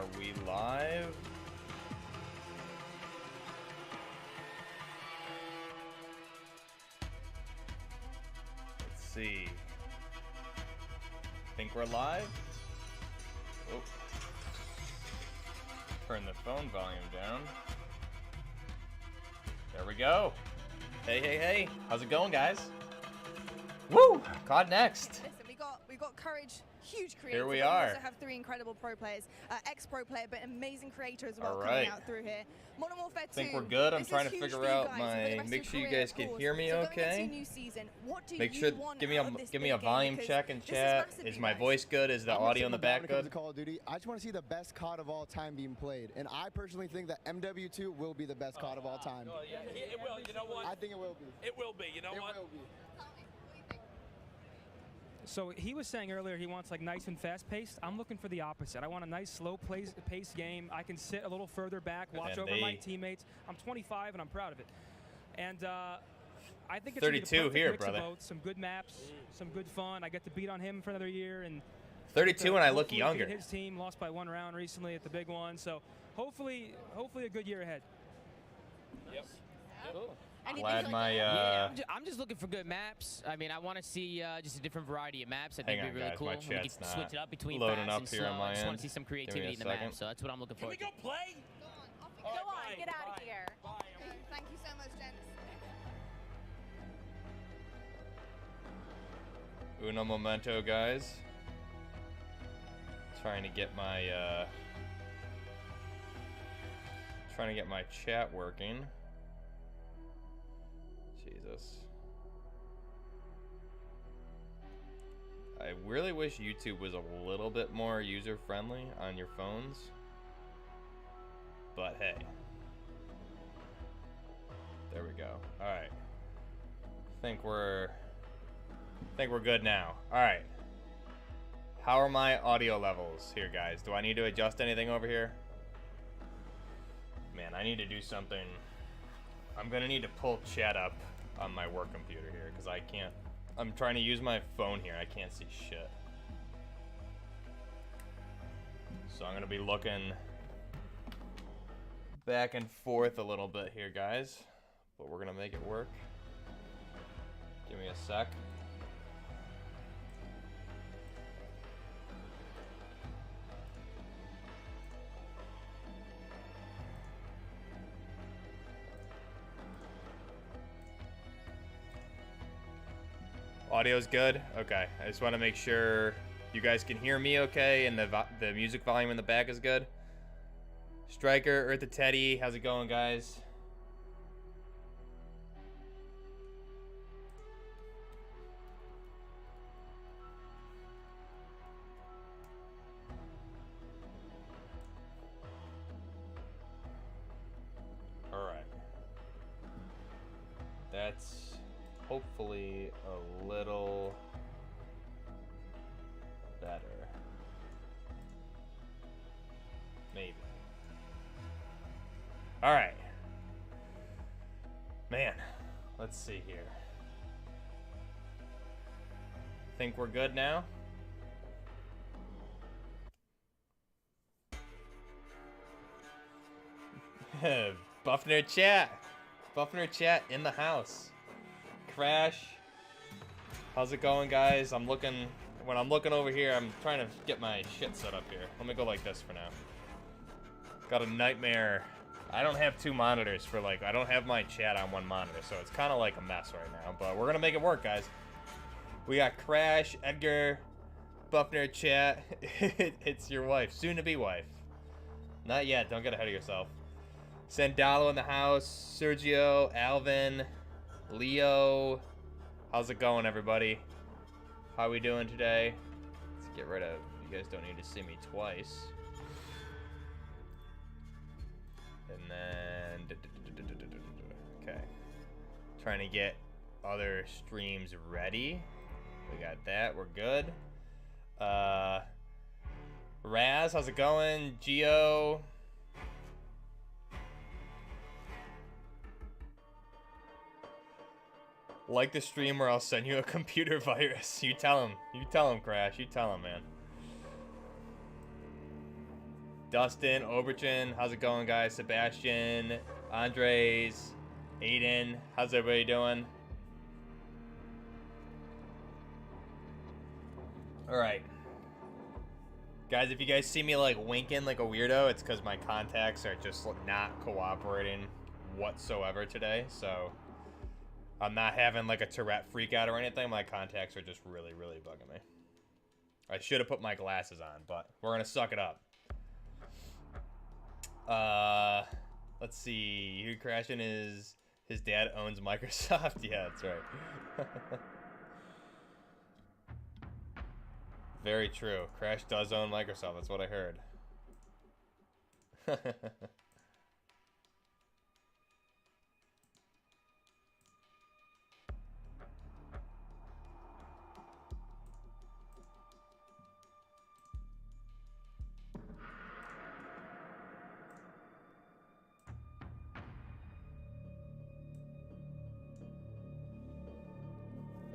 Are we live? Let's see. Think we're live? Oh. Turn the phone volume down. There we go. Hey, hey, hey. How's it going, guys? Woo! COD next. Listen, we got courage, huge creators. Here we We are. also have 3 incredible pro players, ex-pro player, but amazing creator as well All coming right. out through here. Modern Warfare 2. Think we're good. I'm this trying is to huge figure for you out guys, my. for the rest Make of sure your you guys career, can of hear me course. So going into okay. your new season, what do Make you sure want give me out a of this give me a big game? volume Because check in this is chat. massive, Is you my guys. voice good? Is the I'm not audio in the single down back when it comes good? to Call of Duty. I just want to see the best COD of all time being played, and I personally think that MW2 will be the best COD of all time. Oh, yeah, it will. You know what? I think it will be. It will be. You know It what? will be. So he was saying earlier he wants like nice and fast-paced. I'm looking for the opposite. I want a nice, slow-paced game. I can sit a little further back, watch over my teammates. I'm 25 and I'm proud of it. And I think it's 32 gonna be the here, perfect mix of brother. both. Some good maps, some good fun. I get to beat on him for another year, and 32 and I look hopefully younger. beat his team lost by 1 round recently at the big one. So hopefully a good year ahead. Yep. Cool. Glad my Yeah, I'm just looking for good maps. I mean, I want to see just a different variety of maps. I think Hang it'd be on, really guys, cool. my We chat's can switch it up between loading fast up and here slow. on my I just want end. to see some Give me a creativity in the second. map. So that's what I'm looking Can we forward go to. play? Go on, get out of here. Bye. Thank you so much, gents. Uno momento, guys. Trying to get my chat working. Jesus. I really wish YouTube was a little bit more user-friendly on your phones. But hey. There we go. Alright. Think we're good now. Alright. How are my audio levels here, guys? Do I need to adjust anything over here? Man, I need to do something. I'm gonna need to pull chat up on my work computer here because I can't. I'm trying to use my phone here. I can't see shit. So I'm gonna be looking back and forth a little bit here, guys. But we're gonna make it work. Give me a sec. Audio's good? Okay. I just want to make sure you guys can hear me okay and the music volume in the back is good. Striker, Earth to Teddy, how's it going, guys? Alright. That's hopefully a little better. Maybe. Alright. Man, let's see here. Think we're good now? Buffner chat. Buffner chat in the house. Crash. How's it going, guys? When I'm looking over here, I'm trying to get my shit set up here. Let me go like this for now. Got a nightmare. I don't have 2 monitors for I don't have my chat on 1 monitor, so it's kind of like a mess right now, but we're gonna make it work, guys. We got Crash, Edgar, Buffner chat. It's your wife, soon to be wife. Not yet, don't get ahead of yourself. Sandalo in the house, Sergio, Alvin, Leo. How's it going, everybody? How we doing today? Let's get rid of, you guys don't need to see me twice. And then, okay. Trying to get other streams ready. We got that, we're good. Raz, how's it going? Geo. Like the stream or I'll send you a computer virus. You tell him. You tell him, Crash. You tell him, man. Dustin, Oberchin, how's it going, guys? Sebastian, Andres, Aiden, how's everybody doing? All right. Guys, if you guys see me like winking like a weirdo, it's because my contacts are just not cooperating whatsoever today. So I'm not having like a Tourette freak out or anything. My contacts are just really, really bugging me. I should have put my glasses on, but we're going to suck it up. Let's see. You crashing his dad owns Microsoft. Yeah, that's right. Very true. Crash does own Microsoft. That's what I heard.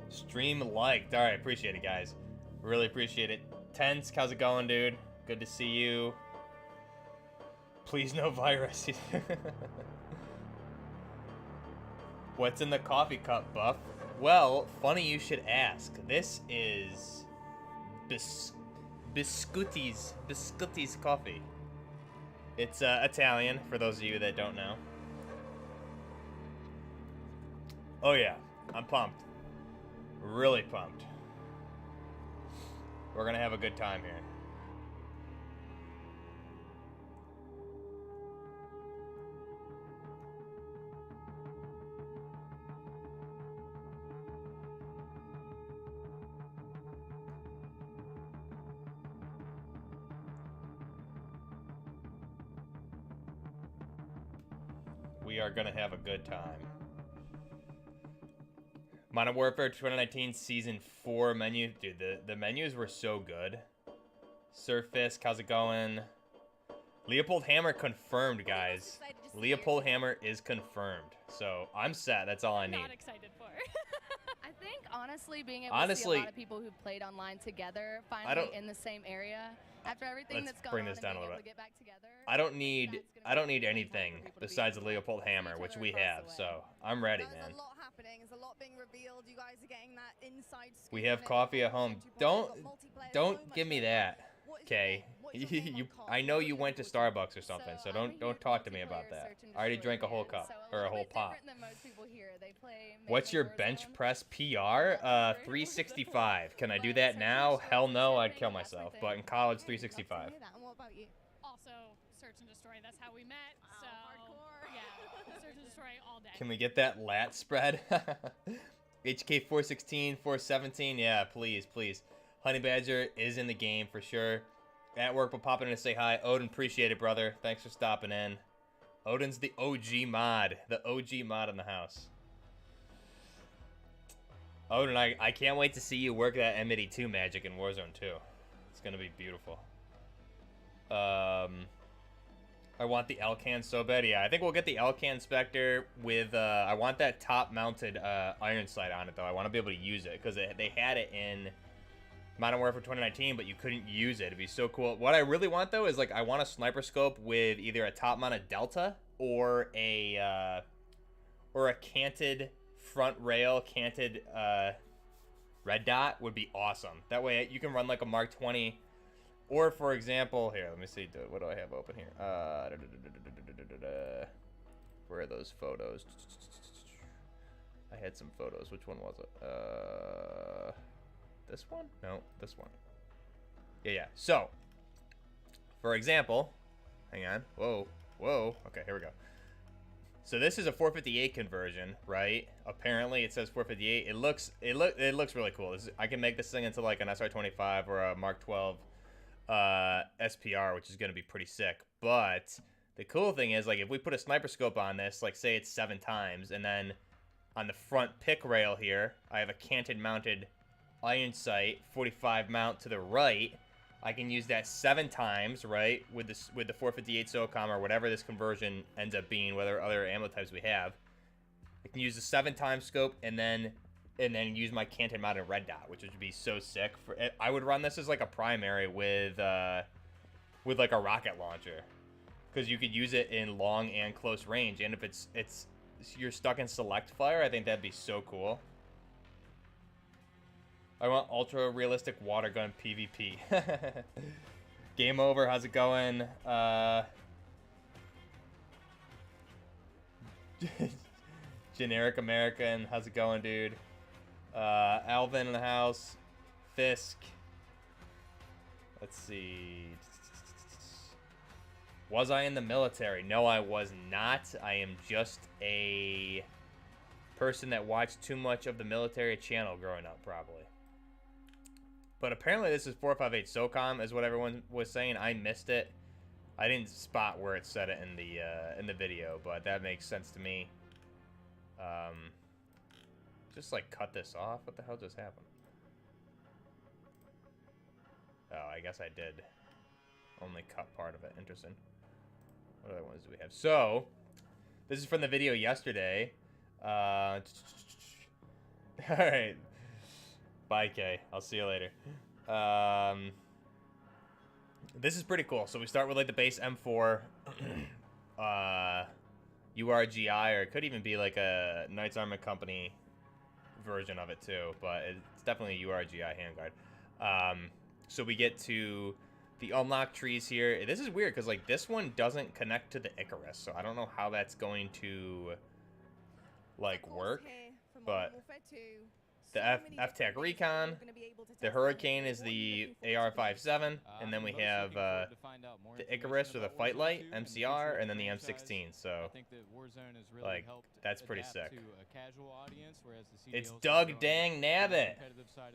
Stream liked. All right, appreciate it, guys. Really appreciate it. Tense, how's it going, dude? Good to see you. Please no virus. What's in the coffee cup, Buff? Well, funny you should ask. This is Biscotti's coffee. It's Italian, for those of you that don't know. Oh yeah, I'm pumped. Really pumped. We're gonna have a good time here. We are gonna have a good time. Modern Warfare 2019 Season 4 menu. Dude, the menus were so good. Surface, how's it going? Leopold Hammer confirmed, guys. Leopold Hammer is confirmed. So, I'm set. That's all I need. Not excited for. I think, honestly, being able to see a lot of people who played online together, finally in the same area, after everything that's gone on and being able to get back together. I don't need anything besides the Leopold Hammer, which we have. So, I'm ready, man. There's a lot happening. There's a lot being revealed. You guys are getting that inside scoop. We have coffee at home. Don't give me that. Okay. I know you went to Starbucks or something, so don't talk to me about that. I already drank a whole cup or a whole pot. What's your bench press PR? 365. Can I do that now? Hell no, I'd kill myself. But in college, 365. Also, search and destroy. That's how we met. So, yeah, search and destroy all day. Can we get that lat spread? HK 416, 417. Yeah, please, please. Honey Badger is in the game for sure. At work, but popping in to say hi. Odin, appreciate it, brother. Thanks for stopping in. Odin's the OG mod. The OG mod in the house. Odin, I can't wait to see you work that M82 magic in Warzone 2. It's going to be beautiful. I want the Elcan so bad. Yeah, I think we'll get the Elcan Spectre with... I want that top-mounted iron sight on it, though. I want to be able to use it, because they had it in Modern Warfare 2019, but you couldn't use it. It'd be so cool. What I really want, though, is, like, I want a sniper scope with either a top-mounted Delta or a canted front rail, canted red dot would be awesome. That way you can run, like, a Mark 20... Or, for example, here, let me see, what do I have open here? Where are those photos? I had some photos. Which one was it? This one? No, this one. Yeah. So, for example, hang on. Whoa. Okay, here we go. So this is a 458 conversion, right? Apparently, it says 458. It looks really cool. I can make this thing into like an SR25 or a Mark 12. SPR, which is going to be pretty sick. But the cool thing is, like, if we put a sniper scope on this, like, say it's 7 times, and then on the front pick rail here, I have a canted mounted iron sight, 45 mount to the right. I can use that 7 times, right, with the 458 SOCOM or whatever this conversion ends up being, whether other ammo types we have. I can use the 7 times scope and then use my canted mounted red dot, which would be so sick. I would run this as like a primary with with like a rocket launcher, because you could use it in long and close range. And if you're stuck in select fire, I think that'd be so cool. I want ultra realistic water gun PvP. Game over. How's it going? Generic American. How's it going, dude? Alvin in the house. Fisk. Let's see. Was I in the military? No, I was not. I am just a person that watched too much of the military channel growing up, probably. But apparently this is 458 SOCOM, is what everyone was saying. I missed it. I didn't spot where it said it in the video, but that makes sense to me. Just like cut this off. What the hell just happened? Oh, I guess I did only cut part of it. Interesting. What other ones do we have? So, this is from the video yesterday. All right. Bye, Kay. I'll see you later. This is pretty cool. So we start with like the base M4, URGI, or it could even be like a Knights Armament Company version of it too, but it's definitely a URGI handguard. So we get to the unlock trees here. This is weird because like this one doesn't connect to the Icarus, so I don't know how that's going to like work, but the F-TAC Recon, the Hurricane is the AR-57, and then we have the Icarus or the Fight Light, MCR, and then the M16, so, like, that's pretty sick. It's Doug Dang Nabbit!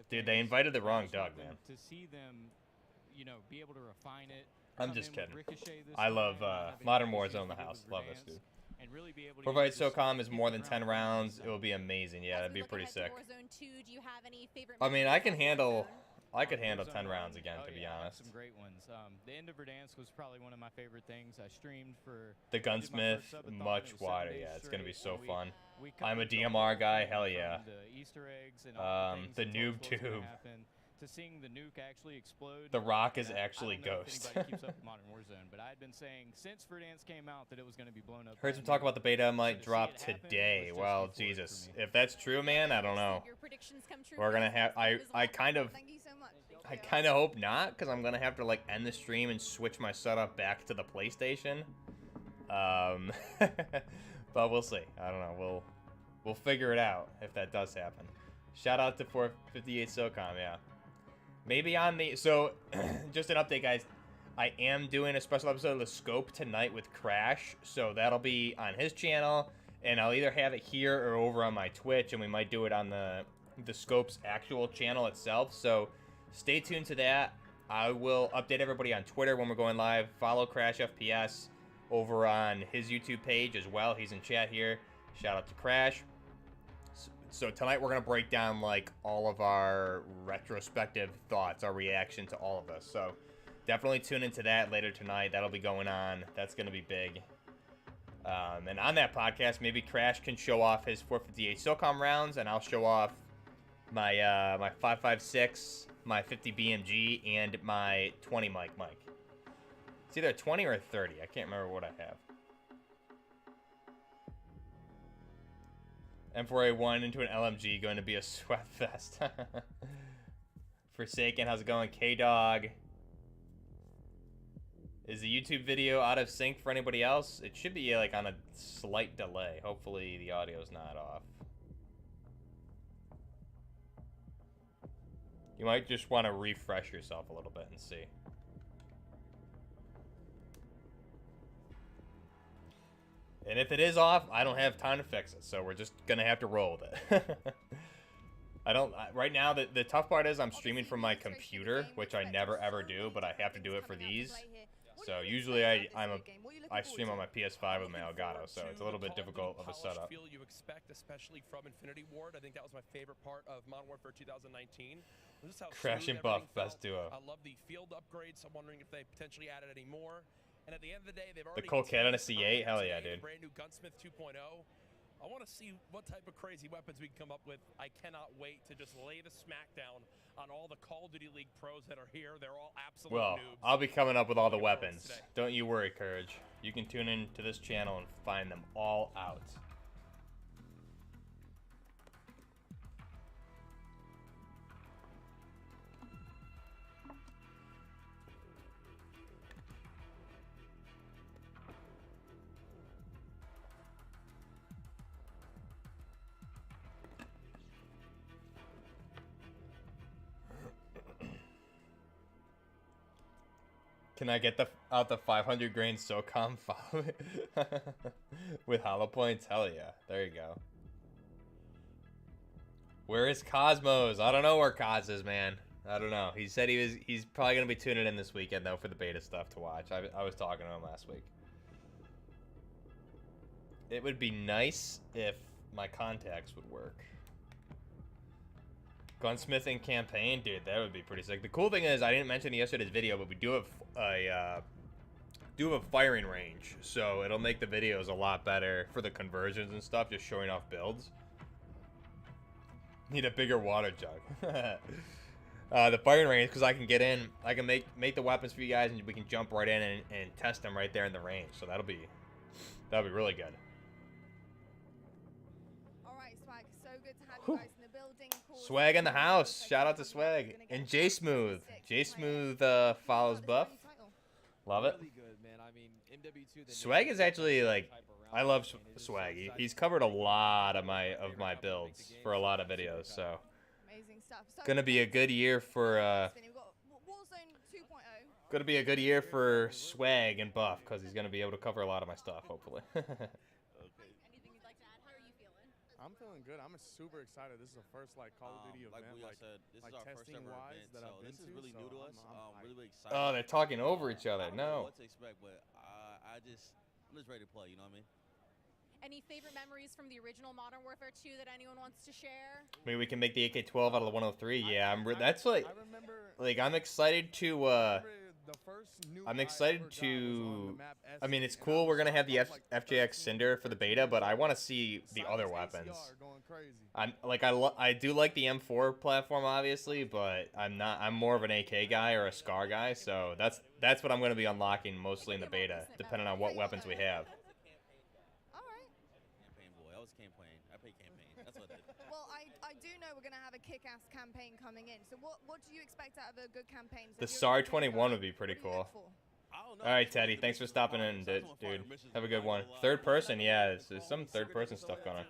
Dude, they invited the wrong Doug, man. I'm just kidding. I love Modern Warzone in the house. Love this, dude. Provide SOCOM is more than 10 rounds. It will be amazing. Yeah, that'd be pretty sick. I mean, I could handle 10 rounds again, to be honest. Some great ones. The end of Verdansk was probably one of my favorite things. I streamed for the Gunsmith, much wider. Yeah, it's gonna be so fun. I'm a DMR guy. Hell yeah. The noob tube. To seeing the nuke actually explode. The Rock is actually Ghost. Keeps up with Modern Warzone, but I had been saying since Verdansk came out that it was going to be blown up. Heard some talk about the beta might drop today. Well, Jesus, if that's true, man, I don't know. We're gonna have. I kind of hope not, because I'm gonna have to like end the stream and switch my setup back to the PlayStation. But we'll see. I don't know. We'll figure it out if that does happen. Shout out to 458 SOCOM, yeah. Maybe on the... So, just an update, guys. I am doing a special episode of The Scope tonight with Crash. So, that'll be on his channel. And I'll either have it here or over on my Twitch. And we might do it on the Scope's actual channel itself. So, stay tuned to that. I will update everybody on Twitter when we're going live. Follow Crash FPS over on his YouTube page as well. He's in chat here. Shout out to Crash. So tonight we're going to break down like all of our retrospective thoughts, our reaction to all of this. So definitely tune into that later tonight. That'll be going on. That's going to be big. And on that podcast, maybe Crash can show off his 458 SOCOM rounds, and I'll show off my my 5.56, my 50 BMG, and my 20 mic. It's either 20 or 30. I can't remember what I have. M4A1 into an LMG, going to be a sweat fest. Forsaken, how's it going? K-Dog. Is the YouTube video out of sync for anybody else? It should be like on a slight delay. Hopefully the audio's not off. You might just want to refresh yourself a little bit and see. And if it is off, I don't have time to fix it, so we're just gonna have to roll with it. Right now, the tough part is I'm streaming from my computer, which I never ever do, but I have to do it for these. So usually I stream on my PS5 with my Elgato, so it's a little bit difficult of a setup. Feel you expect, especially from Infinity Ward. I think that was my favorite part of Modern Warfare 2019. Crash and Buff, best duo. I love the field upgrades. I'm wondering if they potentially added any more. And at the end of the day, they've already the Colt Cat on a C8, hell yeah, dude. Brand new Gunsmith 2.0. I want to see what type of crazy weapons we can come up with. I cannot wait to just lay the smackdown on all the Call of Duty League pros that are here. They're all absolute noobs. I'll be coming up with all the weapons. Don't you worry, Courage. You can tune in to this channel and find them all out. Can I get out the 500 grain SOCOM follow with hollow points? Hell yeah. There you go. Where is Cosmos? I don't know where Cos is, man. I don't know. He said he's probably going to be tuning in this weekend, though, for the beta stuff to watch. I was talking to him last week. It would be nice if my contacts would work. Gunsmithing campaign, dude, that would be pretty sick. The cool thing is, I didn't mention in yesterday's video, but we do have a firing range, so it'll make the videos a lot better for the conversions and stuff, just showing off builds. Need a bigger water jug. The firing range, because I can get in, I can make the weapons for you guys, and we can jump right in and test them right there in the range. So that'll be really good. All right, Swag, so good to have you guys in the building. Swag in the house. Shout out to Swag and J Smooth. J Smooth follows Buff. Love it. Swag is actually like, I love Swag. He's covered a lot of my builds for a lot of videos, so gonna be a good year for Swag and Buff, because he's gonna be able to cover a lot of my stuff, hopefully. I'm feeling good. I'm super excited. This is the first Call of Duty event, this is our first ever event, that I've been this is to, really new to us. Really excited. Oh, they're talking over each other. I don't know No. what to expect, but I'm just ready to play. You know what I mean? Any favorite memories from the original Modern Warfare 2 that anyone wants to share? Maybe we can make the AK-12 out of the 103. Yeah, that's like I'm excited to. I'm excited to. I mean, it's cool. We're gonna have the FJX Cinder for the beta, but I want to see the other weapons. I do like the M4 platform, obviously, but I'm more of an AK guy or a SCAR guy, so that's what I'm gonna be unlocking mostly in the beta, depending on what weapons we have. Campaign boy, I was campaign. I played campaign. That's what I did. Well, I do know we're going to have a kick-ass campaign coming in. So what do you expect out of a good campaign? The SAR 21 would be pretty cool. All right, Teddy. Thanks for stopping in, dude. Have a good one. Third person, yeah. There's some third person stuff going on.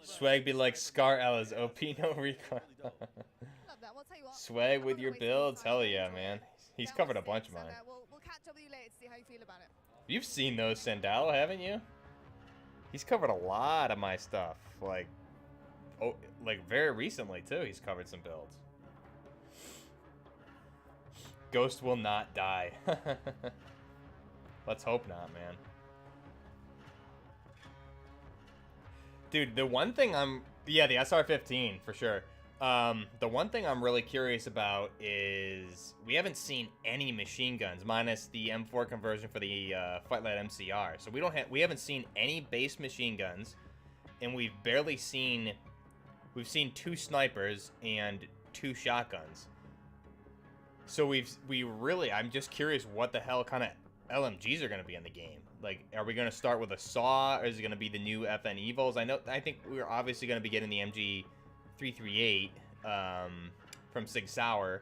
Swag be like Scar Ella's OP no recon. Swag with your builds, hell yeah, man. He's covered a bunch of mine. We'll catch up with you later to see how you feel about it. You've seen those, Sandalo, haven't you? He's covered a lot of my stuff, like very recently too. He's covered some builds. Ghost will not die. Let's hope not, man. Dude, the one thing the SR-15 for sure. The one thing I'm really curious about is we haven't seen any machine guns minus the M4 conversion for the Flightlight MCR. So we haven't seen any base machine guns, and we've seen 2 snipers and 2 shotguns. So I'm just curious what the hell kind of LMGs are going to be in the game. Like, are we going to start with a SAW, or is it going to be the new FN Evos? I think we're obviously going to be getting the MG 338 from Sig Sauer,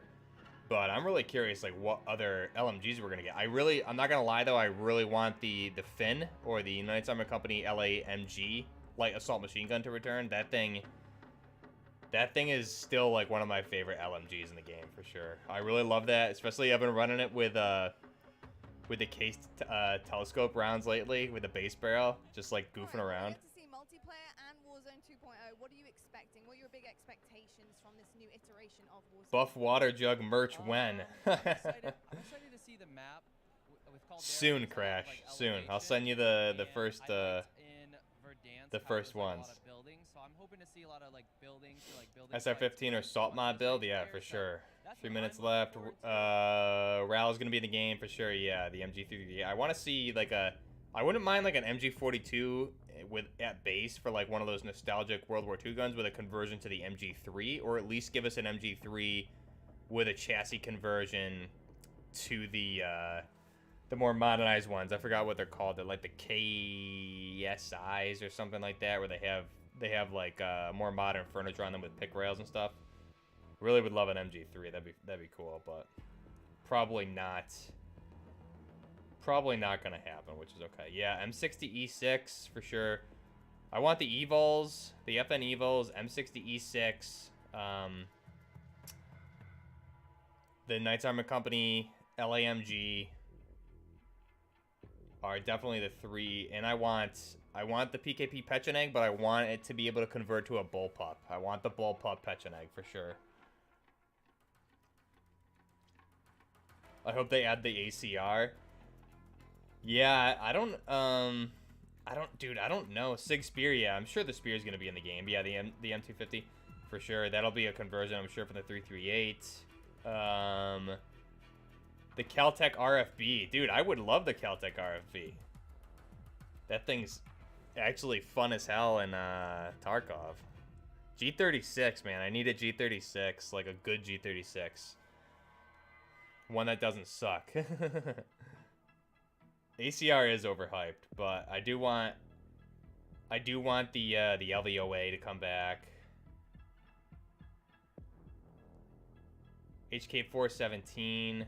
but I'm really curious like what other LMGs we're gonna get. I'm not gonna lie though, I really want the Finn or the United States Army Company LAMG light assault machine gun to return. That thing is still like one of my favorite LMGs in the game for sure. I really love that, especially I've been running it with the cased telescope rounds lately with the base barrel, just like goofing around. To see multiplayer and Warzone 2.0, what are you expecting? What are your big expectations from this new iteration of Warzone? Buff water jug merch when? I'm excited to see the map with soon, Crash. Soon. I'll send you the first ones. So I'm hoping to see a lot of like buildings, SR-15 or Salt Mod build, yeah, for sure. 3 minutes left. Ral is gonna be in the game for sure. Yeah, the MG338. I want to see like I wouldn't mind like an MG42 with at base for like one of those nostalgic World War II guns with a conversion to the MG3, or at least give us an MG3 with a chassis conversion to the more modernized ones. I forgot what they're called. They're like the KSIs or something like that, where they have like more modern furniture on them with pick rails and stuff. Really would love an MG3. That'd be cool, but probably not gonna happen, which is okay. Yeah, M60 E6 for sure. I want the Evols, the FN Evols, M60 E6, the Knights Armor Company LAMG are definitely the three, and I want the PKP Pecheneg, but I want it to be able to convert to a bullpup. I want the bullpup Pecheneg for sure. I hope they add the ACR. Yeah, I don't know. Sig Spear, yeah, I'm sure the Spear is gonna be in the game. Yeah, the M250 for sure. That'll be a conversion, I'm sure, for the 338. The Caltech RFB. Dude, I would love the Caltech RFB. That thing's actually fun as hell in Tarkov. G36, man. I need a G36, like a good G36. One that doesn't suck. ACR is overhyped, but I do want the LVOA to come back. HK417.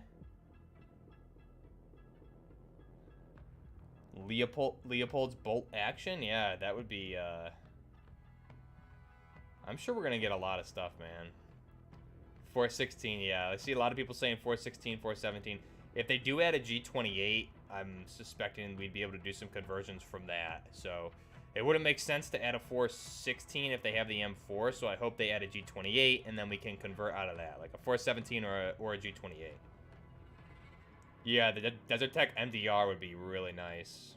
Leopold's bolt action? Yeah, that would be I'm sure we're gonna get a lot of stuff, man. 416, yeah. I see a lot of people saying 416, 417. If they do add a G28, I'm suspecting we'd be able to do some conversions from that. So it wouldn't make sense to add a 416 if they have the M4, so I hope they add a G28, and then we can convert out of that, like a 417 or a G28. Yeah, the Desert Tech MDR would be really nice.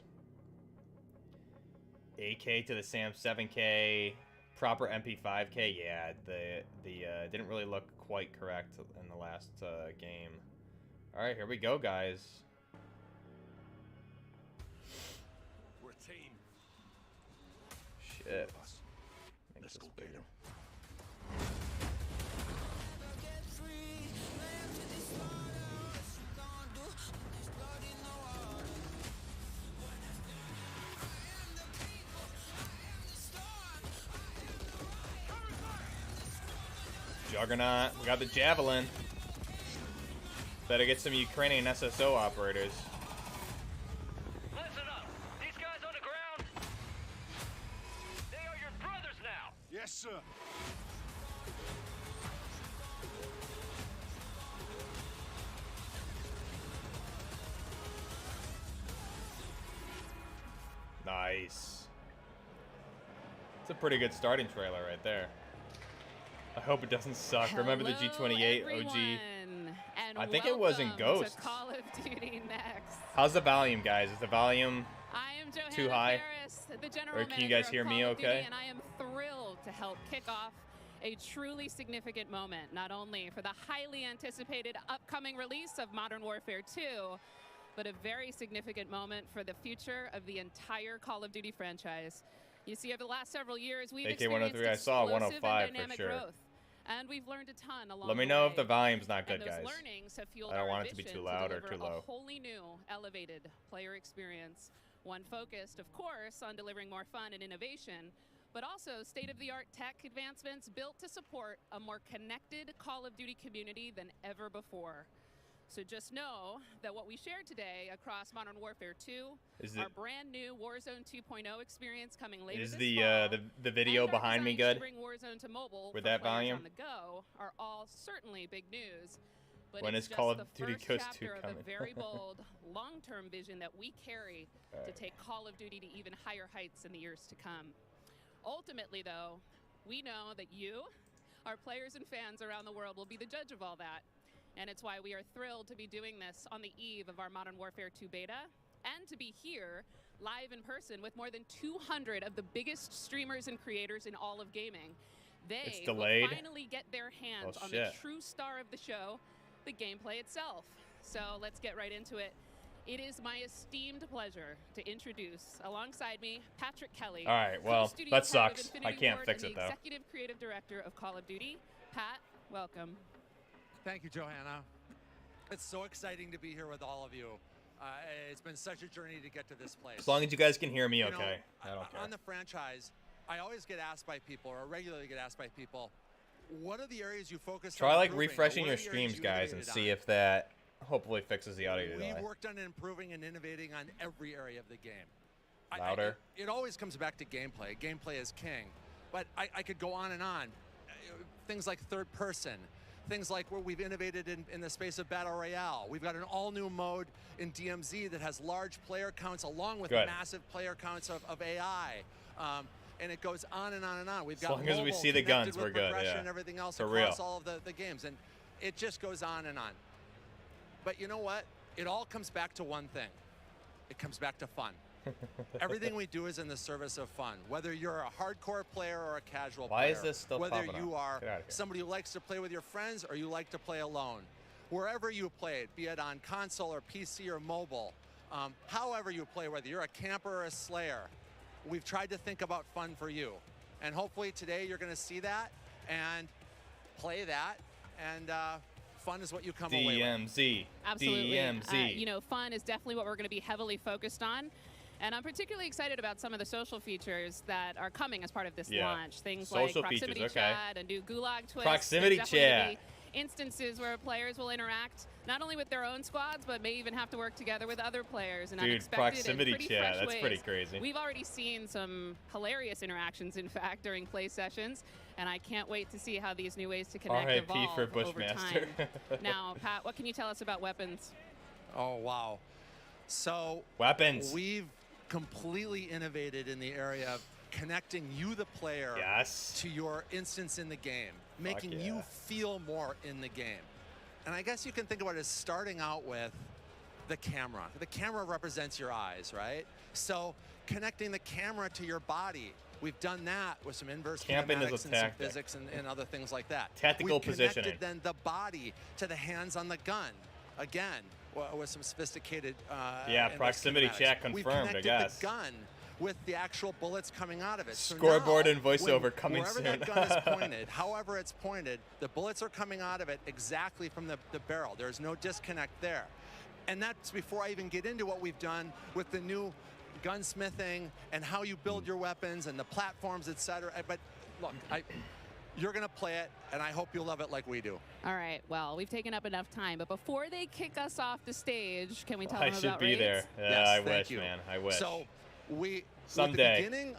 AK to the SAM 7K, proper MP5K. Yeah, the didn't really look quite correct in the last game. All right, here we go, guys. We're a team. Shit. Let's go bigger. Juggernaut. We got the Javelin. Better get some Ukrainian SSO operators. Listen up. These guys on the ground, they are your brothers now. Yes, sir. Nice. It's a pretty good starting trailer right there. I hope it doesn't suck. Hello, remember the G28 OG? And I think it was in Ghost. Call of Duty next. How's the volume, guys? Is the volume too high? Harris, the general or can you guys hear me okay? And I am thrilled to help kick off a truly significant moment, not only for the highly anticipated upcoming release of Modern Warfare 2, but a very significant moment for the future of the entire Call of Duty franchise. You see, over the last several years, we've experienced I saw 105 and dynamic for sure. growth, and we've learned a ton along Let me the know way. if the volume's not good, And those guys. learnings have fueled I don't our want it to be too ambition loud or deliver too low. A wholly new, elevated player experience, one focused, of course, on delivering more fun and innovation, but also state-of-the-art tech advancements built to support a more connected Call of Duty community than ever before. So just know that what we shared today across Modern Warfare 2, our brand new Warzone 2.0 experience coming later this fall, the video behind me good? To bring Warzone to mobile with for that players volume? on the go are all certainly big news. But When it's is just Call of the Duty first Ghost 2 chapter of coming? a very bold, long-term vision that we carry to Alright. take Call of Duty to even higher heights in the years to come. Ultimately, though, we know that you, our players and fans around the world, will be the judge of all that. And it's why we are thrilled to be doing this on the eve of our Modern Warfare 2 beta, and to be here live in person with more than 200 of the biggest streamers and creators in all of gaming. They will finally get their hands on the true star of the show, the gameplay itself. So let's get right into it. It is my esteemed pleasure to introduce, alongside me, Patrick Kelly. All right, well, that sucks. I can't fix it, though. Executive Creative Director of Call of Duty. Pat, welcome. Thank you, Johanna. It's so exciting to be here with all of you. It's been such a journey to get to this place. As long as you guys can hear me, okay. I don't care. On the franchise, I always get asked by people, or regularly get asked by people, what are the areas you focus on? Try like refreshing your streams, guys, and see if that hopefully fixes the audio delay. We've worked on improving and innovating on every area of the game. Louder. It always comes back to gameplay. Gameplay is king. But I could go on and on. Things like third person. Things like where we've innovated in the space of Battle Royale. We've got an all-new mode in DMZ that has large player counts along with massive player counts of AI. And it goes on and on and on. We've got as long as we see the guns, we're good. Yeah. And everything else For across real. all of the games. And it just goes on and on. But you know what? It all comes back to one thing. It comes back to fun. Everything we do is in the service of fun. Whether you're a hardcore player or a casual player. Why is this still Whether popping you up? are Get outta here. somebody who likes to play with your friends or you like to play alone. Wherever you play it, be it on console or PC or mobile, however you play, whether you're a camper or a slayer, we've tried to think about fun for you. And hopefully today you're going to see that and play that, and fun is what you come away with. DMZ. Absolutely. DMZ. You know, fun is definitely what we're going to be heavily focused on. And I'm particularly excited about some of the social features that are coming as part of this launch. Things Social like proximity features, okay. chat, a new gulag twist. Proximity There's definitely chat. gonna be instances where players will interact not only with their own squads, but may even have to work together with other players in Dude, unexpected proximity and pretty chat, fresh that's ways. pretty crazy. We've already seen some hilarious interactions, in fact, during play sessions, and I can't wait to see how these new ways to connect R.I.P. evolve for over Bushmaster. time. Now, Pat, what can you tell us about weapons? Oh, wow. So weapons. We've completely innovated in the area of connecting you, the player, to your instance in the game, making you feel more in the game. And I guess you can think about it as starting out with the camera. The camera represents your eyes, right? So connecting the camera to your body. We've done that with some inverse Camping is a kinematics and some tactic. physics and other things like that. Tactical We've positioning. connected then the body to the hands on the gun. Again, with some sophisticated Yeah, inverse proximity kinematics. chat We've confirmed, I connected guess. the gun with the actual bullets coming out of it. So Scoreboard now, and voiceover when- coming wherever soon. that gun is pointed, however it's pointed, the bullets are coming out of it exactly from the barrel. There's no disconnect there. And that's before I even get into what we've done with the new gunsmithing and how you build your weapons and the platforms, etc. But look, you're going to play it, and I hope you'll love it like we do. All right, well, we've taken up enough time, but before they kick us off the stage, can we tell I them should about be raids? there. Yeah, Yes, I thank wish, you. man. I wish. So with Someday. the beginning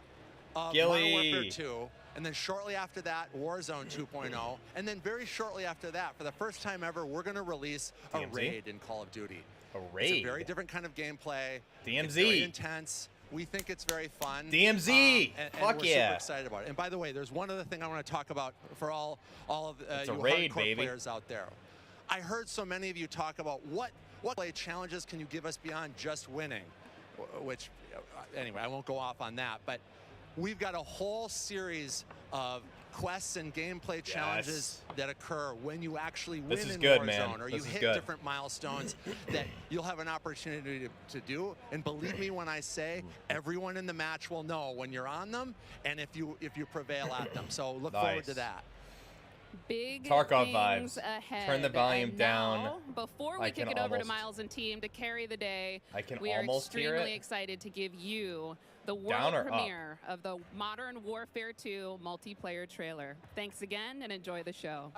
of Gilly. Modern Warfare 2, and then shortly after that, Warzone 2.0, and then very shortly after that, for the first time ever, we're going to release a DMZ? raid in Call of Duty. A It's raid? a very different kind of gameplay. DMZ. It's very intense. We think it's very fun. DMZ. And Fuck we're yeah. super excited about it. And by the way, there's one other thing I want to talk about for all of It's you a raid, hardcore baby. players out there. I heard so many of you talk about what play challenges can you give us beyond just winning, which anyway, I won't go off on that, but we've got a whole series of quests and gameplay challenges that occur when you actually win This is in good, Warzone, man. or This you is hit good. different milestones that you'll have an opportunity to do. And believe me when I say, everyone in the match will know when you're on them and if you prevail at them. So look forward to Nice. that. Big Tarkov things vibes. ahead. Turn the volume And down. now, before we I kick can it over to almost- Miles and team to carry the day, I can we are almost hear extremely it. excited to give you the Down world or up? premiere of the Modern Warfare 2 multiplayer trailer. Thanks again and enjoy the show.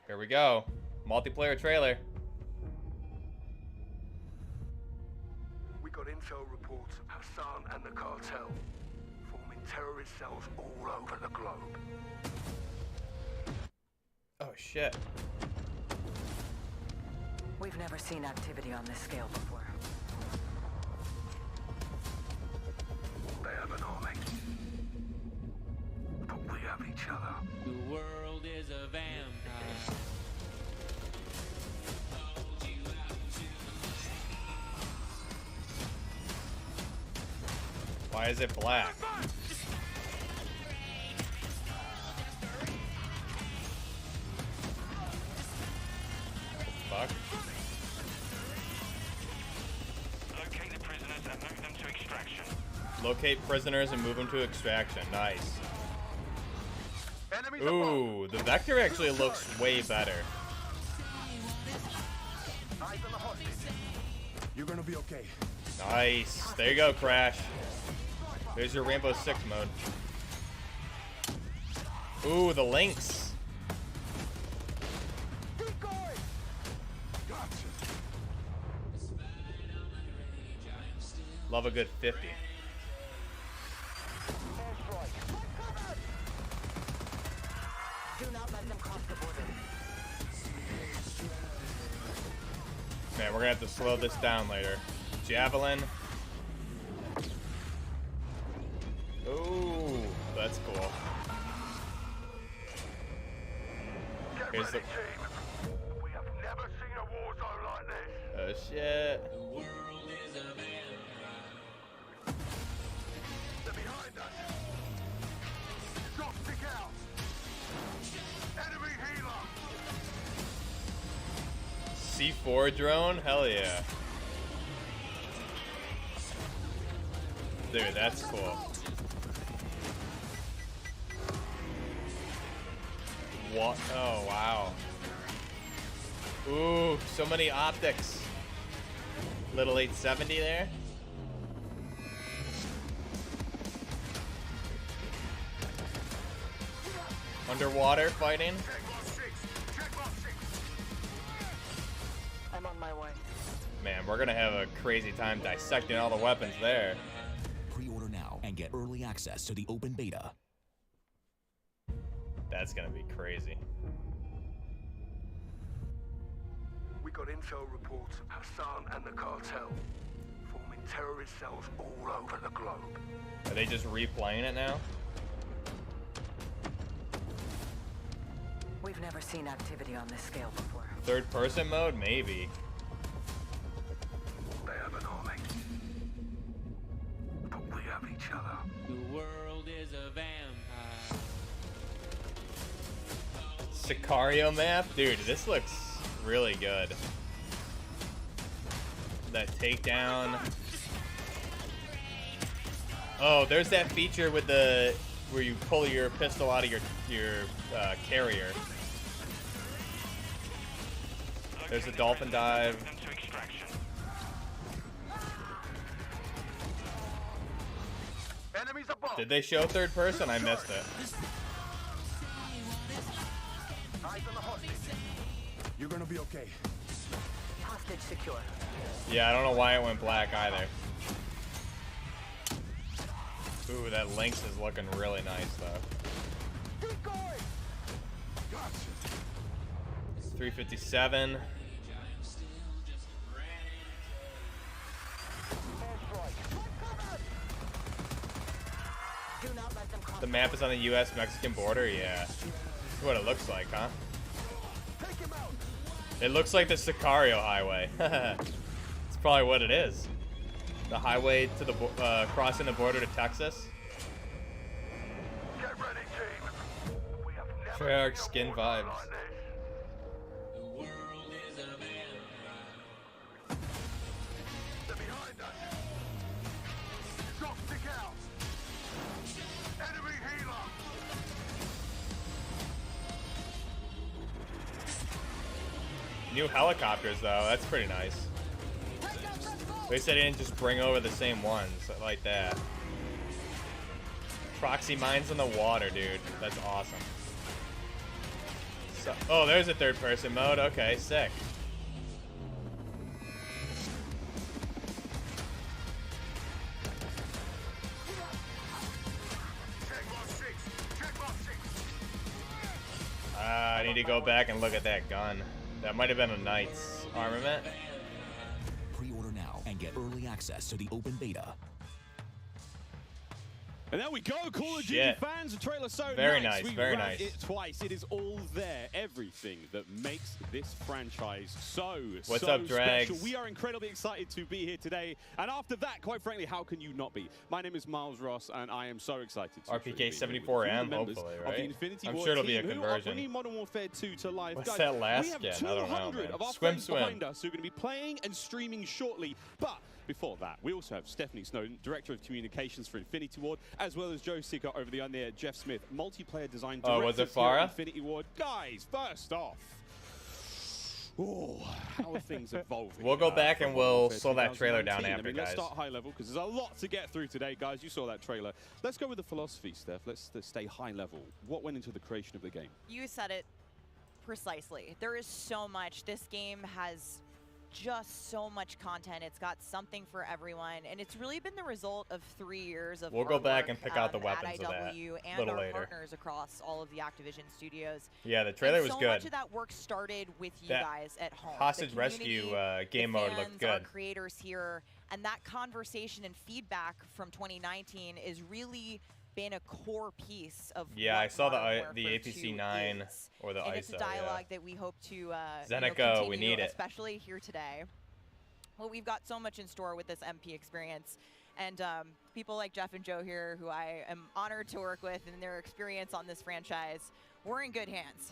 Here we go. Multiplayer trailer. We got intel reports of Hassan and the cartel forming terrorist cells all over the globe. Oh, shit. We've never seen activity on this scale before. They have an army. But we have each other. The world is a vampire. Why is it black? Fuck. Locate prisoners and move them to extraction. Nice. Ooh, the Vector actually looks way better. You're gonna be okay. Nice. There you go, Crash. There's your Rainbow Six mode. Ooh, the Lynx. Love a good 50. Do not let them cross the border. Man, we're gonna have to slow this down later. Javelin. Ooh, that's cool. Here's the... We have never seen a war zone like this. Oh shit. The world is a vampire. They're behind us. Stop, stick out. Enemy healer. C4 drone? Hell yeah. Dude, that's cool. What? Oh, wow. Ooh, so many optics. Little 870 there. Underwater fighting. I'm on my way. Man, we're gonna have a crazy time dissecting all the weapons there. Pre-order now and get early access to the open beta. That's gonna be crazy. We got intel reports of Hassan and the cartel forming terrorist cells all over the globe. Are they just replaying it now? We've never seen activity on this scale before. Third person mode? Maybe. They have an army. But we have each other. The world is a vampire. Sicario map? Dude, this looks really good. That takedown. Oh, there's that feature with the where you pull your pistol out of your carrier. There's a dolphin dive. Did they show third person? I missed it. You're gonna be okay. Hostage secure. Yeah, I don't know why it went black either. Ooh, that Lynx is looking really nice though. 357. The map is on the US-Mexican border? Yeah. That's what it looks like, huh? It looks like the Sicario highway. It's probably what it is. The highway to the crossing the border to Texas. Get ready, team. We have never Treyarch skin vibes. The world is a vampire. They're behind us. Stop, stick out. Enemy healer. New helicopters, though. That's pretty nice. They said they didn't just bring over the same ones. I like that. Proxy mines in the water, dude. That's awesome. So, oh, there's a third-person mode. Okay, sick. I need to go back and look at that gun. That might have been a Knight's armament. Pre-order now and get early access to the open beta. And there we go, Call of Duty fans, the trailer so very nice. Nice, very nice. It twice. It is all there. Everything that makes this franchise so Drags? special. We are incredibly excited to be here today. And after that, quite frankly, how can you not be? My name is Miles Ross, and I am so excited to RPK 74M, hopefully, right? I'm sure it'll be a conversion. Bringing Modern Warfare 2 to life. What's Guys, that last we have skin? I don't know, man. of our Swim, friends behind us who are going to be playing and streaming shortly. But Before that, we also have Stephanie Snowden, Director of Communications for Infinity Ward, as well as Joe Seeker over the on-there, Jeff Smith, Multiplayer Design Director was it for Farah? Infinity Ward. Guys, first off, how are things evolving? We'll go back and we'll slow that 2019? trailer down after, I mean, let's guys. start high level because there's a lot to get through today, guys. You saw that trailer. Let's go with the philosophy, Steph. Let's stay high level. What went into the creation of the game? You said it precisely. There is so much. This game has just so much content. It's got something for everyone, and it's really been the result of 3 years of We'll go hard back work, and pick out the weapons at of that IW a and little our later. partners across all of the Activision studios. Yeah, the trailer And was so good. much of that work started with you That guys at home. hostage The rescue community, game the mode fans, looked our good. creators here, and that conversation and feedback from 2019 is really been a core piece of Yeah, what I saw Modern the Warfare APC 2 9 is. or the And ISO. it's a dialogue that we hope to Zeneca, continue, we need it. especially here today. Well, we've got so much in store with this MP experience, and people like Jeff and Joe here, who I am honored to work with, and their experience on this franchise, we're in good hands.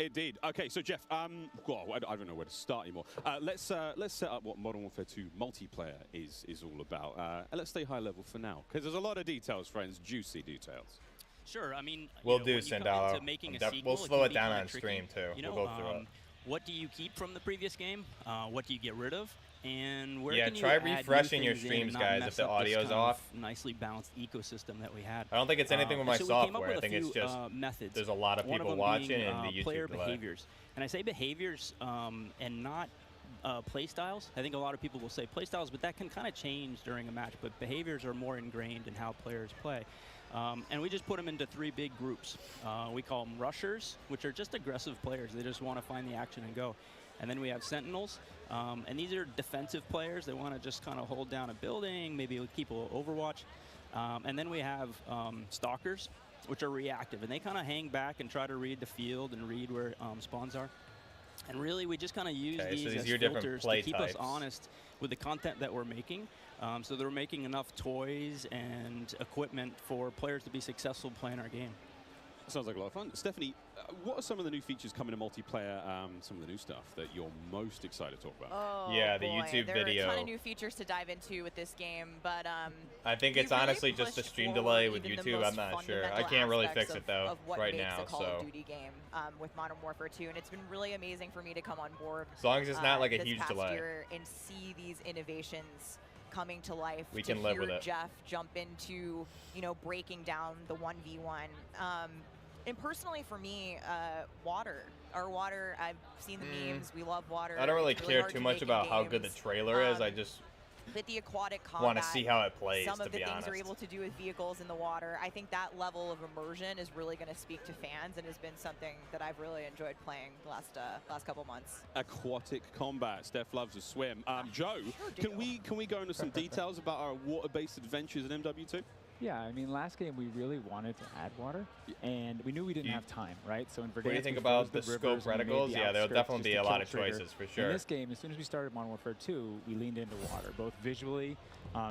Indeed. Okay, so Jeff, well, I don't know where to start anymore. Let's set up what Modern Warfare 2 multiplayer is all about, and let's stay high level for now, because there's a lot of details, friends, juicy details. Sure. I mean, We'll you know, do, when you come Sandalo. into making a sequel, We'll it slow can it be down kinda on tricky. stream, too. You know, We'll go through it. what do you keep from the previous game? What do you get rid of? And where Yeah, can you try add new refreshing your things in streams, and not guys, mess if the up this audio's kind of off. nicely balanced ecosystem that we had. I don't think it's anything with my so we came up software. with I a think it's few, just methods. there's a lot of One people them watching being, and the YouTube player delay. behaviors. And I say behaviors and not play styles. I think a lot of people will say play styles, but that can kind of change during a match. But behaviors are more ingrained in how players play. And we just put them into 3 big groups. We call them rushers, which are just aggressive players. They just want to find the action and go. And then we have sentinels, and these are defensive players. They want to just kind of hold down a building, maybe keep a little overwatch. And then we have stalkers, which are reactive, and they kind of hang back and try to read the field and read where spawns are. And really, we just kind of use Okay, so these these as are your different filters play to keep types. us honest with the content that we're making. So they're making enough toys and equipment for players to be successful playing our game. Sounds like a lot of fun. Stephanie, what are some of the new features coming to multiplayer, some of the new stuff that you're most excited to talk about? Oh, Yeah, the boy. YouTube there video. There are a ton of new features to dive into with this game, but I think we it's really honestly just a pushed stream forward delay with even the YouTube. most I'm not sure. I fundamental can't really aspects fix it though of what right makes now. a Call So of Duty game with Modern Warfare 2, and it's been really amazing for me to come on board. As long as it's not like a this huge past delay. year and see these innovations coming to life. We to can live hear with it. Jeff jump into, breaking down the 1v1. And personally for me, water. Our water, I've seen the memes. We love water. I don't really It's care hard too to much make in about how good the games. trailer is. I just But the aquatic combat, want to see how it plays, some to of the be things honest. we're able to do with vehicles in the water, I think that level of immersion is really going to speak to fans and has been something that I've really enjoyed playing the last couple months. Aquatic combat. Steph loves to swim. Joe, sure can we go into some details about our water-based adventures in MW2? Yeah, I mean, last game we really wanted to add water, and we knew we didn't have time, right? So in Verdansk, What do you think we about froze the rivers scope and we made reticles? the Yeah, there'll outskirts definitely just be to a kill lot of trigger. choices, for sure. In this game, as soon as we started Modern Warfare 2, we leaned into water, both visually,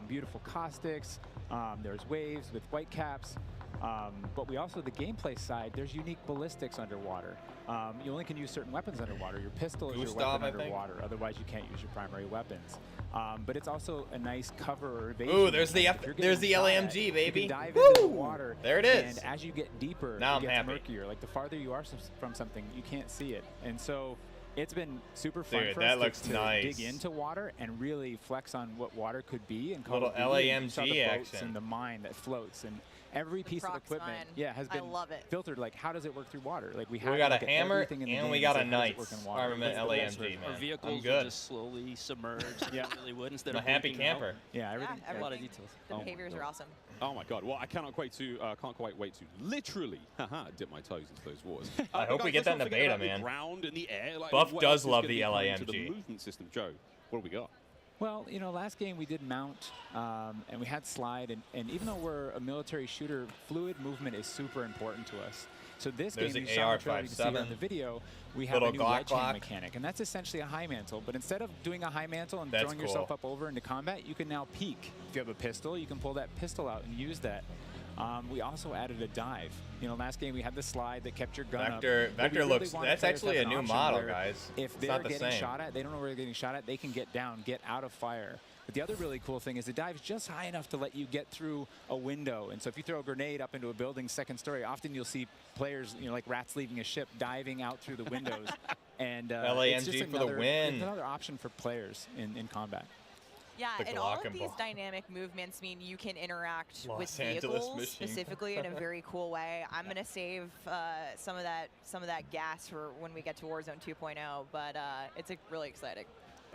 beautiful caustics, there's waves with white caps, but we also, the gameplay side, there's unique ballistics underwater. You only can use certain weapons underwater. Your pistol is your Gustav, weapon I think. underwater, otherwise you can't use your primary weapons. But it's also a nice cover or evasion. Ooh, there's the mechanic. If you're there's the getting shot at, LAMG, you baby. can dive into the Woo! water. There it is. And as you get deeper, Now it I'm gets happy. murkier. Like the farther you are from something, you can't see it. And so it's been super fun Dude, for that us looks to nice. dig into water and really flex on what water could be. And Little you saw the LAMG boats action. and the mine that floats and every The piece of Croc's equipment, mine. yeah, has I been love it. filtered. Like, how does it work through water? Like we We have got a look at hammer everything in the and game we and got say, a how does it Knights work in water? armament What's the best LAMG, version? man. Our vehicles I'm good. will just slowly submerge. Yeah. They really would instead I'm of a happy blinking out. camper. Yeah, everything. A lot of everything. details. The Oh my behaviors God. are awesome. Oh my God! Well, I can't quite wait to literally, dip my toes into those waters. I hope we get that in the beta, man. Ground and the air. Like, Buff what does else is love gonna the be coming to LAMG. The movement system, Joe. What do we got? Well, last game we did mount, and we had slide, and even though we're a military shooter, fluid movement is super important to us. So this There's game, the you saw in the trailer, you can see it AR-57. on the video, we have a Little new Glock wedge hand Glock. mechanic, and that's essentially a high mantle. But instead of doing a high mantle and That's throwing yourself cool. up over into combat, you can now peek. If you have a pistol, you can pull that pistol out and use that. We also added a dive. You know, last game we had the slide that kept your gun up. Vector looks, that's actually a new model, guys. If they're getting shot at, they don't know where they're getting shot at, they can get down, get out of fire. But the other really cool thing is the dive is just high enough to let you get through a window. And so if you throw a grenade up into a building's second story, often you'll see players, you know, like rats leaving a ship, diving out through the windows. And it's just for the win. It's another option for players in combat. Yeah, and all of these dynamic movements mean you can interact with vehicles specifically in a very cool way. I'm going to save some of that gas for when we get to Warzone 2.0, but it's really exciting.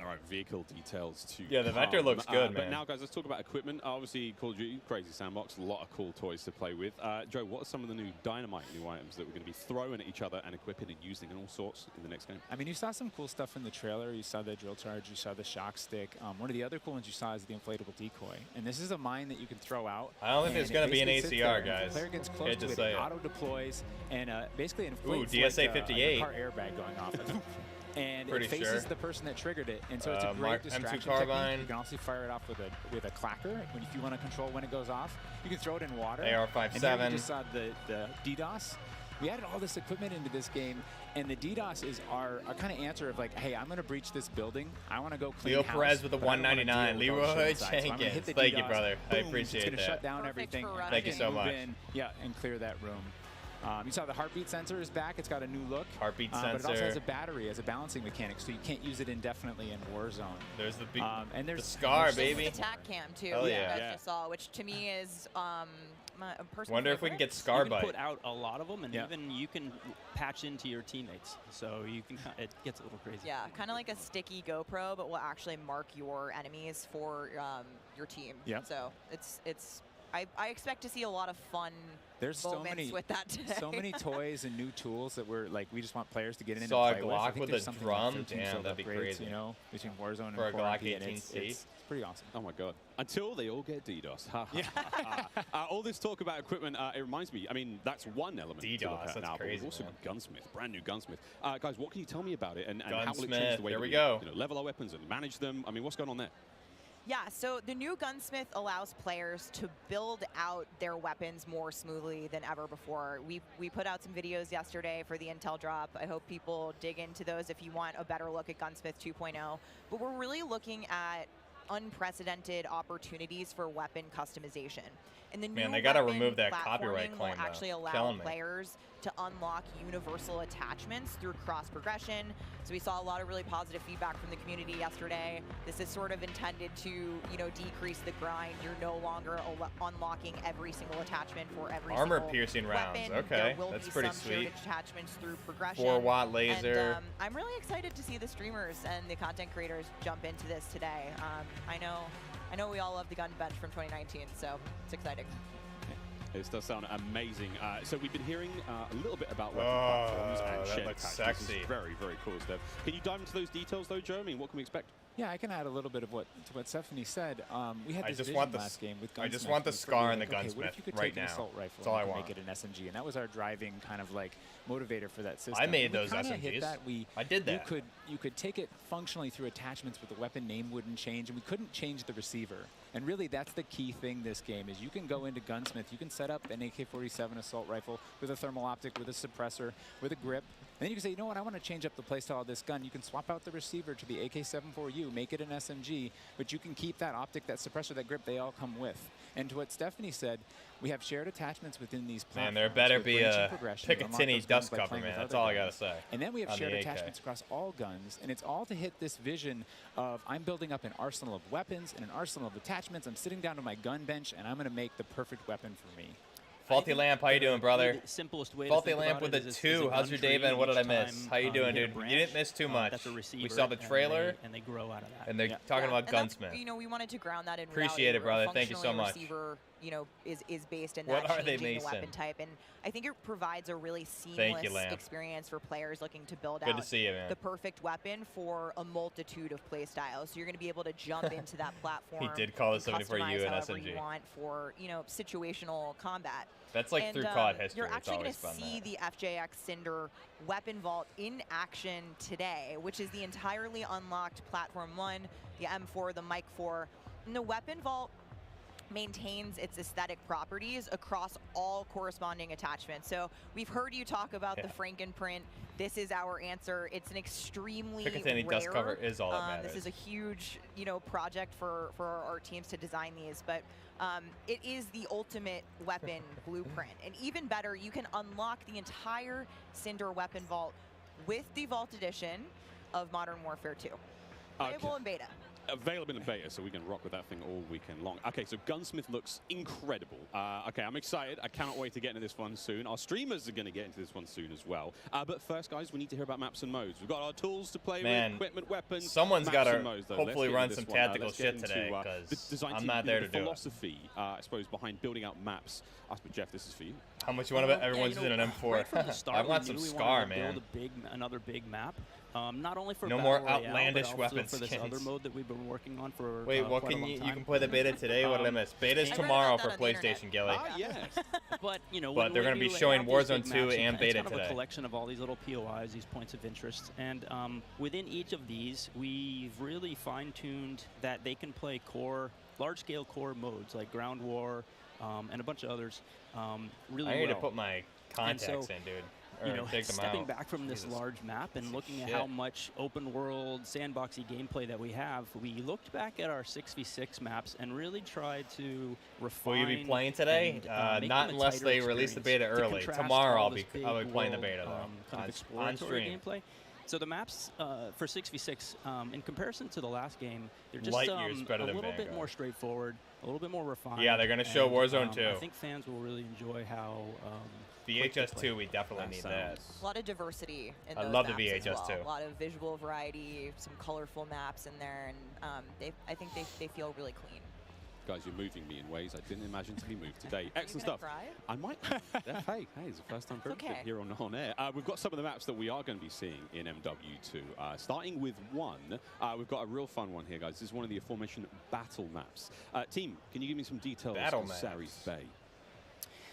All right, vehicle details too. Yeah, the Vector looks good, man. But now, guys, let's talk about equipment. Obviously, Call of Duty, crazy sandbox, a lot of cool toys to play with. Joe, what are some of the new dynamite new items that we're going to be throwing at each other and equipping and using and all sorts in the next game? I mean, you saw some cool stuff in the trailer. You saw the drill charge. You saw the shock stick. One of the other cool ones you saw is the inflatable decoy. And this is a mine that you can throw out. I don't think there's going to be an ACR, guys. The player gets close to it, it auto deploys, and basically inflates DSA 58. like a car airbag going off. And Pretty it faces the person that triggered it, and so it's a great distraction M2 carbine. technique. You can also fire it off with a clacker if you want to control when it goes off. You can throw it in water. AR-57. And here you just saw the DDoS. We added all this equipment into this game, and the DDoS is our kind of answer of like, hey, I'm going to breach this building. I want to go clean Leo house, Perez with the 199. Leroy Jenkins. So Thank you, brother. I appreciate that. It's going to shut down Perfect everything. Thank you so much. And clear that room. You saw the heartbeat sensor is back. It's got a new look. Heartbeat sensor. But it also has a battery as a balancing mechanic, so you can't use it indefinitely in Warzone. There's the and there's the SCAR, baby. The attack cam too. Hell yeah. That just saw, which to me is my personal Wonder if we can get SCAR bite. You can put out a lot of them, and even you can patch into your teammates, so you can. It gets a little crazy. Yeah, kind of like a sticky GoPro, but will actually mark your enemies for your team. Yeah. So I expect to see a lot of fun. There's moments with that today. So many toys and new tools that we just want players to get in and play with. Glock with a drum, damn, that'd be crazy. You know, between Warzone and for a Glock 18C. It's pretty awesome. Oh my God! Until they all get DDoS. All this talk about equipment, it reminds me. I mean, that's one element to look at now. But we've also got Gunsmith, brand new Gunsmith. Guys, what can you tell me about it, and how will it change the way we level our weapons and manage them? I mean, what's going on there? Yeah, so the new Gunsmith allows players to build out their weapons more smoothly than ever before. We put out some videos yesterday for the Intel drop. I hope people dig into those if you want a better look at Gunsmith 2.0. But we're really looking at unprecedented opportunities for weapon customization. And the new they gotta remove that copyright claim, will actually allow players to unlock universal attachments through cross progression. So we saw a lot of really positive feedback from the community yesterday. This is sort of intended to, decrease the grind. You're no longer unlocking every single attachment for every armor-piercing rounds. Weapon. Okay, that's pretty sweet. There will be some shared attachments through progression. 4-watt laser. And, I'm really excited to see the streamers and the content creators jump into this today. I know we all love the gun bench from 2019, so it's exciting. This does sound amazing. So we've been hearing a little bit about weapon platforms and shared attachments. Sexy. This is very, very cool stuff. Can you dive into those details, though, Joe? I mean, what can we expect? Yeah, I can add a little bit of what Stephanie said. We had this vision last game with Gunsmith. I just want the SCAR and the Gunsmith what if you could right take now. An assault rifle That's all I want. Make it an SMG, and that was our driving kind of like motivator for that system. I made those SMGs. SMGs. Hit that. I did that. You could take it functionally through attachments, but the weapon name wouldn't change, and we couldn't change the receiver. And really, that's the key thing this game is you can go into Gunsmith, you can set up an AK-47 assault rifle with a thermal optic, with a suppressor, with a grip, and then you can say, you know what, I want to change up the playstyle of this gun. You can swap out the receiver to the AK-74U, make it an SMG, but you can keep that optic, that suppressor, that grip, they all come with. And to what Stephanie said, we have shared attachments within these platforms. Man, there better be a Picatinny dust cover, man. That's all I got to say. And then we have shared attachments across all guns, and it's all to hit this vision of I'm building up an arsenal of weapons and an arsenal of attachments. I'm sitting down to my gun bench, and I'm going to make the perfect weapon for me. Faulty Lamp, how you doing, brother? Simplest way Faulty Lamp with a 2. How's your day been? What did I miss? How you doing, dude? You didn't miss too much. We saw the trailer, and they grow out of that. And they're talking about Gunsmith. We wanted to ground that in Appreciate it, brother. Thank you so much. Receiver, is based in that changing the weapon type, and I think it provides a really seamless experience for players looking to build out the perfect weapon for a multitude of play styles. So you're going to be able to jump into that platform. He did call it 74U and SMG. You want for situational combat. That's like through COD history. You're actually going to see the FJX Cinder weapon vault in action today, which is the entirely unlocked Platform 1, the M4, the Mike 4. And the weapon vault maintains its aesthetic properties across all corresponding attachments. So we've heard you talk about the Frankenprint. This is our answer. It's an extremely rare. Dust cover is all that matters. This is a huge, project for our teams to design these, but it is the ultimate weapon blueprint. And even better, you can unlock the entire Cinder weapon vault with the Vault Edition of Modern Warfare 2. Playable in beta. Available in beta, so we can rock with that thing all weekend long. Okay, so Gunsmith looks incredible. Okay, I'm excited. I cannot wait to get into this one soon. Our streamers are going to get into this one soon as well. But first, guys, we need to hear about maps and modes. We've got our tools to play with, equipment, weapons. Someone's got to hopefully run some tactical shit today, because I'm not there to do it. Philosophy, I suppose, behind building out maps. But Jeff, this is for you. How much you want to bet everyone's using an M4? Right from the start, I want some Scar, man. Build another big map. Not only for no Battle more Royale, outlandish but weapon also for this other mode that we've been working on for Wait, what quite can a long time. you can play the beta today? What did I miss? Beta's tomorrow for PlayStation, Gilly. Ah, yes. But but they're going to be showing Warzone 2 and beta it's kind today. Of a collection of all these little POIs, these points of interest, and within each of these, we've really fine-tuned that they can play large-scale core modes like Ground War and a bunch of others really well. I need to put my contacts in, dude. Stepping back from this large map and looking at how much open world sandboxy gameplay that we have, we looked back at our 6v6 maps and really tried to refine. Will you be playing today? Not unless they release the beta early. Tomorrow I'll be playing the beta though. Kind of exploratory gameplay. So the maps for 6v6, in comparison to the last game, they're just a little bit more straightforward, a little bit more refined. Yeah, they're going to show Warzone 2. I think fans will really enjoy how VHS 2, we definitely need that. A lot of diversity in those I love the maps VHS as well. 2. A lot of visual variety, some colorful maps in there, and I think they feel really clean. Guys, you're moving me in ways I didn't imagine to be moved today. Excellent stuff. Cry? I might. Hey, it's the first time for everything here on air. We've got some of the maps that we are going to be seeing in MW2. Starting with one, we've got a real fun one here, guys. This is one of the aforementioned battle maps. Team, can you give me some details on Sarif Bay?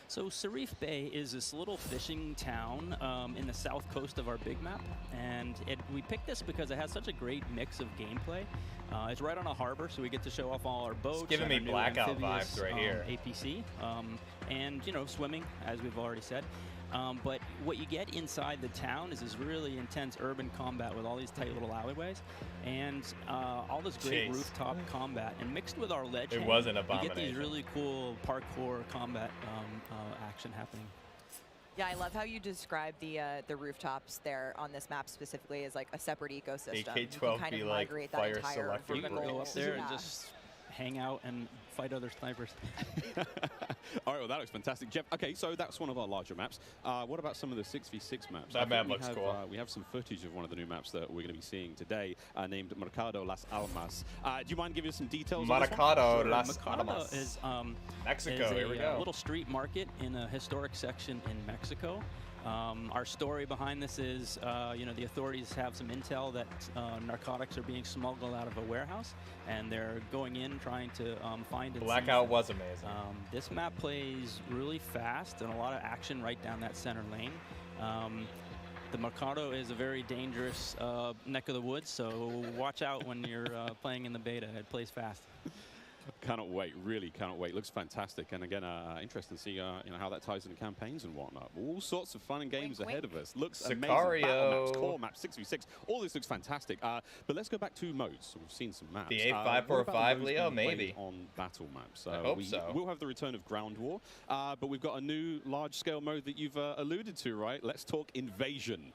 So Sarif Bay is this little fishing town in the south coast of our big map, and we picked this because it has such a great mix of gameplay. It's right on a harbor, so we get to show off all our boats. It's giving me Blackout vibes right here. APC, and swimming, as we've already said. But what you get inside the town is this really intense urban combat with all these tight little alleyways and all this great rooftop combat. And mixed with our ledge, it was an abomination. You get these really cool parkour combat action happening. Yeah, I love how you describe the rooftops there on this map specifically as like a separate ecosystem. AK-12 be like fire selector. You can go up there and just hang out and fight other snipers. All right, well, that looks fantastic. Jeff, okay, so that's one of our larger maps. What about some of the 6v6 maps? That map looks cool. We have some footage of one of the new maps that we're going to be seeing today named Mercado Las Almas. Do you mind giving us some details Mercado on Las Almas is Mexico. Here we go. Little street market in a historic section in Mexico. Our story behind this is, the authorities have some intel that narcotics are being smuggled out of a warehouse, and they're going in trying to find and Blackout was amazing. This map plays really fast and a lot of action right down that center lane. The Mercado is a very dangerous neck of the woods, so watch out when you're playing in the beta. It plays fast. Cannot wait, really cannot wait. Looks fantastic, and again, interesting to see how that ties into campaigns and whatnot. All sorts of fun and games ahead of us. Looks amazing. Battle maps, core maps, 6v6. All this looks fantastic. But let's go back to modes. So we've seen some maps. The A545, Leo, maybe on battle maps. I hope so. We'll have the return of Ground War, but we've got a new large-scale mode that you've alluded to, right? Let's talk Invasion.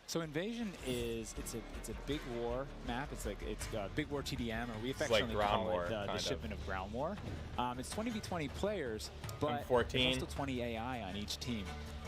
So Invasion is it's a big war map. It's Big War TDM, or we affectionately call it the shipment of Ground War. It's 20v20 players, but there's also 20 AI on each team.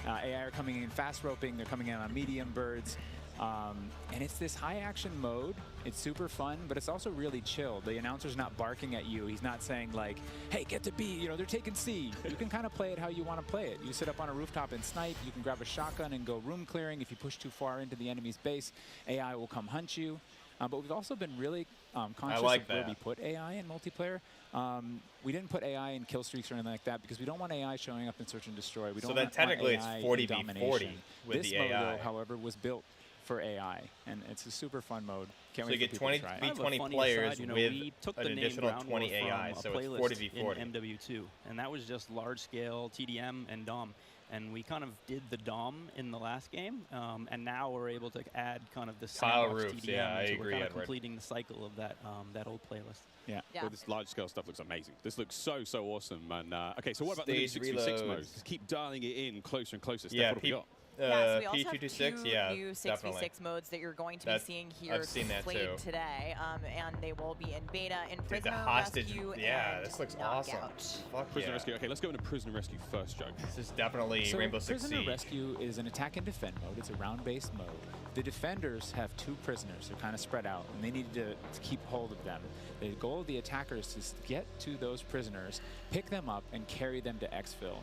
AI are coming in fast roping. They're coming in on medium birds. And it's this high action mode. It's super fun, but it's also really chill. The announcer's not barking at you. He's not saying like, hey, get to B, they're taking C. You can kind of play it how you want to play it. You sit up on a rooftop and snipe. You can grab a shotgun and go room clearing. If you push too far into the enemy's base, AI will come hunt you. But we've also been really conscious of where we put AI in multiplayer. We didn't put AI in kill streaks or anything like that because we don't want AI showing up in search and destroy. We don't so then technically it's 40v40 with this the AI. mode, though, however, was built for AI, and it's a super fun mode. Can't so wait you get for people to try it. 20 players with we took an the name additional Ground 20 War AI, from so a it's playlist 40v40. in MW2, and that was just large scale TDM and DOM. And we kind of did the DOM in the last game, and now we're able to add kind of the sandbox TDM. Yeah, I so agree, we're kind of Edward. completing the cycle of that that old playlist. Yeah. Well, this large-scale stuff looks amazing. This looks so awesome. And okay, so what about Stage the 6v6 mode? reloads. Just keep dialing it in closer and closer. Steph, Yeah, what have we got? Yeah, so we also have P226, two yeah, new 6v6 definitely. modes that you're going to be seeing here I've seen that played too. today, and they will be in beta in Dude, Prisoner the hostage, Rescue yeah, and this looks Knockout. awesome. Fuck Prisoner yeah. Rescue. Okay, let's go into Prisoner Rescue first, Joe. This is definitely So Rainbow Six Prisoner Siege. Rescue is an attack and defend mode. It's a round-based mode. The defenders have 2 prisoners. They're kind of spread out, and they need to keep hold of them. The goal of the attackers is to get to those prisoners, pick them up, and carry them to exfil.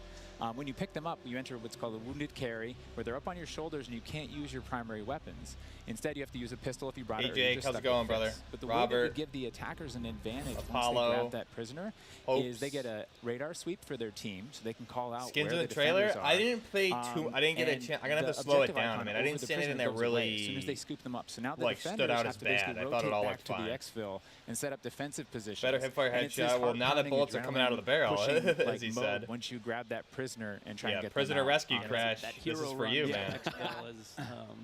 When you pick them up, you enter what's called a wounded carry, where they're up on your shoulders and you can't use your primary weapons. Instead, you have to use a pistol if you brought it. Or you're AJ, just how's stuck it going, with brother? fists. But the Robert, way that we give the attackers an advantage Apollo, once they grab that prisoner Hopes. is they get a radar sweep for their team, so they can call out Skins where in the defenders trailer? are. I didn't play too. I didn't get a and chance. I'm gonna have the to slow it objective down. I icon mean, I over didn't the see anything prisoner that goes away really as soon as they scoop them up. So now the like defenders stood out have as to basically bad. I thought rotate it all back looked to fine. the exfil and set up defensive positions. Better hipfire And it's this headshot. Well, now that heart-pounding bullets are coming out of the barrel, adrenaline pushing, as like, he mode said. Once you grab that prisoner and try Yeah, and get prisoner them out. rescue, Crash. That This is hero for run you, to man. exfil is,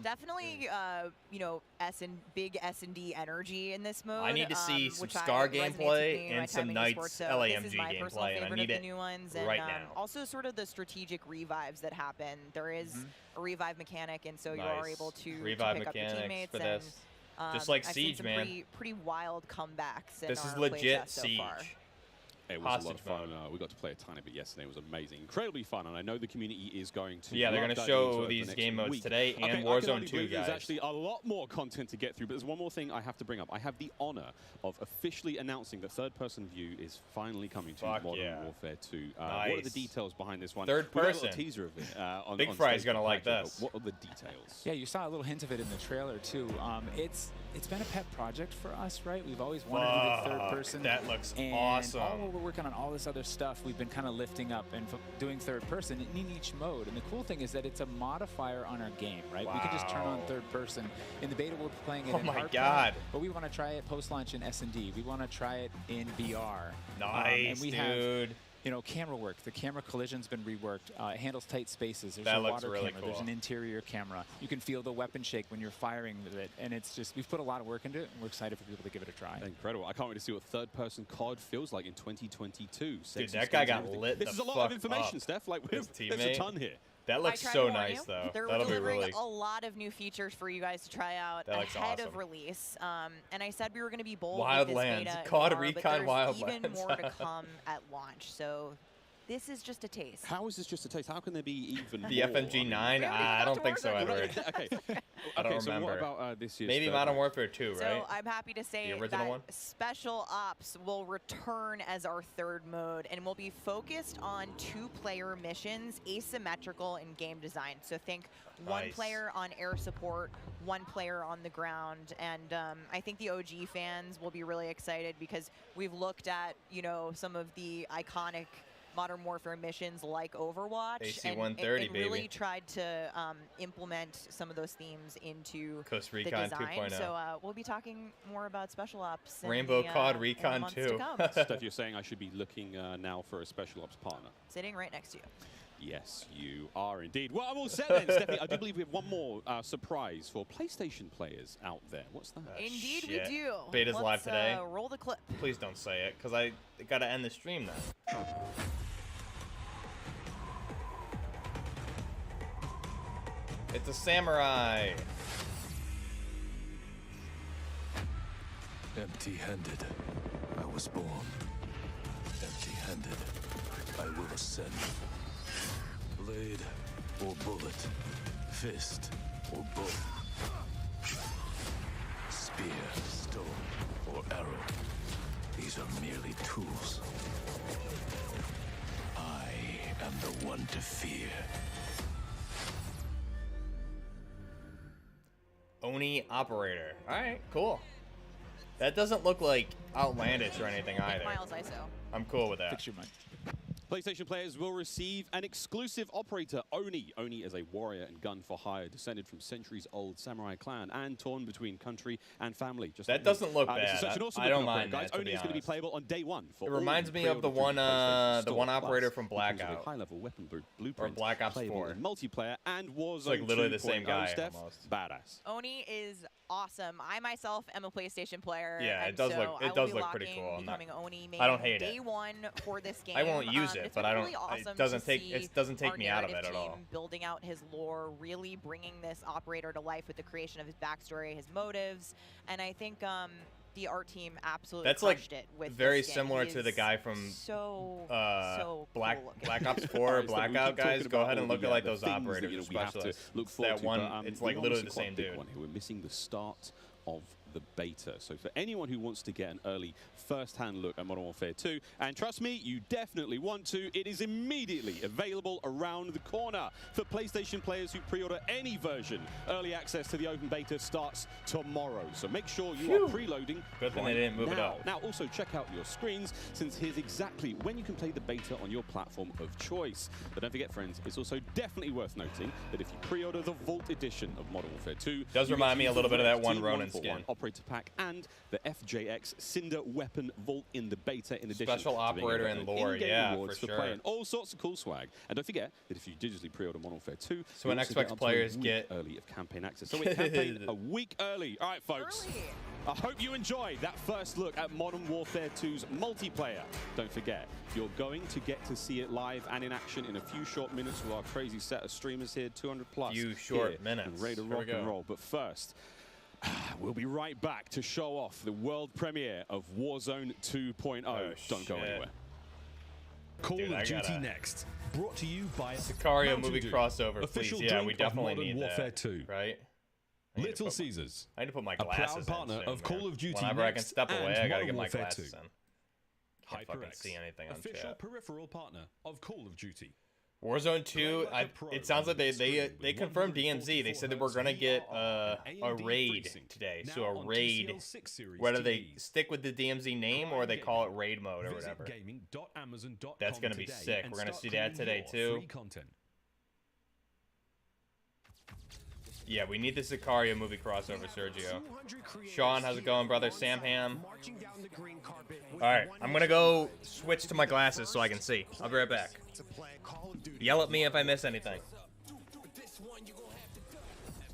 Definitely, you know, big S&D energy in this mode. I need to see some which Scar resonates with me gameplay in my and some time in Knights esports, so LAMG this is my personal gameplay, and I favorite need of the it new ones, and right now. also sort of the strategic revives that happen. There is a revive mechanic, and so you are Nice. able to Revive pick up your mechanics teammates. for and, this. Just like I've seen Siege, some man. pretty wild comebacks in This is our legit playtest so Siege. far. It was a lot Hostage of fun. We got to play a tiny bit yesterday. It was amazing. Incredibly fun, and I know the community is going to. Yeah, they're love gonna diving show into it for these next game modes week. today and Okay, I can Warzone only 2, believe There's guys. actually a lot more content to get through, but there's one more thing I have to bring up. I have the honor of officially announcing that third-person view is finally coming to Fuck Modern yeah. Warfare 2. What are the Nice. details behind this one? Third We got a person. little teaser of it. On Big on Fry's stage gonna with like Patrick, this. but what are the details? Yeah, you saw a little hint of it in the trailer too. It's been a pet project for us, right? We've always wanted to do third person. That looks and awesome. While we're working on all this other stuff, we've been kind of lifting up and doing third person in each mode. And the cool thing is that it's a modifier on our game, right? We can just turn on Wow. third person. In the beta, we're playing it Oh in my hardpoint, God. but we want to try it post-launch in S&D. We want to try it in VR. Nice, and we dude. have, you know, camera work. The camera collision's been reworked. It handles tight spaces. There's That a looks water really camera. There's cool. an interior camera. You can feel the weapon shake when you're firing with it. And it's just, we've put a lot of work into it, and we're excited for people to give it a try. Incredible. I can't wait to see what third-person COD feels like in 2022. Dude, Sexy that guy skins and got everything. lit This the is a lot fuck of information, up. Steph. Like, His there's a teammate. ton here. That looks I try so to warn nice, you, though. They're That'll be delivering really. a lot of new features for you guys to try out That looks ahead of awesome. release. And I said we were going to be bold Wildlands. with this beta COD and VR, Recon but there's Wildlands. even more to come at launch. So this is just a taste. How is this just a taste? How can there be even The more? FMG 9? I don't think so, Edward. Okay. I don't Okay, so remember. what about this year's Maybe third Modern one? Warfare 2, So right? I'm happy to say original that one? Special Ops will return as our third mode and will be focused on 2-player missions, asymmetrical in game design. So think one Nice. player on air support, one player on the ground, and I think the OG fans will be really excited because we've looked at, you know, some of the iconic Modern Warfare missions like Overwatch AC-130, and really baby. tried to implement some of those themes into Coast the Recon design. 2.0. So we'll be talking more about Special Ops. in Rainbow the, COD in the Recon months 2. to come. Steph, you're saying I should be looking now for a Special Ops partner. Sitting right next to you. Yes, you are indeed. Well, I'm all set then, Stephanie. I do believe we have one more surprise for PlayStation players out there. What's that? Indeed, shit. we do. Beta's Let's, live today. Roll the clip. Please don't say it, because I got to end the stream then. It's a samurai. Empty-handed, I was born. Empty-handed, I will ascend. Blade or bullet, fist or bow. Spear, stone, or arrow. These are merely tools. I am the one to fear. Oni operator. All right, cool. That doesn't look like outlandish or anything either. Miles ISO. I'm cool with that. Fix your mic. PlayStation players will receive an exclusive operator, Oni. Oni is a warrior and gun for hire, descended from centuries-old samurai clan and torn between country and family. Just that doesn't look this bad. is such an awesome I don't looking mind operator, guys. that, Oni is going to be playable on day one. For it reminds me of the one operator from Blackout. High-level weapon blueprint, or Black Ops 4. Multiplayer and Warzone. It's like literally the same guy. Steph, almost. Badass. Oni is awesome. I myself am a PlayStation player. Yeah, and it does so look pretty cool. Becoming Oni I don't hate day it. one for this game. I won't use it, but I don't. Really awesome it doesn't take me out of it at all. Building out his lore, really bringing this operator to life with the creation of his backstory, his motives, and I think the art team absolutely crushed it with very similar to the guy from Black Ops 4 Blackout guys. Go ahead and look at like those operators specialists. Look forward that one, it's like literally the same dude. We're missing the start of the beta. So for anyone who wants to get an early first-hand look at Modern Warfare 2, and trust me, you definitely want to, it is immediately available around the corner. For PlayStation players who pre-order any version, early access to the open beta starts tomorrow. So make sure you are preloading. Good thing they didn't move it up. Now also check out your screens, since here's exactly when you can play the beta on your platform of choice. But don't forget, friends, it's also definitely worth noting that if you pre-order the Vault edition of Modern Warfare 2, does remind me a little bit of that one Ronin skin. Operator pack and the FJX Cinder weapon vault in the beta, in addition special operator and lore, yeah, for sure. Playing all sorts of cool swag. And don't forget that if you digitally pre-order Modern Warfare 2, so when Xbox players get early of campaign access. So we're campaign a week early. All right, folks. I hope you enjoyed that first look at Modern Warfare 2's multiplayer. Don't forget, you're going to get to see it live and in action in a few short minutes with our crazy set of streamers here, 200 plus. Few short minutes. And ready to rock and roll. But first, we'll be right back to show off the world premiere of Warzone 2.0. Don't go anywhere. Call of Duty Next, brought to you by Sicario movie crossover, official please. Yeah, we definitely need Warfare that. 2. Right? Little Caesars. I need to put my a glasses proud partner in of Call of Duty Whenever I can step away, I gotta get my Warfare glasses 2. in. Can't fucking see anything on official chat. peripheral partner of Call of Duty. Warzone 2, it sounds like they confirmed DMZ. They said that we're gonna get a raid today. So a raid, whether they stick with the DMZ name or they call it raid mode or whatever. That's gonna be sick. We're gonna see that today too. Yeah, we need the Sicario movie crossover, Sergio. Sean, how's it going, brother? Sam Ham. Alright, I'm gonna go switch to my glasses so I can see. I'll be right back. Yell at me if I miss anything.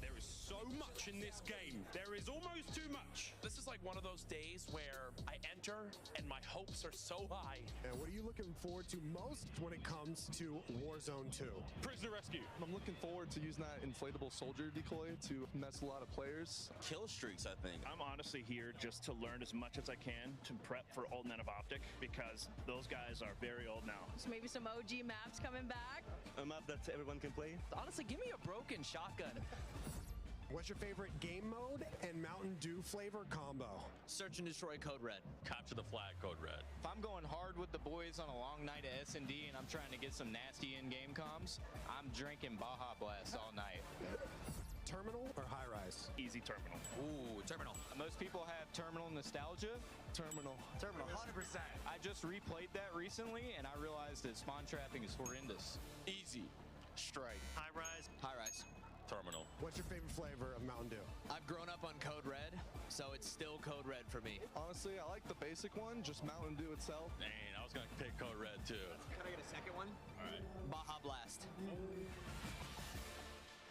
There is so much in this game. There is almost too much. This is like one of those days where I enter and my hopes are so high. And what are you looking forward to most when it comes to Warzone 2? Prisoner rescue. I'm looking forward to using that inflatable soldier decoy to mess a lot of players. Kill streaks, I think. I'm honestly here just to learn as much as I can to prep for Altnet of Optic, because those guys are very old now. So maybe some OG maps coming back? A map that everyone can play. Honestly, give me a broken shotgun. What's your favorite game mode and Mountain Dew flavor combo? Search and destroy Code Red. Capture the flag, Code Red. If I'm going hard with the boys on a long night at S&D and I'm trying to get some nasty in-game comms, I'm drinking Baja Blast all night. Terminal or high rise? Easy terminal. Ooh, terminal. Most people have terminal nostalgia. Terminal. Terminal, 100%. I just replayed that recently and I realized that spawn trapping is horrendous. Easy. Strike. High rise. High rise. Terminal. What's your favorite flavor of Mountain Dew? I've grown up on Code Red, so it's still Code Red for me. Honestly, I like the basic one, just Mountain Dew itself. Dang, I was gonna pick Code Red too. Can I get a second one? All right. Baja Blast.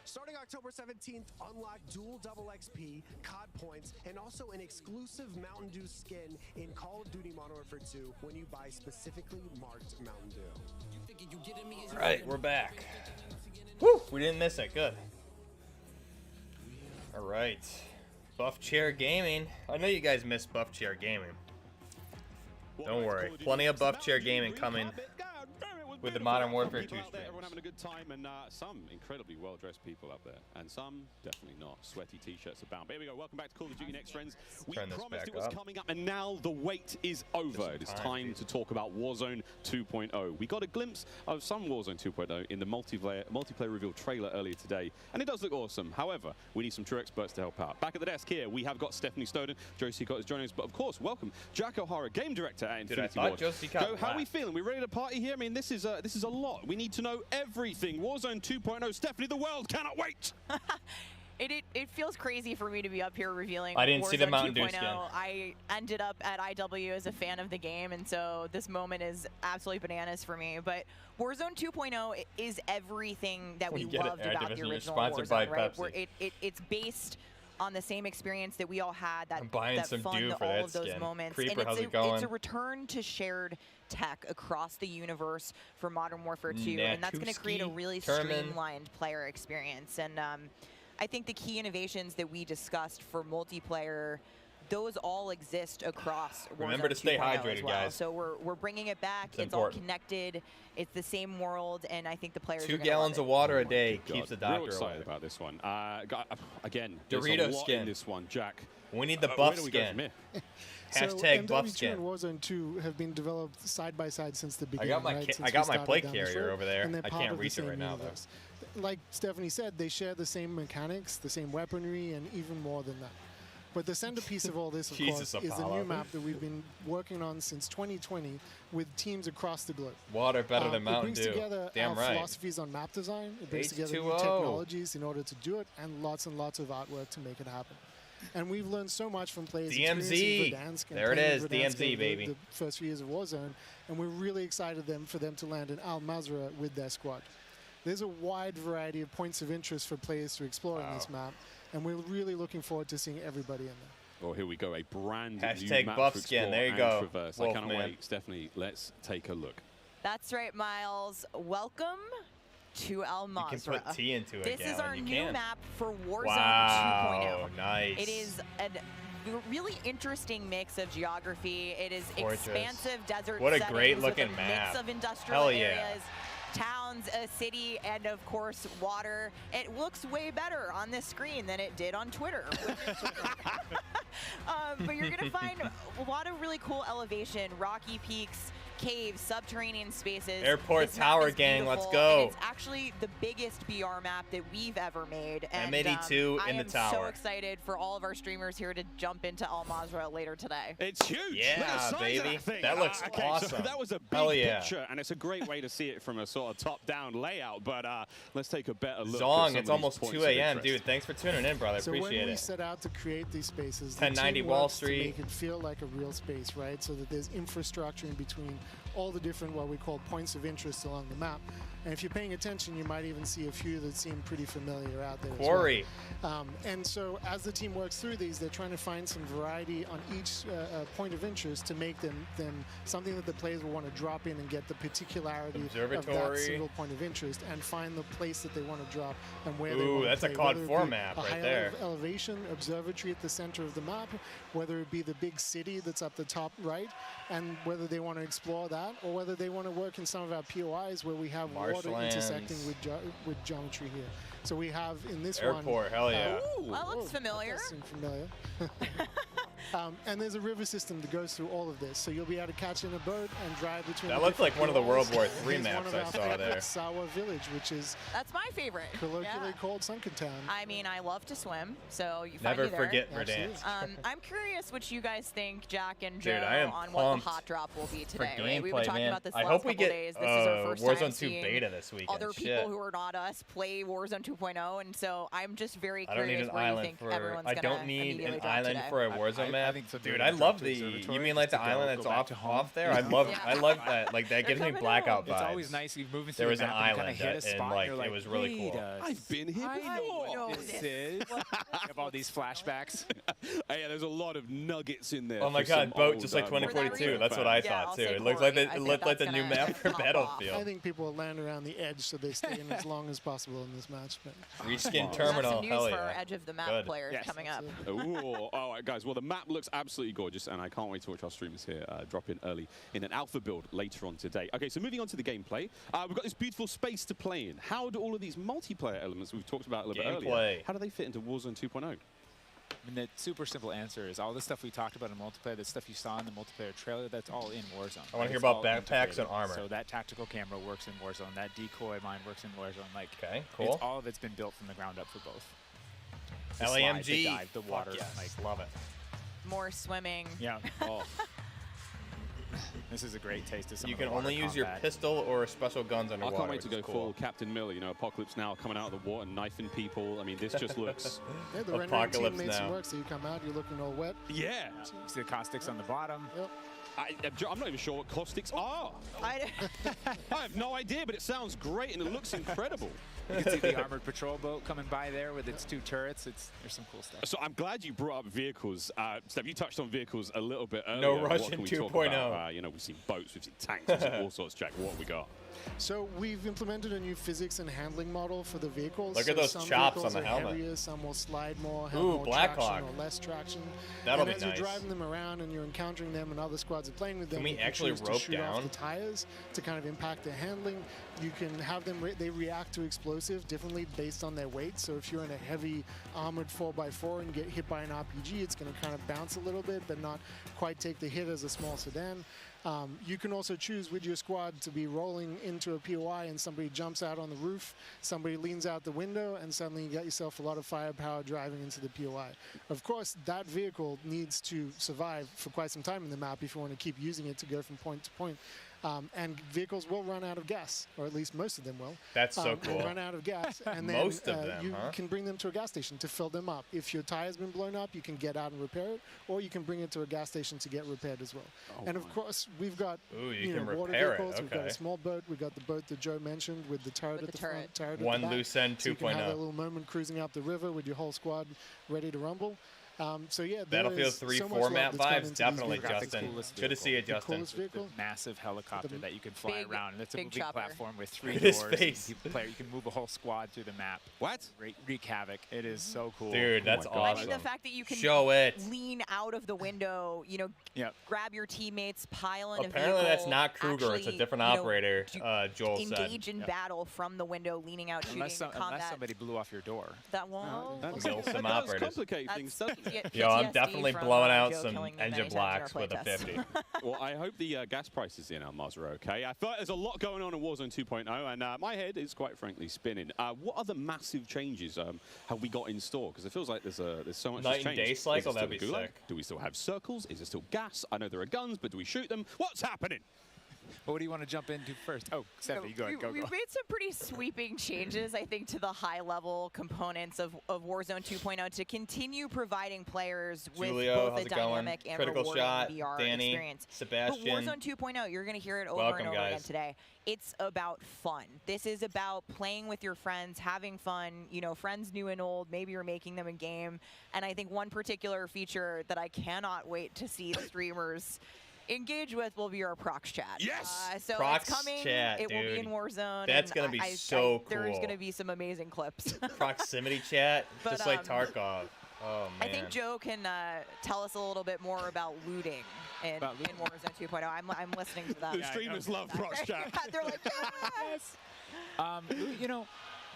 Starting October 17th, unlock dual double XP, COD points, and also an exclusive Mountain Dew skin in Call of Duty Modern Warfare 2 when you buy specifically marked Mountain Dew. All right, we're back. Woo! We didn't miss it. Good. All right. Buff Chair Gaming. I know you guys missed Buff Chair Gaming. Don't worry. Plenty of Buff Chair Gaming coming with the Modern Warfare 2 stream. having a good time, and some incredibly well-dressed people up there, and some definitely not. Sweaty T-shirts abound. But here we go. Welcome back to Call of Duty Next, friends. We promised it was coming up, and now the wait is over. It is time to talk about Warzone 2.0. We got a glimpse of some Warzone 2.0 in the multiplayer reveal trailer earlier today, and it does look awesome. However, we need some true experts to help out. Back at the desk here, we have got Stephanie Snowden, Josie Cott is joining us, but of course, welcome Jack O'Hara, game director at Infinity Ward. Joe, how are we feeling? We ready to party here? I mean, this is a lot. We need to know everything. Warzone 2.0. Stephanie, the world cannot wait. It feels crazy for me to be up here revealing I didn't Warzone see the Mountain Dew 2.0. skin. I ended up at IW as a fan of the game, and so this moment is absolutely bananas for me. But Warzone 2.0 is everything that we loved about the original Warzone, right? Where it's based on the same experience that we all had, that fun, all of those moments. Creeper, and how's it going? It's a return to shared tech across the universe for Modern Warfare 2, and that's going to create a really streamlined player experience. And I think the key innovations that we discussed for multiplayer, those all exist across Warzone 2.0 Remember to stay hydrated, as well. guys. So we're bringing it back. It's all connected. It's the same world, and I think the players 2 gallons of water a day keeps the doctor Real excited away. about this one. Again, Dorito there's a lot skin. in this one, Jack. We need the buff skin. Hashtag buff skin. And Warzone 2 have been developed side by side since the beginning. I got my plate carrier over there. I can't reach it right now, though. Like Stephanie said, they share the same mechanics, the same weaponry, and even more than that. But the centerpiece of all this, of course, is a new map that we've been working on since 2020 with teams across the globe. Water better than Mountain Dew. It brings together our philosophies on map design. It brings together new technologies in order to do it, and lots of artwork to make it happen. And we've learned so much from players DMZ. There it is, DMZ, baby. The first few years of Warzone, and we're really excited for them to land in Al-Mazrah with their squad. There's a wide variety of points of interest for players to explore on this map, and we're really looking forward to seeing everybody in there. Well, here we go, a brand Hashtag new map buff to skin. explore There you and go. traverse. I cannot wait. Stephanie, let's take a look. That's right, Miles. Welcome to Al-Mazrah. You can put tea into it. This is our new map for Warzone 2.0. Wow, nice. It is a really interesting mix of geography. It is expansive desert What a settings great looking with a map. mix of industrial Hell yeah. areas, towns, a city, and of course water. It looks way better on this screen than it did on Twitter. But you're gonna find a lot of really cool elevation, rocky peaks, caves, subterranean spaces. Airport Tower Gang, let's go. And it's actually the biggest BR map that we've ever made. And M82 in the tower. I am so excited for all of our streamers here to jump into Al-Mazrah later today. It's huge. Yeah, baby. That looks awesome. So that was a big picture, and it's a great way to see it from a sort of top-down layout. But let's take a better look. Zong, it's almost 2 a.m., dude. Thanks for tuning in, brother. So Appreciate when we it. set out to create these spaces, 1090 Wall Street. To make it feel like a real space, right? So that there's infrastructure in between all the different what we call points of interest along the map. And if you're paying attention, you might even see a few that seem pretty familiar out there. Quarry. As well. And so as the team works through these, they're trying to find some variety on each point of interest to make them something that the players will want to drop in and get the particularity of that single point of interest and find the place that they want to drop and where they want to that's play. a COD 4 map right there. Elevation, observatory at the center of the map, whether it be the big city that's up the top right, and whether they want to explore that, or whether they want to work in some of our POIs where we have water intersecting with geometry here. So we have in this Airport, hell yeah. Well, that looks familiar. That does seem familiar. And there's a river system that goes through all of this. So you'll be able to catch in a boat and drive between That looks like one of the World War III There's maps one I of saw our there. Sawa Village, which is That's my favorite. colloquially called Sunken Town. I mean, I love to swim, so you find Never me there. forget Verdansk. I'm curious what you guys think, Jack and Joe, Dude, I am on what pumped the hot drop will be for today. Right? We've been gameplay, talking man. about this I last hope we couple get days. This is our first time Warzone 2 seeing beta this weekend. other people who are not us play Warzone 2.0, and so I'm just very I don't need curious an where you island think for. everyone's I gonna don't need immediately an drop island today. for a Warzone map. think so, Dude, too. I Drop love to the. observatory You mean like the just to island go that's back to home. off there? I love. I love that. Like that gives me blackout vibes. It's always nice. You're moving through There was the an map and you island kinda hit a and spot like and you're it was really wait cool. I've been here I before. know what this is. You have all these flashbacks. Hey, there's a lot of nuggets in there. Oh my for some god, boat old, just like Modern 2042. Warfare That's what I fans. thought too. say It looks like Corey. it I think looked like the that's new gonna map for pop off. Battlefield. I think people will land around the edge so they stay in as long as possible in this match. But Reskin We have terminal, some news hell for yeah. our edge of the map Good. players Yes. coming up. Ooh, all right, guys. Well, the map map looks absolutely gorgeous, and I can't wait to watch our streamers here drop in early in an alpha build later on today. Okay, so moving on to the gameplay. We've got this beautiful space to play in. How do all of these multiplayer elements we've talked about a little bit earlier, how do they fit into Warzone 2.0? I mean, the super simple answer is all the stuff we talked about in multiplayer, the stuff you saw in the multiplayer trailer, that's all in Warzone. I want to hear about backpacks and armor. So that tactical camera works in Warzone. That decoy mine works in Warzone. Like, okay, cool. All of it's been built from the ground up for both. The LAMG, slide, the dive, the water. Yes. Like, love it. More swimming. Yeah. Oh. This is a great taste of some You of the can only use your pistol or special guns underwater. I can't wait to go full Captain Miller. You know, Apocalypse Now coming out of the water, knifing people. I mean, this just looks yeah, the Apocalypse team made some Now. work, so you come out, you're looking all wet. Yeah. You see the caustics on the bottom. Yep. I'm not even sure what caustics are. I have no idea, but it sounds great and it looks incredible. You can see the armored patrol boat coming by there with its 2 turrets. There's some cool stuff. So I'm glad you brought up vehicles. Steph, you touched on vehicles a little bit earlier. No Russian 2.0. You know, we've seen boats, we've seen tanks, we've seen all sorts. Jack, what have we got? So we've implemented a new physics and handling model for the vehicles. Look at those chops on the helmet. Heavier, some will slide more, have Ooh, more traction or less traction. That'll and be as nice. you're driving them around and you're encountering them and other squads are playing with them, Can we you actually choose to rope shoot off down? the tires to kind of impact their handling. You can have them, they react to explosive differently based on their weight. So if you're in a heavy armored 4x4 and get hit by an RPG, it's going to kind of bounce a little bit, but not quite take the hit as a small sedan. You can also choose with your squad to be rolling into a POI and somebody jumps out on the roof, somebody leans out the window, and suddenly you get yourself a lot of firepower driving into the POI. Of course, that vehicle needs to survive for quite some time in the map if you want to keep using it to go from point to point. And vehicles will run out of gas, or at least most of them will. That's so cool. Run out of gas, and then Most of them, you can bring them to a gas station to fill them up. If your tire's been blown up, you can get out and repair it, or you can bring it to a gas station to get repaired as well. And of course, we've got water vehicles. We've got a small boat. We've got the boat that Joe mentioned with the turret at the front. Turret One at the back. loose end 2.0. So you can have a little moment cruising up the river with your whole squad ready to rumble. So yeah, Battlefield 3 format vibes, definitely, Justin. Good to see you, Justin. The massive helicopter that you can fly around. And it's a moving platform with 3 Look at doors. his face. You can move a whole squad through the map. What? Wreak havoc. It is so cool. Dude, that's awesome. I mean, the fact that you can lean out of the window, you know, grab your teammates, pile in Apparently a vehicle. that's not Kruger. It's a different operator, Joel said. Engage in battle from the window, leaning out, shooting combat. Unless somebody blew off your door. That won't. Some operators. Complicate things, doesn't it? Yo, I'm definitely blowing out some engine blocks with a 50. Well, I hope the gas prices in Al-Mazrah, okay? I feel like there's a lot going on in Warzone 2.0, and my head is quite frankly spinning. What other massive changes have we got in store? Because it feels like there's so much Night and day cycle, that'd be sick. Do we still have circles? Is there still gas? I know there are guns, but do we shoot them? What's happening? Well, what do you want to jump into first? Oh, Stephanie, go ahead. We've made some pretty sweeping changes, I think, to the high-level components of Warzone 2.0 to continue providing players with both a dynamic and rewarding VR experience. Sebastian. But Warzone 2.0, you're going to hear it over and over again today. It's about fun. This is about playing with your friends, having fun, you know, friends new and old. Maybe you're making them in game. And I think one particular feature that I cannot wait to see the streamers engage with will be our prox chat. Yes! So Prox it's coming. chat, it will be in Warzone. That's going to be so cool. There's going to be some amazing clips. Proximity chat, just like Tarkov. Oh, man. I think Joe can tell us a little bit more about looting in Warzone 2.0. I'm listening to that. The streamers love prox chat. They're like, yes! You know,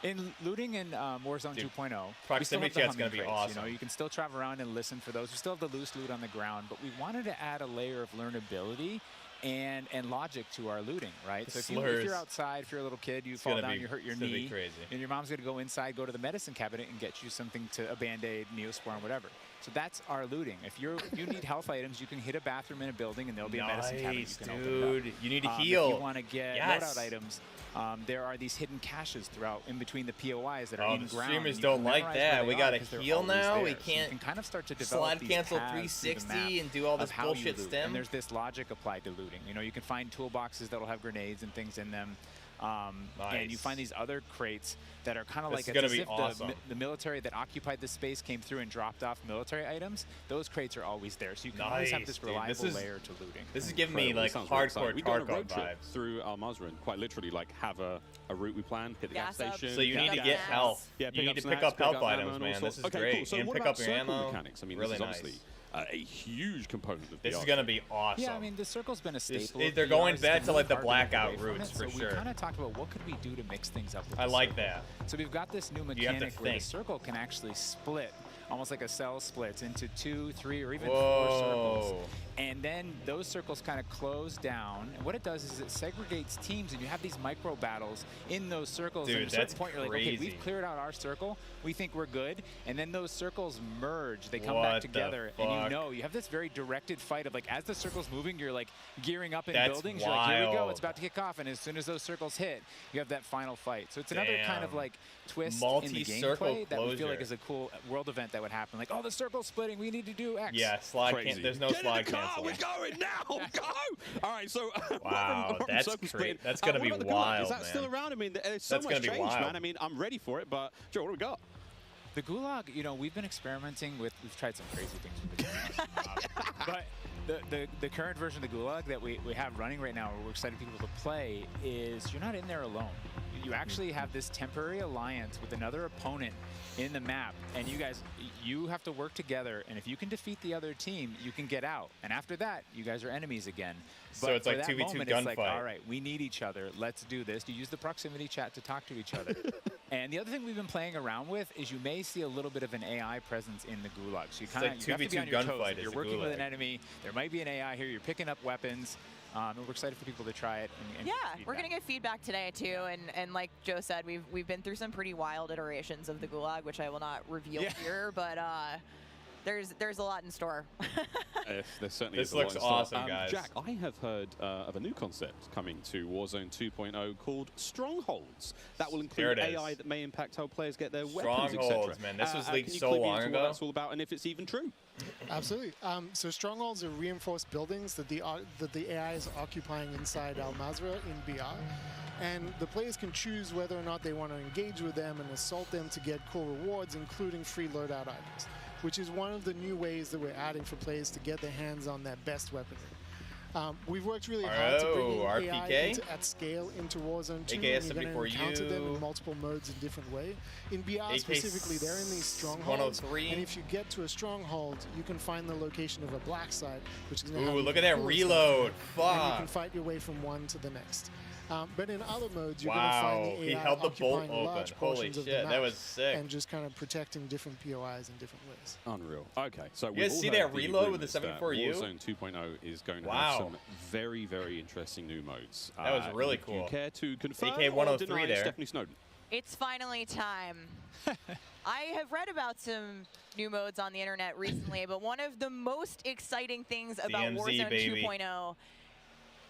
in looting in Warzone 2.0, proximity chat's going to be awesome. You know, you can still travel around and listen for those. We still have the loose loot on the ground, but we wanted to add a layer of learnability and logic to our looting, right? So if you're outside, if you're a little kid, you fall down, you hurt your knee, and your mom's going to go inside, go to the medicine cabinet and get you something a Band-Aid, Neosporin, whatever. So that's our looting. If you need health items, you can hit a bathroom in a building and there'll be a medicine cabinet. You can open it up. You need to heal. If you want to get loadout items, there are these hidden caches throughout in between the POIs that are in ground. The streamers don't like that. We got to heal now. We can't so kind of start to develop slide cancel 360 and do all this bullshit stem. And there's this logic applied to looting. You know, you can find toolboxes that'll have grenades and things in them. And you find these other crates that are kind of like as if the military that occupied this space came through and dropped off military items. Those crates are always there, so you can always have this reliable layer to looting. This is giving me like hardcore Tarkov vibes. Through Al-Mazrah and quite literally like have a route we plan, hit the gas station. So you need to get health. You need to pick up health items, man. This is great. So and what pick about up your ammo. Mechanics? I mean, really this is obviously a huge component of This BR. is gonna be awesome. Yeah, I mean, the circle's been a staple. They're of going BR. back It's to like the really hard to get blackout away from roots it, for so sure. we kind of talked about what could we do to mix things up with I the like circle. that. So we've got this new You have to mechanic where the think. circle can actually split, almost like a cell splits into 2, 3, or even Whoa. 4 circles. And then those circles kind of close down. And what it does is it segregates teams, and you have these micro battles in those circles. Dude, and at a certain that's point, you're like, okay, crazy. we've cleared out our circle. We think we're good. And then those circles merge. They come What back the together. And fuck? you know, you have this very directed fight of like, as the circle's moving, you're like gearing up in That's buildings. You're like, here we go. wild. It's about to kick off. And as soon as those circles hit, you have that final fight. So it's another kind of Damn. like twist in the Multi-circle gameplay that we feel closure. like is a cool world event that would happen. Like, oh, the circle's splitting. We need to do X. Yeah, slide Crazy. can't. There's no Get in slide the car, canceling. we're going now. Go! All right, so Wow, that's circle great. splitting. That's gonna what be about the Gulag? wild, Is that still man. around? I mean, there's so That's much gonna be change, wild. man. I mean, I'm ready for it, but Joe, what do we got? The Gulag, you know, we've been experimenting with, we've tried some crazy things with the Gulag. But the current version of the Gulag that we have running right now, where we're excited people to play, is you're not in there alone. You actually have this temporary alliance with another opponent in the map, and you have to work together, and if you can defeat the other team, you can get out. And after that, you guys are enemies again. So But it's for like that 2v2 moment, it's like, gunfight. all right, we need each other. Let's do this. You use the proximity chat to talk to each other. And the other thing we've been playing around with is you may see a little bit of an AI presence in the Gulag. So you kind of like you have to be 2v2 on your toes. gunfight If is you're the working with an Gulag. enemy, there might be an AI here. You're picking up weapons. And we're excited for people to try it. And Yeah, get we're feedback. gonna get feedback today too, and like Joe said, we've been through some pretty wild iterations of the Gulag, which I will not reveal here, but there's a lot in store. There certainly This is a lot looks in store. awesome, guys. Jack, I have heard of a new concept coming to Warzone 2.0 called Strongholds. That will include There it is. AI that may impact how players get their weapons, etc. Strongholds, man. This was leaked can you so clue me long into ago. what that's all about, and if it's even true? Absolutely. So strongholds are reinforced buildings that the AI is occupying inside Al-Mazrah in BR. And the players can choose whether or not they want to engage with them and assault them to get cool rewards, including free loadout items, which is one of the new ways that we're adding for players to get their hands on their best weaponry. We've worked really hard to bring in AI RPK? at scale into Warzone 2, AK and you're going to SW4U. encounter them in multiple modes in different ways. In BR AK specifically, they're in these strongholds, 103. and if you get to a stronghold, you can find the location of a black site, which is going to Ooh, have look at that cool reload. stuff, and you Fuck. can fight your way from one to the next. But in other modes, you're Wow, going to find the he AI held the bolt occupying large open. Holy portions of the shit, map that was sick. and just kind of protecting different POIs in different ways. Unreal. Okay, so You we've guys all see heard that reload with the rumors that 74U? Warzone 2.0 is going to Wow. have some very, very interesting new modes. That was really Do you cool. care to confirm AK-103 or deny there. Stephanie Snowden? It's finally time. I have read about some new modes on the internet recently, but one of the most exciting things about DMZ, Warzone baby. 2.0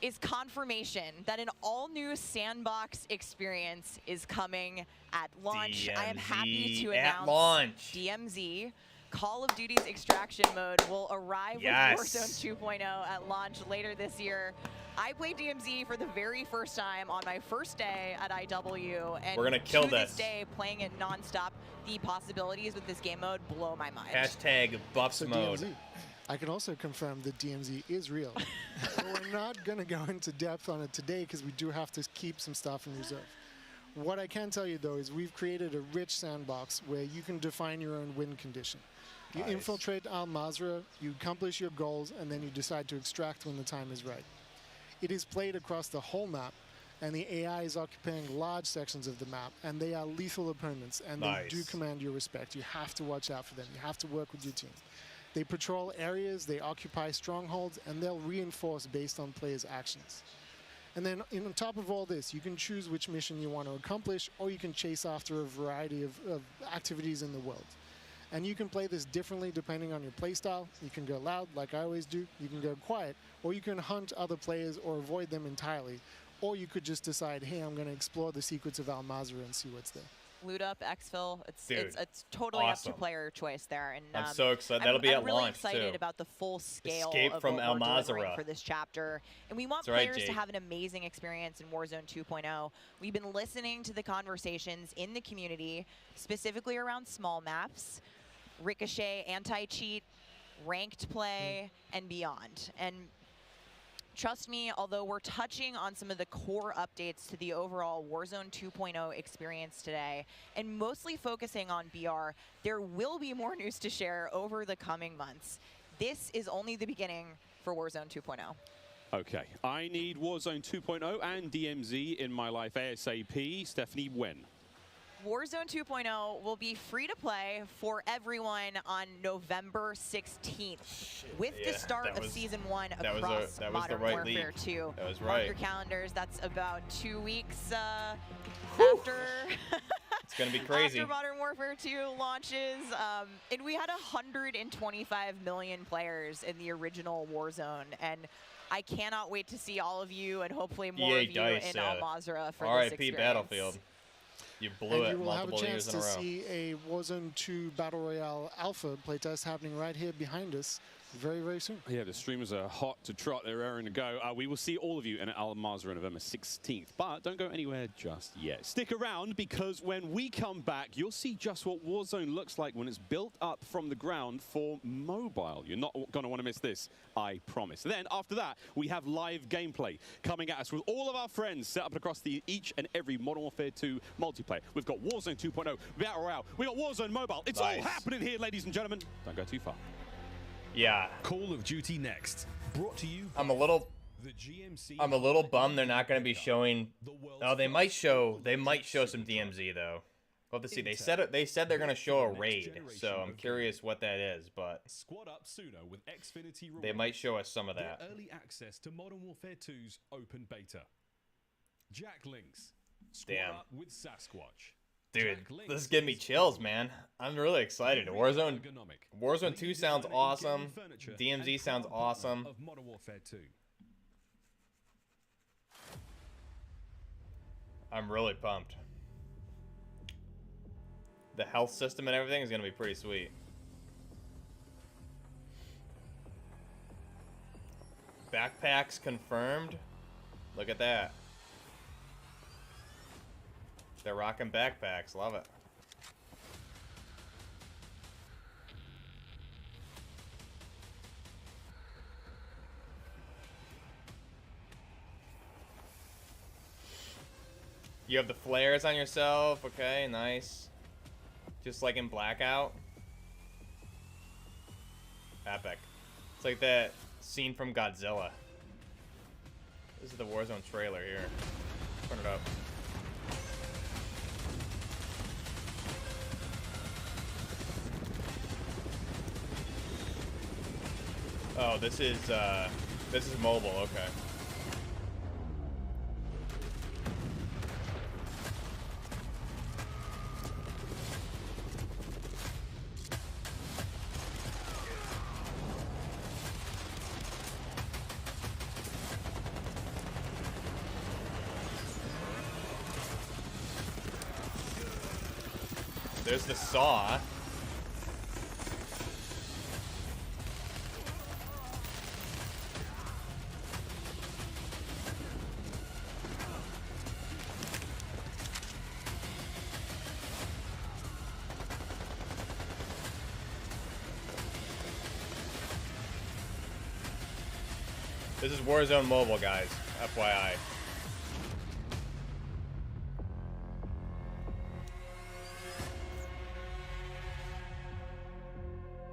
is confirmation that an all-new sandbox experience is coming at launch. I am happy to DMZ at announce launch. DMZ, Call of Duty's extraction mode, will arrive Yes. with Warzone 2.0 at launch later this year. I played DMZ for the very first time on my first day at IW, and We're gonna kill to this. this day, playing it nonstop, the possibilities with this game mode blow my mind. Hashtag buffs So mode. DMZ. I can also confirm that DMZ is real. But we're not going to go into depth on it today because we do have to keep some stuff in reserve. What I can tell you, though, is we've created a rich sandbox where you can define your own win condition. You infiltrate Al-Mazrah, you accomplish your goals, and then you decide to extract when the time is right. It is played across the whole map, and the AI is occupying large sections of the map, and they are lethal opponents, and they do command your respect. You have to watch out for them. You have to work with your team. They patrol areas, they occupy strongholds, and they'll reinforce based on players' actions. And then on top of all this, you can choose which mission you want to accomplish, or you can chase after a variety of activities in the world. And you can play this differently depending on your playstyle. You can go loud, like I always do. You can go quiet, or you can hunt other players or avoid them entirely. Or you could just decide, hey, I'm going to explore the secrets of Al-Mazrah and see what's there. Loot up, exfil. It's Dude, totally awesome. up to player choice there. And I'm so excited. That'll be I'm at really launch, excited too. about the full scale Escape of from what we're delivering Al-Mazrah. for this chapter. And we want That's right, players to Jake. have an amazing experience in Warzone 2.0. We've been listening to the conversations in the community, specifically around small maps, Ricochet, anti-cheat, ranked play, and beyond. And trust me, although we're touching on some of the core updates to the overall Warzone 2.0 experience today, and mostly focusing on BR, there will be more news to share over the coming months. this is only the beginning for Warzone 2.0. Okay, I need Warzone 2.0 and DMZ in my life ASAP. Stephanie, when? Warzone 2.0 will be free to play for everyone on November 16th with the start of Season 1 across Modern Warfare 2. That was Mark right. your calendars. That's about 2 weeks after. It's going to be crazy. After Modern Warfare 2 launches. And we had 125 million players in the original Warzone. And I cannot wait to see all of you and hopefully more of you in Al-Mazrah for this experience. RIP Battlefield. You blew it you will have a multiple chance years in a to row. see a Warzone 2 Battle Royale Alpha playtest happening right here behind us very, very soon. Yeah, the streamers are hot to trot. They're raring to go. We will see all of you in Al-Mazrah on November 16th. But don't go anywhere just yet. Stick around, because when we come back, you'll see just what Warzone looks like when it's built up from the ground for mobile. You're not going to want to miss this, I promise. Then, after that, we have live gameplay coming at us with all of our friends set up across each and every Modern Warfare 2 multiplayer. We've got Warzone 2.0, Battle Royale. We've got Warzone Mobile. It's all happening here, ladies and gentlemen. Don't go too far. Yeah. Call of Duty next. Brought to you. I'm a little bummed they're not going to be showing. Oh, they might show some DMZ though. Well, let's see. They said they're going to show a raid, so I'm curious what that is. But Squad up sooner with Xfinity they might show us some of that. Get early access to Modern Warfare 2's open beta. Jack Links. Squad up with Sasquatch. Dude, this is giving me chills, man. I'm really excited. Warzone 2 sounds awesome. DMZ sounds awesome. Of Modern Warfare 2. I'm really pumped. The health system and everything is going to be pretty sweet. Backpacks confirmed. Look at that. They're rocking backpacks. Love it. You have the flares on yourself. Okay, nice. Just like in Blackout. Epic. It's like that scene from Godzilla. This is the Warzone trailer here. Turn it up. Oh, this is mobile, okay. There's the saw. This is Warzone Mobile, guys. FYI.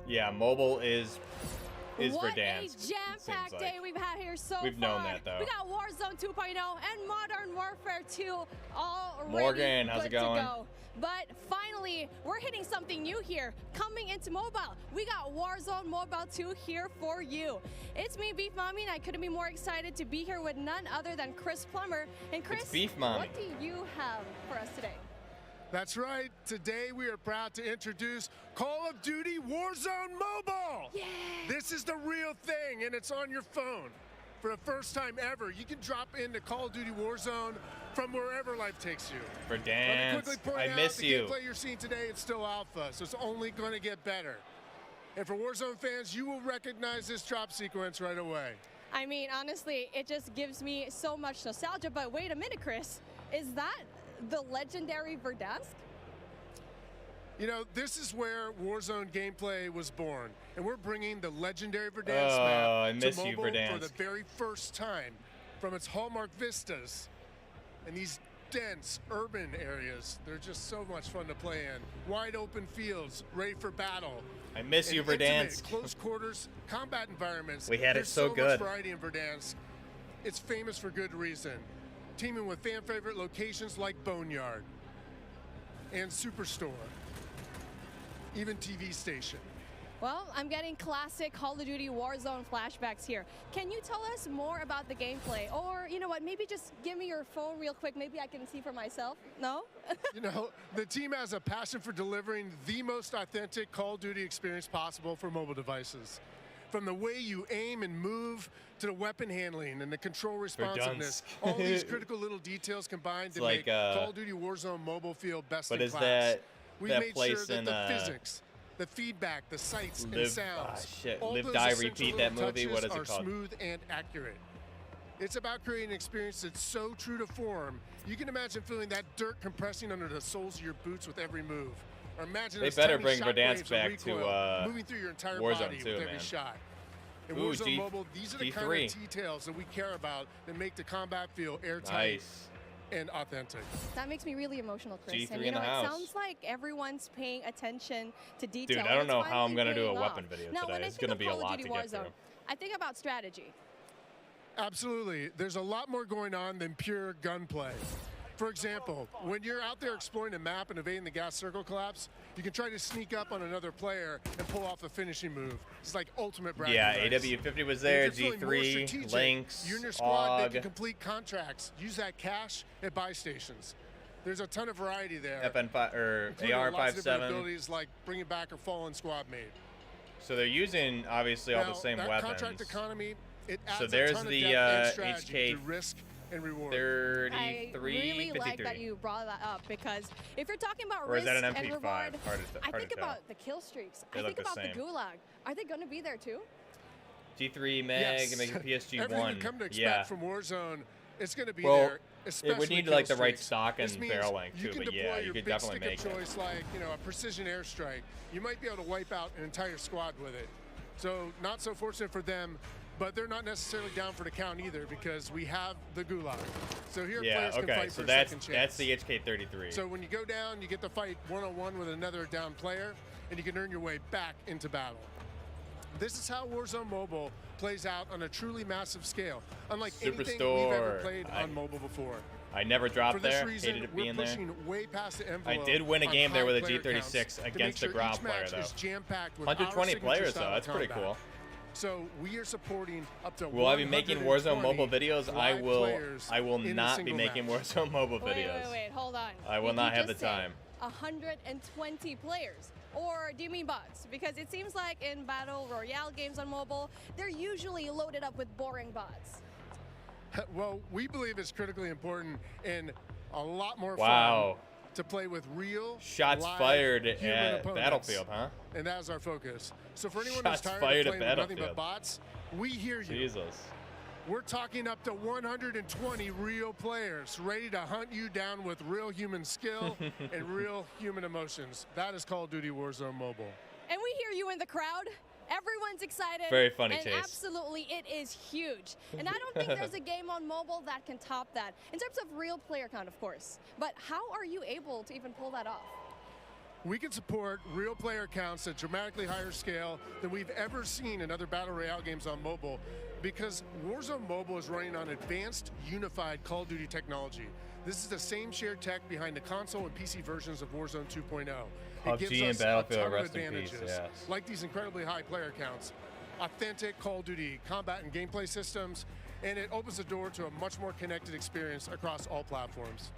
Yeah, mobile is for dance. What a jam-packed day we've had here so far. We've known that, though. We got Warzone 2.0 and Modern Warfare 2 already Morgan, how's it going? Go. But finally, we're hitting something new here. Coming into mobile, we got Warzone Mobile 2 here for you. It's me, Beef Mommy, and I couldn't be more excited to be here with none other than Chris Plummer. And Chris, it's Beef Mommy. What do you have for us today? That's right. Today we are proud to introduce Call of Duty Warzone Mobile. Yeah. This is the real thing, and it's on your phone. For the first time ever, you can drop into Call of Duty Warzone from wherever life takes you. For dance. Let me quickly point I out miss the you. gameplay you're seeing today, it's still alpha, so it's only going to get better. And for Warzone fans, you will recognize this drop sequence right away. I mean, honestly, it just gives me so much nostalgia. But wait a minute, Chris. Is that the legendary Verdansk? You know, this is where Warzone gameplay was born, and we're bringing the legendary Verdansk map to mobile for the very first time from its hallmark vistas and these dense urban areas. They're just so much fun to play in. Wide open fields, ready for battle. I miss you, Intimate, Verdansk. close quarters combat environments. We had it There's so good. much variety in Verdansk. It's famous for good reason. Teaming with fan favorite locations like Boneyard and Superstore, even TV station. Well, I'm getting classic Call of Duty Warzone flashbacks here. Can you tell us more about the gameplay? Or, you know what, maybe just give me your phone real quick. Maybe I can see for myself. No? You know, the team has a passion for delivering the most authentic Call of Duty experience possible for mobile devices. From the way you aim and move to the weapon handling and the control responsiveness, all these critical little details combined to like, make Call of Duty Warzone Mobile feel best in class. But is We that made place sure that in the physics, the feedback, the sights and Live, sounds, shit, all Live, those Die, essential Repeat, little that movie, what is touches it called? are smooth and accurate. It's about creating an experience that's so true to form. You can imagine feeling that dirt compressing under the soles of your boots with every move. Or imagine They those better tiny bring shock Verdansk waves of back to, recoil moving through your entire Warzone body too, with every man. shot. In Ooh, Warzone Mobile, these are the kind G3. of details that we care about that make the combat feel airtight Nice. and authentic. That makes me really emotional, Chris. G3 and in you know, the it house. sounds like everyone's paying attention to detail. Dude, I and don't it's know how I'm finally going to do a paying weapon off. video Now, when today. I It's think going to of be a Call of lot Duty to get Warzone, through. I think about strategy. Absolutely. There's a lot more going on than pure gunplay. For example, when you're out there exploring a map and evading the gas circle collapse, you can try to sneak up on another player and pull off a finishing move. It's like ultimate bragging Yeah, rights. AW50 was And there, if you're feeling more G3, strategic, Lynx, you and your squad AUG. they can complete contracts. Use that cash at buy stations. There's a ton of variety there. FN5 or including lots of different AR-57. abilities like bringing back a fallen squad mate. So they're using obviously all the same that weapons. contract economy, it adds So there's a ton the of depth and strategy HK through risk and reward. 33, I really 53. like that you brought that up because if you're talking about Or is risk that an and MP5? reward, Hard to I think tell. about the kill streaks. They I look think the about the same. gulag. Are they going to be there too? G3 Meg Yes. and make a PSG1. Everything you come to expect Yeah. from Warzone, it's going to be Well, there. it Especially would need kill like the right streaks. stock and This means barrel length you too, can but yeah, deploy you your could big definitely stick make of it. choice like a precision airstrike. You might be able to wipe out an entire squad with it. So not so fortunate for them, but they're not necessarily down for the count either because we have the gulag. So here Yeah, players can okay, fight so for a that's second chance. the HK33. So when you go down, you get to fight one-on-one with another down player, and you can earn your way back into battle. This is how Warzone Mobile plays out on a truly massive scale, unlike anything we've ever Superstore. played on mobile before. I never dropped For this there. reason, Hated it we're being there. pushing way past the I envelope did win a on game there with a high player counts G36 to make against sure the ground each player match though. is jam-packed with 120 our players signature though. style That's of pretty combat. cool. So we are supporting up to Will I be making Warzone mobile videos? I live will. players I will in a not be single making match. Warzone mobile videos. Wait, hold on. I will Did not you have the just say time. 120 players. Or do you mean bots? Because it seems like in Battle Royale games on mobile, they're usually loaded up with boring bots. Well, we believe it's critically important and a lot more Wow. fun to play with real Shots live fired human at opponents. Battlefield, huh? And that is our focus. So for anyone Shots who's tired fired of at playing with nothing but Battlefield. bots, we hear you. Jesus. We're talking up to 120 real players ready to hunt you down with real human skill and real human emotions. That is Call of Duty Warzone Mobile. And we hear you in the crowd. Everyone's excited. Very funny, and Chase. absolutely, it is huge. And I don't think there's a game on mobile that can top that. In terms of real player count, of course. But how are you able to even pull that off? We can support real player counts at dramatically higher scale than we've ever seen in other Battle Royale games on mobile because Warzone Mobile is running on advanced, unified Call of Duty technology. This is the same shared tech behind the console and PC versions of Warzone 2.0. It PUBG gives and us Battlefield, a ton of rest in peace, advantages, yes. like these incredibly high player counts, authentic Call of Duty combat and gameplay systems, and it opens the door to a much more connected experience across all platforms.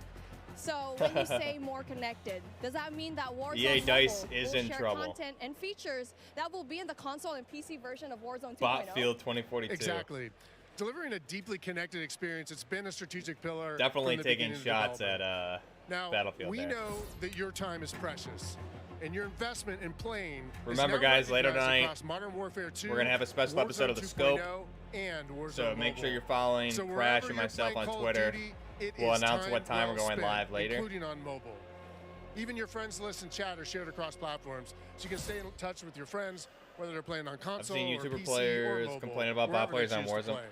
So when you say more connected, does that mean that Warzone EA Dice Mobile is will in share trouble. content and features that will be in the console and PC version of Warzone 2.0? Botfield 2042. Exactly. Delivering a deeply connected experience, it's been a strategic pillar. Definitely from the taking beginning of shots development. at Now, Battlefield we there. know that your time is precious, and your investment in playing Remember, is now guys, later recognized tonight, across Modern Warfare 2, we're gonna have a special episode of The Warzone Scope. 2.0, and Warzone So make sure Mobile. you're following So Crash wherever and you're myself playing on Call of Twitter. Duty, it We'll is announce what time well we're going spent, live later. including on mobile. Even your friends list and chat are shared across platforms, so you can stay in touch with your friends, whether they're playing on console seen or YouTuber PC players or mobile, complaining about bot wherever they players on choose to Warzone. play.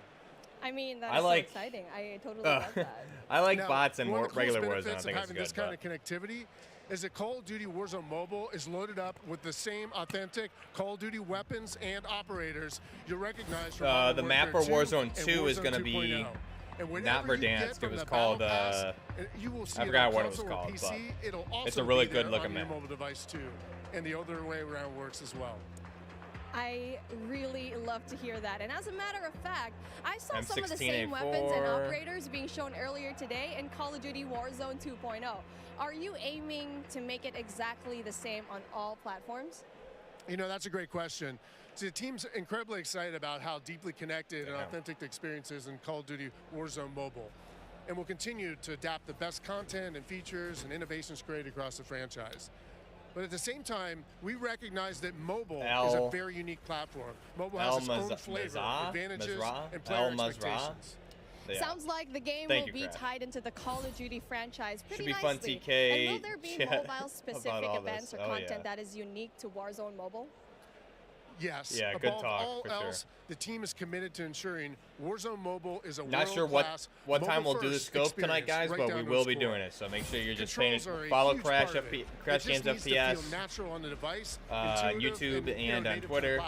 I mean, that's so exciting. I totally love that. I like now, bots and one of the regular coolest Warzone. I benefits think of it's having good. this kind of connectivity is that Call of Duty Warzone Mobile is loaded up with the same authentic Call of Duty weapons and operators you'll recognize from the map for Warzone 2 is going to be not Verdansk. It was called I forgot what it was called, but it's a really good looking map. Mobile device too, and the other way around works as well. I really love to hear that. And as a matter of fact, I saw some of the M16A4. same weapons and operators being shown earlier today in Call of Duty Warzone 2.0. Are you aiming to make it exactly the same on all platforms? You know, that's a great question. So the team's incredibly excited about how deeply connected and authentic the experience is in Call of Duty Warzone Mobile. And we'll continue to adapt the best content and features and innovations created across the franchise. But at the same time, we recognize that mobile is a very unique platform. Mobile has its own flavor, advantages, and player expectations. Yeah. Sounds like the game will be tied into the Call of Duty franchise pretty Should be nicely. Fun, TK. And will there be mobile-specific events or content that is unique to Warzone Mobile? Yes. Yeah, Above good talk, all for else, the team is committed to ensuring Warzone Mobile is a Not sure what time we'll do the scope tonight, guys, but we will be doing it. So make sure you're just paying. Follow Crash Games FPS, natural on the device, YouTube and on Twitter,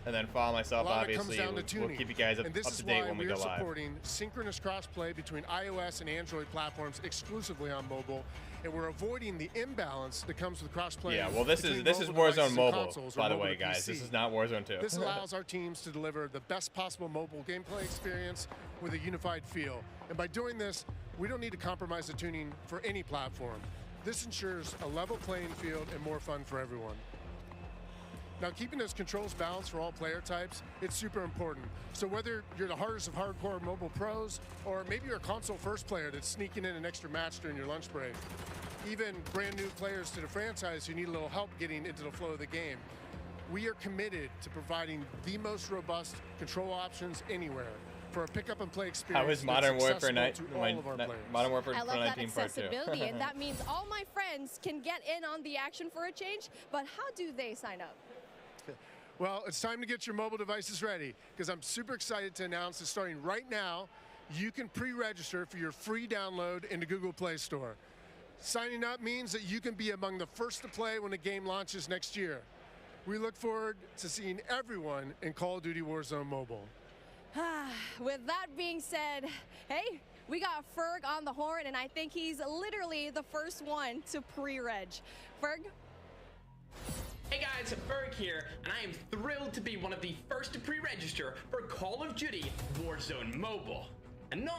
and then follow myself. Obviously, we'll keep you guys up to date when we go live. We're supporting synchronous crossplay between iOS and Android platforms exclusively on mobile. And we're avoiding the imbalance that comes with crossplay. Yeah, well, this is Warzone Mobile, by the way, guys. This is not Warzone 2. This allows our teams to deliver the best possible mobile gameplay experience with a unified feel. And by doing this, we don't need to compromise the tuning for any platform. This ensures a level playing field and more fun for everyone. Now, keeping those controls balanced for all player types, it's super important. So whether you're the hardest of hardcore mobile pros, or maybe you're a console-first player that's sneaking in an extra match during your lunch break, even brand new players to the franchise who need a little help getting into the flow of the game, we are committed to providing the most robust control options anywhere for a pick-up-and-play experience. How is Modern Warfare 19 I love that accessibility, and that means all my friends can get in on the action for a change, but how do they sign up? Well, it's time to get your mobile devices ready, because I'm super excited to announce that starting right now, you can pre-register for your free download in the Google Play Store. Signing up means that you can be among the first to play when the game launches next year. We look forward to seeing everyone in Call of Duty Warzone Mobile. With that being said, hey, we got Ferg on the horn, and I think he's literally the first one to pre-reg. Ferg? Hey guys, Ferg here, and I am thrilled to be one of the first to pre-register for Call of Duty Warzone Mobile. And now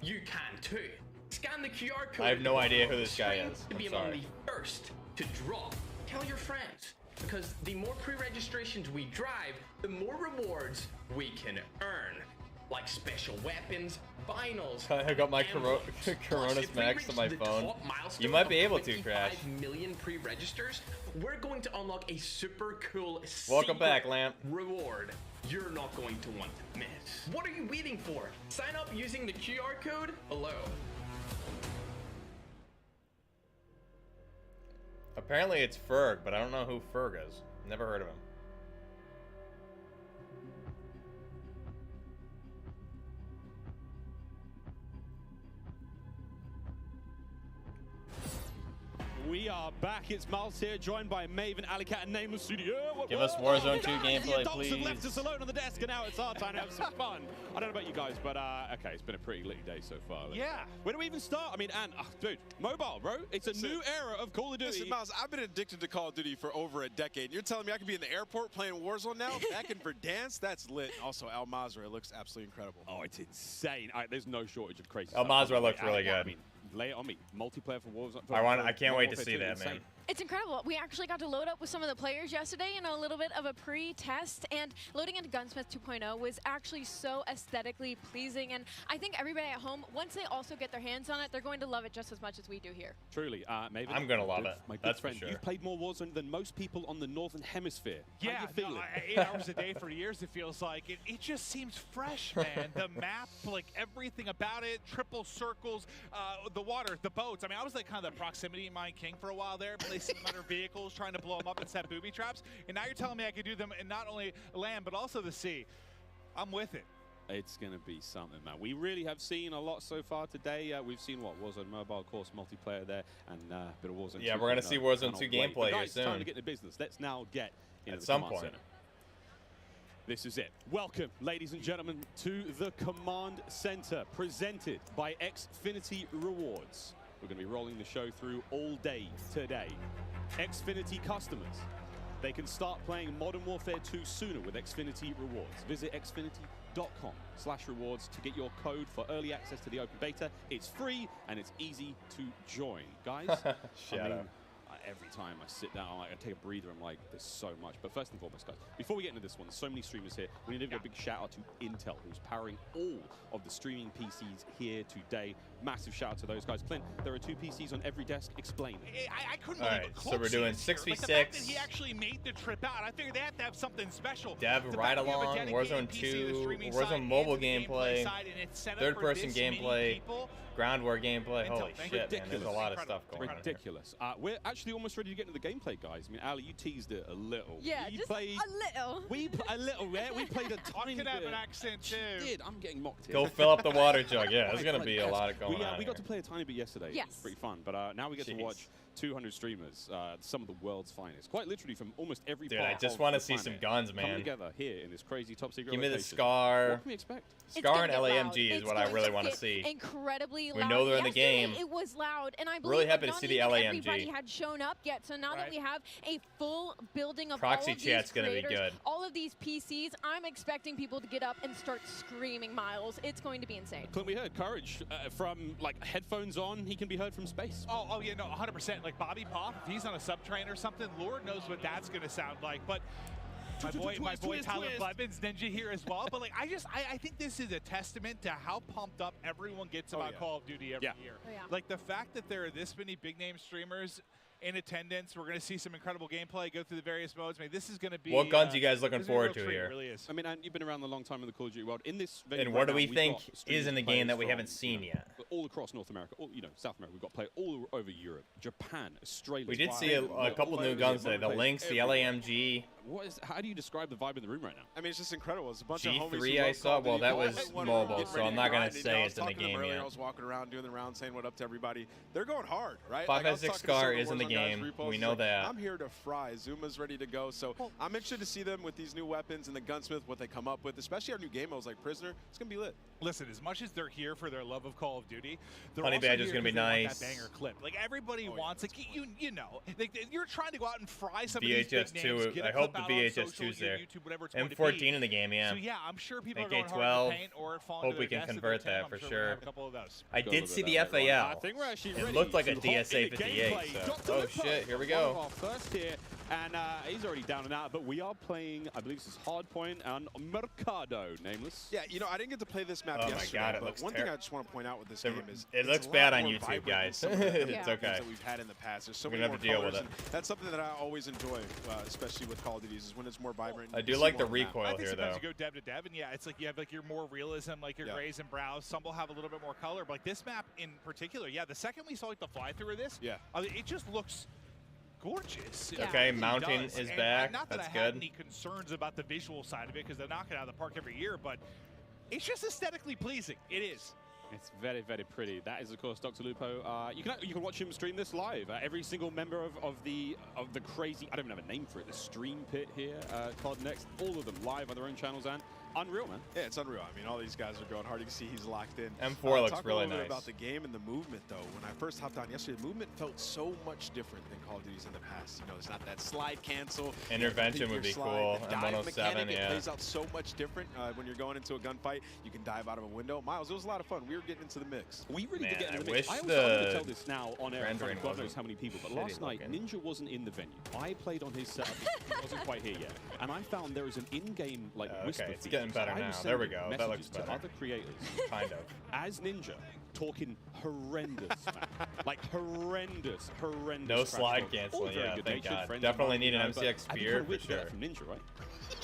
you can too. Scan the QR code. I have no idea who this guy is. To be among the first to drop. Tell your friends, because the more pre-registrations we drive, the more rewards we can earn. Like special weapons, vinyls. I got my Coronas Max to my phone. You might be able to, Crash. 5 million pre-registers. We're going to unlock a super cool Welcome back, Lamp. reward you're not going to want to miss. What are you waiting for? Sign up using the QR code below. Apparently it's Ferg, but I don't know who Ferg is. Never heard of him. We are back. It's Miles here, joined by Maven, Alicat, and Nameless Studio. Give us Warzone 2 gameplay, please. The adults have left us alone on the desk, and now it's our time to have some fun. I don't know about you guys, but okay, it's been a pretty litty day so far. Yeah. Where do we even start? I mean, dude, mobile, bro. It's a new era of Call of Duty. Listen, Miles, I've been addicted to Call of Duty for over a decade. You're telling me I could be in the airport playing Warzone now? Back in Verdansk? That's lit. Also, Al-Mazrah looks absolutely incredible. Oh, it's insane. There's no shortage of crazy Al-Mazrah stuff. looks really good. I mean, lay it on me. Multiplayer for Warzone. I can't wait to see that, man. It's incredible. We actually got to load up with some of the players yesterday in a little bit of a pre-test, and loading into Gunsmith 2.0 was actually so aesthetically pleasing, and I think everybody at home, once they also get their hands on it, they're going to love it just as much as we do here. Truly, Maven. I'm going to love it. My good That's friend, for sure. You've played more Warzone than most people on the Northern Hemisphere. Yeah, how do you feel 8 hours a day for years, it feels like. It just seems fresh, man. The map, like everything about it, triple circles, the water, the boats. I mean, I was like kind of the proximity mine king for a while there, placing them under vehicles, trying to blow them up and set booby traps. And now you're telling me I could do them in not only land, but also the sea. I'm with it. It's going to be something, man. We really have seen a lot so far today. We've seen, what, Warzone Mobile, of course, multiplayer there, and a bit of Warzone 2. Yeah, we're going to see Warzone 2 gameplay here soon. Time to get into business. Let's now get into at some point. Center. This is it. Welcome, ladies and gentlemen, to the Command Center, presented by Xfinity Rewards. We're going to be rolling the show through all day today. Xfinity customers, they can start playing Modern Warfare 2 sooner with Xfinity Rewards. Visit xfinity.com/rewards to get your code for early access to the open beta. It's free and it's easy to join. Guys, every time I sit down, I take a breather, I'm like, there's so much. But first and foremost, guys, before we get into this one, there's so many streamers here. We need to give a big shout out to Intel, who's powering all of the streaming PCs here today. Massive shout out to those guys. Clint, there are 2 PCs on every desk. Explain. I couldn't believe it. So we're doing 6v6. Like the fact that he actually made the trip out. I figured they have to have something special. Dev ride along, Warzone 2, Warzone Mobile gameplay, third-person gameplay, ground war gameplay. Holy shit, man, there's a lot of stuff going on. Ridiculous. We're actually almost ready to get into the gameplay, guys. I mean, Ali, you teased it a little. Yeah, we just played, a little. A little, yeah. We played a tiny bit. I could have an accent, too. Did. I'm getting mocked here. Go fill up the water jug. Yeah, there's going to be a lot of going on. We got to play a tiny bit yesterday. Yes. It was pretty fun. But now we get to watch 200 streamers, some of the world's finest. Quite literally from almost every part. Dude, I just want to see some guns, man. Coming together here in this crazy top secret Give me location. the SCAR. What can we expect? SCAR and LAMG is what I really want to see. Incredibly loud. We know they're in the game. It was loud, and I believe really happy to not see the even LAMG. everybody had shown up yet. So now that we have a full building of Proxy all of chat's these creators, gonna be good. all of these PCs, I'm expecting people to get up and start screaming Miles. It's going to be insane. Clint, we heard Courage from like headphones on. He can be heard from space. Oh yeah, no, 100%. Like Bobby Pop, if he's on a subtrain or something, Lord knows what that's going to sound like. But my boy Tyler Blevins, Ninja here as well. But like, I think this is a testament to how pumped up everyone gets about Call of Duty every year. Like the fact that there are this many big name streamers in attendance. We're going to see some incredible gameplay, go through the various modes. I mean, this is going to be... What guns are you guys looking forward to here? It really is. I mean, and you've been around a long time in the Call of Duty world. In this venue and what do we now, think is in the game that we haven't seen yet? All across North America, South America. We've got play all over Europe, Japan, Australia. We did see a couple new guns today. The Lynx, the LAMG. How do you describe the vibe in the room right now? I mean, it's just incredible. It's a bunch of homies G3 I saw. Well, that was mobile, so I'm not going to say it's in the game yet. I was walking around doing the round saying what up to everybody. They're going hard, right? 5.6 SCAR is in the game. We know that. I'm here to fry. Zuma's ready to go. So I'm interested to see them with these new weapons and the Gunsmith, what they come up with, especially our new game modes like Prisoner. It's going to be lit. Listen, as much as they're here for their love of Call of Duty, they're Honey also Badger's here going to be nice. That banger clip. Like everybody wants, like you know, like, you're trying to go out and fry some VHS of these big names. 2. I hope the VHS 2's there. YouTube, M14 in the game, yeah. So yeah, I'm sure people are going hard AK-12. to paint or fall Hope we can convert that for sure. I Go did over see that the later on. FAL. I think we're actually It ready looked like a to hop DSA into 58. gameplay. So. Dr. Oh Lupo, shit, here we one of go. our first here, and he's already down and out, but we are playing, I believe this is Hardpoint and Mercado, nameless. Yeah, you know, I didn't get to play this map yesterday. Oh my god, it but looks one thing I just want to point out with this game is it looks bad on YouTube, guys. It's okay. That we've had in the past. There's so We're many gonna more have to deal with colors, it. and that's something that I always enjoy, especially with Call of Duty, is when it's more vibrant. I do like the recoil I think here, sometimes though. you go dev to dev, and yeah, it's like you have like your more realism, like your grays and brows. Some will have a little bit more color, but like this map in particular, yeah. The second we saw like the fly through of this, it just looks gorgeous. Yeah. Okay, mounting is back. Not that That's I had good. any concerns about the visual side of it because they're knocking it out of the park every year, but it's just aesthetically pleasing. It is. It's very, very pretty. That is, of course, Dr. Lupo. You can watch him stream this live. Every single member of the crazy, I don't even have a name for it, the stream pit here, COD Next, all of them live on their own channels, and unreal, man. Yeah, it's unreal. I mean, all these guys are going hard. You can see he's locked in. M4 looks talk really a little bit nice. about the game and the movement, though. When I first hopped on yesterday, the movement felt so much different than Call of Duty's in the past. You know, it's not that slide cancel. Intervention would be cool. The dive M107, mechanic, yeah. It plays out so much different when you're going into a gunfight. You can dive out of a window. Miles, it was a lot of fun. We were getting into the mix. We really did get in the wish mix. I the always tell this now on air in front rendering of God knows wasn't how many people, but shitty last night, looking. Ninja wasn't in the venue. I played on his setup. He wasn't quite here yet. And I found there is an in-game whisper okay, it's feature. getting better So I now. was There we sending go. That looks messages to better. other creators. Kind of. As Ninja, talking horrendous, man. Like horrendous. No crash slide talk. canceling, All very yeah, good thank natured God. friends Definitely of need an mine, but MCX I think spear you're for with that sure. From Ninja, right?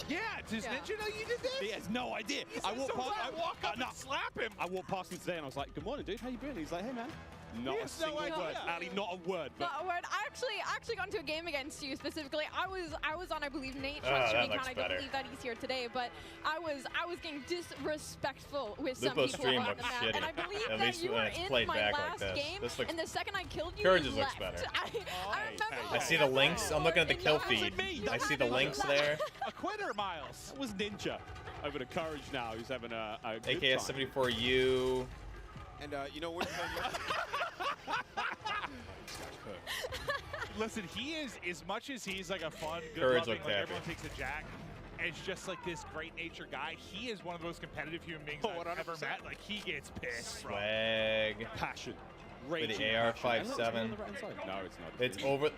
Yeah, does Ninja know you did this? He has no idea. I walked past. I walk up and slap him. I walked past him today and I was like, "Good morning, dude. How you been?" He's like, "Hey, man." Not a single word. Ali, not a word. But Not a word. I actually got into a game against you specifically. I was on, I believe, Nate Trump's stream account. I don't believe that he's here today, but I was getting disrespectful with some Lupo's people stream on looks the map. shitty. And I believe At that least you when were it's in played my back last like this. game, This looks, and the second I killed you, Courageous you looks left. better. I remember. I see the links. I'm looking at the kill feed. I see the links there. A quitter, Miles. That was Ninja. Over to Courage now, who's having a good AKS time. 74U. And you know, we're Listen, he is, as much as he's like a fun, Courage good-loving, looked like happy. everyone takes a Jack, and it's just like this great-natured guy. He is one of the most competitive human beings I've ever met. Like, he gets pissed, bro. Swag. Passion. With the AR-57. No, it's not. It's over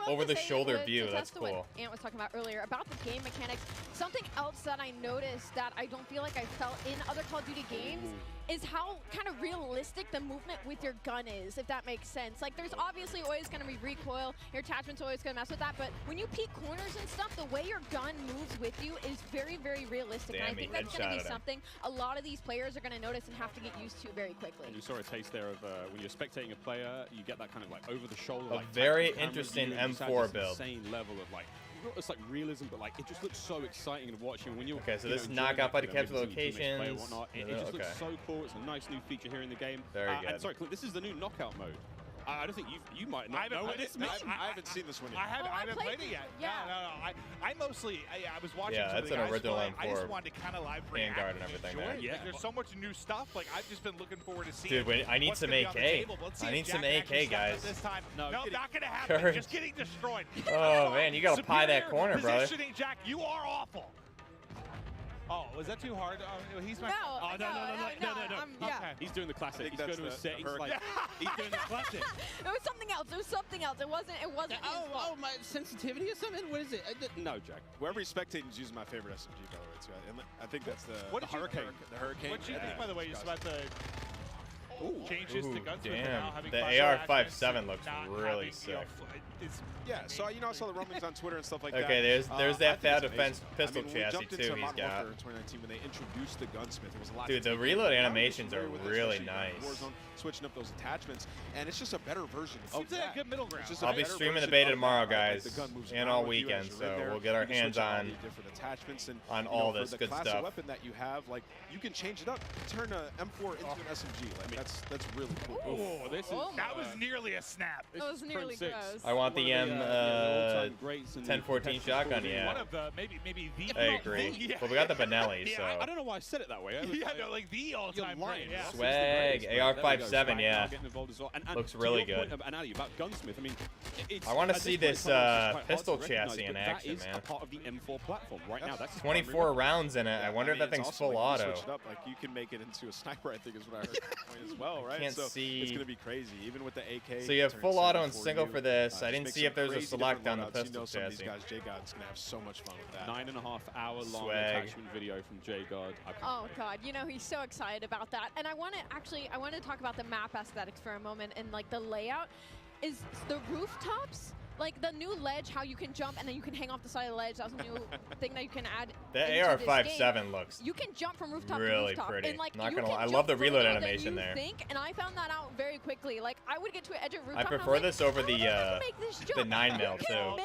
over the shoulder view. That's To cool. what Ant was talking about earlier about the game mechanics. Something else that I noticed that I don't feel like I felt in other Call of Duty games is how kind of realistic the movement with your gun is, if that makes sense. Like, there's obviously always going to be recoil. Your attachment's always going to mess with that. But when you peek corners and stuff, the way your gun moves with you is very, very realistic. Damn, and I think that's going to be something a lot of these players are going to notice and have to get used to very quickly. And you saw a taste there of when you're spectating a player, you get that kind of like over the shoulder. A like, very camera interesting view, and you just have M4 this build. Insane level of like, it's like realism, but like it just looks so exciting to watch. And when you're Okay, so this knockout by the capture locations. It just looks so cool. It's a nice new feature here in the game. Very good. And sorry, Clint, this is the new knockout mode. I don't think you might not know what this means. I haven't seen this one yet. I haven't played it yet. Yeah. No. I mostly, I was watching Yeah, some of that's the an guys original play. I M4 just wanted to kind of live react handguard and everything enjoy there. it. Yeah. Like, there's so much new stuff. Like, I've just been looking forward to seeing. Dude, I need what's some gonna be on the AK. table. Let's see I if need Jack some can actually AK, step up guys. This time. No, not gonna happen. Courage. Just getting destroyed. Oh man, you gotta pie that Superior corner, brother. Positioning, Jack. You are awful. Oh, was that too hard? He's my. No, Oh, no. yeah. Okay. He's doing the classic. He's going to a set. He's like, he's doing the classic. It was something else. It was something else. It wasn't. It wasn't. his fault. my sensitivity or something? What is it? No, Jack. Wherever he's spectating is using my favorite SMG, by the way, too. And I think that's the Hurricane. The Hurricane. What do you think, by the way, just about the changes to Gunsmith Damn. now having The cluster AR-57 attachments, looks not really having, sick. Yeah, so I saw the rumblings on Twitter and stuff like that. Okay, there's that I think Fat it's Defense amazing. pistol I mean, when we chassis jumped too. into He's Modern got. Warfare in 2019 when they introduced the Gunsmith, there was a lot. Dude, to the take reload in. animations are I'm familiar with it, really especially in nice. Warzone, switching up those attachments, and it's just a better version of Seems like that. a good middle ground. It's just a I'll be better streaming the version beta of tomorrow, that, right? Like, guys, the gun moves and around all with you as weekend, you're in so there. we'll get our You can hands switch out all on the different attachments and on you all know, this for the good class stuff. of weapon that you have, like you can change it up, turn a M4 into an SMG. Like that's really cool. Oh, that was nearly a snap. That was nearly close. I want the all-time greats in the 1014 shotgun, yeah. One of the maybe the. I agree. But we got the Benelli, so. I don't know why I said it that way. Like the all-time great. Yeah. Swag, AR-57, yeah. Looks really good. And Ali, about Gunsmith, I mean, I want to see this pistol chassis in action, man. That is a man. part of the M4 platform right now. That's 24 rounds in it. I wonder if that thing's also, full like, auto. You switch it up, like you can make it into a sniper, I think is what I heard at that point as well, right? Can't so see. it's gonna be crazy, even with the AK. So you have full auto and single you. for this. I Just didn't make see some if there's a crazy select different on the loadouts. pistol some of these chassis. guys, J-God's gonna have so much fun with that. 9.5 hour long Swag. attachment video from J-God. Oh God, you know he's so excited about that. And I want to talk about the map aesthetics for a moment and like the layout. Is the rooftops, like the new ledge, how you can jump and then you can hang off the side of the ledge. That was a new thing that you can add. That into this AR-57 game. looks You can jump from rooftop really to rooftop. pretty. And like Not you gonna can lie, I jump love the reload further than animation you there. Think, and I found that out very quickly. Like I would get to an edge of I rooftop. prefer and this I'm over like, the the 9mm too.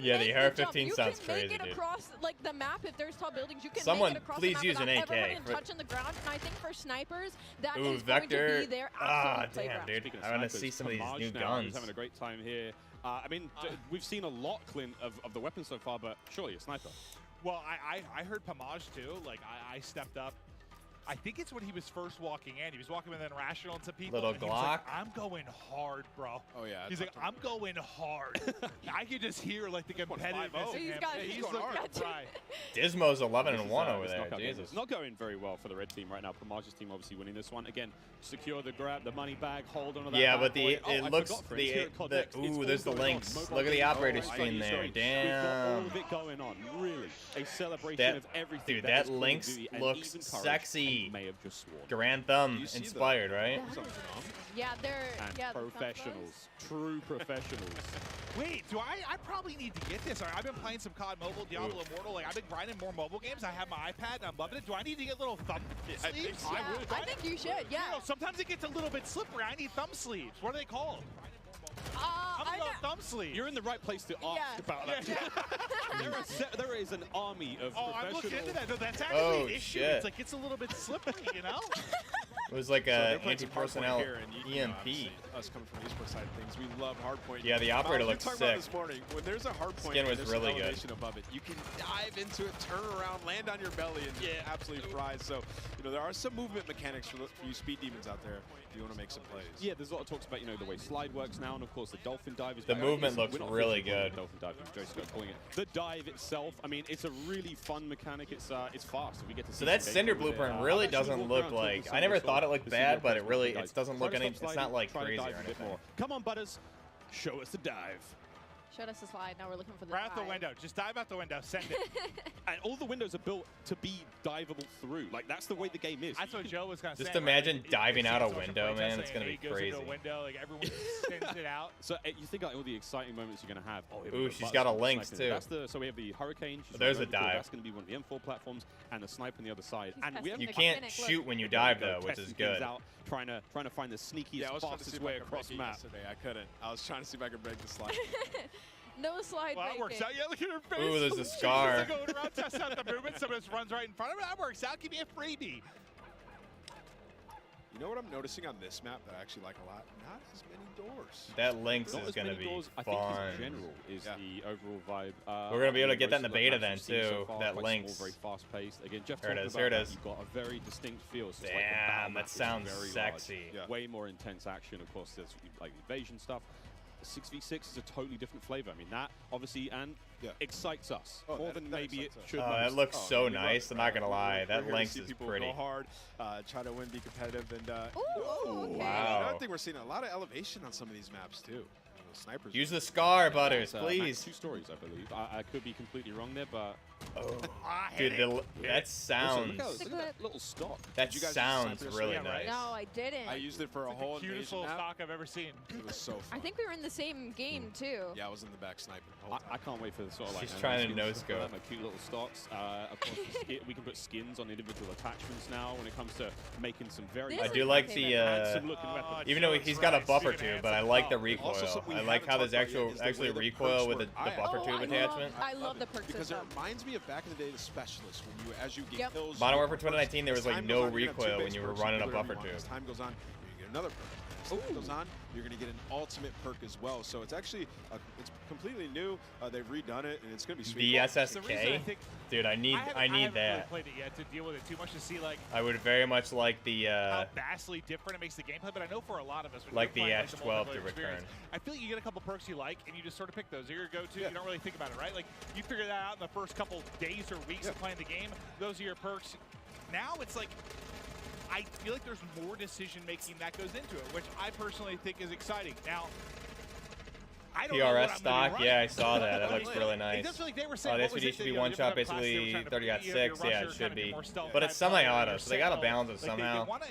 Yeah, the AR-15 sounds You crazy, can make it dude. across like the map if there's tall buildings. You can Someone make it across please the map use an without ever AK having to touch on the ground. And I think for snipers, that Ooh, is Vector. going to be their Ah, absolute damn, playground. dude. I want to see some of these new He's guns. having a great time here. I mean, we've seen a lot, Clint, of the weapons so far, but surely a sniper. Well, I heard Pomage too. Like I stepped up. I think it's when he was first walking in. He was walking in rational into people. Little and he was like, Glock. I'm going hard, bro. Oh yeah. He's like, I'm going hard. I could just hear like the competitiveness in He's him. got- Yeah, he's looking going hard. right. Dismo's 11 and 1 over This there. knockout game Jesus. is not going very well for the red team right now. Pomage's team obviously winning this one. Again, secure the grab, the money bag, hold on to that. Yeah, bad but boy. it I looks forgot, friends, here at COD Next, it's ooh, all there's the going on. links. Mobile Look at the gaming, operator right screen here. there. We've got all Damn. of it going on. Really, a celebration That, of everything. dude, that that is Call of links Duty and looks even Courage. sexy. EMP. may have just sworn. Grand Thumb inspired, right? Yeah, they're And professionals, true professionals. Wait, do I probably need to get this. I've been playing some COD Mobile, Diablo Immortal. Like, I've been grinding more mobile games. I have my iPad, and I'm loving it. Do I need to get little thumb sleeves? Yeah, I think you should, yeah. You know, sometimes it gets a little bit slippery. I need thumb sleeves. What are they called? Thumb sleeves. You're in the right place to ask about that. There is an army of professional... I'm looking into that. No, that's actually an issue. Shit. It's like, it's a little bit slippery, you know? It was like a anti-personnel EMP. Us coming from the esports side of things, we love hardpoint. Yeah, the operator looks sick. sick. This morning, when there's a hardpoint, Skin was there's really some good. elevation above it. You can dive into it, turn around, land on your belly, and get absolutely fried. So, you know, there are some movement mechanics for you speed demons out there if you want to make some plays. Yeah, there's a lot of talks about, you know, the way slide works now, and of course the dolphin dive is The back. movement looks really good. Dolphin dive, Joe's calling it. The dive itself, I mean, it's a really fun mechanic. It's fast. If we get to see So that some Cinder gameplay with it. blueprint really I've actually doesn't walked look around like. talking I never to thought it some looked of the bad, but it really guys. doesn't look any. It's not like Try to crazy dive or a bit anything. more. Come on, Butters. Show us the dive. Showed us the slide. Now we're looking for the Right out the dive. window. Just dive out the window. Send it. And all the windows are built to be diveable through. Like, that's the way the game is. That's what Joe was going to say. Just imagine right? diving out a Social window, man. playtesting, It's gonna and be he goes crazy. into a window, like everyone sends it out. So you think like all the exciting moments you're going to have. Oh, here we Ooh, go, she's Butters got a with the Lynx, sniping. too. That's the, so we have the Hurricane. She's There's a really cool. dive. That's going to be one of the M4 platforms, and the sniper on the other side. And we have You can't shoot when you dive though, which is testing things good. out, trying to find the sneakiest, I was trying to see fastest if way I could across break it map. yesterday. I couldn't. I was trying to see if I could break the slide. No slide Well, that works breaking. out. Yeah, look at her face. Ooh, there's a She's scar. just going around, testing out the movement. Someone just runs right in front of her. That works out. Give me a freebie. You know what I'm noticing on this map that I actually like a lot? Not as many doors. That Lynx Not is as gonna many be doors. I fun. think in general is the overall vibe. We're gonna be able to get that in the races beta I've then, actually seen so too, far, that quite Lynx. Small, very fast paced. Again, Jeff Here it talked is, about here it that. is. You've got a very distinct feel. So it's like the Damn, battle that map is sounds very sexy. large. Way more intense action. Of course, there's like invasion stuff. 6v6 is a totally different flavor. I mean, that obviously excites us more than maybe it should. Oh, that looks so nice. I'm not gonna lie. That We're Lynx here to is see people pretty. Go hard, try to win, be competitive, and okay. Wow. Another thing, we're seeing a lot of elevation on some of these maps too. The snipers. Use the scar, Butters, Max please. 2 stories, I believe. I could be completely wrong there, but Dude, that sounds. Look at that little stock. That Did you guys sounds use really Yeah, right. nice. No, I didn't. I used it for a whole Cutest invasion little map. stock I've ever seen. It was so fun. I think we were in the same game too. Yeah, I was in the back sniping the whole time. I can't wait for the sort of like. She's trying to skins no stuff like scope. that, like cute little stocks. Of course, we can put skins on individual attachments now when it comes to making some very. I do like the handsome looking weapons. even though he's got a buffer tube, but I like the Also, recoil. something we I like how haven't there's talked about yet is the way the recoil perks with the work. buffer tube attachment. I love the perk Because system. it reminds me of back in the day, the specialists when you, as you get Yep. kills. Modern you Warfare get perks. 2019, there was As like time no goes on, you're gonna have two recoil when base you were perks, running a whatever you buffer want. tube. As time goes on, you get another perk. As time goes on, you're going to get an ultimate perk as well. So it's actually it's completely new. They've redone it, and it's going to be sweet. The The reason I SSK, think- dude, I need I haven't really that. played it yet to deal with it too much to see like I would very much like the how vastly different it makes the gameplay. But I know for a lot of us, when like you're the playing, H12 multiplayer to experience, return. I feel like you get a couple perks you like, and you just sort of pick those. They're your go-to. You don't really think about it, right? Like you figure that out in the first couple days or weeks of playing the game. Those are your perks. Now it's like I feel like there's more decision making that goes into it, which I personally think is exciting. Now. I don't know what PRS I'm gonna stock, be yeah, I running. saw that. That looks really It nice. does feel like they were saying, what was SVD it? should be You know, one shot, different class, they were basically trying to 30 got be your 6. Yeah, rusher, it kind should of be. more stealth But it's type player, semi-auto, your so they gotta sentinel. balance it Like, somehow. They wanna,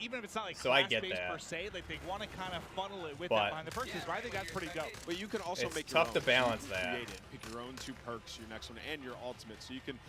even if it's not like So I get class-based that. per se, like they want to kind of funnel it with But- that behind the purses, right? I think that's pretty dope. But you can also It's make tough your to own. balance You can that. create it. Pick your own 2 perks, your next one, and your ultimate, so you can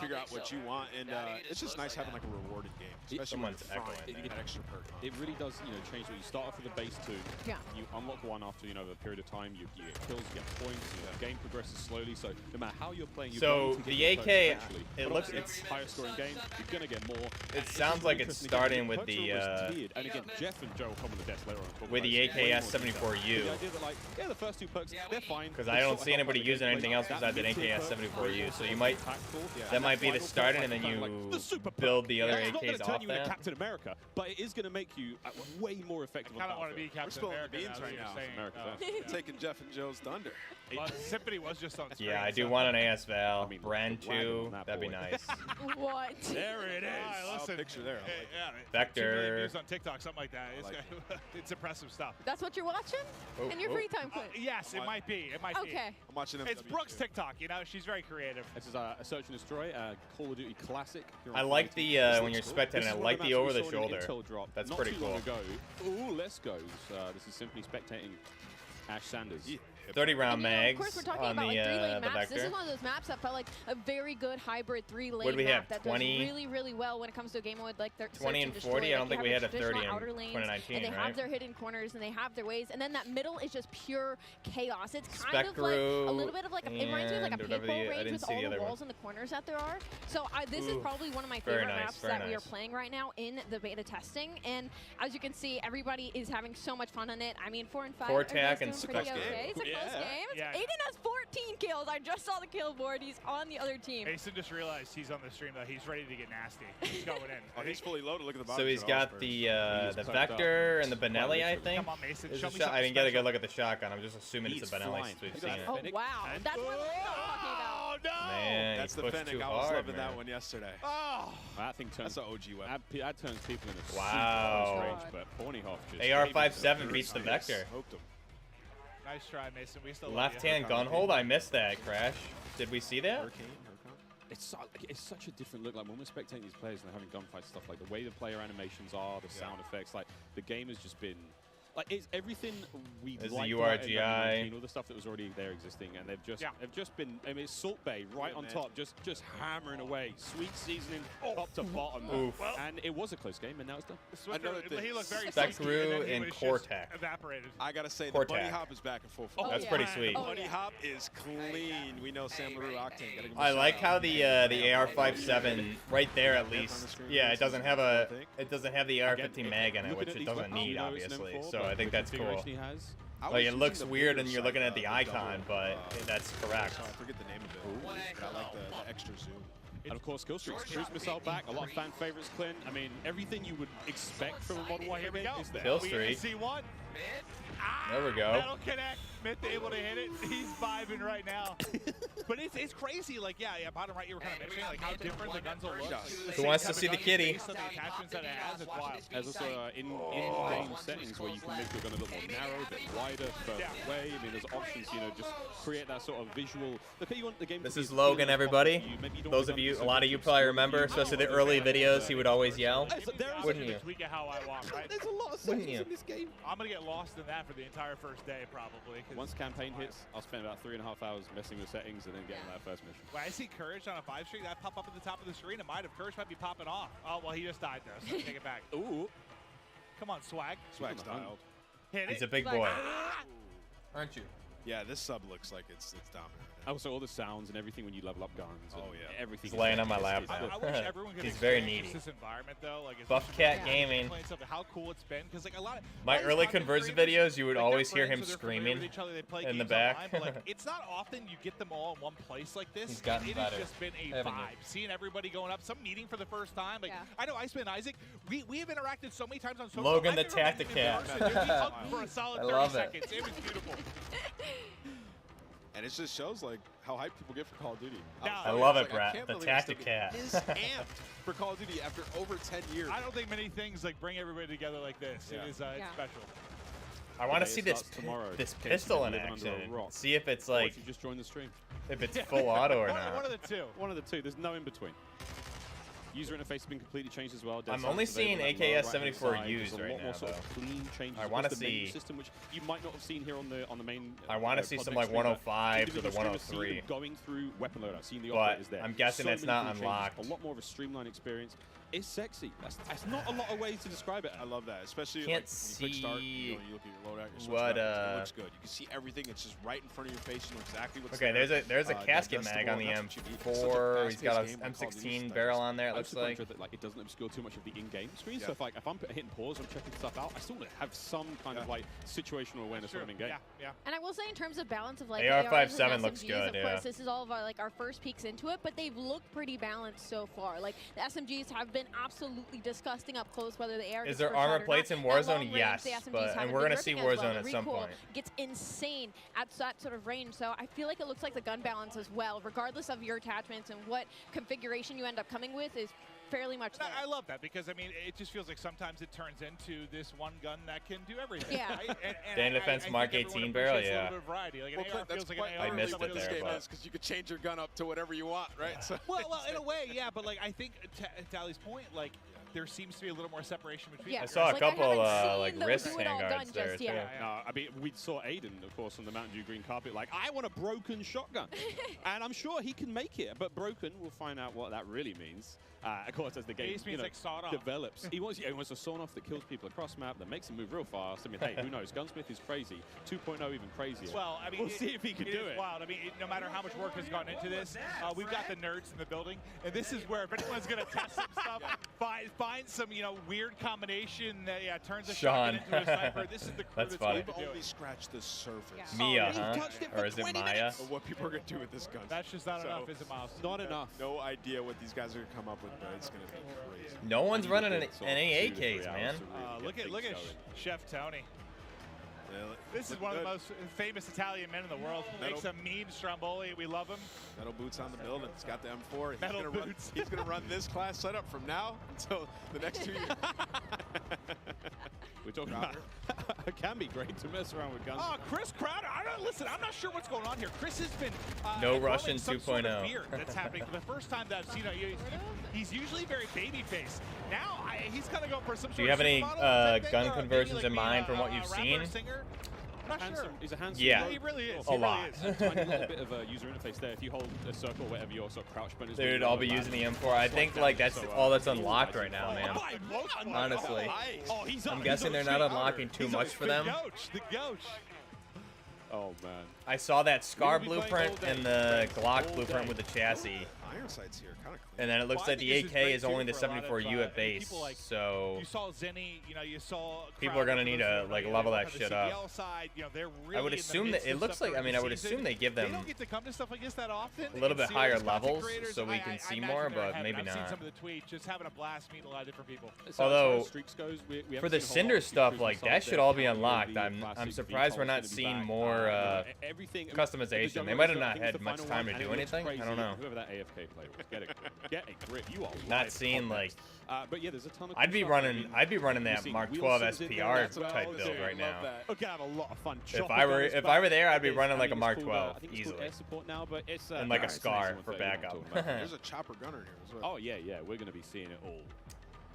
figure out what you want. And it's just nice having like a rewarded game, especially when Someone's you're echoing frying there. that extra perk. It really does, change what you start off with a base 2. Yeah. You unlock one after, a period of time. You get kills, you get points. The game progresses slowly. So no matter how you're playing, you're So going to the get your perks AK, eventually. it But looks obviously, it's higher scoring game. You're gonna get more. It sounds like it's starting with the And again, Jeff and Joe will come on the desk later on. and talk with about the this way more AKS-74U. detail. The idea that like, the first 2 perks, they're fine. Because They I don't sort of see help anybody out the using gameplay. anything else That besides an mid-tier perk AKS-74U. So you is might impactful. that might be the final starting, perk and then kind of like you the super perk. build the other It's not gonna AKs turn off you into that. Captain America, but it is going to make you way more effective. I kind of want to be We're Captain spilling the America beans now, right as now. you're saying. America, Yeah. Taking Jeff and Joe's thunder. Well, Symphony was just on screen. Yeah, I do so- want an AS Val. I mean, Brand the wagon 2, on that that'd be boy. nice. What? There it is. Wow, Listen, picture there. I like yeah, Vector, million views on TikTok, something like that. It's impressive stuff. That's what you're watching? In your free time, Quinn? Yes, it might be. It might be. Okay. I'm watching It's Brooke's TikTok. You know, she's very creative. This is a Search and Destroy, Call of Duty classic. I like the when you're spectating. I like the over the shoulder. That's pretty cool. Ooh, let's go. This is simply spectating Ash Sanders. 30-round mags. Of course, we're talking about like 3-lane maps. This is one of those maps that felt like a very good hybrid 3-lane map that does really, really well when it comes to a game mode like 20 and 40. I don't think we had a 30 in 2019, and they have their hidden corners and they have their ways, and then that middle is just pure chaos. It's kind of like a little bit of like it reminds me of like a paintball range with all the walls and the corners that there are. So this is probably one of my favorite maps that we are playing right now in the beta testing, and as you can see, everybody is having so much fun on it. I mean, 4 and 5 are doing pretty okay. It's a close game. Aiden has 14 kills. I just saw the kill board. He's on the other team. Mason just realized he's on the stream, though. He's ready to get nasty. He's going in. Oh, he's fully loaded. Look at the bottom. So he's got the Vector and the Benelli, I think. Come on, Mason. I didn't get a good look at the shotgun. I'm just assuming it's a Benelli since we've seen it. Oh, wow. That's what I'm talking about. No! Man, that's the Fennec. I was loving that one yesterday. Oh! That thing turns. That's an OG weapon. That turns people into super range, but Ponyhoff just AR-57 beats the Vector. Nice try, Mason. We still left-hand gun hold. I missed that, Crash. Did we see that? It's such a different look. Like when we're spectating these players and they're having gunfights, stuff like the way the player animations are, the sound effects. Like the game has just been. Like it's everything we like. URGI. All the stuff that was already there existing, and they've just been. I mean, it's Salt Bay right on top, just hammering away, sweet seasoning top to bottom. Oof. And it was a close game, and now it's done. Another thing. He looked very Specru and Cortex. Evaporated. I gotta say, the bunny hop is back in full force. That's pretty sweet. Bunny hop is clean. We know Sam LaRue Octane. I like how the AR-57 right there at least. Yeah, it doesn't have the AR-15 mag in it, which it doesn't need obviously. So I think that's cool. Like it looks weird and you're looking at the icon, but that's correct. I forget the name of it. But I like the extra zoom. And of course, kill streaks, cruise missile back, a lot of fan favorites, Clint. I mean, everything you would expect from a Modern Warfare game is there. Kill streak. See one. There we go. That'll connect. Myth able to hit it. He's vibing right now. But it's crazy. Like, yeah, bottom right, you were kind of mentioning like how different the guns will look. Who wants to see the kitty? The attachments that it has, it's wild. There's also in-game settings where you can make your gun a little more narrow, a bit wider, further away. I mean, there's options, you know, just create that sort of visual. Look, you want the game. This is Logan, everybody. Those of you, a lot of you probably remember, especially the early videos, he would always yell. Wouldn't you? Tweak it how I walk, right? There's a lot of settings in this game. I'm gonna get lost in that for the entire first day, probably. Once campaign hits, I'll spend about 3.5 hours messing with settings and then getting that first mission. When I see Courage on a 5-streak, that pop up at the top of the screen. It might have. Courage might be popping off. Oh, well, he just died, though, so take it back. Ooh. Come on, Swag. Swag styled. Hit it. He's a big boy. Aren't you? Yeah, this sub looks like it's dominant. Also, all the sounds and everything when you level up guns. Everything. He's laying on my lap now. I wish everyone could He's very needy. this environment, though. Like, Buff Cat Gaming. How cool it's been, because like a lot of my early Conversion videos, you would always hear him screaming in the back. Online, but like, it's not often you get them all in one place like this. He's gotten it better. has just been a vibe. Seeing everybody going up, some meeting for the first time. Like I know Iceman and Isaac, we have interacted so many times on social. Logan the Tactic Cat. For a solid 30 seconds. It was beautiful. And it just shows like how hyped people get for Call of Duty. I love it, Brett. The Tactic Cat. Is amped for Call of Duty after over 10 years. I don't think many things like bring everybody together like this. It is it's special. I want to see this pistol in action. See if it's like. If you just join the stream. If it's full auto or not. One of the two. One of the two. There's no in between. User interface has been completely changed as well. I'm only seeing AKS-74 used right now, sort of clean changes. I want to see system, which you might not have seen here on the main. I want to see some like 105 to the 103. Going through weapon loadout, seeing the operators there. I'm guessing that's not unlocked. A lot more of a streamlined experience. It's sexy. That's not a lot of ways to describe it. I love that, especially can't like, when you quick start. You look at your loadout. It looks good. You can see everything. It's just right in front of your face. You know exactly what's there. Okay, there's a casket mag on the M4. He's got an M16 barrel on there. It looks like. It doesn't obscure too much of the in-game screen. So if I'm hitting pause, I'm checking stuff out. I still have some kind of like situational awareness when I'm in game. Yeah. And I will say, in terms of balance of like AR-57 looks good. Of course, this is all of our our first peeks into it, but they've looked pretty balanced so far. Like the SMGs have been absolutely disgusting up close. Whether the AR is there armor plates in Warzone? Yes, and we're gonna see Warzone at some point. Gets insane at that sort of range. So I feel like it looks like the gun balance as well, regardless of your attachments and what configuration you end up coming with, is fairly much there. I love that because, I mean, it just feels like sometimes it turns into this one gun that can do everything. Yeah. Right? Dan Defense Mark 18 barrel, yeah. Like Well, AR feels like an I AR missed it there, but because you could change your gun up to whatever you want, right? So well, in a way, yeah. But like, I think to Ali's point, like, there seems to be a little more separation between. Yeah. I saw a couple like those wrist do-it-all handguards guns there just too. yet. No, I mean, we saw Aiden, of course, on the Mountain Dew green carpet, like, I want a broken shotgun. And I'm sure he can make it, but broken, we'll find out what that really means. Of course, as the game like sawed off. develops. he wants a sawn off that kills people across map, that makes him move real fast. I mean, hey, who knows? Gunsmith is crazy. 2.0 even crazier. Well, I mean, we'll see if he can do it. Wild. I mean, no matter how much work has gone into this, we've got the nerds in the building, and this is where if anyone's going to test some stuff, find some weird combination that turns a shotgun into a sniper. This is the crew that's funny. We've only scratched the surface. Mia, huh? Or is it Maya? Of what people are going to do with this gun. That's just not enough, is it, Miles? Not enough. No idea what these guys are going to come up with, but it's going to be crazy. No one's running any AKs, man. Look at Chef Tony. This is one of the most famous Italian men in the world. Makes a mean Stromboli. We love him. Metal boots on the building. He's got the M4. Metal boots. He's going to run this class setup from now until the next 2 years. We're talking about it can be great to mess around with guns. Oh, Chris Crowder. Listen, I'm not sure what's going on here. Chris has been no Russian 2.0. Sort of beard that's happening for the first time that I've seen. He's usually very baby-faced. Now he's kind of going for some sort of. Do you have any gun conversions in mind from what you've seen? I'm not sure. He's a handsome. Yeah, he really is. A lot. A tiny little bit of a user interface there. If you hold a circle, whatever your sort of crouch button is. Dude, I'll be using the M4. I think like that's all that's unlocked right now, man. Honestly, I'm guessing they're not unlocking too much for them. The Gouch. Oh man. I saw that Scar blueprint and the Glock blueprint with the chassis. Iron sights here, kind of cool. And then it looks like the AK is only the 74U at base, so you saw Zenny, you saw people are gonna need to like level that shit up. Side, they're really I would assume that it looks like. I mean, I would assume they give them don't get to come to stuff like this that often. A little bit higher levels, so we can see more, but maybe I've not. seen some of the tweets, just having a blast, meeting a lot of different people. Although for the Cinder stuff, like that should all be unlocked. I'm surprised we're not seeing more customization. They might have not had much time to do anything. I don't know. Whoever that AFK player was, get a grip. You are not seeing like. But yeah, there's a ton of. I'd be running that Mark 12 SPR type build right now. Okay, have a lot of fun. If I were there, I'd be running like a Mark 12 easily. Air support now, but it's and like a Scar for backup. There's a chopper gunner here as well. Oh yeah, we're gonna be seeing it all.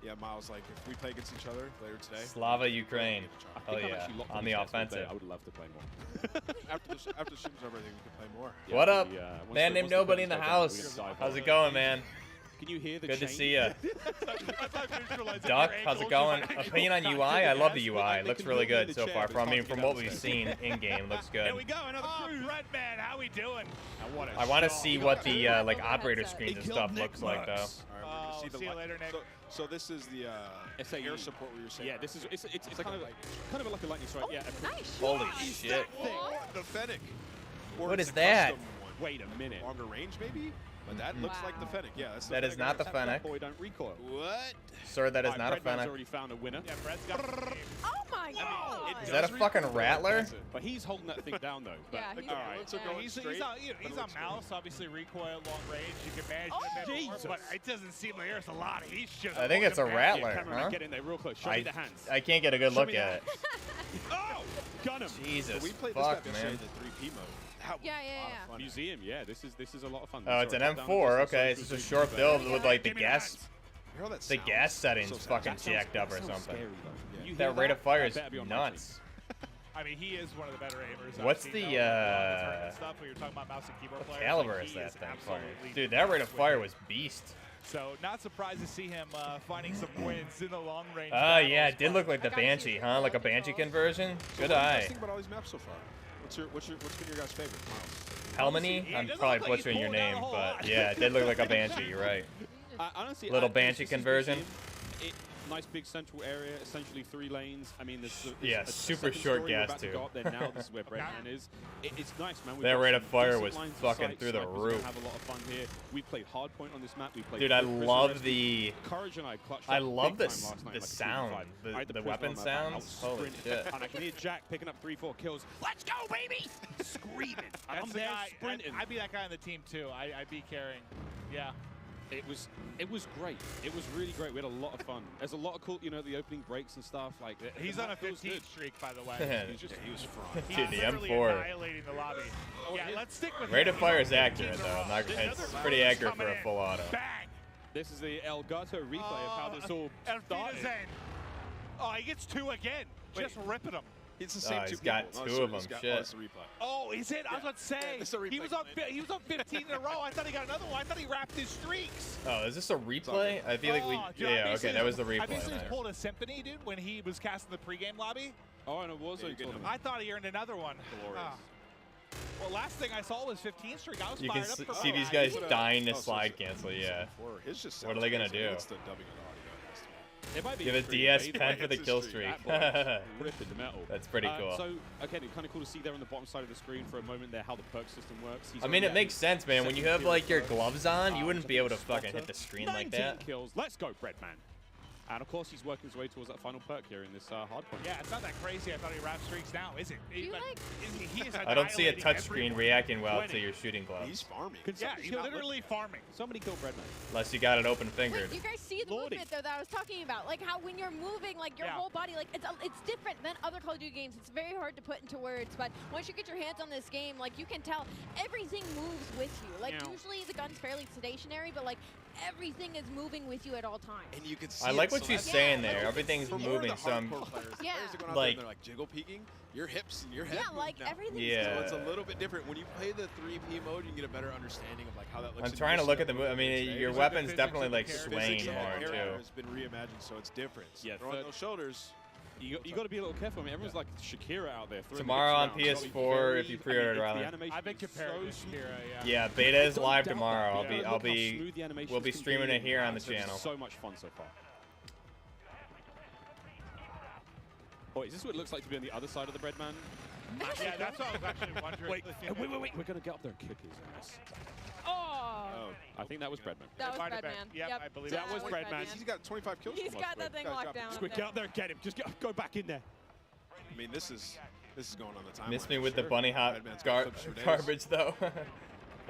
Yeah, Miles, like if we play against each other later today. Slava Ukraine. Oh yeah, on the offensive. I would love to play more. after the stream's over, I think we can play more. Yeah, what up? Man named Nobody in the house. How's it going, man? Can you hear the Good to chain? see ya. Duck, how's it going? Opinion on UI? I love the UI. It looks really good so far. From what we've seen in game, looks good. Here we go, another Brett man, how we doing? I want to see what the like operator screens and stuff looks like though. All right, see you later, Nick. So this is the air support we were saying. Yeah, this is it's kind of like a lightning strike. Yeah. Nice. Holy shit! The Fennec. What is that? Wait a minute. Longer range, maybe. But that looks like the Fennec. Yeah, that's the that is not the Fennec. Boy, don't recoil. What? Sir, that is not a Fennec. already found a winner. Yeah, Brad's got Oh my god! Is that a fucking Rattler? But he's holding that thing down though. Yeah, he's all right. He's on mouse, obviously recoil, long range. You can manage a bit more, but it doesn't seem like there's a lot. He's just. I think it's a Rattler, huh? Get in there real close. Show me the hands. I can't get a good look at it. Oh, gun him. Jesus, we played fuck, this man. in the 3P mode. Yeah. Museum, yeah. This is a lot of fun. Oh, it's an M4. Okay, it's just a short build with like the gas. The gas settings fucking jacked up or something. That rate of fire is nuts. I mean, he is one of the better aimers. What's the stuff when you're talking about mouse and keyboard players? Caliber is that thing firing? Dude, that rate of fire was beast. So not surprised to see him finding some wins in the long range. Yeah, it did look like the Banshee, huh? Like a Banshee conversion. Good eye. Think about all these maps so far. What's been your guys' favorite? Helmany? I'm probably butchering your name, but yeah, it did look like a Banshee. You're right. Honestly, little Banshee conversion. Nice big central area, essentially 3 lanes. I mean, there's super short gas too. Now this is where Breadman is. It's nice, man. That rate of fire was fucking through the roof. Have a lot of fun here. We played hardpoint on this map. We played. Dude, I love the. Courage and I clutched. I love the sound, the weapon sounds. Holy shit! And I can hear Jack picking up 3-4 kills. Let's go, baby! Screaming. I'm there sprinting. I'd be that guy on the team too. I'd be carrying. Yeah. It was great. It was really great. We had a lot of fun. There's a lot of cool, you know, the opening breaks and stuff. Like he's on a 15 streak, by the way. he was frying. Dude, the literally M4. annihilating the lobby. Yeah, let's stick with Rate him. of fire is accurate though. It's pretty accurate for a full auto. Bang! This is the Elgato replay of how this all started. Oh, he gets 2 again. Just ripping him. It's the same two he's got people. 2 of them. Shit. Oh, is it? I was about to say. He was on 15 in a row. I thought he got another one. I thought he wrapped his streaks. Oh, is this a replay? I feel like we. Dude, Yeah, okay, that was the replay. I basically there. pulled a symphony, dude, when he was casting the pregame lobby. Oh, and it was a tournament. I thought he earned another one. Well, last thing I saw was 15 streak. I was You can fired up for see these guys dying to slide cancel. Yeah. What are they gonna do? It might be Give a DS10 for the kill streak. Ripping the metal. That's pretty cool. So again, it's kind of cool to see there on the bottom side of the screen for a moment there how the perk system works. I mean, it makes sense, man. When you have like your gloves on, you wouldn't be able to fucking hit the screen like that. 19 kills. Let's go, Breadman. And of course, he's working his way towards that final perk here in this hard point. Yeah, it's not that crazy. I thought he wrapped streaks now, is it? I don't see a touchscreen reacting well to your shooting gloves. He's farming. Yeah, he's literally farming. Somebody kill Breadman. Unless you got it open fingered. Wait, you guys see the movement though that I was talking about? Like how when you're moving, like your whole body, like it's different than other Call of Duty games. It's very hard to put into words, but once you get your hands on this game, like you can tell everything moves with you. Like usually the gun's fairly stationary, but like everything is moving with you at all times. And you can see I like what she's saying there. Everything's moving, so I'm like jiggle peeking your hips and your head. Yeah, like everything's So it's a little bit different when you play the 3P mode. You get a better understanding of like how that looks. I'm trying to look at the I mean, your weapon's definitely like swaying more too. It's been reimagined, so it's different. Yeah, throwing those shoulders. You got to be a little careful. I mean, everyone's like Shakira out there. Tomorrow on PS4, if you pre-ordered, Rylan. I've been comparing to Shakira, Yeah, beta is live tomorrow. We'll be streaming it here on the channel. So much fun so far. Oh, is this what it looks like to be on the other side of the Breadman? Yeah, that's what I was actually wondering. Wait. We're gonna get up there and kick his ass. Oh. I think that was Breadman. That was Breadman. Yep, I believe that was Breadman. He's got 25 kills. He's got that thing locked down. Squid, get up there and get him. Just go back in there. I mean, this is going on the timeline. Miss me with the bunny hop garbage though.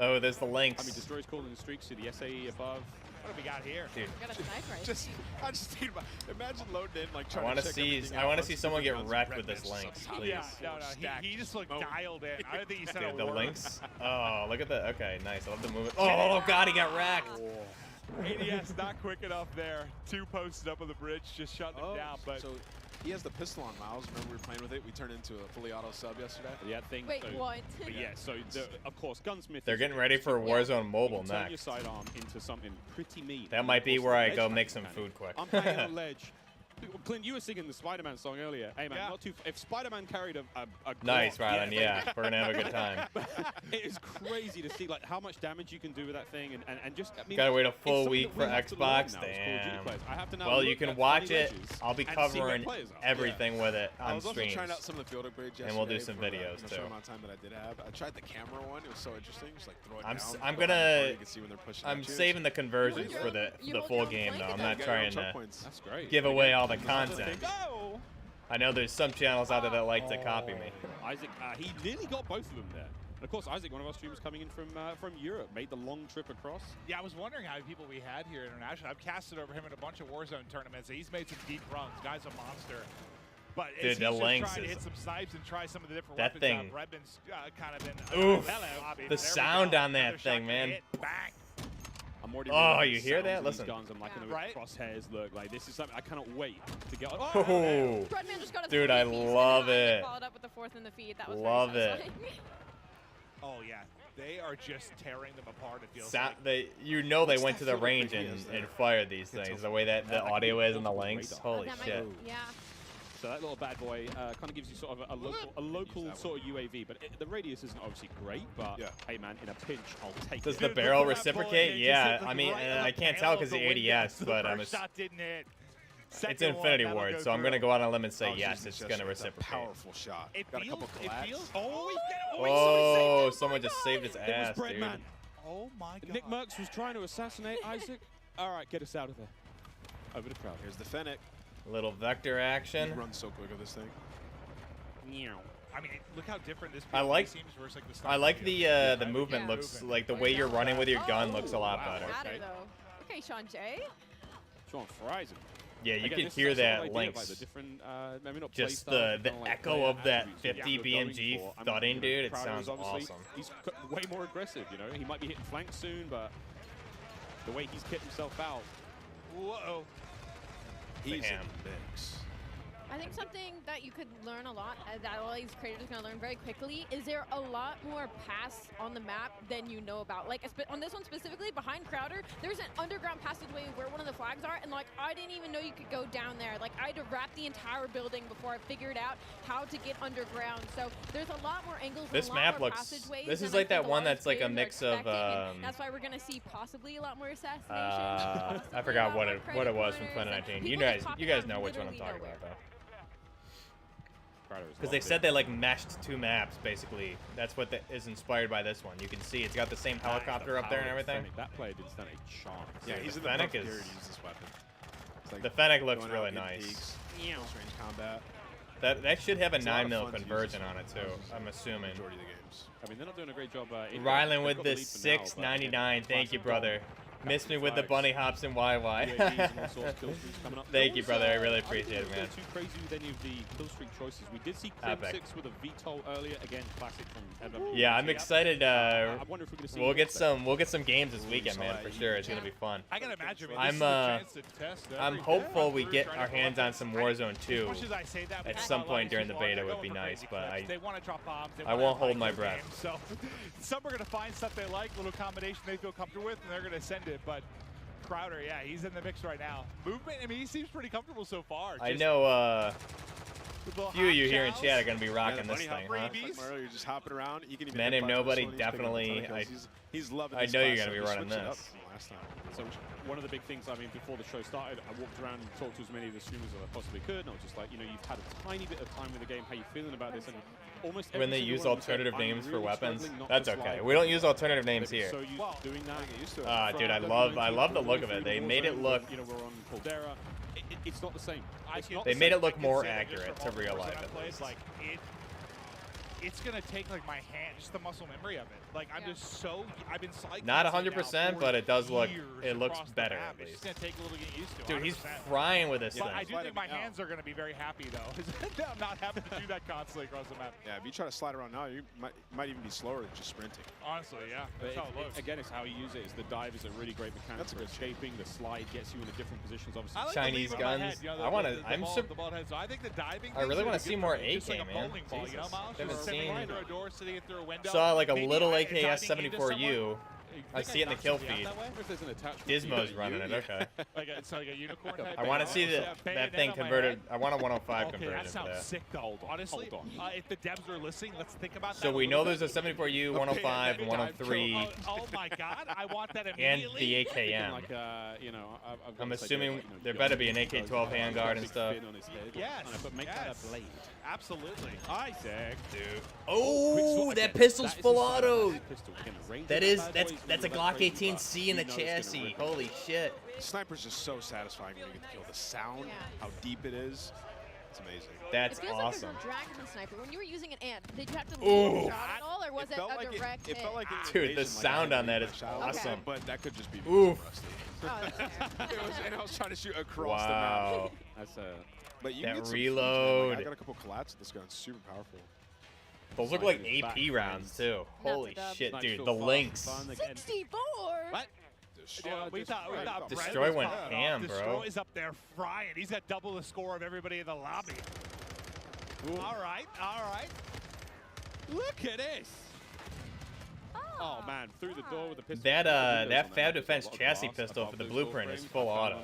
Oh, there's the links. I mean, Destroy's calling the streaks to the SAE above. What have we got here? Dude. We got a sniper. I just think about. Imagine loading in like I trying want to to check see. everything I out. want to see someone get wrecked with this links, please. Yeah, no, he just looked dialed in. I don't think he said Dude, a the word. links. Oh, look at that. Okay, nice. I love the movement. Oh God, he got wrecked. ADS not quick enough there. 2 posted up on the bridge, just shutting him down. But so he has the pistol on Miles. Remember we were playing with it? We turned into a fully auto sub yesterday. Yeah, thing. Wait, what? But yeah, so of course, Gunsmith. They're getting ready for Warzone Mobile turn your next. sidearm into something pretty mean. That might be where I go make some food quick. I'm playing on a ledge. Clint, you were singing the Spider-Man song earlier. Hey man, not too. If Spider-Man carried a Nice, Glock, Rylan. Yeah, we're gonna have a good time. It is crazy to see like how much damage you can do with that thing, and just. I mean, Gotta wait a it's full something week that we for have to learn now as Xbox. Call of Duty Damn. players. I have to now Well, you look can at watch funny it. ledges I'll be and see where covering players are. everything with it I on was also streams. trying out some of the field upgrades yesterday. And we'll do some for, videos the too. short amount of time that I did have. I tried the camera one. It was so interesting. Just like throw it I'm down. You can see when they're pushing. I'm saving the conversions for the full game though. I'm not trying to give away all the content. I know there's some channels out there that like to copy me. Isaac, he nearly got both of them there. And of course, Isaac, one of our streamers coming in from Europe, made the long trip across. yeah, I was wondering how many people we had here internationally. I've casted over him in a bunch of Warzone tournaments. He's made some deep runs. Guy's a monster. But Dude, as the he's just links trying to is- hit some snipes and try some of the different That weapons, thing- Redman's kind of been. Oof, lobby. the There we sound go. on Another that thing, shotgun man. hit. Bang. I'm already Oh, realizing you the hear sounds that? of these Listen. guns. I'm like, Right? crosshairs look like this is something I cannot wait to get. Oh, Breadman just got a dude, 3 I piece and love then it. Followed up with the 4th in the feed. That was Love very it. satisfying. Oh yeah, they are just tearing them apart. It feels Sound, like. they went to the range and fired these things. The way that the audio is and the links. Holy That might- shit. Yeah. So that little bad boy kind of gives you sort of a local sort of UAV, but the radius isn't obviously great. But hey man, in a pinch, I'll take Does it. the barrel reciprocate? Yeah, I mean, I can't tell because the ADS, but I'm First shot didn't hit. it's Second Infinity one, that'll Ward, go so I'm gonna through. go out on a limb and say Oh, yes, Jesus, it's yes, gonna it's a reciprocate. powerful shot. It Got a feels. couple It collabs. feels. Oh, Oh, someone just saved his It was ass, dude. Breadman. Oh my god. Nick Merckx was trying to assassinate Isaac. All right, get us out of there. Over the crowd. Here's the Fennec. Little vector action. He runs so quick with this thing. I mean, look how different this I like- seems versus like the I like the sniper. movement looks like the way you're running with your gun looks a lot better. Matter though. Okay, Sean J. Sean fries him. Yeah, you Again, can this hear is the that idea of, Lynx. like, the different, maybe not Just play the styles, but, like, echo player of that attributes 50 you're going BMG for. I mean, thudding, you know, dude. It Crowder sounds is obviously- awesome. He's way more aggressive, you know. He might be hitting flank soon, but the way he's kicked himself out. Whoa. He's Damn. in the mix. I think something that you could learn a lot, that all these creators are going to learn very quickly, is there a lot more paths on the map than you know about. Like, on this one specifically, behind Crowder, there's an underground passageway where one of the flags are, and, like, I didn't even know you could go down there. Like, I had to wrap the entire building before I figured out how to get underground. So there's a lot more angles and This a lot map more looks. passageways This is than I like that think a one lot of that's like a players are mix of. expecting, and that's why we're going to see possibly a lot more assassinations. I forgot what it was from 2019. You guys know which one I'm talking about, though. Because they said they like meshed 2 maps, basically. That's what is inspired by this one. You can see it's got the same helicopter up there and everything. That player didn't stand a chance. Yeah, he's the in the Fennec perfect is. area to use this weapon. It's like The Fennec looks going really out in nice. peaks, close range combat. That should have a It's a lot 9 of mil fun to use conversion this on it too. I'm assuming. Majority of the games. I mean, they're not doing a great job. Rylan with the 6.99. Thank you, brother. Missed me with the bunny hops and YY. Thank you, brother. I really appreciate it, man. Too crazy with any of the kill streak choices. We did see Crim 6 with a VTOL earlier. Again, classic from MW. Yeah, I'm excited. I wonder if we're gonna see we'll get some games this weekend, man, for sure. It's gonna be fun. I can imagine. I mean, I'm hopeful we get our hands on some Warzone 2 As much as I say that, at some point during the beta would be nice, but they want to drop bombs. I won't hold my breath. So some are going to find stuff they like, little combination they feel comfortable with, and they're going to send it. But Crowder, yeah, he's in the mix right now. Movement, I mean, he seems pretty comfortable so far. I know a few of you here in chat are going to be rocking this thing, huh? Like Mario, you're just hopping around. You can even Man Named Nobody, definitely. He's loving I this know you're class, going to be so running switch it up this. from last time. So one of the big things, I mean, before the show started, I walked around and talked to as many of the streamers as I possibly could, and I was just like, you know, you've had a tiny bit of time with the game. How you feeling about this? And almost When they every use single one of them alternative said, names "I'm for really weapons, struggling not that's to okay. slide." We don't use alternative names They've here. been so used to doing that. Dude, I love the look of it. They made it look. You know, we're on Caldera. It's not the same. They made it look more accurate to real life. At least. Like it's gonna take like my hand, just the muscle memory of it. Like I'm just so I've been cycling. Not 100%, but it does look. It looks better at It's least. gonna take a little to get used to. Dude, he's 100%. frying with this But thing. I do think my hands are gonna be very happy though. I'm not having to do that constantly across the map. Yeah, if you try to slide around now, you might even be slower than just sprinting. Honestly, yeah. That's how it looks. Again, it's how you use it. It's the dive is a really great mechanic for escaping. The slide gets you into different positions. Obviously, I like Chinese guns. I want to. I'm the ball head. So I think the diving. I really want to see more AK, just like a man. bowling ball, you know, Miles? Haven't Just seen. sitting through a door, sitting it through a window. Saw like a Maybe little diving into AKS-74U. I see it in the kill feed. Gizmo's to running it. Okay. It's like a unicorn type. I want to see that thing converted. I want a 105 Okay, conversion that for sounds that. sick though. Honestly, if the devs are listening, let's think about that. So we know there's a 74U, 105, and 103. Oh my God, I want that And immediately. the AKM. Like, you know, I'm assuming there better be an AK-12 handguard and stuff. Yes. But make that a blade. Absolutely. Isaac, dude. Oh, that pistol's full auto. That's a Glock 18C in the chassis. Holy shit. The sniper's just so satisfying when you get to feel the sound, how deep it is. It's amazing. That's it feels awesome. Like a dragon sniper. When you were using an ant, did you have to Ooh. lead shot at all, or was it a direct hit? It felt like Dude, the sound on that is awesome. But that could just be Oof. rusty. Oh, And I was trying to shoot across the Wow. map. That's But you That can get some reload. I got a couple collabs with this gun. It's super powerful. Those look like AP rounds too. Holy shit, dude. The links. 64. What? We thought Destroy Brent was went popping ham, off. bro. Destroy's up there frying. He's got double the score of everybody in the lobby. All right, all right. Look at this. Oh man, through the door with the pistol. That Fab Defense chassis pistol for the blueprint is full auto.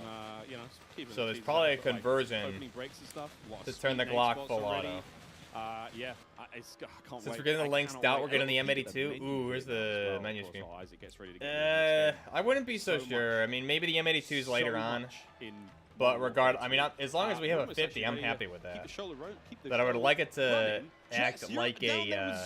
So there's probably a conversion to turn the Glock full auto. Yeah, I can't Since wait. we're getting the links out, we're getting the M82. Ooh, where's the menu screen? I wouldn't be so sure. I mean, maybe the M82's later on. But I mean, as long as we have a 50, I'm happy with that. But I would like it to act like a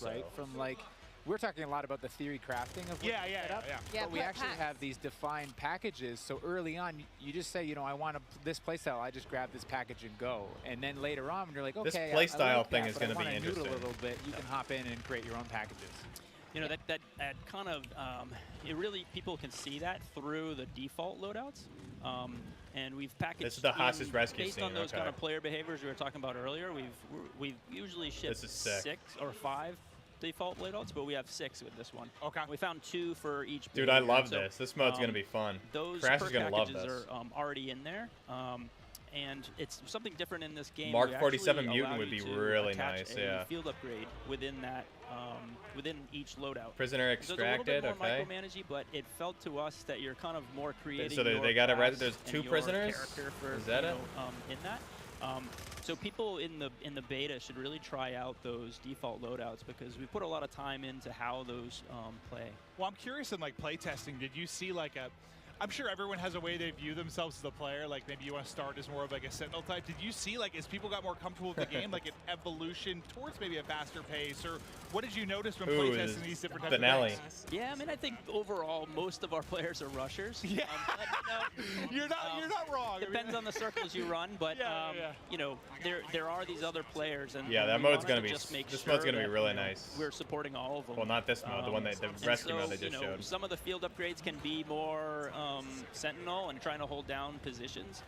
so. right? From like, we're talking a lot about the theory crafting of what you set up, Yeah, but we actually have these defined packages. So early on, you just say, you know, I want this playstyle. I just grab this package and go. And then later on, when you're like, okay, this playstyle like thing that, is but going to be I interesting. noodle a little bit. You can hop in and create your own packages. You know, that kind of, it really, people can see that through the default loadouts. And we've packaged This is the hostage rescue based scene, on those okay. kind of player behaviors we were talking about earlier. We've usually shipped 6 or 5 default loadouts, but we have 6 with this one. Okay. We found 2 for each. Dude, I behavior. love So, this. This mode's gonna be fun. Those Crash perk is gonna love packages this. are already in there. And it's something different in this game. Mark We 47 actually Mutant allow would you be to really attach nice, a yeah. field upgrade within that, within each loadout. Prisoner So it's a little bit extracted, more okay. micromanagey, but it felt to us that you're kind of more creating. So they your got class there's and 2 your prisoners? character for, Is that you it? know, in that. So people in the beta should really try out those default loadouts because we put a lot of time into how those play. Well, I'm curious in like playtesting, did you see like a, I'm sure everyone has a way they view themselves as a player, like maybe you want to start as more of like a sentinel type. Did you see like as people got more comfortable with the game, like an evolution towards maybe a faster pace, or what did you notice when playtesting these different types of things? Yeah, I mean, I think overall most of our players are rushers. Yeah, but, you know, you're not wrong. Depends on the circles you run, but you know, there are these other players, and Yeah, that we mode's wanted gonna to be just make this sure mode's gonna be that, really you know, nice. We're supporting all of them. Well, not this mode, the one the rescue mode they just you know, showed. some of the field upgrades can be more sentinel and trying to hold down positions.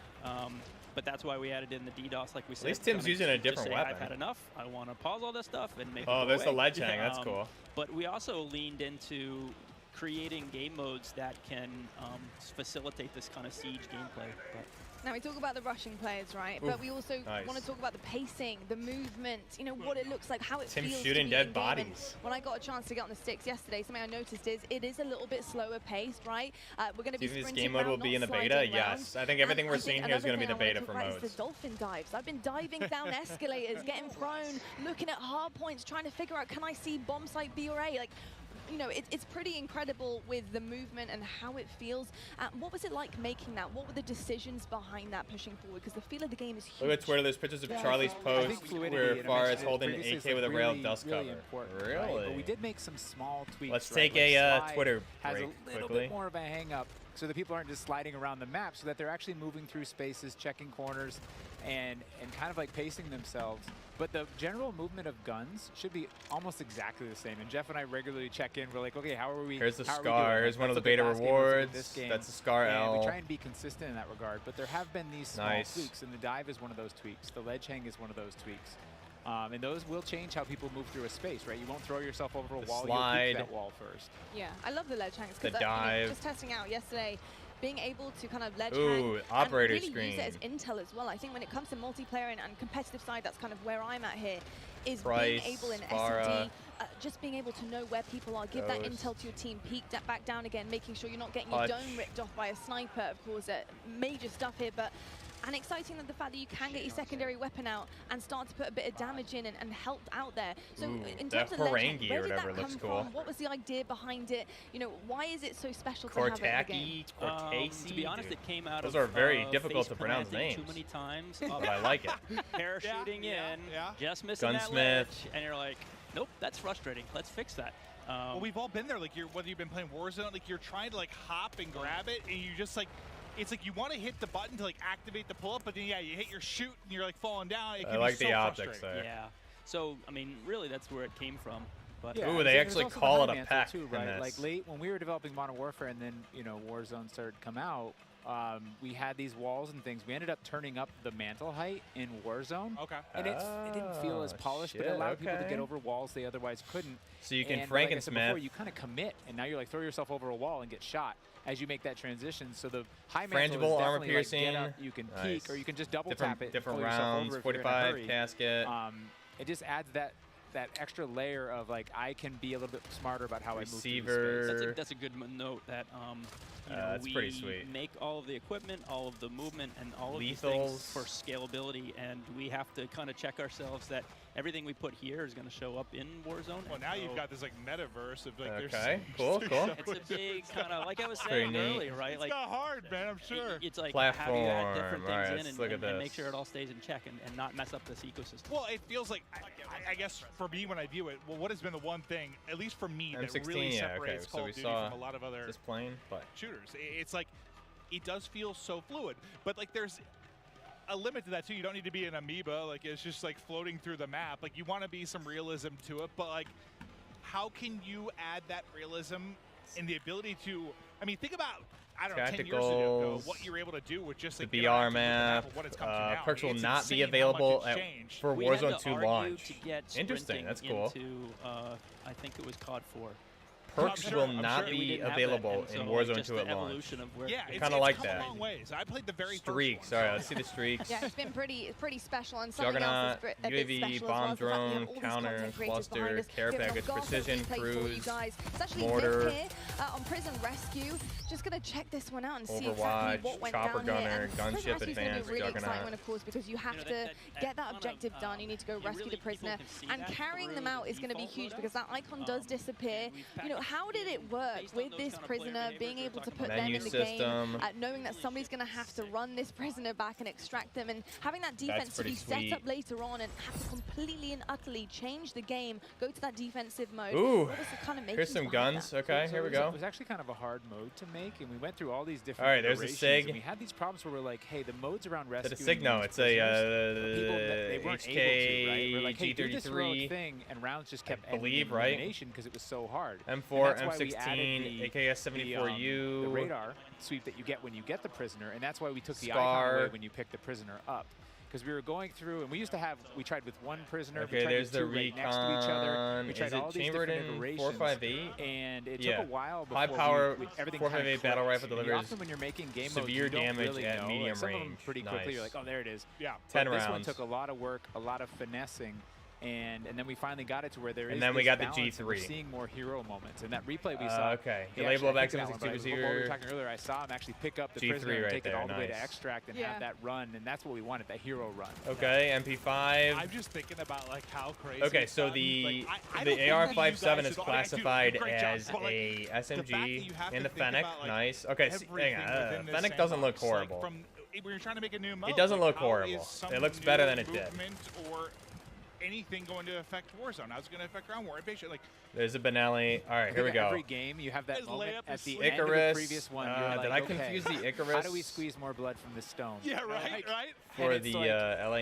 But that's why we added in the DDoS, like we said. At least Tim's using a just different say, weapon. I've had enough. I want to pause all this stuff and make it Oh, go there's the away. ledge hang. That's cool. But we also leaned into creating game modes that can facilitate this kind of siege gameplay. But Now we talk about the rushing players, right? Oof, But we also nice. want to talk about the pacing, the movement, you know, what it looks like, how it Tim feels shooting to be dead in game. And bodies. when I got a chance to get on the sticks yesterday, something I noticed is it is a little bit slower paced, right? We're going to Do be you think this sprinting game mode will around, be in the not beta? sliding Yes. around. I think everything And we're I think seeing here is going to be the another thing beta I for wanna talk about modes. is the dolphin dives. I've been diving down escalators, getting prone, looking at hard points, trying to figure out, can I see bomb site B or A? Like, you know, it's pretty incredible with the movement and how it feels. What was it like making that? What were the decisions behind that pushing forward? Because the feel of the game is huge. Look at Twitter, there's pictures of Charlie's post where far as holding an AK with a rail dust cover. Important, Really? right? But we did make some small tweaks. Let's right? take Like a slide Twitter has break a little quickly. bit more of a hang up so that people aren't just sliding around the map, so that they're actually moving through spaces, checking corners, and kind of like pacing themselves. But the general movement of guns should be almost exactly the same. And Jeff and I regularly check in. We're like, okay, how are we? Here's the how are we scar. doing? Here's one of the Let's look beta at last game, let's look at rewards. this game. That's the scar And L. we try and be consistent in that regard. But there have been these small Nice. tweaks, and the dive is one of those tweaks. The ledge hang is one of those tweaks. And those will change how people move through a space, right? You won't throw yourself over a The wall. slide. You'll peek that wall first. Yeah, I love the ledge hangs. The 'cause, you know, dive. just testing out yesterday, being able to kind of ledge Ooh, hang operator and really use it as screen. intel as well. I think when it comes to multiplayer and competitive side, that's kind of where I'm at here, is Price, being able in Farah. S&D, just being able to know where people are, give that Ghost. intel to your team, peek that back down again, making sure you're not getting your Hutch. dome ripped off by a sniper, of course, major stuff here, but and exciting that the fact that you can get your secondary weapon out and start to put a bit of damage in and help out there. So Ooh, in that terms of ledge hang, Ferengi where or did whatever that looks come cool. from? What was the idea behind it? You know, why is it so special to have it in the game? Cortese, to be honest, dude. it came out Those of are very difficult face to pronounce planting names. too many times. But I like it. Parachuting in, just missing that Gunsmith. ledge, and you're like, nope, that's frustrating. Let's fix that. Well, we've all been there. Like, whether you've been playing Warzone, like you're trying to like hop and grab it, and you just like, it's like you want to hit the button to like activate the pull-up, but then yeah, you hit your shoot and you're like falling down. It can I like be the so optics frustrating. there. Yeah. So I mean, really, that's where it came from. But Ooh, they there's actually also the call high it a mantle pack too, in right? this. Like late when we were developing Modern Warfare, and then Warzone started to come out. We had these walls and things. We ended up turning up the mantle height in Warzone. Okay. And it didn't feel as polished, but it shit, allowed people to okay. get over walls they otherwise couldn't. So you can and like I said before, Frankensmith. you kind of commit, and now you're like throw yourself over a wall and get shot as you make that transition. So the high mantle Frangible is armor definitely like, get piercing. up, you can peek, or you can just double different, tap it. and Different pull yourself rounds, over if you're in a 45 hurry. casket. It just adds that extra layer of like I can be a little bit smarter about how I move through the Receiver. space. That's a good note that you know, that's we pretty sweet. make all of the equipment, all of the movement, and all of these Lethals. things for scalability, and we have to kind of check ourselves that everything we put here is going to show up in Warzone. Well, now So you've got this like metaverse of like. Okay, there's cool. It's a big kind of like I was Pretty saying neat. earlier, right? It's Like not hard, man. I'm sure. it's like how do you add different Platform. All things right, in let's look at and make this. sure it all stays in check and not mess up this ecosystem. Well, it feels like, I guess for me when I view it, well, what has been the one thing, at least for me, that M16, really yeah, okay. separates So Call we of Duty saw from a lot of other this plane, but shooters? It's like, it does feel so fluid, but like there's a limit to that too. You don't need to be an amoeba, like it's just like floating through the map. Like you want to be some realism to it, but like how can you add that realism and the ability to, I mean, think about, I don't know, 10 years ago, what you were able to do with just like the BR map. Perks will not be available for Warzone 2 launch. Interesting, that's cool. I think it was COD 4. Perks will not be available in Warzone 2 at launch. Yeah, I kind of like come that. a long ways. I played the very Streaks. All right, let's see the streaks. Yeah, it's been pretty special. And something Juggernaut, else is a bit UAV, special bomb as well, drone, counter, cluster, care package, precision, cruise, mortar, mortar, on Prison Rescue. Just gonna check this one out and see exactly Overwatch, what went chopper down gunner, here. And gunship Prison Rescue's advanced, gonna be really exciting Juggernaut. one, of course, because you have to get that objective done. You need to go rescue the prisoner, and carrying them out is going to be huge because that icon does disappear. You know, how did it work with this prisoner, being able to put them in the game, knowing that somebody's going to have to run this prisoner back and extract them, and having that defense to be set up later on and have to completely and utterly change the game, go to that defensive mode. Ooh, kind of here's some guns. Okay, here we go. It was actually kind of a hard mode to make, and we went through all these different All right, there's a SIG. And we had these problems where we're like, hey, the modes around rescue. It's a SIG, no, it's a they weren't able to, right? We're like, hey, do this heroic G33, thing, and rounds just kept believe, ending in right? elimination because it was so hard. M4, M16, AKS-74U. The radar sweep that you get when you get the prisoner, and that's why we took the Scar. icon away when you pick the prisoner up. Because we were going through, and we used to have, we tried with one prisoner, Okay, we tried there's with two the right next to each other. We tried Is it all these chambered different in iterations. 458? And it Yeah. took a while before High power everything 458 kind of battle rifle clicked. And delivers often when you're making game modes, severe you don't damage really at know. medium Like, some of them range. pretty quickly, Nice. you're like, oh, there it is. Yeah. 10 This one rounds. took a lot of work, a lot of finessing. And then we finally got it to where there is And then we this got the balance, and we're G3. seeing more hero moments. And that replay we saw. Okay. he The label of actually- I think accidents that one, but what we were here. talking earlier, I saw him actually pick up the G3 prisoner and right take it there, all the way to nice. extract and have that run. And that's what we wanted, that hero run. Okay, MP5. I'm just thinking about like how crazy. Okay, it's so gotten. the Like, I don't the think AR-57 that is you guys classified should- great job, as but, like, a the fact that SMG you have in to the think Fennec. about, like, Nice. Okay, hang everything on. within this Fennec doesn't look sandbox, like, horrible. when you're trying to make a new mode, It doesn't like, look how horrible. is some It looks better new than it did. movement or anything going to affect Warzone? How's it going to affect Ground War? Like, There's a Benelli. All right, here we go. Every game, you have that His moment layup at is the sweet. end of the Icarus, previous one. You're did like, I okay, confuse the Icarus? How do we squeeze more blood from this stone? Yeah, right, Like, right. For and the it's like,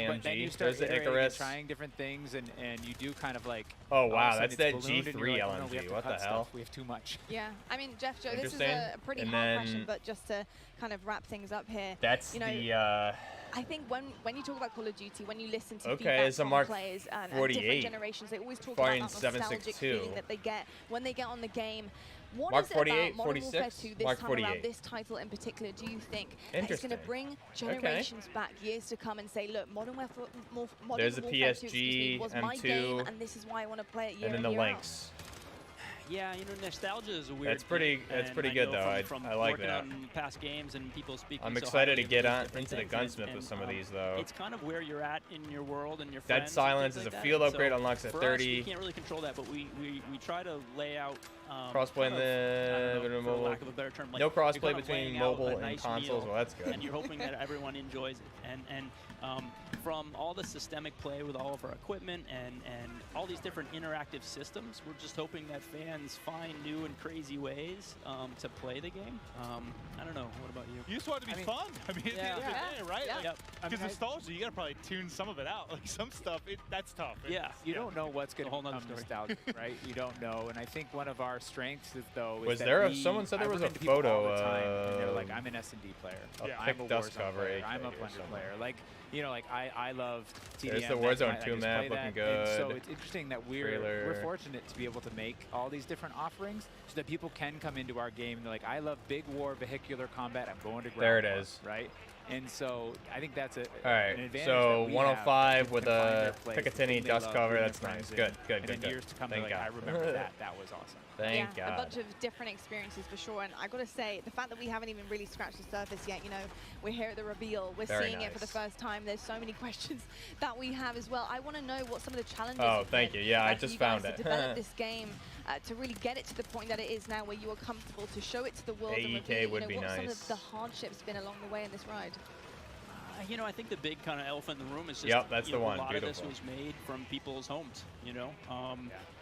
but then you LAMG. start There's the iterating and Icarus. trying different things, and you do kind of like. Oh, all of a wow, sudden that's it's that ballooned and you're G3 like, oh, no, we have LMG. to What the cut hell? stuff. We have too much. Yeah, I mean, Jeff, Joe, this is Interesting. a pretty And hard then question, but just to kind of wrap things up here. That's you know, the. I think when you talk about Call of Duty, when you listen to Okay, feedback it's a from Mark players and 48. different generations, they always talk Firing about that nostalgic 7.62. feeling that they get when they get on the game. What Mark is it 48, about Modern Warfare 46, 2 this Mark time 48. around, this title in particular, do you think that it's Interesting. going to bring generations back, years to come, and say, look, Modern Warfare, There's a Warfare 2, PSG, was my M2, game, and this is why I want to play it year and then in, the year out. links. Yeah, you know, nostalgia is a weird. That's pretty. thing, That's and pretty I good know though. from I like working that. on past games and people speaking. I'm so excited highly to get of on different into the things, Gunsmith and, with some of these though. It's kind of where you're at in your world and your Dead friends. Silence and is things a like field that. upgrade So unlocks at for 30. Us, we can't really control that, but we try to lay out. Crossplay in kind of, I don't know, for mobile. lack of a better term, like No you're crossplay kind of between laying out mobile a and nice consoles. meal, Well, that's good. And you're hoping that everyone enjoys it. And from all the systemic play with all of our equipment and all these different interactive systems, we're just hoping that fans find new and crazy ways to play the game. I don't know. What about you? You just want it to be fun. I mean, at the end of the day, right? Yeah. Like, because nostalgia, you gotta probably tune some of it out. Like some stuff, that's tough. You don't know what's going to become story. nostalgic, right? You don't know. And I think one of our strengths is, though, is Was that there someone said there I was run a into people photo all the time, and they're of like, I'm an S&D player. a I'm pick a dust Warzone cover player. AK I'm a or Plunder something. player. Like, you know, like I love TDM. There's the that's Warzone I 2 just map play looking that. And so good. it's interesting that Trailer. we're fortunate to be able to make all these different offerings so that people can come into our game and they're like, I love big war vehicular combat. I'm going to ground There it war, is. right? And so I think that's an All right, advantage so that we 105 have, with can find a their place, Picatinny whom they dust love, cover. who they're That's friends nice. Good, good, and good, in good. years to come, Thank they're like, God. I remember that. That was awesome. Thank Yeah, God. a bunch of different experiences for sure. And I got to say, the fact that we haven't even really scratched the surface yet, you know, we're here at the reveal, we're Very seeing it for the nice. first time. There's so many questions that we have as well. I want to know what some of the challenges Oh, have thank been, you. Yeah, I for just you guys found it. to develop this game, to really get it to the point that it is now, where you are comfortable to show it to the world. and AEK reveal, would you know, be what some nice. of the hardships been along the way in this ride. You know, I think the big kind of elephant in the room is just Yep, that's you the know, one. a lot Beautiful. of this was made from people's homes, you know.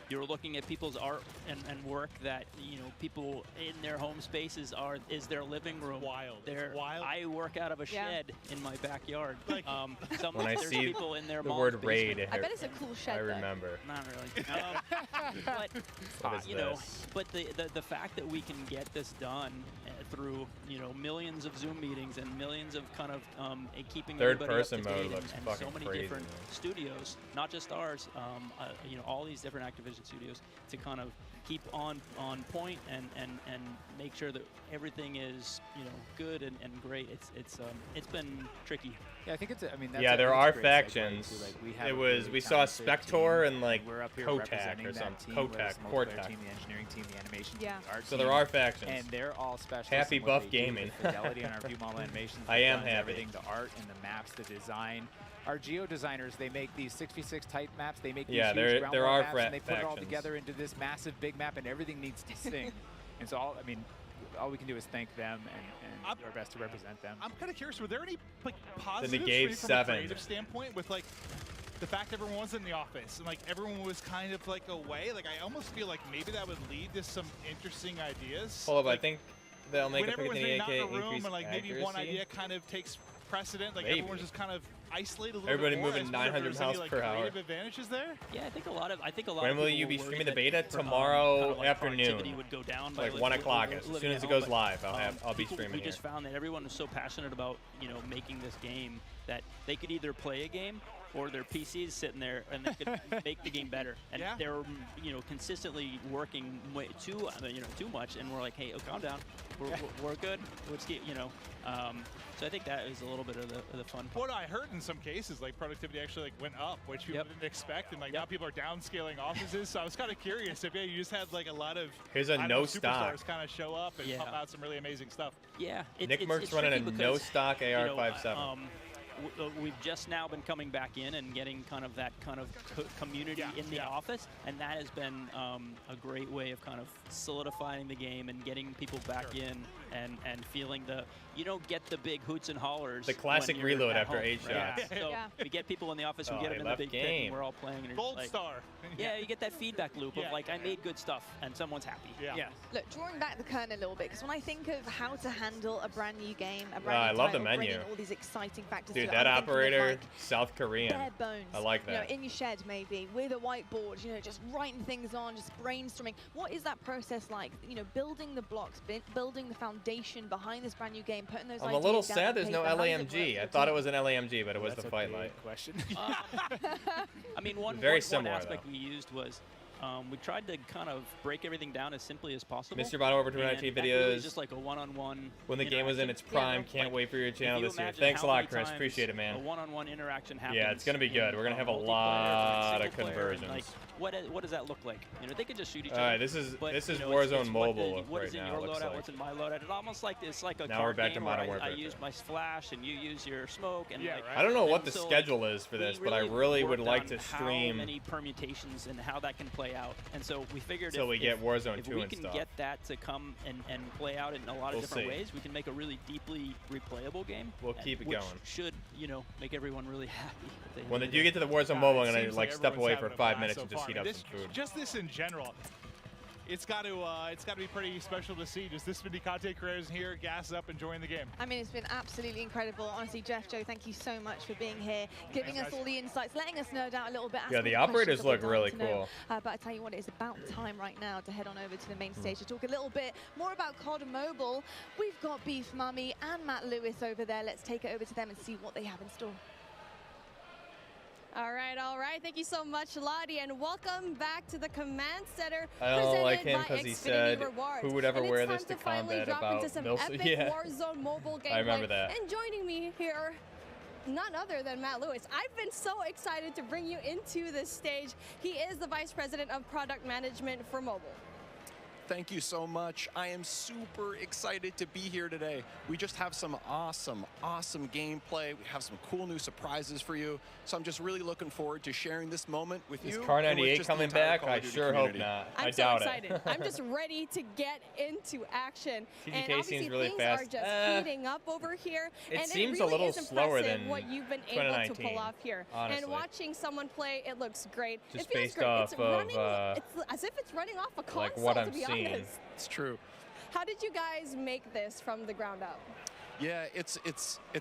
you're looking at people's art and work that, you know, people in their home spaces is their living room. It's wild. It's wild. I work out of a shed in my backyard. When I there's see people in their the mom's word basement. raid, I bet it's a cool shed. I though. remember. Not really. But What is you know, this? but the fact that we can get this done through, you know, millions of Zoom meetings and millions of kind of keeping everybody up to Third-person mode date looks and fucking so many crazy, different man. studios, not just ours, you know, all these different Activision studios to kind of keep on point and make sure that everything is, you know, good and great. It's been tricky. Yeah, I think it's. I mean, that's Yeah, there are that's a great segue factions. into, like, we have It a was really we saw talented Spector team. and like We're up here Kotak representing or that something. team, whether it's Kotak, the multiplayer Kortak. team, the engineering team, the animation Yeah. team, the art So team, there are factions. and they're all specialists. Happy in what buff they do, gaming. the fidelity on our view model animations. I the am guns, happy. Everything, the art and the maps, the design. Our geo designers, they make these 6v6 type maps. They make these Yeah, huge there ground are maps, and they put it all factions. together into this massive big map, and everything needs to sing. And so, all we can do is thank them and do our best to represent them. I'm kind of curious, were there any like positives for Negave you from 7. a creative standpoint with like the fact everyone was in the office and like everyone was kind of like away? Like I almost feel like maybe that would lead to some interesting ideas. Hold up, like, I think they'll make when a pick everyone's the not AK in a room increase and like maybe one accuracy. idea kind of takes precedent, like Maybe. everyone's just kind of isolated a little Everybody bit more. moving I suppose if 900 there's any, miles like, per hour. creative advantages there? Yeah, I think a lot of When will people you be were worried streaming the that, beta? kind Tomorrow of, like, afternoon. productivity would go down by, Like 1 o'clock. As living soon at as it home, goes but, live, I'll be streaming We here. just found that everyone was so passionate about, you know, making this game that they could either play a game or their PCs sitting there and they could make the game better. And Yeah. they're, you know, consistently working way too much. And we're like, hey, calm down. We're good. Let's get, you know. So I think that is a little bit of the fun part. What I heard in some cases, like productivity actually like went up, which people didn't expect, and like now people are downscaling offices. So I was kind of curious if you just had like a lot of Here's a I don't no know, stock. superstars kind of show up and pump out some really amazing stuff. Yeah, Nick Merck's running a no stock AR-57. We've just now been coming back in and getting kind of that kind of community in the office, and that has been a great way of kind of solidifying the game and getting people back in and feeling you don't get the big hoots and hollers. The classic when you're reload at after home, 8 right? shots. So we get people in the office, we Oh, get he them in the left big pit, game. and we're all playing. And Gold like, star. Yeah, you get that feedback loop of like, I made good stuff, and someone's happy. Yeah. Look, drawing back the curtain a little bit, because when I think of how to handle a brand new game, a I brand new love the title, menu. bringing all these exciting factors Dude, to it, that I'm thinking of, operator, like, South Korean. bare bones. I like You know, that. in your shed maybe, with a whiteboard, you know, just writing things on, just brainstorming. What is that process like? You know, building the blocks, building the foundation behind this brand new game, putting those I'm a ideas little down sad on there's no paper. How does it work LAMG. for I the thought it team? was an LAMG, but it was That's the a fight big light. question. I mean, one Very one similar, aspect though. we used was we tried to kind of break everything down as simply as possible. Mr. Bottle over to and IT that really is videos. just like a one-on-one. When the game was in its prime, can't wait for your channel this year. Thanks a lot, Chris. Appreciate it, A man. one-on-one interaction happens. Yeah, it's gonna be good. We're gonna have a multiplayer, lot of single player, and, conversions. like, what does that look like? You know, they could just shoot each All other. right, this is but, this you is know, Warzone it's Mobile what is right in now. your It looks loadout? like. What's in my loadout? It's almost like it's like a Now we're card back to game Modern where Warfare I use 2. my flash and you use your smoke and like. I don't know what the and so, schedule like, is for we this, but I really would worked like on to how stream many permutations and how that can play out, and so we figured till we get Warzone if 2 we and can stuff. get that to come and play out in a lot of We'll different see. ways, we can make a really deeply replayable game. We'll keep it which going. should, you know, make everyone really happy. if they When enjoy you it. get to the Warzone Mobile, I'm It gonna seems like step everyone's away for having a 5 blast minutes so and just far. heat I up mean, some food. Just this in general, it's got to be pretty special to see. Just this many content creators here, gassed up, enjoying the game. I mean, it's been absolutely incredible. Honestly, Jeff, Joe, thank you so much for being here, giving Thanks, us guys. all the insights, letting us nerd out a little bit. Yeah, asking the all operators questions that look we're really dying to know. cool. But I tell you what, it's about time right now to head on over to the main Hmm. stage to talk a little bit more about COD Mobile. We've got Beef Mummy and Matt Lewis over there. Let's take it over to them and see what they have in store. All right. Thank you so much, Lottie, and welcome back to the Command Center. I don't like him because he said, "Who would ever wear this to combat about into some Mills?" epic Yeah. Warzone Mobile gameplay. I remember that. And joining me here, none other than Matt Lewis. I've been so excited to bring you into this stage. He is the Vice President of Product Management for mobile. Thank you so much. I am super excited to be here today. We just have some awesome gameplay. We have some cool new surprises for you. So I'm just really looking forward to sharing this moment with you. Is Car 98 coming back? I sure hope not. I doubt it. I'm so excited. I'm just ready to get into action. TGK and obviously seems really things fast. are just heating up over here. It and seems it really a little is slower than what you've been able to 2019, pull off here. honestly. And watching someone play, it looks great. Just it feels based great. off It's running, of, it's as if it's running off a console, like what to I'm be seeing. honest. It's true. How did you guys make this from the ground up? Yeah, it's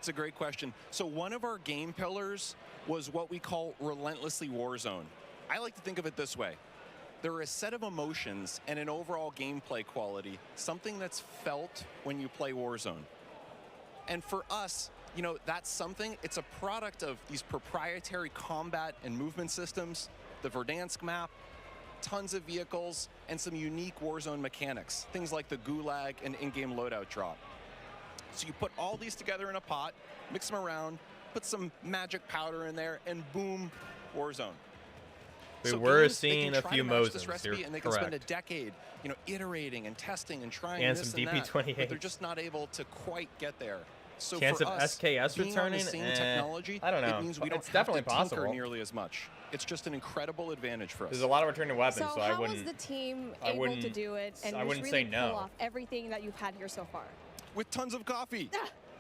a great question. So one of our game pillars was what we call relentlessly Warzone. I like to think of it this way. There are a set of emotions and an overall gameplay quality, something that's felt when you play Warzone. And for us, you know, that's something, it's a product of these proprietary combat and movement systems, the Verdansk map, tons of vehicles, and some unique Warzone mechanics, things like the gulag and in-game loadout drop. So you put all these together in a pot, mix them around, put some magic powder in there, and boom, Warzone. We So were games, they seeing can a try few to match this Mosins, recipe, you're and they can spend a correct. decade, you know, iterating and testing and trying And this some and that, DP28s. but they're just not able to quite get there. So Chance for of us, SKS being on the returning? same Eh, technology, I don't know. it means we don't It's have definitely to tinker possible. nearly as much. It's just an incredible advantage for us. There's a lot of returning weapons, so I how wouldn't. was the team I able to wouldn't- do it and I just wouldn't really say no. pull off everything that you've had here so far? With tons of coffee.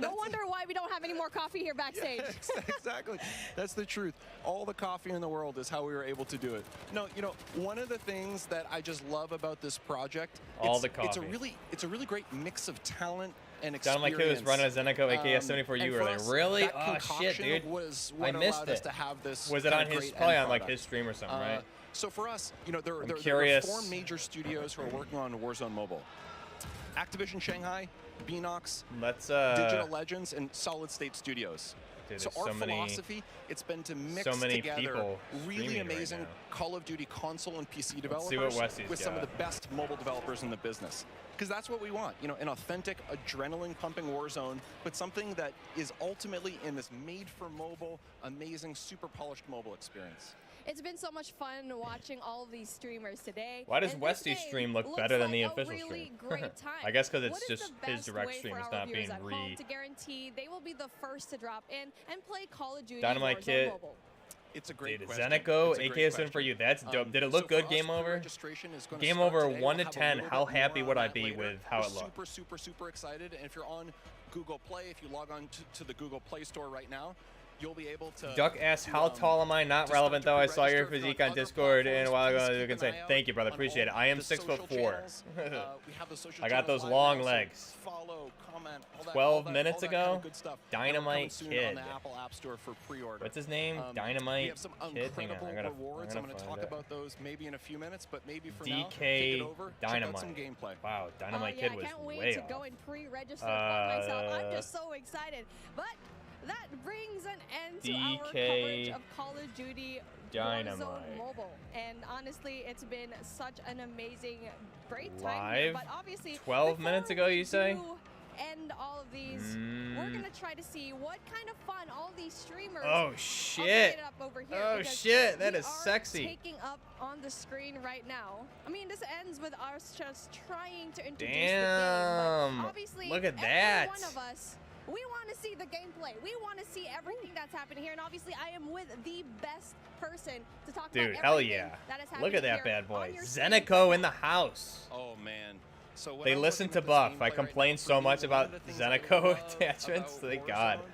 No wonder why we don't have any more coffee here backstage. Yeah, exactly. That's the truth. All the coffee in the world is how we were able to do it. No, you know, one of the things that I just love about this project, All the it's a coffee. really great mix of talent and Down experience. my kid was running a Zeneko AKS-74U and for earlier. us, Really? that Oh shit, concoction dude! Was I what missed allowed us it. to have this Was it kind on of his? great Probably end on like product. his stream or something, right? So for us, you know, there are curious. 4 major studios who are working on Warzone Mobile. Activision Shanghai, Beanox, Digital Legends, and Solid State Studios. Dude, So there's our so many- philosophy, it's been to mix so many together people really streaming right amazing now. Call of Duty console and PC see what developers Wesley's with some of got. the best mobile developers in the business. Because that's what we want, you know, an authentic, adrenaline-pumping Warzone, but something that is ultimately in this made-for-mobile, amazing, super polished mobile experience. It's been so much fun watching all of these streamers today. Why does and this Westy's game stream look looks better than like the a official really stream? Great time. I guess because What it's is just the his best direct way stream. for It's our not viewers being at home to guarantee they will be the first to drop in and play Call of Duty Dynamite Warzone Kit. Mobile? It's a great Dude, question. Zeneko, It's a great AKS in for you. That's dope. Um, Did it so look good for us, game over? pre-registration is gonna Game start over today. 1 to We'll have a 10. little How bit happy more would on I that be later. with how it We're looked? super excited. And if you're on Google Play, if you log on to the Google Play Store right now, you'll be able to. Duck asks, how tall am I? Not relevant though. I saw your physique on Discord and a while ago. You can say, thank you, brother. Appreciate it. I am 6'4". I got those long legs. Follow, comment, all that, 12 all that, minutes all that kind ago, of good stuff. Dynamite Soon Kid. on the Apple App Store for pre-order. What's his name? We Dynamite have some Kid. Hang on, incredible I gotta, rewards. I'm I'm going to talk find it. about those maybe in a few minutes, but maybe for now, DK take it over. Check out some Dynamite. gameplay. Wow, Dynamite yeah, Kid was I can't wait way to off. go and pre-register for myself. I'm just so excited. But that brings an end to our coverage DK of Call of Duty Dynamite. Warzone Mobile. And honestly, it's been such an amazing, great time Live? here. But obviously, 12 minutes ago, you say? end all of these, we're gonna try to see what kind of fun all these streamers. Oh, I'll shit. get it up over here Oh, because shit, that we is are sexy. Taking up on the screen right now. I mean, this ends with us just trying to introduce Damn. the game. But obviously, Look at every that. one of us, we want to see the gameplay. We want to see everything that's happening here. And obviously, I am with the best person to talk Dude, about hell everything yeah. that is Look at happening that here bad boy. on your screen. Zeneko in the house. Oh, man. So when They I'm listen looking to at this Buff. I gameplay complain right now, so for me, much one about of the things I Zeneko love attachments. about Thank Warzone God. is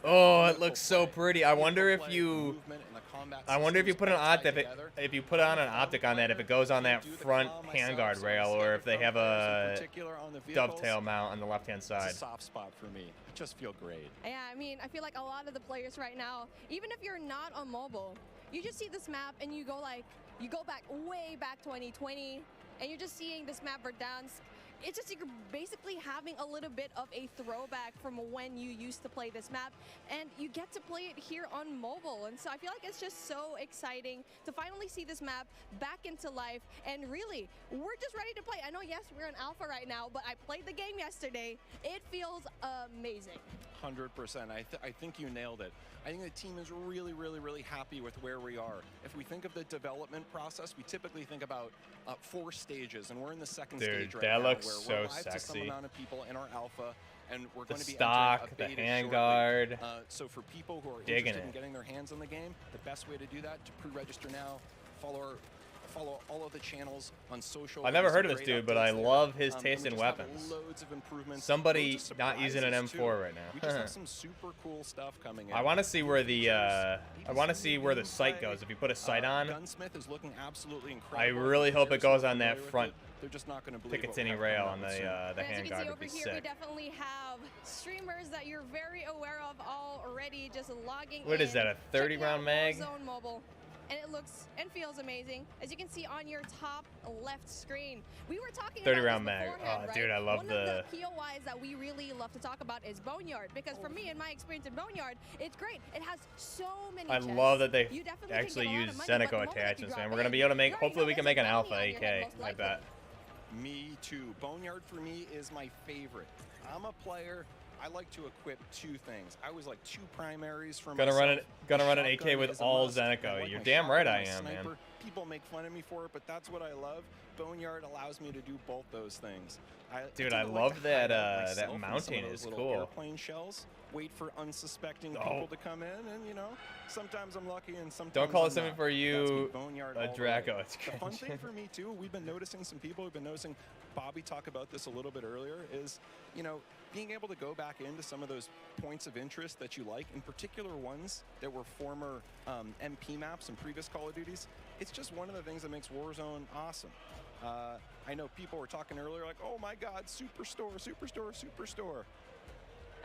Oh, it beautiful looks so play. pretty. I wonder if Play, you. movement, and the combat I wonder if you systems put an all tied optic. together. If you put on an optic on that, if it goes on that front handguard rail, or if they have a particular on the vehicles, dovetail mount on the left-hand side. It's a soft spot for me. I just feel great. Yeah, I mean, I feel like a lot of the players right now, even if you're not on mobile, you just see this map and you go back way back 2020, and you're just seeing this map Verdansk. It's just you're basically having a little bit of a throwback from when you used to play this map, and you get to play it here on mobile. And so I feel like it's just so exciting to finally see this map back into life. And really, we're just ready to play. I know, yes, we're in alpha right now, but I played the game yesterday. It feels amazing. 100%. I think you nailed it. I think the team is really, really, really happy with where we are. If we think of the development process, we typically think about 4 stages, and we're in the second stage right now, looks where so we're live to some sexy. amount of people in our alpha, and we're The going to be stock, entering a the beta handguard. shortly. So for people who are Digging interested in it. getting their hands on the game, the best way to do that, to pre-register now, follow all of the channels on social. I've never There's heard of some this great dude, but I updates there. love his And taste we in just have weapons. loads of improvements. Somebody Loads of not using an surprises, M4 too. right now. We just have some super cool stuff coming in. I want to see where the sight goes. If you put a sight on, Gunsmith is looking absolutely incredible. I really hope it goes on that Familiar with front it, they're just not going to believe what we Picatinny have rail coming on out the soon. As you can see handguard would over be here, we sick. definitely have streamers that you're very aware of already just logging in. What is that, a 30 round mag? Warzone Mobile. And it looks and feels amazing. As you can see on your top left screen, we were talking 30 about round this mag. beforehand, Oh, right? dude, I love One the. of the POIs that we really love to talk about is Boneyard, because for me, in my experience in Boneyard, it's great. It has so many. I chests. love that they You definitely actually can get a lot use of money, but the Zeneco moment that you attachments, drop man. We're gonna in, be able to make. you already Hopefully, know we can there's make an a alpha bounty on your head, AK. most I likely. bet. Me too. Boneyard for me is my favorite. I'm a player. I like to equip 2 things. I always like 2 primaries for Gonna myself. run an Shotgun AK with is a all must. I Zeneco. like You're my damn right shotgun, I my am, man. sniper. People make fun of me for it, but that's what I love. Boneyard allows me to do both those things. Dude, tend I to like love to that, hide out myself that in mounting some of those is little cool. Airplane shells. Wait for unsuspecting Oh. people to come in, and you know, sometimes I'm lucky, and sometimes Don't call I'm it something not. for That's me, you, Boneyard a all the way. Draco. It's The fun cringe. thing for me too, we've been noticing some people. We've been noticing Bobby talk about this a little bit earlier. Is being able to go back into some of those points of interest that you like, in particular ones that were former MP maps and previous Call of Duties. It's just one of the things that makes Warzone awesome. I know people were talking earlier like, oh my God, Superstore, Superstore, Superstore.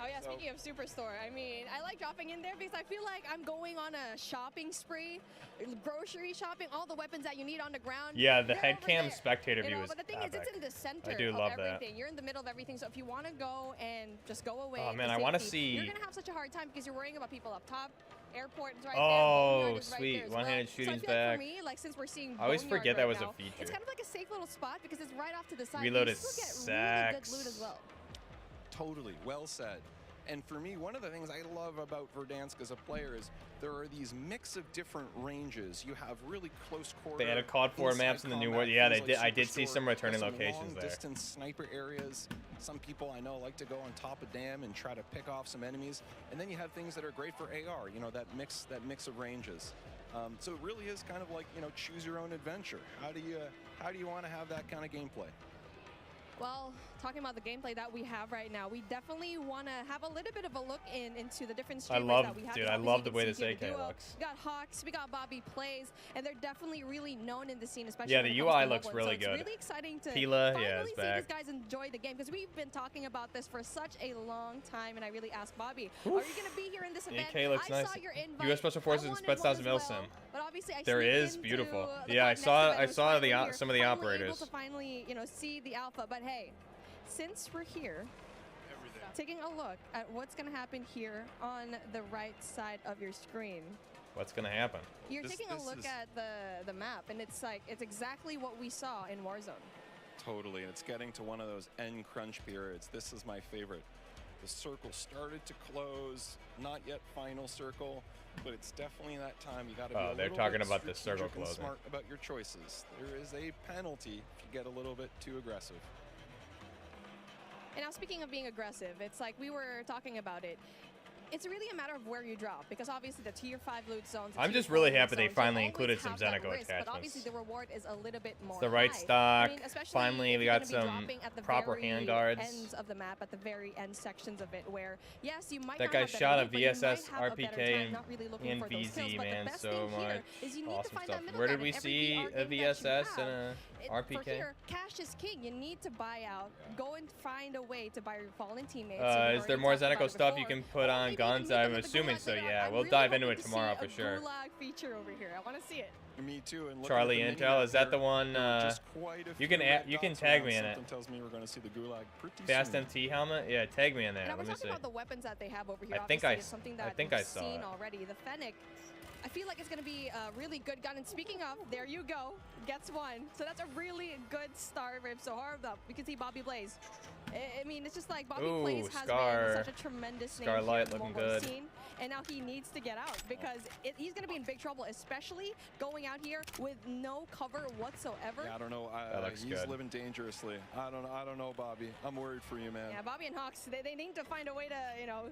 Oh yeah, speaking of Superstore, I mean, I like dropping in there because I feel like I'm going on a shopping spree, grocery shopping, all the weapons that you need on the ground. Yeah, the they're head over cam there, spectator you view know? is But the thing is, epic. it's in the center I do of love that. everything. You're in the middle of everything, so if you want to go and just go away, Oh, to man, I wanna safety, see- You're gonna have such a hard time because you're worrying about people up top. Airport is right Oh, there. Boneyard is right sweet. there as One-handed well. shooting's so I feel back. Like for me, like since we're seeing I always Boneyard forget that right was a now, feature. It's kind of like a safe little spot because it's right off to the side. Reload you is still get really good sex. loot as well. Totally, well said. And for me, one of the things I love about Verdansk as a player is there are these mix of different ranges. You have really close quarter. They added COD 4 inside maps in the new combat, world. Yeah, things they did. like I did see Superstore. some returning There's locations long there. distance sniper areas. Some people I know like to go on top of dam and try to pick off some enemies. And then you have things that are great for AR. You know, that mix of ranges. So it really is kind of like, choose your own adventure. How do you want to have that kind of gameplay? Well, talking about the gameplay that we have right now, we definitely want to have a little bit of a look into the different streamers that we have. Dude, Because I obviously love you the can way see this here AK the duo. looks. We got Hawks, we got Bobby Plays, and they're definitely really known in the scene, especially Yeah, when the it comes UI to looks mobile. really So good. it's really exciting to Pila, finally yeah, is see back. these guys enjoy the game, because we've been talking about this for such a long time, and I really asked Bobby, are you going to be here in this event? AK looks I nice. saw your invite. U.S. Special Forces I and wanted one Spetsnaz as Milsim. well, but obviously I There sneaked is into beautiful. the Yeah, I next saw event, was some of the finally some of the here, finally operators. able to finally, see the alpha. But hey, since we're here, taking a look at what's going to happen here on the right side of your screen. What's gonna happen? You're taking a look at the map, and it's exactly what we saw in Warzone. Totally, and it's getting to one of those end crunch periods. This is my favorite. The circle started to close, not yet final circle, but it's definitely that time. You got to be a They're little talking bit about the circle strategic and closing. smart about your choices. There is a penalty if you get a little bit too aggressive. And now, speaking of being aggressive, it's like we were talking about it. It's really a matter of where you drop, because obviously the tier 5 loot zones. I'm just really happy they finally included some Zeneco But attachments. obviously the reward is a little bit more It's the right high. stock. I mean, especially Finally, if we you're got gonna be some dropping at the proper very handguards. ends of the map, at the very end sections of it, where yes, you might That not guy have better shot a loot, but you might VSS, have a better RPK, time and not really looking for those kills. VZ, But man, the best so thing here much is you need to awesome find stuff. that middle Where did ground we in every see VR a game that you VSS have. and a For RPK? here, cash is king. You need to buy out. Go and find a way to buy your fallen teammates. Is there more Zeneco stuff you can put on guns? I'm assuming so, yeah. We'll dive into it tomorrow for sure. Gulag feature over here. I want to see it. Me too. And Charlie Intel, is that the one? You can tag me in it. Something tells me we're going to see the Gulag pretty Fast soon. MT helmet? Yeah, tag me in there. And Let we're me see. talking about the weapons that they have over here. I think Obviously, it's something that I we've saw seen it. already. The Fennec, I feel like it's going to be a really good gun. And speaking of, there you go. Gets one. So that's a really good start, Rib. So hard up. We can see Bobby Blaze. I mean, it's just like Bobby Ooh, Plays has Scar. been such a tremendous name Starlight here in the looking mobile good. scene, and now he needs to get out because he's going to be in big trouble, especially going out here with no cover whatsoever. Yeah, I don't know. He's good. living dangerously. I don't know, Bobby. I'm worried for you, man. Yeah, Bobby and Hawks, they need to find a way to, you know,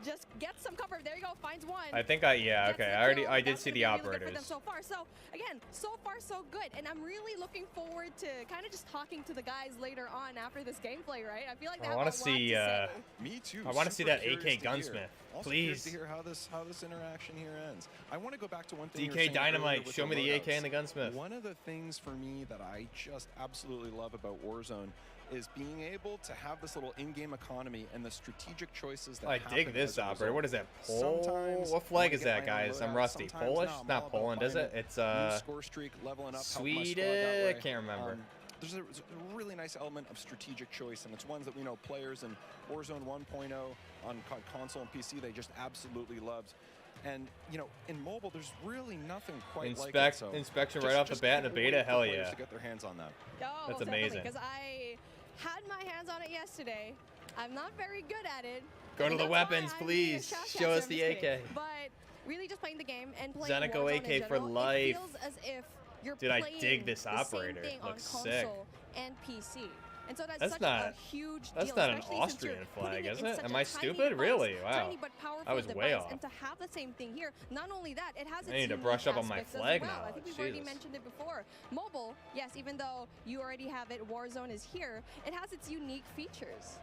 just get some cover. There you go, finds one. I think yeah, Gets okay. the I kill. did That's see gonna the be really good for them operators. so far. So again, so far so good, and I'm really looking forward to kind of just talking to the guys later on after this gameplay, right? I feel like they I have want a to lot see. say. Me too. I want to see Super that curious AK to Gunsmith, hear. Also curious please. to hear how this interaction here ends. I want to go back to one thing. you were DK saying earlier Dynamite, with show me the AK loadouts. and the Gunsmith. One of the things for me that I just absolutely love about Warzone is being able to have this little in-game economy and the strategic choices that I happen dig this as a operator. result. What is that? Sometimes What I flag wanna is get that, my own guys? I'm loadout. rusty. Sometimes, Polish? no, I'm all Not about Poland, is buying it? It's new score streak, leveling up, helping my Sweden. squad that way. I can't remember. There's a really nice element of strategic choice, and it's ones that we know players in Warzone 1.0 on console and PC they just absolutely loved. And you know, in mobile, there's really nothing quite like it. So inspection just- right off the just bat in a can't beta. wait for Hell players yeah. To get their hands on that. Oh, That's amazing. Because I had my hands on it yesterday. I'm not very good at it. Go to and the that's why weapons, I'm being a please. shoutcaster. Show us I'm the just kidding. AK. But really just playing the game and playing Zenico Warzone AK in for general, life. It feels as if you're Dude, I playing dig this the operator. same thing Looks on sick. console and PC. And so that's That's such not- a huge that's deal, not an especially since you're Austrian flag, putting it is in it? such Am a I tiny stupid? device, Really? Wow. Tiny but powerful I was device. way off. And to have the same thing here, not only that, it has its I need to unique brush up on my aspects as flag well. I knowledge. think we've already Jesus. mentioned it before. Mobile, yes, even though you already have it, Warzone is here, it has its unique features.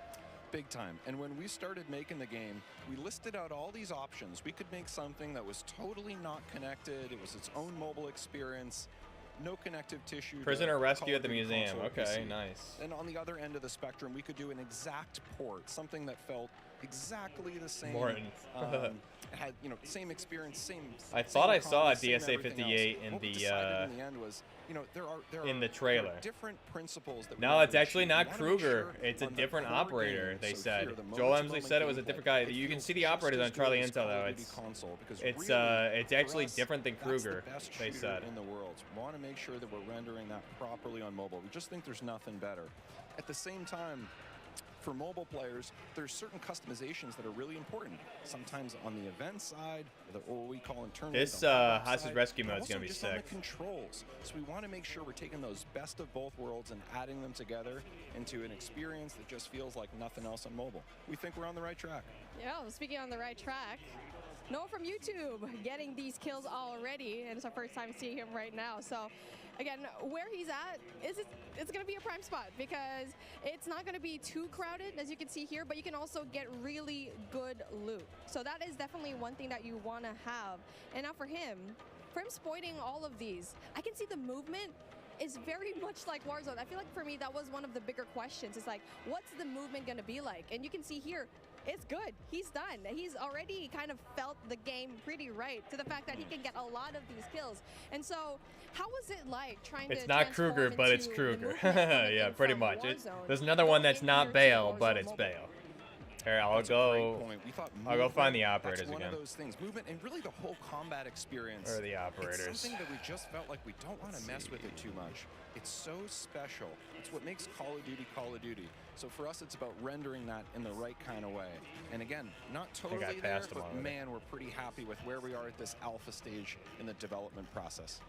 Big time. And when we started making the game, we listed out all these options. We could make something that was totally not connected. It was its own mobile experience. No connective tissue. Prisoner to rescue Call at the of Duty museum. console or Okay, PC. nice. And on the other end of the spectrum, we could do an exact port, something that felt exactly the same. Morton. Had same experience, same. I thought I saw a same DSA everything 58 else. in What we the decided in the end was, there are in the there are trailer. different principles that we No, wanna it's actually achieve. not We wanna make Kruger. sure It's a on the different core operator, game, they so said. here, the Joel moments Emsley of said it was a gameplay, different guy. it You can feels see the just operators as on Charlie good as Intel, Call of though. Duty console, because It's really, actually for us, different than that's Kruger, the best they shooter said. in the world. We want to make sure that we're rendering that properly on mobile. We just think there's nothing better. At the same time, for mobile players, there's certain customizations that are really important. Sometimes on the event side, or what we call internally. This, the hardware hostage side, rescue but mode is gonna also be just on the sick. controls. So we want to make sure we're taking those best of both worlds and adding them together into an experience that just feels like nothing else on mobile. We think we're on the right track. Yeah, well, speaking on the right track, Noah from YouTube getting these kills already, and it's our first time seeing him right now. So, again, where he's at, it's going to be a prime spot because it's not going to be too crowded, as you can see here, but you can also get really good loot. So that is definitely one thing that you want to have. And now for him exploiting all of these, I can see the movement is very much like Warzone. I feel like for me, that was one of the bigger questions. It's like, what's the movement going to be like? And you can see here, it's good. He's done. He's already kind of felt the game pretty right to the fact that he can get a lot of these kills. And so, how was it like trying to It's not transform Kruger, but it's into the Kruger. movement coming Yeah, in pretty from much. Warzone There's another one that's going not here to Bale, but Warzone it's Mobile? Bale. Here, I'll That's a great go. point. We thought I'll go find the movement, operators that's one again. of those things. Movement and really the whole combat experience. Or the operators. It's something that we just felt like we don't want to mess with it too much. It's so special. It's what makes Call of Duty Call of Duty. So for us, it's about rendering that in the right kind of way. And again, not totally there, passed them but already. man, we're pretty happy with where we are at this alpha stage in the development process.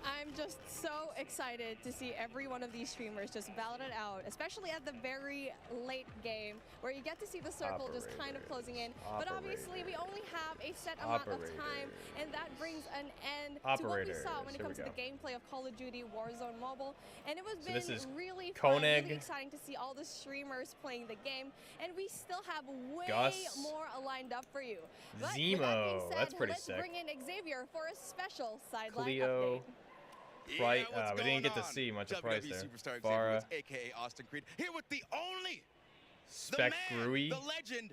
I'm just so excited to see every one of these streamers just ballot it out, especially at the very late game where you get to see the circle just kind of closing in. But obviously, we only have a set amount of time, and that brings an end to what we saw when it comes to the gameplay of Call of Duty Warzone Mobile. And it was this is really fun, Koenig. really exciting to see all the streamers playing the game, and we still have way Gus. more lined up for you. But with that Zemo, being said, that's pretty let's sick. bring in Xavier for a special sideline Cleo. update. Price, what's we didn't get to going on? see much of Price WWE there. Superstar Farah, Xavier, aka Austin Creed, here with the only, Spec the man, Grui. the legend,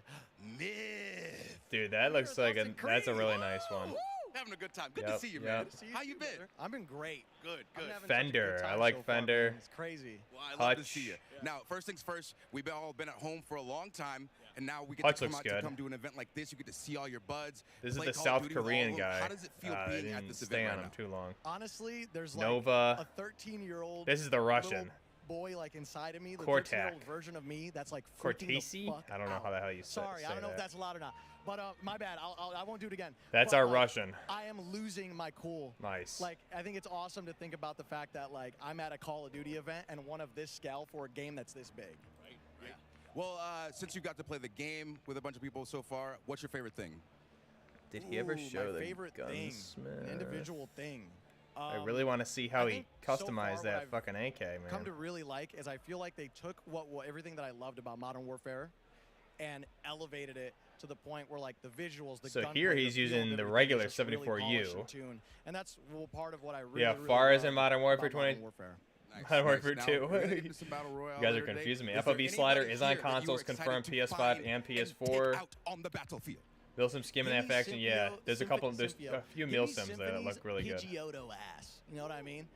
Myth. Dude, that looks like that's a really nice one. Having a good time. Good to Yep, see you, yep. man. Good to see How you been? I've been great. Good, good. Fender, I like Fender. It's crazy. Well, I love to Hutch. see you. Now, first things first, we've all been at home for a long time, and now we get Hutch to come looks out good. to come do an event like this. You get to see all your buds. This is play the Call of South Duty with all Korean of them. guy. How does it feel I being at didn't this stay event on right him now? too long. Honestly, there's like Nova. a 13-year-old. This is the Russian. little boy like inside of me, the Cortac. 13-year-old version of me that's like freaking the Cortese? fuck I don't know out. how the hell you say Sorry, I don't know that. if that's allowed or not. But my bad. I won't do it again. That's But, our like, Russian. I am losing my cool. Nice. Like, I think it's awesome to think about the fact that like I'm at a Call of Duty event and one of this scale for a game that's this big. Right. Well, since you got to play the game with a bunch of people so far, what's your favorite thing? Did he ever show my the favorite thing, Gunsmith? an individual thing. I really want to see how I he think so far customized what that I've fucking AK, man. Come to really like is I feel like they took what everything that I loved about Modern Warfare and elevated it to the point where like the visuals, the So gunplay, here the he's feel of using the everything is regular just really 74U. polished and tuned. And that's part of what I really, Yeah, really far as love in Modern Warfare about Modern 20. Warfare. Modern Warfare Now, 2. we're gonna get into some battle royale You guys are later today. confusing me. Is there FOV slider anybody is on here that you are consoles, excited confirmed to PS5 find and take PS4. out on the battlefield? Build some skimming Give that me faction. Yeah, there's a couple. There's Symphio. a few Give meal me sims there that Symphony's look really good. Pidgeotto ass. You know what I mean?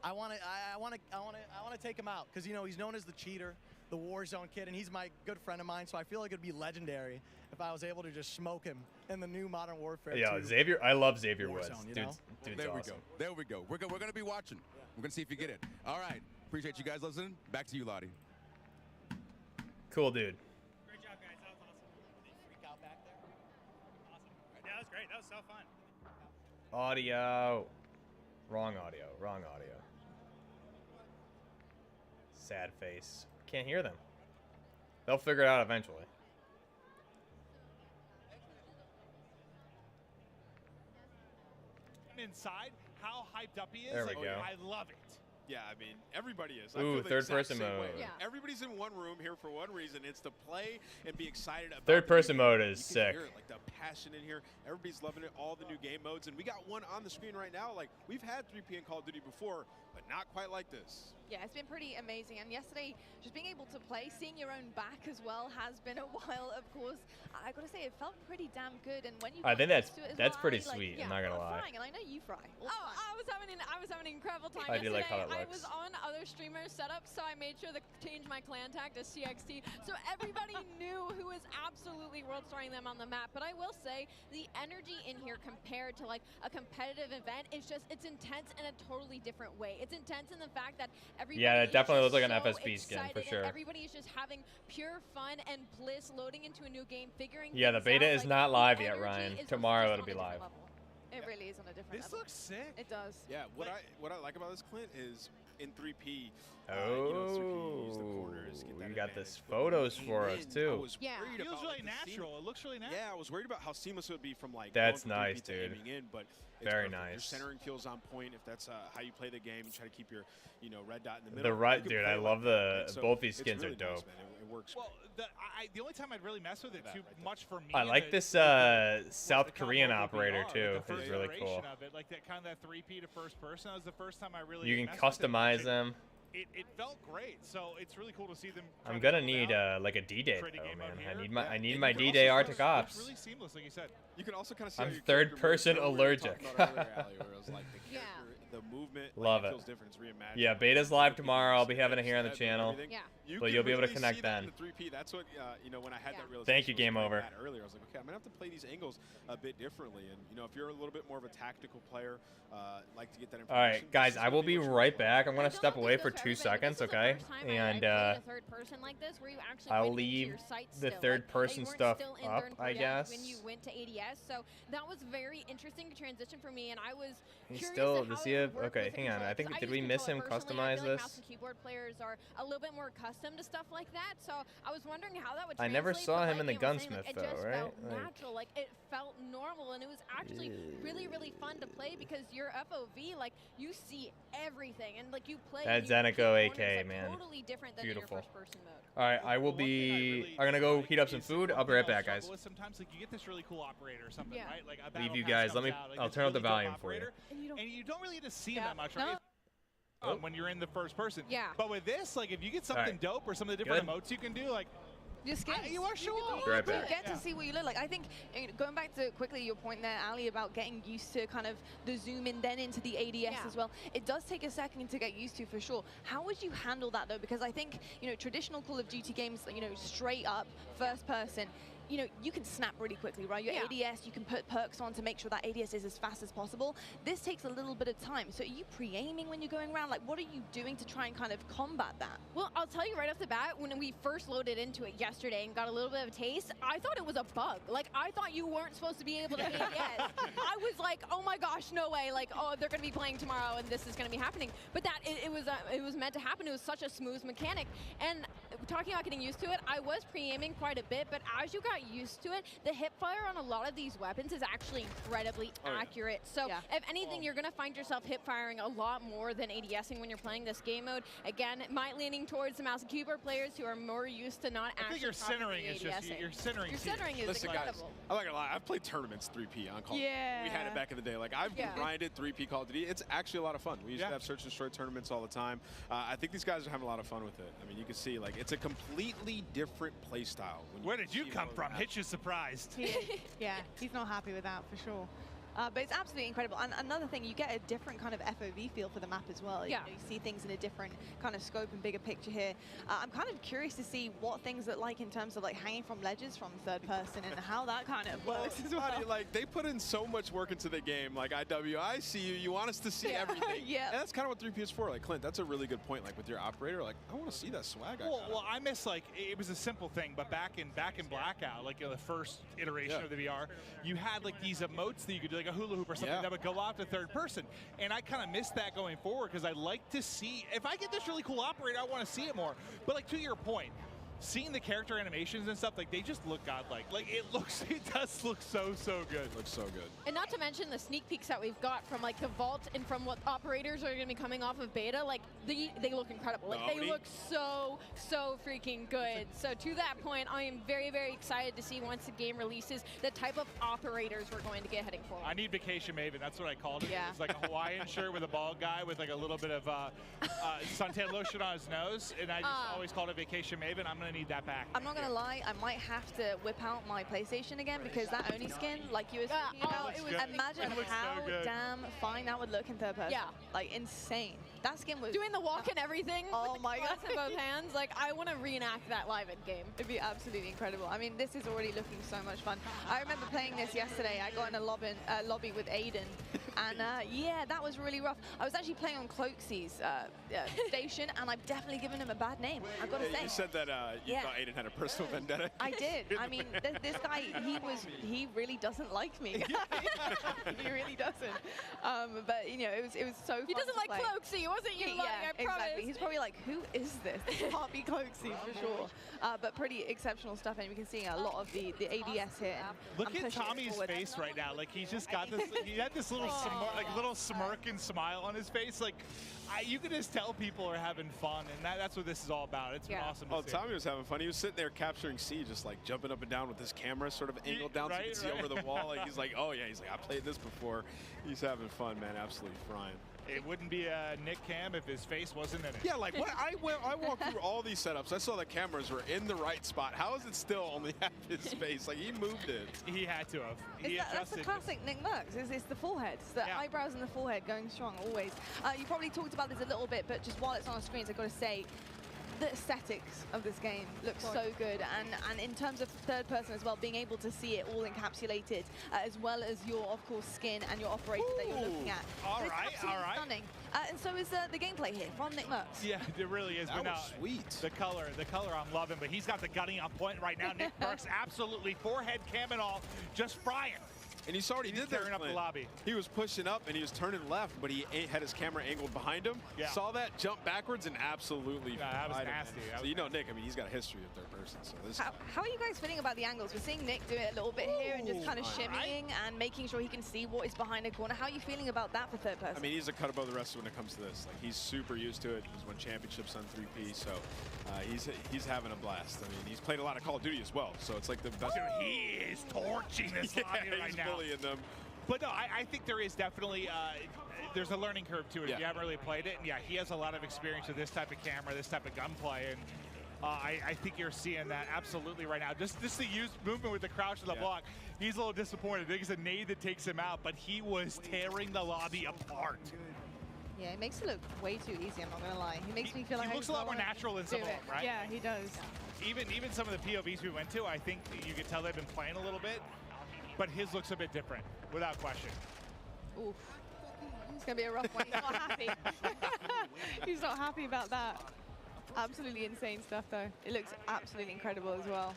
I want to take him out because you know he's known as the cheater, the Warzone kid, and he's my good friend of mine. So I feel like it'd be legendary if I was able to just smoke him in the new Modern Warfare. Yeah, 2 Xavier. I love Xavier Woods. Warzone, you Dude's know? There we awesome. go. There we go. We're going to be watching. We're going to see if you get it. All right. Appreciate you guys listening. Back to you, Lottie. Cool dude. Great job, guys. That was awesome. Did you freak out back there? Awesome. Yeah, that was great. That was so fun. Audio. Wrong audio. Wrong audio. Sad face. Can't hear them. They'll figure it out eventually. Inside, how hyped up he is. There we like, go. I love it. Yeah, I mean, everybody is. I Ooh, feel the third exact person same mode. way. Yeah. Everybody's in one room here for one reason. It's to play and be excited about Third the person new game. mode is You can sick. hear it, like the passion in here. Everybody's loving it. All the new game modes, and we got one on the screen right now. Like we've had 3P and Call of Duty before, but not quite like this. Yeah, it's been pretty amazing. And yesterday, just being able to play, seeing your own back as well has been a while, of course. I gotta say, it felt pretty damn good. And when you I think got used to it as that's well, pretty like, sweet. yeah, I'm not gonna we're lie. frying, and I know you fry. Oh, I was having an incredible time I do yesterday. like how that I looks. was on other streamers' setups, so I made sure to change my clan tag to CXT, so everybody knew who was absolutely world starring them on the map. But I will say, the energy in here compared to like a competitive event is just, it's intense in a totally different way. It's intense in the fact that everybody Yeah, it is definitely just looks like an so FSP skin, for excited, and sure. everybody is just having pure fun and bliss loading into a new game, figuring Yeah, the things beta out. is Like, not the live yet, energy Ryan. is just Tomorrow on it'll a be different live. level. It really is on a different This level. looks sick. It does. Yeah, what I like about this, Clint, is in 3P. You got this photos for us too. Yeah, it feels really natural. It looks really natural. Yeah, I was worried about how seamless it would be from like That's going from 3P nice, to dude. aiming in, but it's Very perfect. Your nice. centering feels on point. If that's how you play the game, you try to keep your red dot in the The middle. right, you can dude. play I like love that, right? So both these it's skins really are dope. nice, man. It works. Well, the only time I'd really mess with it too much for me. I in like the- this was the South kind of Korean mobile operator VR, too. like the He's first really iteration cool. Of it, like that kind of that 3P to first person. That was the first time I really. You can messed with it. customize them. It felt great, so it's really cool to see them. I'm gonna need like a D-Day Create a though, game man. mode I here. need my Yeah, I need and my you can D-Day also- Arctic Ops. It's really seamless, like you said. You can also kind of see I'm how your third character person moves. Remember we were allergic. talking about earlier, Ali, where it was like the character, the movement, Love like, it. feels different. It's reimagined. Yeah, beta's live tomorrow. I'll be having it here on the channel. Yeah. But you'll be able to connect then. The 3P. That's what when I had that realization. Thank you, was Game playing Over. that earlier, I was like, okay, I'm gonna have to play these angles a bit differently. And if you're a little bit more of a tactical player, like to get that All information. right, guys, I will be right back. I'm gonna step away for 2 seconds, okay? And a third person like this where you actually I'll went into leave your sight the still. third Like, person you weren't stuff still in up, third I person guess. when you went to ADS, so that was very interesting transition for me, and I was He's curious still. at Does how he it have? would work Okay, with the hang on. controller, I think 'cause did use we miss him controller personally. I customize feel like this? mouse and keyboard players are a little bit more accustomed to stuff like that, so I was wondering how that would I translate. never saw but him in the like Ian was saying, Gunsmith like, though, it just right? felt Like- natural, like it felt normal, and it was actually really, really fun to play because your FOV, like you see everything, and like you play. That and you Zenico pick corners, AK, like, man. Totally different than Beautiful. in your first-person mode. All right, I will be. I'm gonna go heat up some food. I'll be right back, guys. Sometimes like you get this really cool operator or something, Yeah. right? Like a Leave battle you pass guys. Let comes me. out, like I'll this turn up the really dope volume for you. operator, and you don't really get to see Yeah. that much, right? When you're in the first person. Yeah. But with this, like if you get All right. something dope or some of the different Good. emotes you can do, like Your skins. you are show off. Be right You back. get to see what you look like. I think going back to quickly your point there, Ali, about getting used to kind of the zoom in then into the ADS as well. It does take a second to get used to for sure. How would you handle that though? Because I think traditional Call of Duty games, straight up first person. you know, you can snap really quickly, right? Your ADS, you can put perks on to make sure that ADS is as fast as possible. This takes a little bit of time. So are you pre-aiming when you're going around? Like, what are you doing to try and kind of combat that? Well, I'll tell you right off the bat, when we first loaded into it yesterday and got a little bit of a taste, I thought it was a bug. Like, I thought you weren't supposed to be able to ADS. I was like, oh my gosh, no way. Like, oh, they're going to be playing tomorrow and this is going to be happening. But that, it was meant to happen. It was such a smooth mechanic. And talking about getting used to it, I was pre-aiming quite a bit, but as you got used to it, the hip fire on a lot of these weapons is actually incredibly accurate. So if anything, you're going to find yourself hip firing a lot more than ADSing when you're playing this game mode. Again, my leaning towards the Mouse and Keyboard players who are more used to not actually. I think your centering is just your centering. Your centering is Listen, incredible. guys, I'm not gonna lie. I've played tournaments 3P on Call of Duty. We had it back in the day. Like I've grinded 3P Call of Duty. It's actually a lot of fun. We used to have search and destroy tournaments all the time. I think these guys are having a lot of fun with it. I mean, you can see like it's a completely different play style. Where did you come from? Hitch is surprised. Yeah, he's not happy with that for sure. But it's absolutely incredible. And another thing, you get a different kind of FOV feel for the map as well. You know, you see things in a different kind of scope and bigger picture here. I'm kind of curious to see what things look like in terms of like hanging from ledges from third person and how that kind of works as well. Like they put in so much work into the game. Like IW, I see you. You want us to see everything. And that's kind of what 3P is for. Like Clint, that's a really good point. Like with your operator, like I want to see that swag. Well, I miss like it was a simple thing, but back in Blackout, like the first iteration of the VR, you had like these emotes that you could do, like a hula hoop or something that would go out to third person, and I kind of miss that going forward because I like to see if I get this really cool operator, I want to see it more. But like to your point, seeing the character animations and stuff, like they just look godlike. Like it does look so good. It looks so good. And not to mention the sneak peeks that we've got from like the vault and from what operators are going to be coming off of beta. Like they look incredible. Like they look so freaking good. So to that point, I am very excited to see once the game releases the type of operators we're going to get heading forward. I need Vacation Maven. That's what I called it. It's like a Hawaiian shirt with a bald guy with like a little bit of suntan lotion on his nose, and I just always called it Vacation Maven. I'm gonna need that back. I'm not gonna lie, I might have to whip out my PlayStation again because that Oni skin, like you were speaking about, imagine how damn fine that would look in third person. Like insane. That skin was doing the walk and everything. Oh my god! In both hands. Like I want to reenact that live in game. It'd be absolutely incredible. I mean, this is already looking so much fun. I remember playing this yesterday. I got in a lobby with Aiden, and yeah, that was really rough. I was actually playing on Cloaksy's station, and I've definitely given him a bad name. I've got to say. You said that you thought Aiden had a personal vendetta. I did. I mean, this guy, he really doesn't like me. He really doesn't. But you know, it was so fun. He doesn't like Cloaksy. It wasn't you, I promise. Exactly. He's probably like, who is this? This can't be Cloaksy for sure. But pretty exceptional stuff, and we can see a lot of the ADS here. Look at Tommy's face right now. Like he's just got this. He had this little little smirk and smile on his face. Like you can just tell people are having fun, and that's what this is all about. It's been awesome. To see. Tommy was having fun. He was sitting there capturing C, just like jumping up and down with his camera sort of angled down so you can see over the wall. Like he's like, oh yeah, he's like, I played this before. He's having fun, man. Absolutely frying. It wouldn't be a Nick Cam if his face wasn't in it. Yeah, like what I walked through all these setups. I saw the cameras were in the right spot. How is it still only half his face? Like he moved it. He had to have. That's the classic Nick Merckx. It's the forehead. It's the eyebrows and the forehead going strong always. You probably talked about this a little bit, but just while it's on our screens, I've got to say, the aesthetics of this game look so good, and in terms of third person as well, being able to see it all encapsulated, as well as your, of course, skin and your operator that you're looking at. All right. Stunning. And so is the gameplay here from Nick Merckx. Yeah, it really is. That was sweet. The color I'm loving, but he's got the gunning on point right now. Nick Merckx absolutely forehead cam and all, just frying. And you saw what he did there, up the lobby. He was pushing up and he was turning left, but he had his camera angled behind him. Saw that, jump backwards, and absolutely that was nasty. So you know Nick, I mean, he's got a history of third person. So this how are you guys feeling about the angles? We're seeing Nick do it a little bit here and just kind of shimmying and making sure he can see what is behind the corner. How are you feeling about that for third person? I mean, he's a cut above the rest when it comes to this. Like, he's super used to it. He's won championships on 3P, so he's having a blast. I mean, he's played a lot of Call of Duty as well, so it's like the best. He is torching this lobby right now. He's bullying them. But no, I think there is definitely there's a learning curve to it if you haven't really played it. And yeah, he has a lot of experience with this type of camera, this type of gunplay, and I think you're seeing that absolutely right now. Just the used movement with the crouch to the block. He's a little disappointed. I think it's a nade that takes him out, but he was tearing the lobby apart. Yeah, it makes it look way too easy, I'm not going to lie. He makes me feel like he looks a lot more natural than some of them, right? Yeah, he does. Even some of the POVs we went to, I think you could tell they've been playing a little bit, but his looks a bit different, without question. Oof. It's going to be a rough one. He's not happy. He's not happy about that. Absolutely insane stuff, though. It looks absolutely incredible as well.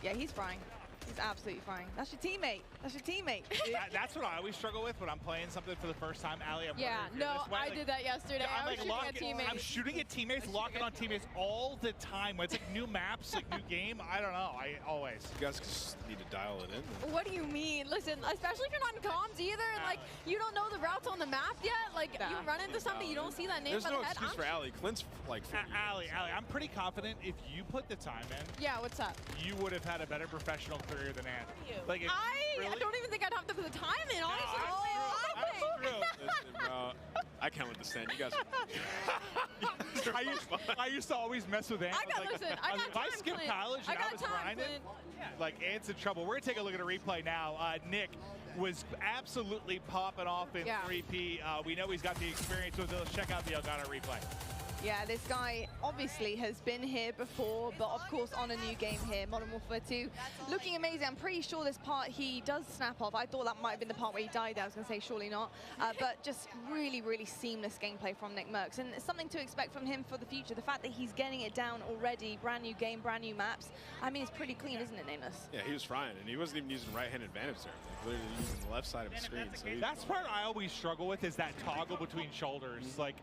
Yeah, he's frying. He's absolutely frying. That's your teammate. That's your teammate. That's what I always struggle with when I'm playing something for the first time. Ali, I did that yesterday. I was shooting at teammates. I'm shooting at teammates, locking on teammates all the time. It's like new maps, like new game. I don't know. I always. You guys just need to dial it in. What do you mean? Listen, especially if you're not in comms either, and like you don't know the routes on the map yet. Like you run into something, you don't see that name. There's by no the head. excuse for Ali. Clint's like. Ali, I'm pretty confident if you put the time in. Yeah, what's up? You would have had a better professional career than Ann. Like I don't even think I'd have to put the time in, honestly. I can't understand. You guys. I used to always mess with Ant. If I skip college and I was grinding, like Ant's in trouble. We're gonna take a look at a replay now. Nick was absolutely popping off in 3P. We know he's got the experience with it. Let's check out the Elgato replay. Yeah, this guy obviously has been here before, but of course on a new game here, Modern Warfare 2. Looking amazing. I'm pretty sure this part he does snap off. I thought that might have been the part where he died there. I was going to say surely not. But just really, really seamless gameplay from Nick Merckx. And it's something to expect from him for the future. The fact that he's getting it down already, brand new game, brand new maps. I mean, it's pretty clean, isn't it, Nameless? Yeah, he was frying, and he wasn't even using right-hand advantage there. Literally using the left side of the screen. So that's part I always struggle with is that toggle between shoulders. Like,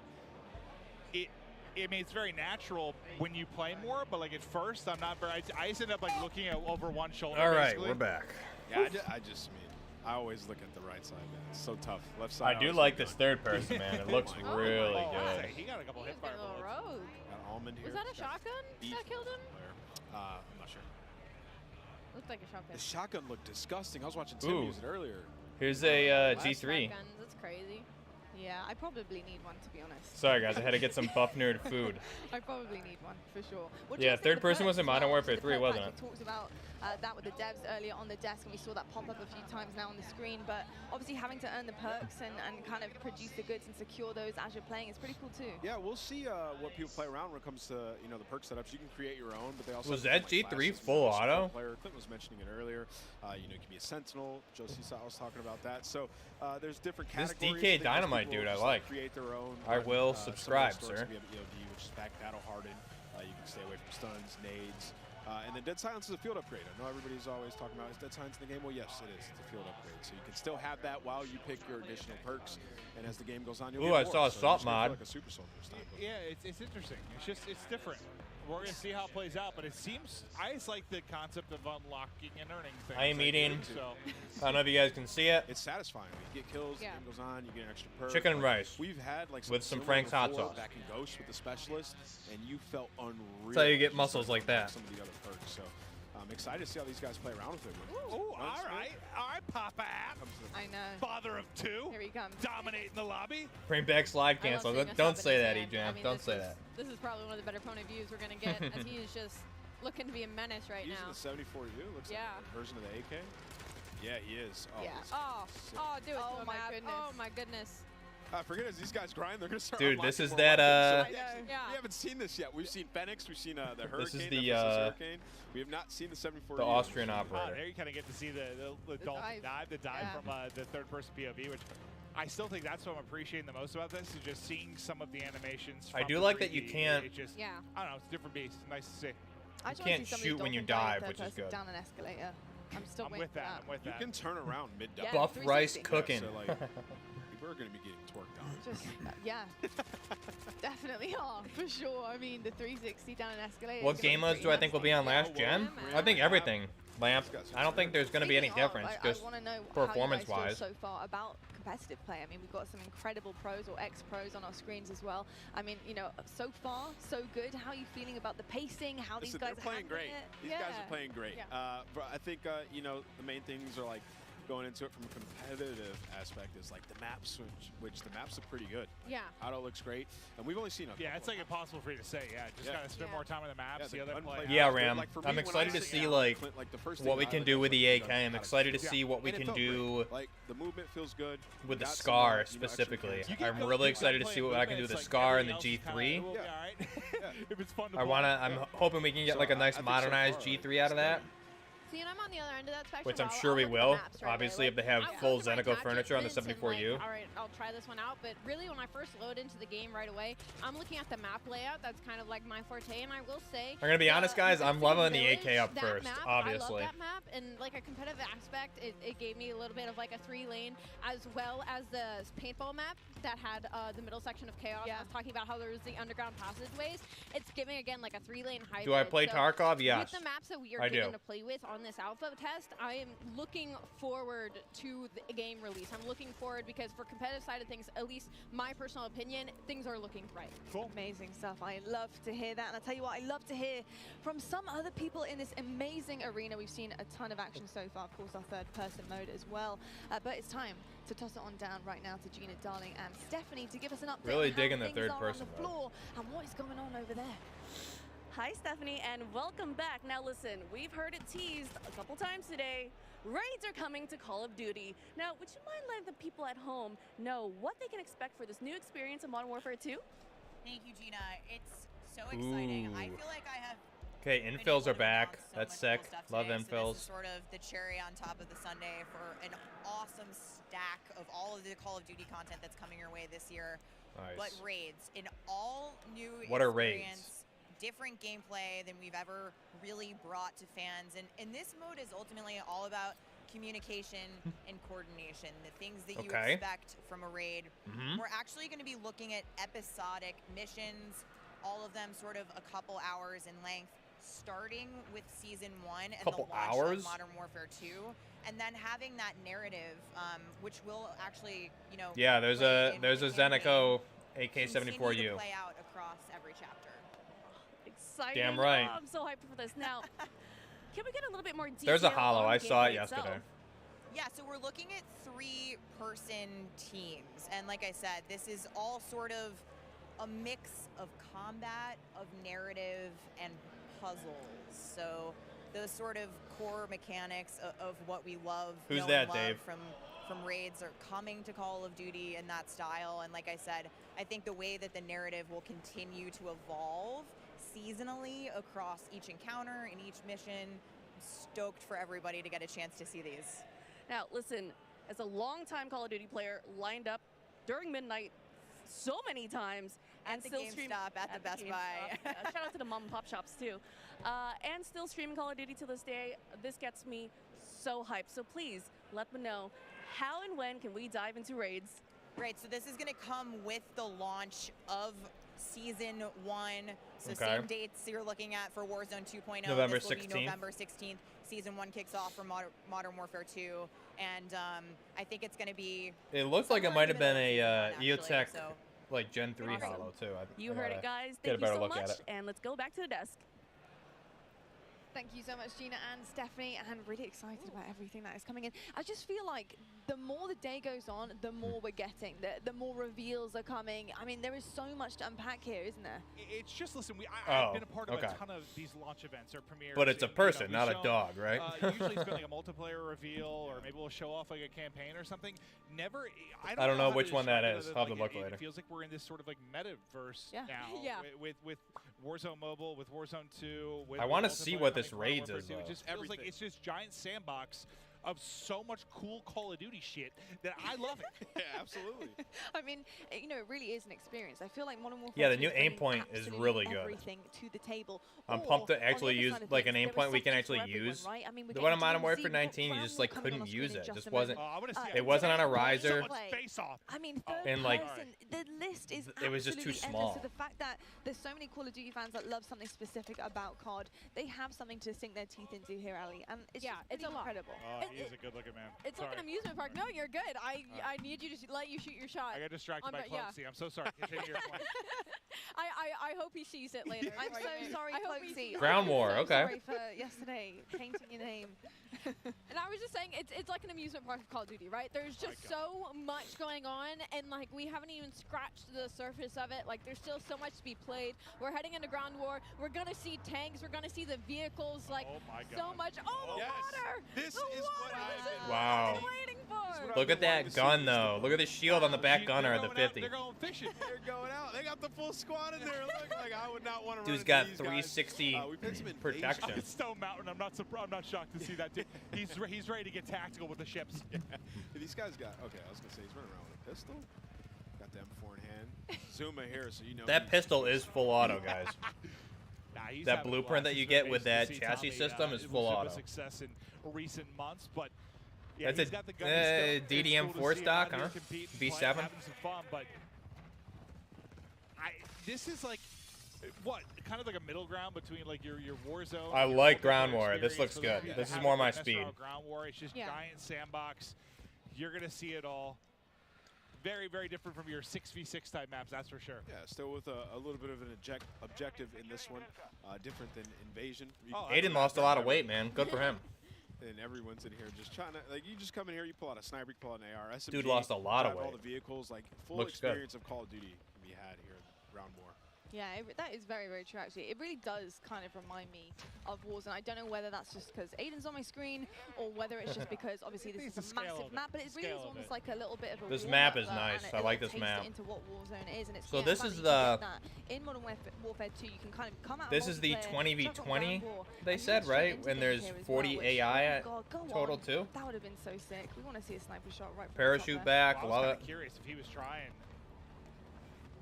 I mean, it's very natural when you play more, but like at first, I'm not very. I just end up like looking at over one shoulder. All right, basically. we're back. Yeah, I just mean, I always look at the right side, man. It's so tough. Left side. I do like this third person, man. It looks really good. He got a couple hit fire bullets. Rogue. Got Almond here. Was that a shotgun that killed him? I'm not sure. Looked like a shotgun. The shotgun looked disgusting. I was watching Tim use it earlier. Here's a G3. That's crazy. Yeah, I probably need one, to be honest. Sorry, guys. I had to get some buff nerd food. I probably need one, for sure. Yeah, third person was in Modern Warfare 3, wasn't it? We talked about that with the devs earlier on the desk, and we saw that pop up a few times now on the screen. But obviously having to earn the perks and kind of produce the goods and secure those as you're playing is pretty cool, too. Yeah, we'll see what people play around when it comes to, the perk setups. You can create your own, but they also... Was that G3 full auto? Clint was mentioning it earlier. It can be a Sentinel. Josie was talking about that. So there's different categories. This DK Dynamite dude I like. Create their own. I will subscribe, sir. We have EOD, which is back battle hardened. You can stay away from stuns, nades. And then Dead Silence is a field upgrade. I know everybody's always talking about, is Dead Silence in the game? Well, yes, it is. It's a field upgrade. So you can still have that while you pick your additional perks. And as the game goes on, you'll get more. I saw Assault mod. Like a super soldier style. Yeah, it's interesting. It's different. We're going to see how it plays out, but it seems, I just like the concept of unlocking and earning things. I am eating. So. I don't know if you guys can see it. It's satisfying. You get kills, the game goes on, you get an extra perk. Chicken and rice. We've had like with some Frank's hot sauce. Back in Ghost with the specialist, and you felt unreal. That's how you get muscles like that. Some of the other perks. So I'm excited to see how these guys play around with it. Ooh, all right, Papa App. I know. Father of two. Here he comes. Dominating the lobby. Bring back slide cancel. Don't say that, E-Jam. Don't say that. This is probably one of the better opponent views we're gonna get, as he is just looking to be a menace right now. Using the 74U, looks like a version of the AK. Yeah, he is. Oh, yeah. Do it to him, my goodness. Oh my goodness. I forget as these guys grind, they're gonna start. Dude, this is that. We haven't seen this yet. We've seen Phoenix, we've seen the Hurricane. This is the Hurricane. We have not seen the 74. The Austrian operator. There you kind of get to see the dive from the third-person POV, which I still think that's what I'm appreciating the most about this is just seeing some of the animations. I do like that you can't. I don't know. It's a different beast. Nice to see. You can't shoot when you dive, which is good. Down an escalator. I'm still waiting for that. I'm with that. You can turn around mid-dive. Buff rice cooking. So, like, people are going to be getting torqued on. Just, yeah. Definitely are, for sure. I mean, the 360 down an escalator. What game modes do I think will be on last gen? I think everything. Lamp. I don't think there's going to be any difference, just performance-wise. So far about competitive play. I mean, we've got some incredible pros or ex-pros on our screens as well. I mean, so far, so good. How are you feeling about the pacing? How these guys are playing great. These guys are playing great. But I think, the main things are like going into it from a competitive aspect is like the maps, which the maps are pretty good. Yeah. Auto looks great, and we've only seen a Yeah, it's like impossible for you to say. Yeah, just gotta spend more time on the maps. Yeah, the other play. Yeah, Ram. I'm excited to see like what we can do with the AK. I'm excited to see what we can do. Like the movement feels good with the Scar specifically. I'm really excited to see what I can do with the Scar and the G3. If it's fun to I'm hoping we can get like a nice modernized G3 out of that. See, and I'm on the other end of that spectrum. Which I'm I'll sure we look at the will. maps right Obviously, away. if they have I'll full look at my Zeneco tactic furniture on the lists and, 74U. Like, all right, I'll try this one out. But really, when I first load into the game right away, I'm looking at the map layout. That's kind of like my forte. And I will say, I'm gonna be honest, guys. I'm leveling the AK up that first, map, obviously. I love that map, and like a competitive aspect, it gave me a little bit of like a 3-lane, as well as the paintball map that had the middle section of Chaos. I was talking about how there was the underground passageways. It's giving again like a 3-lane hybrid. Do I play Tarkov? Yes. With the maps that we are I getting do. to play with on this alpha test, I am looking forward to the game release. I'm looking forward because for competitive side of things, at least my personal opinion, things are looking bright. Cool. Amazing stuff. I love to hear that. And I'll tell you what, I love to hear from some other people in this amazing arena. We've seen a ton of action so far, of course, our third-person mode as well. But it's time to toss it on down right now to Gina Darling and Stephanie to give us an update Really on how digging the things third are person on the mode. floor and what is going on over there. Hi, Stephanie, and welcome back. Now listen, we've heard it teased a couple times today. Raids are coming to Call of Duty. Now, would you mind letting the people at home know what they can expect for this new experience in Modern Warfare 2? Thank you, Gina. It's so exciting. I Ooh. feel like I have Okay, infills are back. That's sick. Love today, so this is infills. sort of the cherry on top of the sundae for an awesome stack of all of the Call of Duty content that's coming your way this year. Nice. But raids, an all new What are experience, different gameplay than we've ever really brought to fans. And this mode is ultimately all about communication and coordination, the things that you Okay. expect from a raid. Mhm. We're actually going to be looking at episodic missions, all of them sort of a couple hours in length, starting with Season 1 and Couple the launch hours? of Modern Warfare 2, and then having that narrative, which will actually, you know, Yeah, there's play a in Zeneco continue to AK-74U. play out across every chapter. Exciting. Damn right. Oh, I'm so hyped for this. Now, can we get a little bit more detail? There's a holo. on I saw it gameplay yesterday. itself? Yeah, so we're looking at 3-person teams. And like I said, this is all sort of a mix of combat, of narrative, and puzzles. So those sort of core mechanics of what we love, Who's know that, and love Dave? from raids are coming to Call of Duty in that style. And like I said, I think the way that the narrative will continue to evolve seasonally across each encounter and each mission. I'm stoked for everybody to get a chance to see these. Now, listen, as a longtime Call of Duty player, lined up during midnight so many times, and the still GameStop, at the Best Buy. Shout out to the mom and pop shops too, and still streaming Call of Duty to this day. This gets me so hyped. So please let me know how and when can we dive into raids. Right, so this is going to come with the launch of Season 1. So Okay. same dates you're looking at for Warzone 2.0. November This will be 16th. November 16th. Season 1 kicks off for Modern Warfare 2. And I think it's going to be... It looks like it might have been a actually, EOTech so- like Gen 3 Awesome. holo too. You heard it, guys. Get a Thank you better so look much, at it. and let's go back to the desk. Thank you so much, Gina and Stephanie, and really excited about everything that is coming in. I just feel like the more the day goes on, the more we're getting, the more reveals are coming. I mean, there is so much to unpack here, isn't there? It's just, listen, Oh, I've been a part of okay. a ton of these launch events or premieres. But it's a and, person, we've not a shown, dog, right? Usually it's been like a multiplayer reveal, or maybe we'll show off like a campaign or something. Never, I don't know how which to one that describe it is. other I'll than, have to look it later. feels like we're in this sort of like metaverse Yeah. now Yeah. with Warzone Mobile, with Warzone 2. With I want wanna to see what this Raids is, It though. just feels like it's this giant sandbox of so much cool Call of Duty shit that I love it. Yeah, absolutely. I mean, you know, it really is an experience. I feel like Modern Warfare Yeah, the 2 new is bringing aim point is absolutely really good. everything to the table. I'm Or, pumped to on the actually other use side of like things, an aim there is point we can something actually for everyone, use. right? I mean, we're The one on getting Modern to Warfare see 19, you brand just new like coming couldn't on screen use in it. just Just a wasn't. moment. I wanna see It wasn't on a Someone's riser. play. Face off. I mean, third And, like, person, the list is it was just too absolutely endless. small. So the fact that there's so many Call of Duty fans that love something specific about COD, they have something to sink their teeth into here, Ali, and it's just it's a lot. incredible. Oh, he is a good looking man. It's Sorry. like an amusement park. No, you're good. I need you to let you shoot your shot. I got distracted by yeah. Cloaksy. I'm so sorry. Continue your point. I hope he sees it later. I'm so sorry, I hope he Cloaksy. sees Ground I'm War, so okay. Sorry for yesterday painting your name. And I was just saying, it's like an amusement park of Call of Duty, right? There's just so much going on, and like we haven't even scratched the surface of it. Like there's still so much to be played. We're heading into ground war. We're gonna see tanks. We're gonna see the vehicles. Like so much. Oh, the water! This is what I've been Wow. waiting for. Look at that gun, though. Look at the shield on the back gunner of the 50. They're going fishing. They're going out. They got the full squad in there. Look, like I would not want to run Dude's into got these 360 guys. We played some protection. It's Stone Mountain. I'm not shocked to see that dude. He's ready to get tactical with the ships. Yeah. These guys got okay. I was gonna say he's running around with a pistol. Got the M4 in hand. Zuma here, so you know That pistol is full auto, guys. He's That having blueprint that you get with that chassis system is full auto. Success in recent months, but yeah, That's he's a got the gun. It's DDM cool 4 to see stock, him out huh? here compete and V7. play, having some fun, but this is like what kind of like a middle ground between like your Warzone. I your like multiplayer ground war. This experience looks for good. the- This is having more my messed around speed. with Ground war. It's just giant sandbox. You're gonna see it all. Very, very different from your 6v6 type maps, that's for sure. Yeah, still with a little bit of an objective in this one, different than Invasion. Aiden lost a lot of weight, man. Good for him. And everyone's in here just trying to, like, you just come in here, you pull out a sniper, you pull out an AR, SMG. Dude lost a lot of drive all weight. the vehicles, like, full Looks good. experience of Call of Duty can be had here in Round War. Yeah, that is very, very true, actually. It really does kind of remind me of Warzone. I don't know whether that's just because Aiden's on my screen or whether it's just because, obviously, this is a massive map, but it really is almost like a little bit of a This warm map up, is nice. and I a like little this map. taste into what Warzone is, and it's So yeah, this the is fact that you the- can get that in Modern Warfare 2, you can kind of come out This is the multiplayer, 20v20 jump on ground war, they and said, get straight right? into And game there's here as 40 well, which, AI oh at my God, go total on. too. That would have been so sick. We want to see a sniper shot right from the top Parachute there. back, Well, I love was it. kinda curious if he was trying.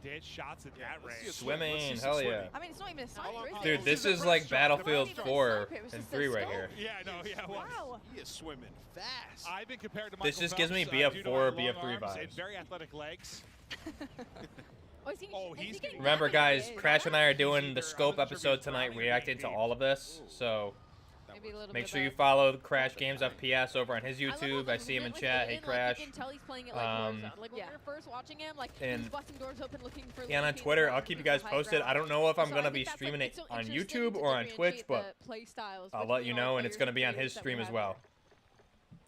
Did shots at that range. Swimming, hell yeah. I mean, it's not even a sniper, is it? Dude, this is like Battlefield 4 and 3 right here. Yeah, no, yeah. Well, Wow. He is swimming fast. I've been compared to This Michael just gives me Phelps, due to BF4, my long BF3 arms and vibes. very athletic legs. He's getting Remember, that guys, big. Crash and I are doing the Scope episode tonight reacting to all of this, so Maybe a little make bit sure you of follow Crash Games FPS over on his I love how YouTube. the I see him in movement with chat. Hey, Aiden, Crash. Like, you can tell he's playing it like Warzone. Like when we were first watching him, like he was and- busting doors open looking for. Yeah, and on Twitter, I'll keep you guys posted. I don't know if I'm going to be streaming it on YouTube or on Twitch, but I'll let you know, and it's going to be on his stream as well.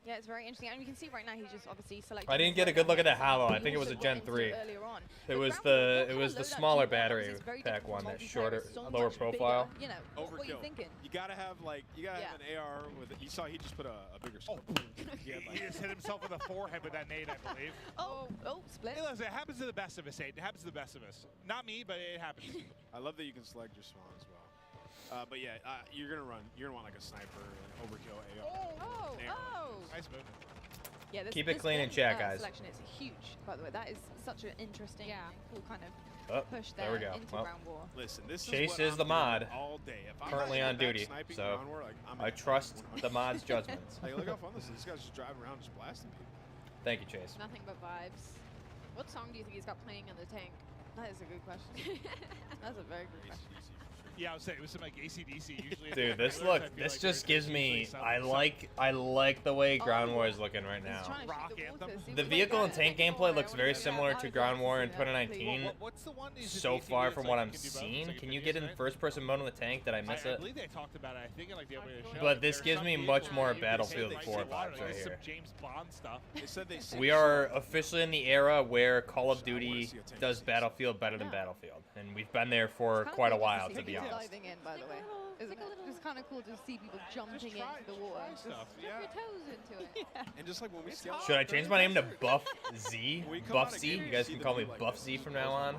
Yeah, it's very interesting. And you can see right now he's just obviously selecting. I didn't get a good look at the Halo. I think it was a Gen 3. It was the smaller battery pack one, that shorter, lower profile. You know, what are you Overkill. thinking? You gotta have have an AR with it. You saw he just put a bigger scope. He just hit himself in the forehead with that nade, I believe. Oh, split. Hey, listen, it happens to the best of us, Aiden. It happens to the best of us. Not me, but it happens. I love that you can select your spawn as well. But yeah, you're gonna want like a sniper, an overkill AR. Nice movement. Yeah, Keep it clean in chat, guys. Selection is huge, by the way. That is such an interesting and cool kind of Oh, push there there we go. into Well, ground war. Listen, this Chase is, what is I'm the doing mod. all day. If I'm Currently not on in the back duty, sniping so ground war, like, I'm I in trust the mod's judgments. Like, look how fun this is. This guy's just driving around, just blasting people. Thank you, Chase. Nothing but vibes. What song do you think he's got playing in the tank? That is a good question. That's a very good question. Yeah, I was saying it was some like AC/DC usually. Dude, this look, this just gives me. I like the way Ground War is looking right now. The vehicle and tank gameplay looks very similar to Ground War in 2019. So far from what I'm seeing, can you get in first-person mode on the tank? Did I miss I it? believe they talked about it. I think in like the opening of the show. But this gives me much more Battlefield 4 vibes right Some here. James Bond stuff. They said they We are officially in the era where Call of Duty does Battlefield better than Battlefield, and we've been there for quite a while, to be honest. Diving in, by the way. Isn't it? It's kind of cool to see people jumping into the water. Just stuff, dip your toes into it. And just like when we scale Should I change my name to Buff Z? Buff Z? You guys can call me Buff Z from now on.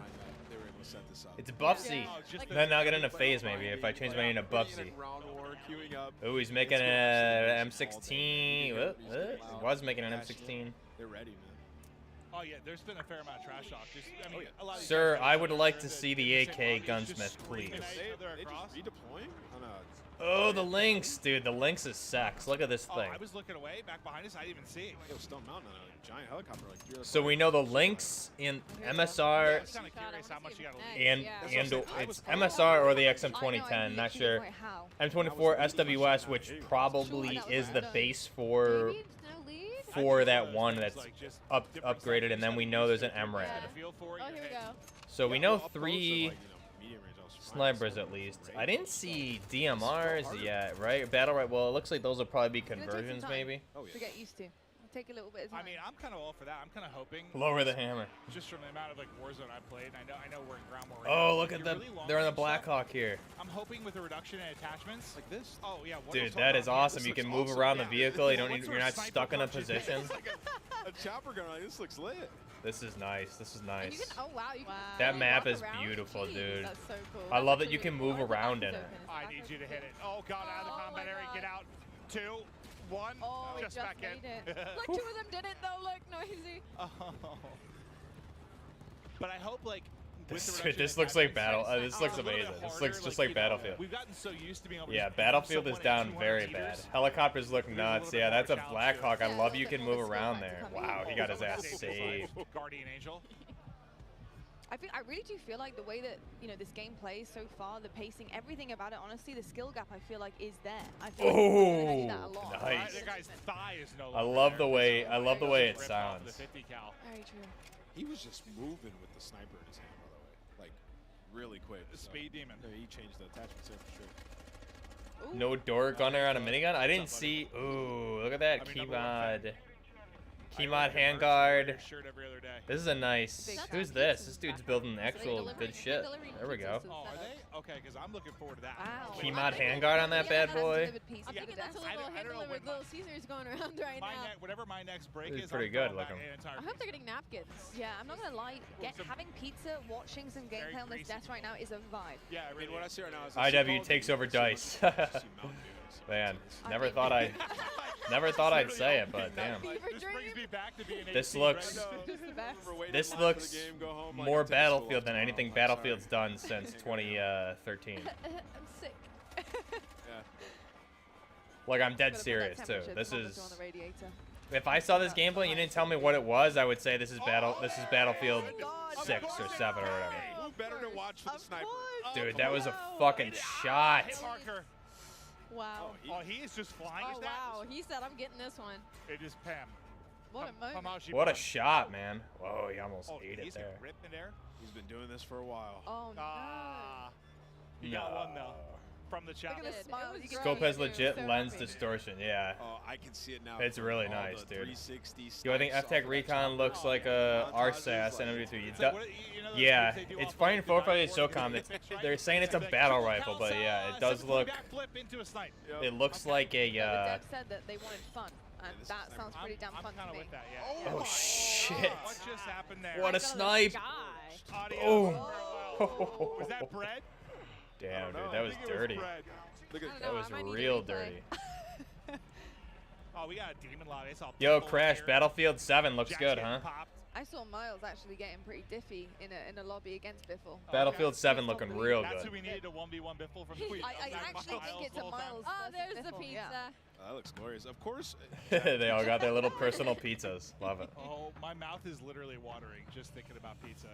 They were able to set this up. It's Buff Z. Then I'll get into phase maybe if I change my name to Buff Z. Oh, he's making an M16. What? He was making an M16. They're ready, man. Oh yeah, there's been a fair amount of trash talk. Just, I mean, a lot of these Sir, guys I would like to see the AK Gunsmith, please. They just redeploying on a. Oh, the Lynx, dude. The Lynx is sex. Look at this Oh, thing. I was looking away, back behind us. I didn't even see it. Yo, Stone Mountain on a giant helicopter like you're So we know the Lynx in MSR I was kind of curious how much you got to and it's MSR or the XM2010, not sure. M24 SWS, which probably is the base for that one that's upgraded, and then we know there's an MRAD. Oh, here we go. So we know 3 snipers at least. I didn't see DMRs yet, right? Battle right. Well, it looks like those will probably be conversions, maybe. To get used to. Take a little bit of time. I mean, I'm kind of all for that. I'm kind of hoping. Lower the hammer. Just from the amount of like Warzone I played, I know we're in ground war. Oh, look at them. They're on the Blackhawk here. I'm hoping with a reduction in attachments like this. Oh yeah. Dude, that is awesome. You can move around the vehicle. You don't need. You're not stuck in a position. Like a chopper gun. This looks lit. This is nice. This is And you nice. can, oh wow, you can That map walk is around. beautiful, Jeez, dude. That's so cool. I love that you can move around in it. I need you to hit it. Oh god, out of the combat area. Get out. 2, 1. Oh, just back in. Look, 2 of them did it though. Look, noisy. Oh. But I hope like. This looks like battle. This looks amazing. This looks just like Battlefield. We've gotten so used to being able to Yeah, Battlefield is down very bad. Helicopters look nuts. Yeah, that's a Blackhawk. I love you can move around there. Wow, he got his ass saved. Guardian Angel. I really do feel like the way that this game plays so far, the pacing, everything about it. Honestly, the skill gap I feel like is there. I feel like we're gonna do that a lot. Nice. That guy's thigh is no I longer love there. the way it sounds. Very true. He was just moving with the sniper in his hand, by the way. Like, really quick. The speed demon. Yeah, he changed the attachments there for sure. Ooh. No door gunner on a minigun? I didn't see. Ooh, look at that Keymod. Keymod handguard. Shirt every other day. This is a nice. Who's this? This dude's building actual good shit. There we go. Oh, are they? Okay, because I'm looking forward to that. Wow. Keymod handguard on that bad boy. I'm thinking that's a little hand-delivered Little Caesars going around right now. Whatever my next break This is is, pretty I'm good throwing back looking. an entire I hope they're getting napkins. Yeah, I'm not gonna lie. Having pizza, watching some gameplay on this desk right now is a vibe. Yeah, I mean, what I see right now is IW takes over dice. Man, never thought I'd say it, but damn. This brings me back to being This AC, looks right? this looks more Battlefield than anything Battlefield's done since 2013. I'm sick. Like, I'm dead serious too. This is. If I saw this gameplay and you didn't tell me what it was, I would say this is Battlefield 6 or 7 or whatever. Who better to watch for the sniper? Dude, that was a fucking shot. Hit marker. Wow. Oh, he is just flying his wow. He said, I'm getting this one. It is Pam. What a moment. What a shot, man. Whoa, he almost ate it there. Rip in there. He's been doing this for a while. Oh, no. You got one, though. From the chat. Look at the smile. Scope has legit lens distortion, yeah. Oh, I can see it now. It's really All nice, the dude. 360 Yo, I think snipes FTech off Recon of looks that like a RSAS and everything. Yeah, it's fine for SOCOM. They're saying it's a battle rifle, but yeah, it does look. It looks like a. The dev said that they wanted fun, and that sounds pretty damn fun to me. With that, yeah. Oh shit! What just happened there? What a snipe! Oh. Oh. Was that bread? Damn, dude, that was dirty. That was real dirty. Oh, we got a demon lot. Yo, Crash, Battlefield 7 looks good, huh? I saw Miles actually getting pretty diffy in a lobby against Biffle. Battlefield 7 looking real That's good. who we needed to 1v1 Biffle from Tweet. I actually think it's a Miles. Oh, there's the Biffle, pizza. yeah. That looks glorious. Of course. They all got their little personal pizzas. Love it. Oh, my mouth is literally watering just thinking about pizza.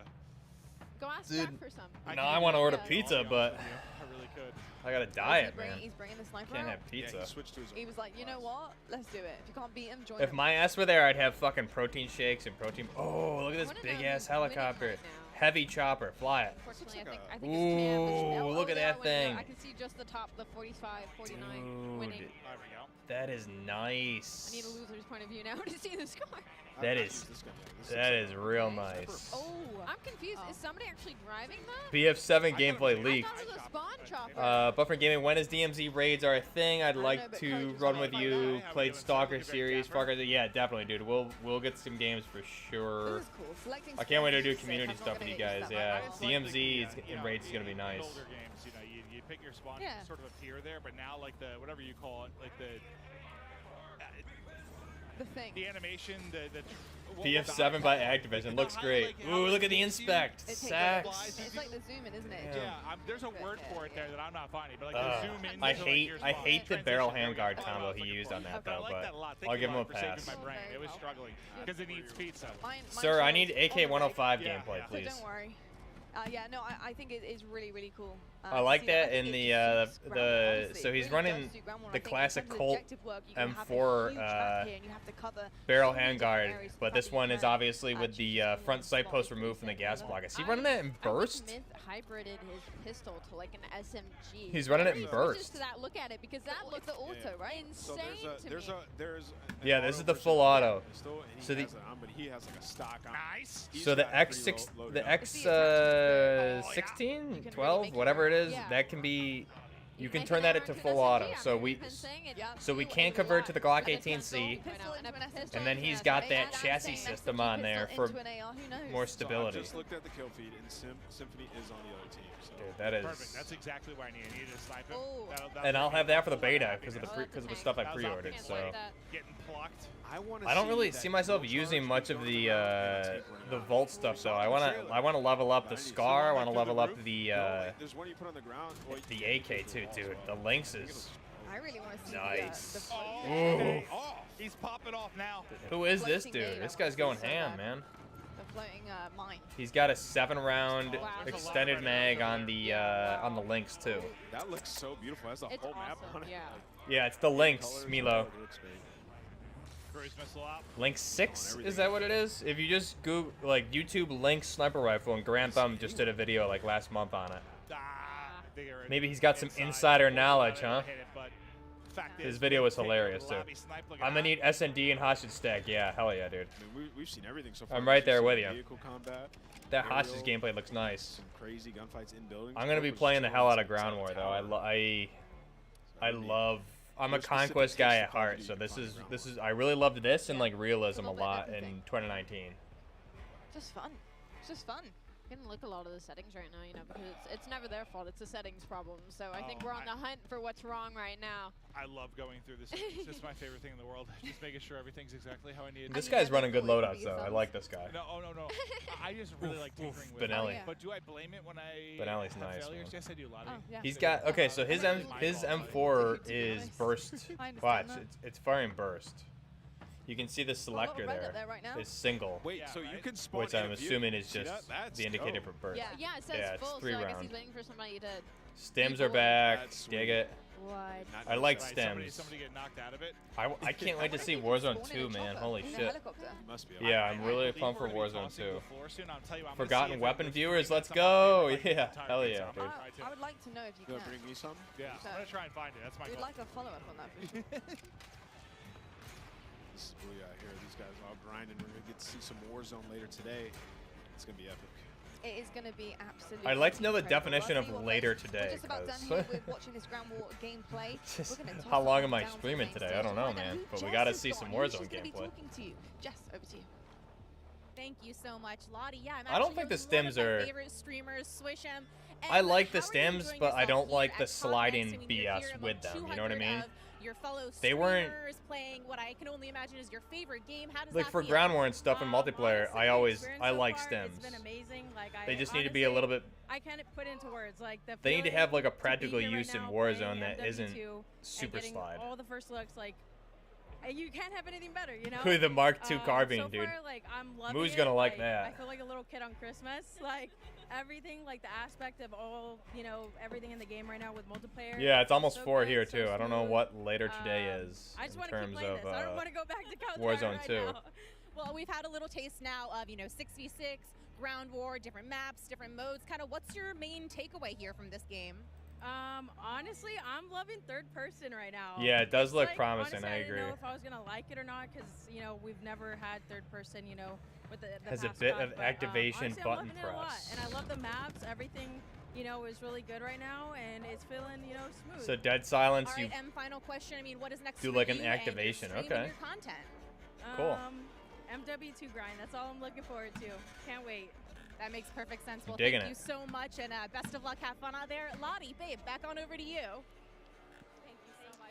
Go ask Dude, Jack for some. No, I want to order pizza, but I really could. I got a diet, man. He's bringing the sniper Can't out. have pizza. Yeah, he switched to his He was like, you know what? Let's do it. If you can't beat him, join If him. my ass were there, I'd have fucking protein shakes and protein. Oh, look at this big ass helicopter. Heavy chopper. Fly it. Unfortunately, I think it's Cam. Ooh, look at that thing. I can see just the top, the 45, 49 winning. Dude, that is nice. I need a loser's point of view now to see the score. That is real nice. Oh, I'm confused. Is somebody actually driving that? BF7 gameplay leaked. I thought it was a spawn chopper. Buffer Gaming, when is DMZ raids are a thing? I'd like to run with you. Played Stalker series. Yeah, definitely, dude. We'll get some games for sure. This is cool. Selecting I can't wait to do spawn community is sick. stuff I'm with not you gonna guys. use that Yeah, much. DMZ in raids is gonna be nice. Older games, you pick your spawn, Yeah. you sort of appear there, but now like the whatever you call it, like the thing. The animation, BF7 by Activision looks great. Ooh, look at the inspect. Sex. It's like the zoom in, isn't it? Yeah, there's a word for it there that I'm not finding, but like the zoom in. I hate the barrel handguard combo he used on that though, but I'll give him a pass. My brain. It was struggling because it needs pizza. Sir, I need AK-105 gameplay, So please. don't worry. Yeah, no, I think it is really, really cool. I like that in the so he's running the classic Colt M4 barrel handguard, but this one is obviously with the front sight post removed from the gas block. Is he running that in burst? Smith hybrided his pistol to like an SMG. He's running it in burst. To that, look at it because that looks the auto, right? So Insane there's yeah, this is the full auto. So he has like a stock on. Nice. So the X6, the X16, 12, whatever it is, that can be. You can turn that into full auto. So we can convert to the Glock 18C, and then he's got that chassis system on there for more stability. So I just looked at the kill feed, and Symphony is on the other team. So. Dude, that is. Perfect. That's exactly what I need. I needed to snipe him. And I'll have that for the beta because of the stuff I pre-ordered. So Getting plucked. I don't really see myself using much of the Volt stuff though. I wanna level up the Scar. I wanna level up the There's one you put on the ground. the AK too, dude. The Lynx is I really want to see nice. the He's popping off now. Who is this dude? This guy's going ham, man. floating mine. He's got a 7-round extended mag on the Lynx too. That looks so beautiful. That's a whole map on it. Yeah, it's the Lynx, Milo. Cruise missile out. Lynx 6, is that what it is? If you just Google, like, YouTube Lynx sniper rifle, and Grand Thumb just did a video like last month on it. Maybe he's got some insider knowledge, huh? His video was hilarious too. I'm gonna need S&D and hostage stack. Yeah, hell yeah, dude. I mean, we've seen everything so far. I'm right there with you. Vehicle combat, that hostage gameplay looks nice. Some crazy gunfights in buildings. I'm gonna be playing the hell out of Ground War though. I'm a conquest guy at heart, so this is I really loved this and like realism a lot in 2019. Just fun. It's just fun. You can look a lot of the settings right now, you know, because it's never their fault. It's a settings problem. So I think we're on the hunt for what's wrong right now. I love going through this. It's just my favorite thing in the world. Just making sure everything's exactly how I need it. This guy's running good loadouts though. I like this guy. No, no. I just really like tinkering with Benelli. But do I blame it when I Benelli's have nice, failures? man. Yes, I do, Lottie. He's got okay. So his M4 is burst. Watch, it's firing burst. You can see the selector there is single. Wait, so you can spawn which I'm assuming is just the indicator for burst. Yeah, it says full, so I guess he's waiting for somebody to... Stems are back. Dig it. I like stems. Somebody get knocked out of it. I can't wait to see Warzone 2, man. Holy shit. Yeah, I'm really pumped for Warzone 2. Forgotten Weapon viewers, let's go! Yeah, hell yeah, dude. I would like to know if you can. Bring me some? Yeah, I'm gonna try and find it. That's my We'd goal. like a follow-up on that for sure. This is really out here. These guys are all grinding. We're going to get to see some Warzone later today. It's going to be epic. It is going to be absolutely I'd like to know the incredible. definition of later today. We're just about done here with watching this Ground War gameplay. How long am I streaming today? I don't know, man. But we got to see some Warzone gameplay. Jess, over to you. Thank you so much, Lottie. Yeah, I don't think the stems are... favorite streamers, Swish 'em. I like the stems, but I don't like the sliding BS with them. You know what I mean? Your fellow they weren't playing what I can only imagine is your favorite game. How does like that for feel? Ground War and stuff in multiplayer. Honestly, I like stems. It's been amazing. Like they just need to be a little bit. I can't put into words like the. They need to have like a practical right use in now Warzone playing that isn't MW2 super and getting slide. all the first looks like. You can't have anything better, you know. With the Mark II carbine, so dude. Far, like, I'm loving Moo's gonna like I that. feel like a little kid on Christmas. Like everything, like the aspect of all, you know, everything in the game right now with multiplayer. Yeah, it's almost so 4 good, here so too. I don't know smooth. what later today is I just in want to keep terms playing of this. I don't want to go back to Counter Warzone right 2. now. Well, we've had a little taste now of, you know, 6v6, Ground War, different maps, different modes. Kind of, what's your main takeaway here from this game? Honestly, I'm loving third person right now. Yeah, it does look Like, promising. honestly, I I agree. didn't know if I was gonna like it or not because you know we've never had third person. You know, with the Has a past bit COD, of but, activation honestly, button I'm loving it a lot, press. and I love the maps. Everything, you know, is really good right now, and it's feeling, you know, smooth. So Dead Silence, All you right, final question. I mean, what is next do for like you an and your activation. stream and Okay. your content? Cool. MW2 grind. That's all I'm looking forward to. Can't wait. That makes perfect sense. Well, digging thank you it. so much, and best of luck. Have fun out there. Lottie, babe, back on over to you. Thank you so much.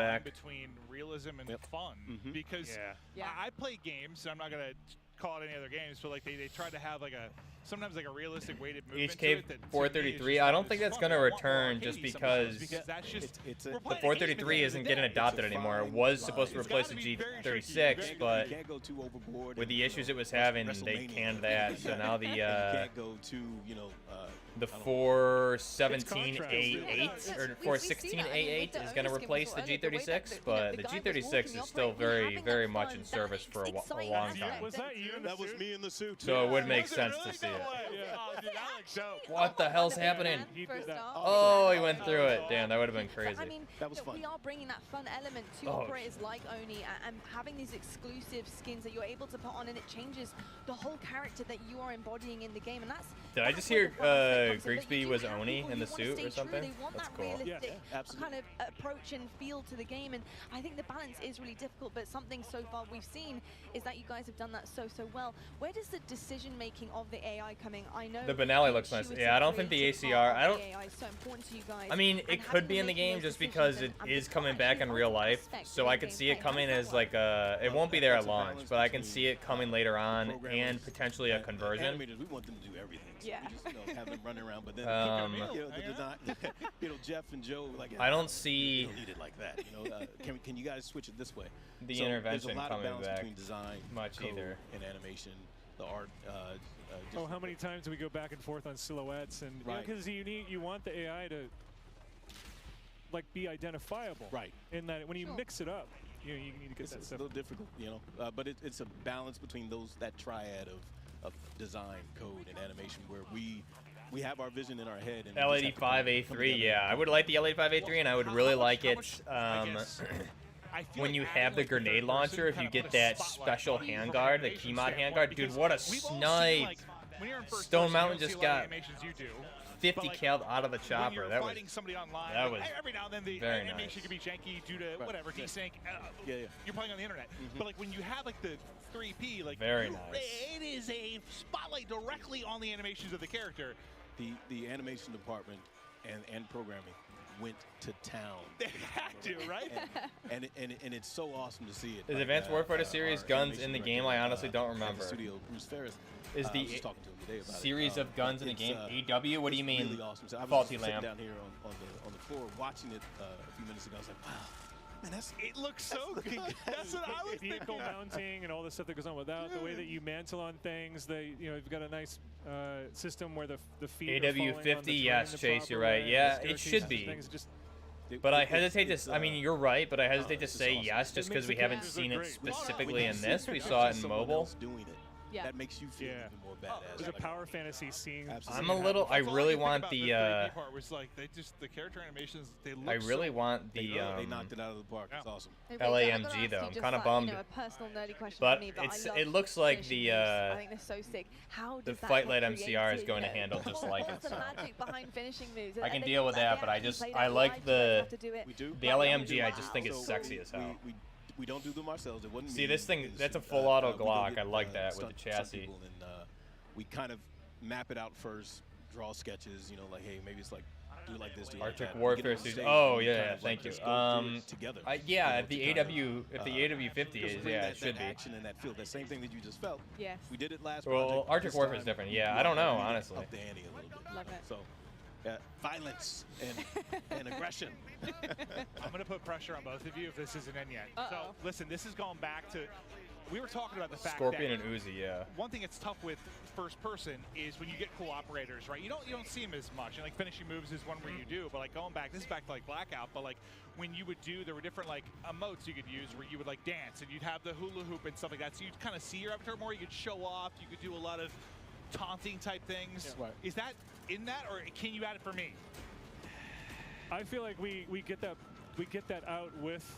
back. between realism and fun Mm-hmm. because I play games. I'm not gonna call it any other games, but like they try to have like sometimes like a realistic weighted movement to HK it that, to me, is 433. just- I don't it's think that's fun. going to I want more return arcadey just sometimes, because that's just the 433 isn't getting adopted anymore. It was supposed to replace the G36, but you can't go too overboard. with the issues it was having, they canned that. So now the you can't go too, the 417A8 or 416A8 is going to replace the G36, but the G36 is still very much in service for a long time. Was that you? That was me in the suit. So it would make sense to see it. Oh, dude, that looks dope. What the hell's happening? First off. Oh, he went through it. Damn, that would have been crazy. I mean, that was fun. We are bringing that fun element to Oh. operators like Oni and having these exclusive skins that you're able to put on, and it changes the whole character that you are embodying in the game. And that's Did I just hear Grigsby was Oni in the suit or something? They want That's that cool. realistic kind of approach and feel to the game, and I think the balance is really difficult, but something so far we've seen is that you guys have done that so well. Where does the decision making of the AI coming? I know The Benelli looks nice. Yeah, I don't think the ACR. I don't. AI is so important to you guys. I mean, it could be in the game just because it is coming back in real life, so I could see it coming as like a. It won't be there at launch, but I can see it coming later on and potentially a conversion. Animators, we want them to do everything. So Yeah. we just have them running around, but then the design, Jeff and Joe like. I don't see. You don't need it like that. Can you guys switch it this way? The So intervention there's a lot coming of balance back between design, much code, either. and animation, the art. Oh, how many times do we go back and forth on silhouettes? And Right. because you want the AI to like be identifiable. Right. In that when you mix it up, you need to get that It's a stuff. little difficult, but it's a balance between that triad of design, code, and animation where we have our vision in our head. And we just have to come L85A3, together. yeah, I would like the L85A3, and I would really like it when you have the grenade launcher. If you get that special handguard, the keymod handguard, dude, what a snipe! Stone Mountain just got 50 cal out of the chopper. That was somebody online. that was every now and then the very animation nice. could be janky due to whatever desync. You're playing on the internet, but like when you have like the 3P, like Very nice. it is a spotlight directly on the animations of the character. The animation department and programming went to town. They had to, right? And it's so awesome to see it. Is Advanced Warfighter series our guns animation in the director, game? I honestly don't at the remember. studio, Bruce Ferris. Is I the was just talking to him today about series it. of guns in the It's, game AW? What do you it's mean? Really awesome. So I was Faulty just sitting lamp. down here on the floor watching it a few minutes ago. I was like, wow. Man, it looks so good. That's what I was Vehicle thinking. mounting and all the stuff that goes on with that, the way that you mantle on things. You've got a nice system where the feet are falling on the AW50, terrain yes, the Chase, you're proper right. way, Yeah, the it should staircases be. and things, just- But I hesitate to. I mean, you're right, but I hesitate to it's say awesome. yes just It because makes we the haven't characters seen look it great. specifically When you in see this. We pictures saw of it in someone mobile. else doing it, Yeah. that makes you feel even more badass. There's a power fantasy seeing. I'm a little. I really want the. 3D part was like the character animations. They look I really so want the. They knocked it out of the park. It's awesome. LAMG though. I'm kind of bummed. A personal nerdy question But for me, but it's. I love It looks like finishing the. moves. I think they're so sick. How The does that Fight Light get MCR is created, going to you know? handle just like it. What's the So. magic behind finishing moves? I can Are deal they- with are they that, but I actually just. played I out like live? Do you guys the. have to do it? We do. The LAMG. I just think it's So sexy as hell. We don't do them ourselves. It wasn't See me. this thing? It's, That's a full auto we go Glock. get, I like that with stunt- the stunt chassis. people, and we kind of map it out first, draw sketches. Like, hey, maybe it's like do it like this, do it like Arctic that. We Warfare get on series. stage Oh and we yeah, kind yeah, of, like, thank you. just go through it together. Yeah, you know, the to kind AW, if the of, AW50 just is, bring yeah, that, it should that be. action and that feel, that same thing that you just felt. Yes. We did it last Well, project. Arctic This Warfare is time, different. we Yeah, I wanted don't to know, really honestly. Up the ante a little bit. Love it. So, violence and aggression. I'm going to put pressure on both of you if this isn't in yet. So, Uh-oh. listen, this is going back to, we were talking about the fact Scorpion that and Uzi, yeah. one thing that's tough with first person is when you get cool operators, right? You don't see them as much. And like finishing moves is one where you do, but like going back, this is back to like Blackout, but like when you would do, there were different like emotes you could use where you would like dance and you'd have the hula hoop and stuff like that. So you'd kind of see your avatar more. You could show off. You could do a lot of taunting type things. Yeah. Right. Is that in that, or can you add it for me? I feel like we get that out with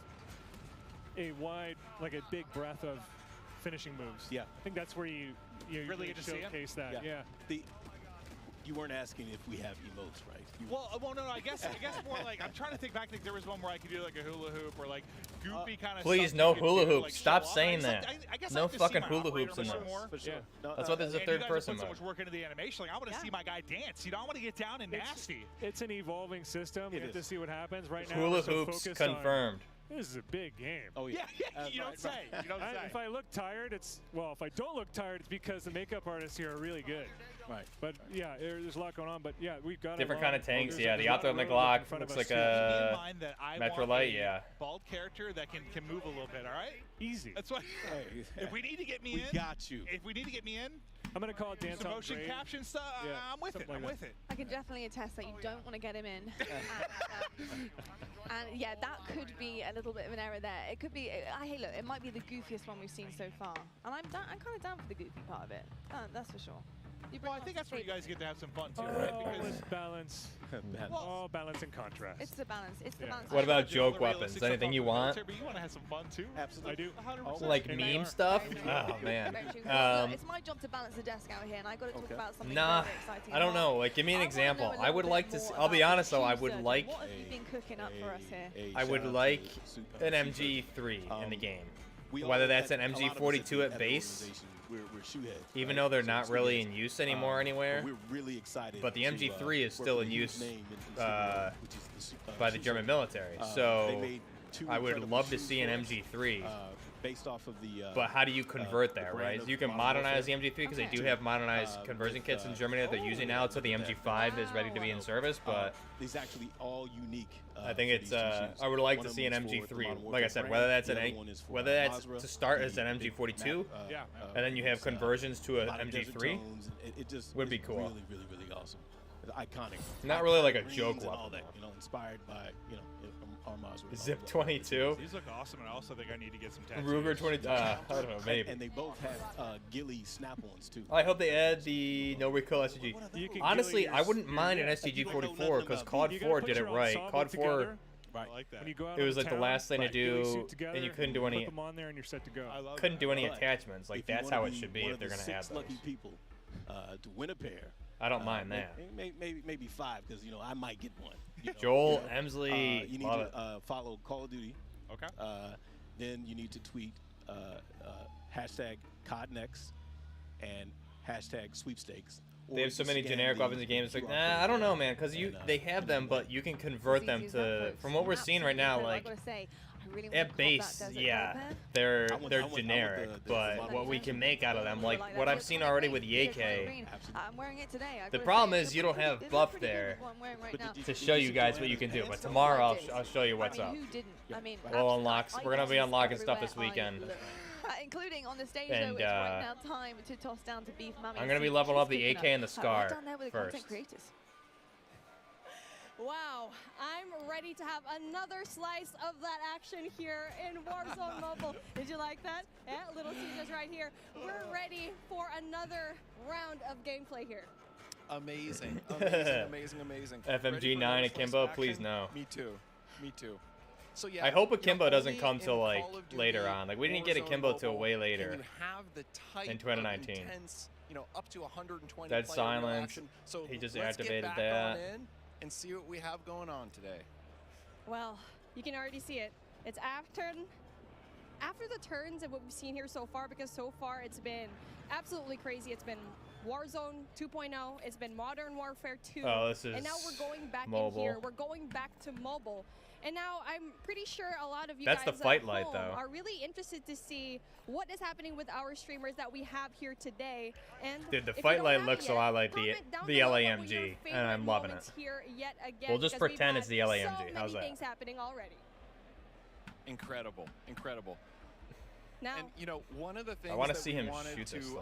a wide, like a big breadth of finishing moves. Yeah. I think that's where you Really get to see 'em? showcase that. Yeah. You weren't asking if we have emotes, right? Well, no. I guess more like I'm trying to think back. Like there was one where I could do like a hula hoop or like goofy kind of. Please, stuff no you could hula do, hoops. like, Stop show off. saying I that. guess No I like to see fucking my hula operator hoops in more. this. For sure. Yeah. No, That's why this is a And you third guys person put so mode. much work into the animation. Like I want to see my guy dance. I want to get down and nasty. It's an evolving system. We have to see what happens right now. Hula we're so hoops focused confirmed. This is a big game. Oh yeah. You don't say. You don't say. If I look tired, it's if I don't look tired, it's because the makeup artists here are really good. Right. But yeah, there's a lot going on. But yeah, we've got Different kind of tanks. there's Yeah, a the lot Opto of road McLock in front of looks us, like too. Keep in a mind that I Metro want Light. a Yeah. bald character that can move a little bit. All right. Easy. That's why. If we need to get me in, we got you. If we need to get me in, I'm gonna call it dance some on motion grade. caption stuff. Yeah, I'm with it. something I'm like with that. it. I can definitely attest that you don't want to get him in. And yeah, that could be a little bit of an error there. It could be. Hey, look, it might be the goofiest one we've seen so far, and I'm kind of down for the goofy part of it. That's for sure. Well, I think that's where you guys get to have some fun too, right? Because balance. Well, balance and contrast. It's the balance. It's the balance. What about joke weapons? Anything you want? But you want to have some fun too. Absolutely. I do. 100%. Like meme stuff? Oh man. It's my job to balance the desk out here, and I got to talk about something Nah, very exciting. I don't know. Like, give me an example. know a I would little like bit to. more I'll be about honest the though. I Chief would Surgeon. like. What have you been cooking up for us here? I would like an MG3 in the game. Whether that's an MG42 at base. We're shoehead, even right? though they're So not really in use anymore anywhere. We're really excited. But the MG3 is work still with in a huge use name which is by the German military. They So made two I would incredible love to shoes see an for us, MG3. Based off of the. But how do you convert that, brand right? of You can Modern modernize the Warfare. MG3 because they do have modernized conversion kits in Germany that they're using now, so the MG5 is ready to be in service. But it's actually all unique. I think it's. I would like to see an MG3. Like I said, whether that's to start as an MG42, and then you have conversions to an MG3, it just would be cool. Really awesome. It's iconic. Not really like a Greens joke and all weapon. that, inspired by Al-Mazrah. Zip 22. These look awesome, and I also think I need to get some tattoos. Ruger 20. I don't know, maybe. And they both have ghillie snap-ons too. I hope they add the no recoil STG. Honestly, I wouldn't mind an STG 44 because COD 4 did it right. COD 4. I like that. It was like the last thing to do, and you couldn't do any. Put them on there, and you're set to go. Couldn't do any attachments. Like that's how it should be if they're gonna have those. Lucky people to win a pair. I don't mind that. Maybe 5 because I might get one. Joel Emsley, you need love to follow Call of Duty. Okay. Then you need to tweet hashtag CODNext and hashtag sweepstakes. They have so many generic weapons in games. Like, I don't know, man, because they have them, but you can convert them to. From what we're seeing right now, like at base, yeah, they're generic. But what we can make out of them, like what I've seen already with the AK. I'm wearing it today. The problem is you don't have buff there to show you guys what you can do. But tomorrow I'll show you what's up. We'll unlock. We're gonna be unlocking stuff this weekend. Including on the stage, And, though, it's right now time to toss down to Beef Mummy. I'm gonna be leveling up the AK and the Scar down there with the first. content creators. Wow, I'm ready to have another slice of that action here in Warzone Mobile. Did you like that? Yeah, Little Caesars right here. We're ready for another round of gameplay here. Amazing. FMG 9 Akimbo, please no. Me too. So yeah, I hope Akimbo doesn't come till like later on. Like we didn't get Akimbo till way later in 2019. Intense, up to 120 Dead player Silence. interaction. So He just let's activated get back that. on in and see what we have going on today. Well, you can already see it. It's after the turns of what we've seen here so far, because so far it's been absolutely crazy. It's been Warzone 2.0, it's been Modern Warfare 2, and now we're going back mobile. in here. We're going back to mobile. And now I'm pretty sure a lot of you That's guys the fight at light, home though. are really interested to see what is happening with our streamers that we have here today. And Dude, the if you fight don't light have looks it a yet, lot like comment down the below what were your LAMG, favorite and I'm loving it. moments here yet again, We'll just because we've pretend had it's the LAMG. So many How's that? things happening already. Incredible. Now, And one of the things wanna that see we him wanted shoot to this thing,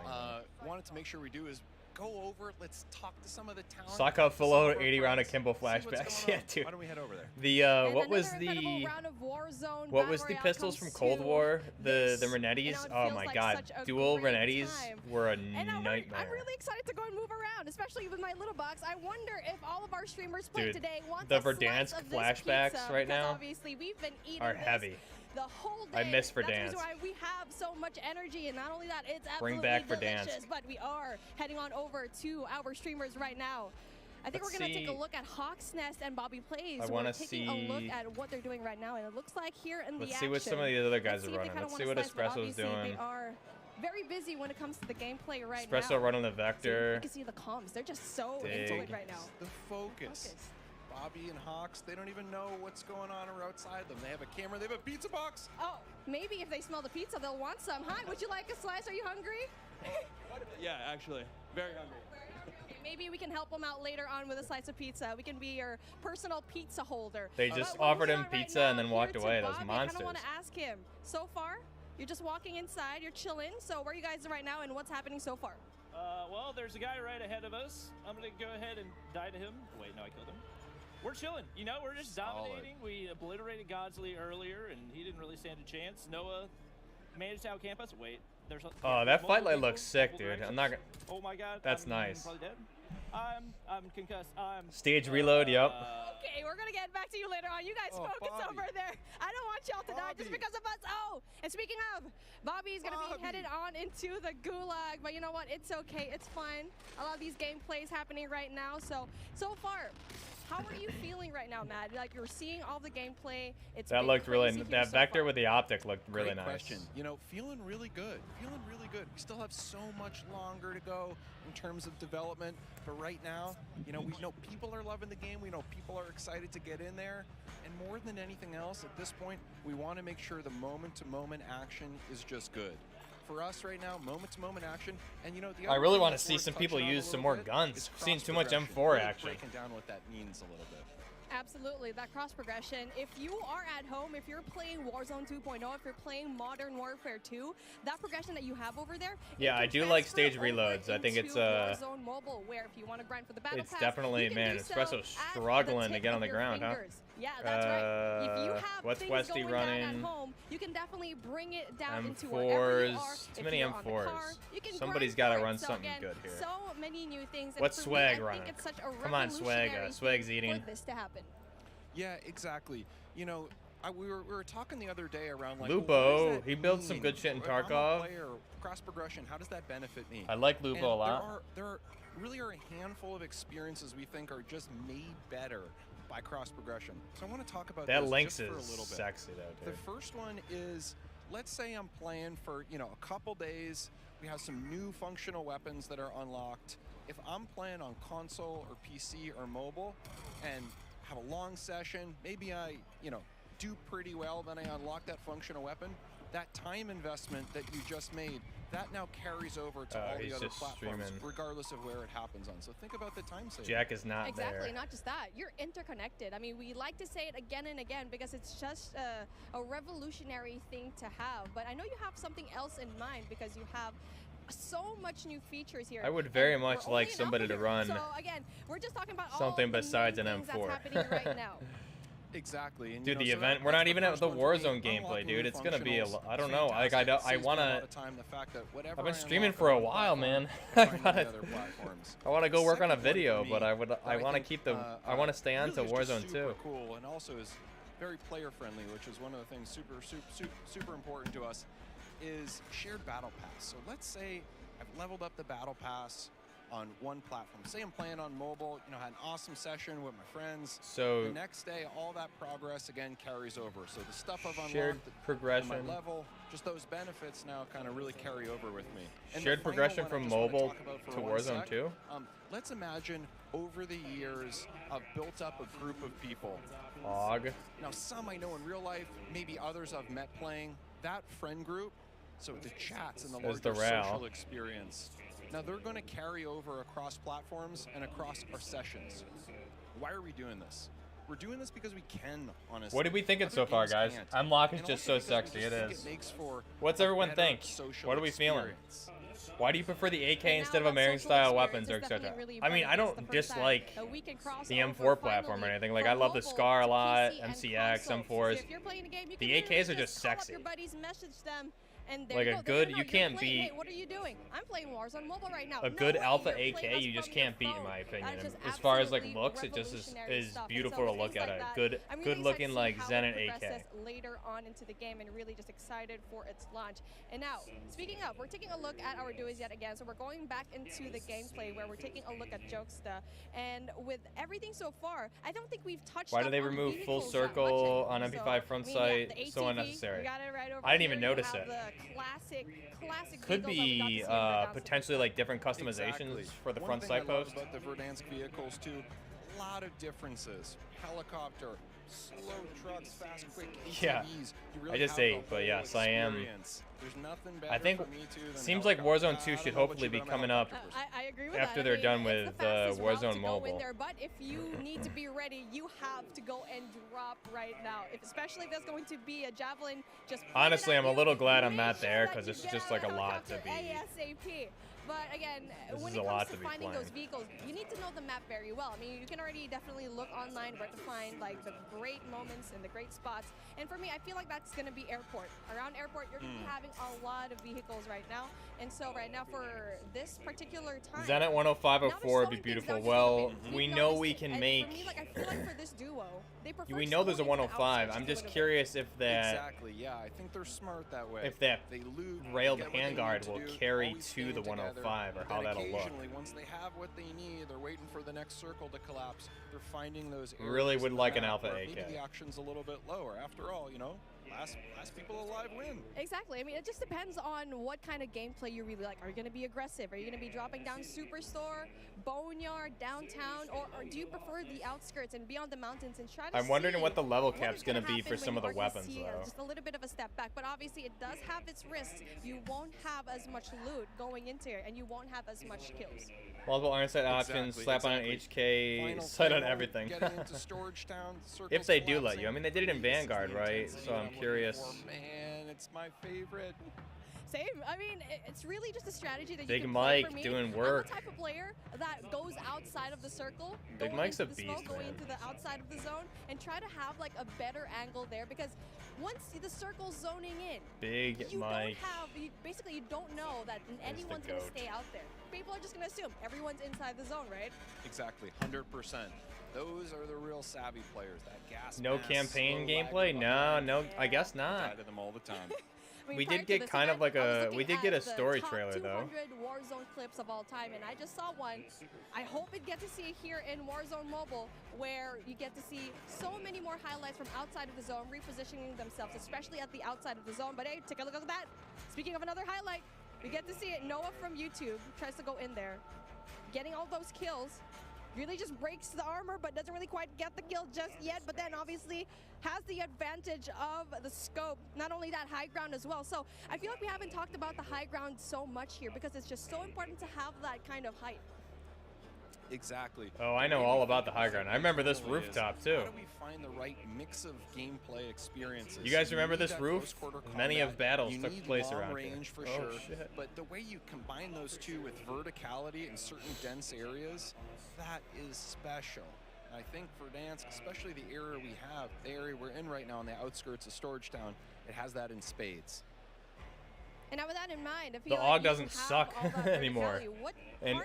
wanted to make sure we do is go over. Let's talk to some of the talent. Sock up full some load, of our 80 round friends, Akimbo see what's flashbacks. going Yeah, on. dude. Why don't we head over there? The and what was another incredible the round of Warzone what Battle was the Royale pistols comes from Cold to War? The this, Renettis? and it Oh feels my like god, such a dual great Renettis time. were a And I'm nightmare. really excited to go and move around, especially with my little box. I wonder if all of our streamers playing Dude, today want the a slice Verdansk of this flashbacks pizza, right because now obviously we've been eating are this heavy. the whole day. I miss That's the Verdansk. reason why we have so much energy, and not only that, it's Bring absolutely back Verdansk. delicious. But we are heading on over to our streamers right now. I think Let's we're gonna take a see. look at Hawk's Nest and Bobby Plays. I We're wanna taking a look see- at what they're doing right now, and it looks like here in Let's the see what some of action, the other guys let's are see if they running. kinda Let's wanna see what slice, but Espresso's obviously doing. They are very busy when it comes to the gameplay right now. Espresso running the See, Vector. you can see the comms. They're just so into it Dig. right now. The focus. Bobby and Hawks, they don't even know what's going on outside them. They have a camera, they have a pizza box. Oh, maybe if they smell the pizza, they'll want some. Hi, would you like a slice? Are you hungry? Yeah, actually, very hungry. Okay, maybe we can help them out later on with a slice of pizza. We can be your personal pizza holder. They just But offered moving him on right pizza now and then walked here to away. Those Bobby, I kind monsters. of want to ask him, so far, you're just walking inside, you're chilling. So where are you guys right now and what's happening so far? Well, there's a guy right ahead of us. I'm going to go ahead and die to him. Wait, no, I killed him. We're chilling. You know, we're just dominating. We obliterated Godsley earlier, and he didn't really stand a chance. Noah managed to outcamp us. Wait, there's Oh, that fight light looks sick, dude. directions. I'm not gonna. Oh my God. That's I'm nice. Probably dead. I'm concussed. Stage reload, yep. Okay, we're gonna get back to you later on. You guys focus over there. I don't want y'all to die just because of us. Oh, and speaking of, Bobby's gonna be headed on into the gulag, but you know what? It's okay. It's fine. A lot of these gameplays happening right now. So far, how are you feeling right now, Matt? Like you're seeing all the gameplay. It's That been looked really. crazy here That so vector far. with the optic looked really Great nice. question. You know, feeling really good. Feeling really good. We still have so much longer to go in terms of development. But right now, you know, we know people are loving the game. We know people are excited to get in there. And more than anything else, at this point, we want to make sure the moment-to-moment action is just good. For us right now, moment-to-moment action. And you know, the I other really thing want to that's see worth some people touching on a use some little more bit guns. is Seen too much cross-progression. M4 Really action. breaking down what that means a little bit. Absolutely, that cross progression. If you are at home, if you're playing Warzone 2.0, if you're playing Modern Warfare 2, that progression that you have over there. Yeah, I do like stage reloads. I think it's Warzone Mobile, where if you want to grind for the battle it's pass, definitely, you can man, do so Espresso's at the struggling to tip get on of the your ground, huh? fingers. Yeah, that's right. If you have what's things Westy going down at running? home, you can definitely bring it down into wherever you are. M4s. Too If many you're on the M4s. car, you can Somebody's grind got to for it. run So something again, good here. So many new things. and What's for Swag me, I running? think it's such a Come on, Swag. revolutionary Swag's thing eating. for this to happen. Yeah, exactly. You know, we were talking the other day around like Lupo, well, what does that he built some mean? good shit in If I'm a Tarkov. player, cross progression, how does that benefit me? I like Lupo And a lot. There really are a handful of experiences we think are just made better by cross progression. So I want to talk about That those Lynx just for a is little bit. sexy though, dude. The first one is, let's say I'm playing for a couple days. We have some new functional weapons that are unlocked. If I'm playing on console or PC or mobile, and have a long session, maybe I do pretty well, then I unlock that functional weapon. That time investment that you just made, that now carries over to all the he's other just platforms, streaming. regardless of where it happens on. So think about the time saving. Jack is not Exactly, there. not just that. You're interconnected. I mean, we like to say it again and again because it's just a revolutionary thing to have. But I know you have something else in mind because you have so much new features here. I would very and much we're like only an somebody alpha to here. run So again, we're just talking about something all the besides main an things M4. that's happening right now. Exactly. And, Dude, you know, the so event, that- we're that's not the even at first the one to me. Warzone gameplay, Unlocking dude. new It's gonna be a functionals, I don't know. Like I fantastic. Saves me a lot wanna. of time, the fact that whatever I've been I streaming unlock for a on one while, platform, man. I find on the other platforms. I want to go work on a Second one for video, me but I that want to think, keep the. I want to stay on to really is just Warzone super too. cool, and also is very player friendly, which is one of the things super important to us, is shared battle pass. So let's say I've leveled up the battle pass on one platform. Say I'm playing on mobile, had an awesome session with my friends. So- the next day, all that progress again carries over. So the stuff I've unlocked, Shared at progression. my level, just those benefits now kind of really carry over with me. And the Shared final progression one I from just wanna mobile talk about for to one Warzone sec, 2? Let's imagine over the years, I've built up a group of people. Hog. Now, some I know in real life, maybe others I've met playing. That friend group, so the chats and the There's larger the RAL. social experience. Now, they're going to carry over across platforms and across our sessions. Why are we doing this? We're doing this because we can, honestly. What did we think it Other so far, games guys? can't. Unlock is And just also so because we sexy. just It think is. It makes for What's a everyone better think? social What are we feeling? experience. Why do you prefer the AK And instead now of that American social style experience weapons or is etc.? definitely really I mean, I important. don't It's the first time dislike that we can cross the over M4 platform or finally anything. Like from I love the mobile SCAR a to lot, PC and MCX, console. M4s. So if you're playing a game, you can The literally AKs are just call up sexy. your buddies, message them, and there Like you a go. good- They know you you're can't playing. beat- Hey, what are you doing? I'm playing Warzone Mobile right now. A No good way, alpha you're playing AK us you just from your can't beat in phone. my opinion. That is As far as like absolutely looks, it just revolutionary is stuff. And beautiful so to with look things at. like A that, good I'm really good looking excited like to see how Zenit it AK. progresses later on into the game, and really just excited for its launch. And now, speaking of, we're taking a look at our duos yet again. So we're going back into the gameplay where we're taking a look at Jokesta. And with everything so far, I don't think we've touched. Why do up they on remove full vehicles that much circle on anymore. MP5 So, front I mean, yeah, sight? the So ATV, unnecessary. we got it right over I didn't here. even You notice have it. The classic Could vehicles that we got to be see in Verdansk. potentially like different customizations Exactly. for the One front thing sight I love post. about the Verdansk vehicles too, lot of differences. Helicopter, slow trucks, fast, quick ATVs. Yeah, You really I just have ate, the but whole yes, I am. experience. There's nothing better I think for me too than seems like helicopter. Warzone 2 I should don't know about hopefully you, be but I'm a coming up helicopter I agree with after that. they're I mean, done it's with the fastest route to Warzone go in Mobile. there, but if you need to be ready, you have to go and drop right now. Especially if there's going to be a javelin just pointed Honestly, at I'm a you, little glad I'm make not sure there that because you this is get just out of like a the lot to helicopter be. ASAP. But again, This when is it a comes lot to to be finding playing. those vehicles, you need to know the map very well. I mean, you can already definitely look online where to find like the great moments and the great spots. And for me, I feel like that's going to be airport. Around airport, you're going to be having a lot of vehicles right now. And so right now for this particular time, Zen at 105.04 would be beautiful. Well, we know we can make. for me, like, I feel like for this duo, they prefer We know there's a slowing into the 105. outskirts I'm a just little bit. curious if that Exactly, yeah. I think they're smart that way. if that they loot, railed they get what they handguard need to will do, carry always to stand the together, 105 or but how then that'll look. occasionally, once they have what they need, they're waiting for the next circle to collapse. They're finding those areas Really in would the like an map Alpha where AK. Maybe the action's a little bit lower. After all, you know, last people alive win. Exactly. I mean, it just depends on what kind of gameplay you really like. Are you going to be aggressive? Are you going to be dropping down Superstore, Boneyard, downtown, or do you prefer the outskirts and be on the mountains and try to I'm wondering see what the level what cap's is going to gonna be for happen some of when the you are gonna weapons, see, though. just a little bit of a step back, but obviously it does have its risks. You won't have as much loot going into it, and you won't have as much kills. Multiple iron sight options, slap on an HK, sight on everything. Getting into storage town, If they do let you. I mean, they did it in Vanguard, right? So I'm curious. Man, it's my favorite. Same. I mean, it's really just a strategy that Big you can play Mike for me. doing work. I'm the type of player that goes outside of the circle, Big going Mike's into a the smoke, beast, going man. into the outside of the zone, and try to have like a better angle there because once the circle's zoning in, Big you Mike. don't have, basically you don't know that anyone's going to goat. stay out there. People are just going to assume everyone's inside the zone, right? Exactly, 100%. Those are the real savvy players. That gas. No mask, campaign slow gameplay? lag, No, I guess Die not. to them all the time. I mean, We prior did to get this kind of event, like I was a, looking we did at get a the story top trailer though. 200 Warzone clips of all time, and I just saw one. I hope it get to see it here in Warzone Mobile, where you get to see so many more highlights from outside of the zone, repositioning themselves, especially at the outside of the zone. But hey, take a look at that. Speaking of another highlight, we get to see it. Noah from YouTube tries to go in there, getting all those kills. Really just breaks the armor, but doesn't really quite get the kill just yet. But then obviously has the advantage of the scope. Not only that, high ground as well. So I feel like we haven't talked about the high ground so much here because it's just so important to have that kind of height. Exactly. Oh, I know all about the high ground. I remember this rooftop too. How do we find the right mix of gameplay experiences? You guys remember need this that roof? close quarter Many combat. of battles You took need place long around range here. for Oh, sure. shit. But the way you combine those two with verticality in certain dense areas, that is special. I think for Dansk, especially the area we have, the area we're in right now on the outskirts of Storage Town, it has that in spades. And now with that in mind, if The AUG doesn't suck anymore. In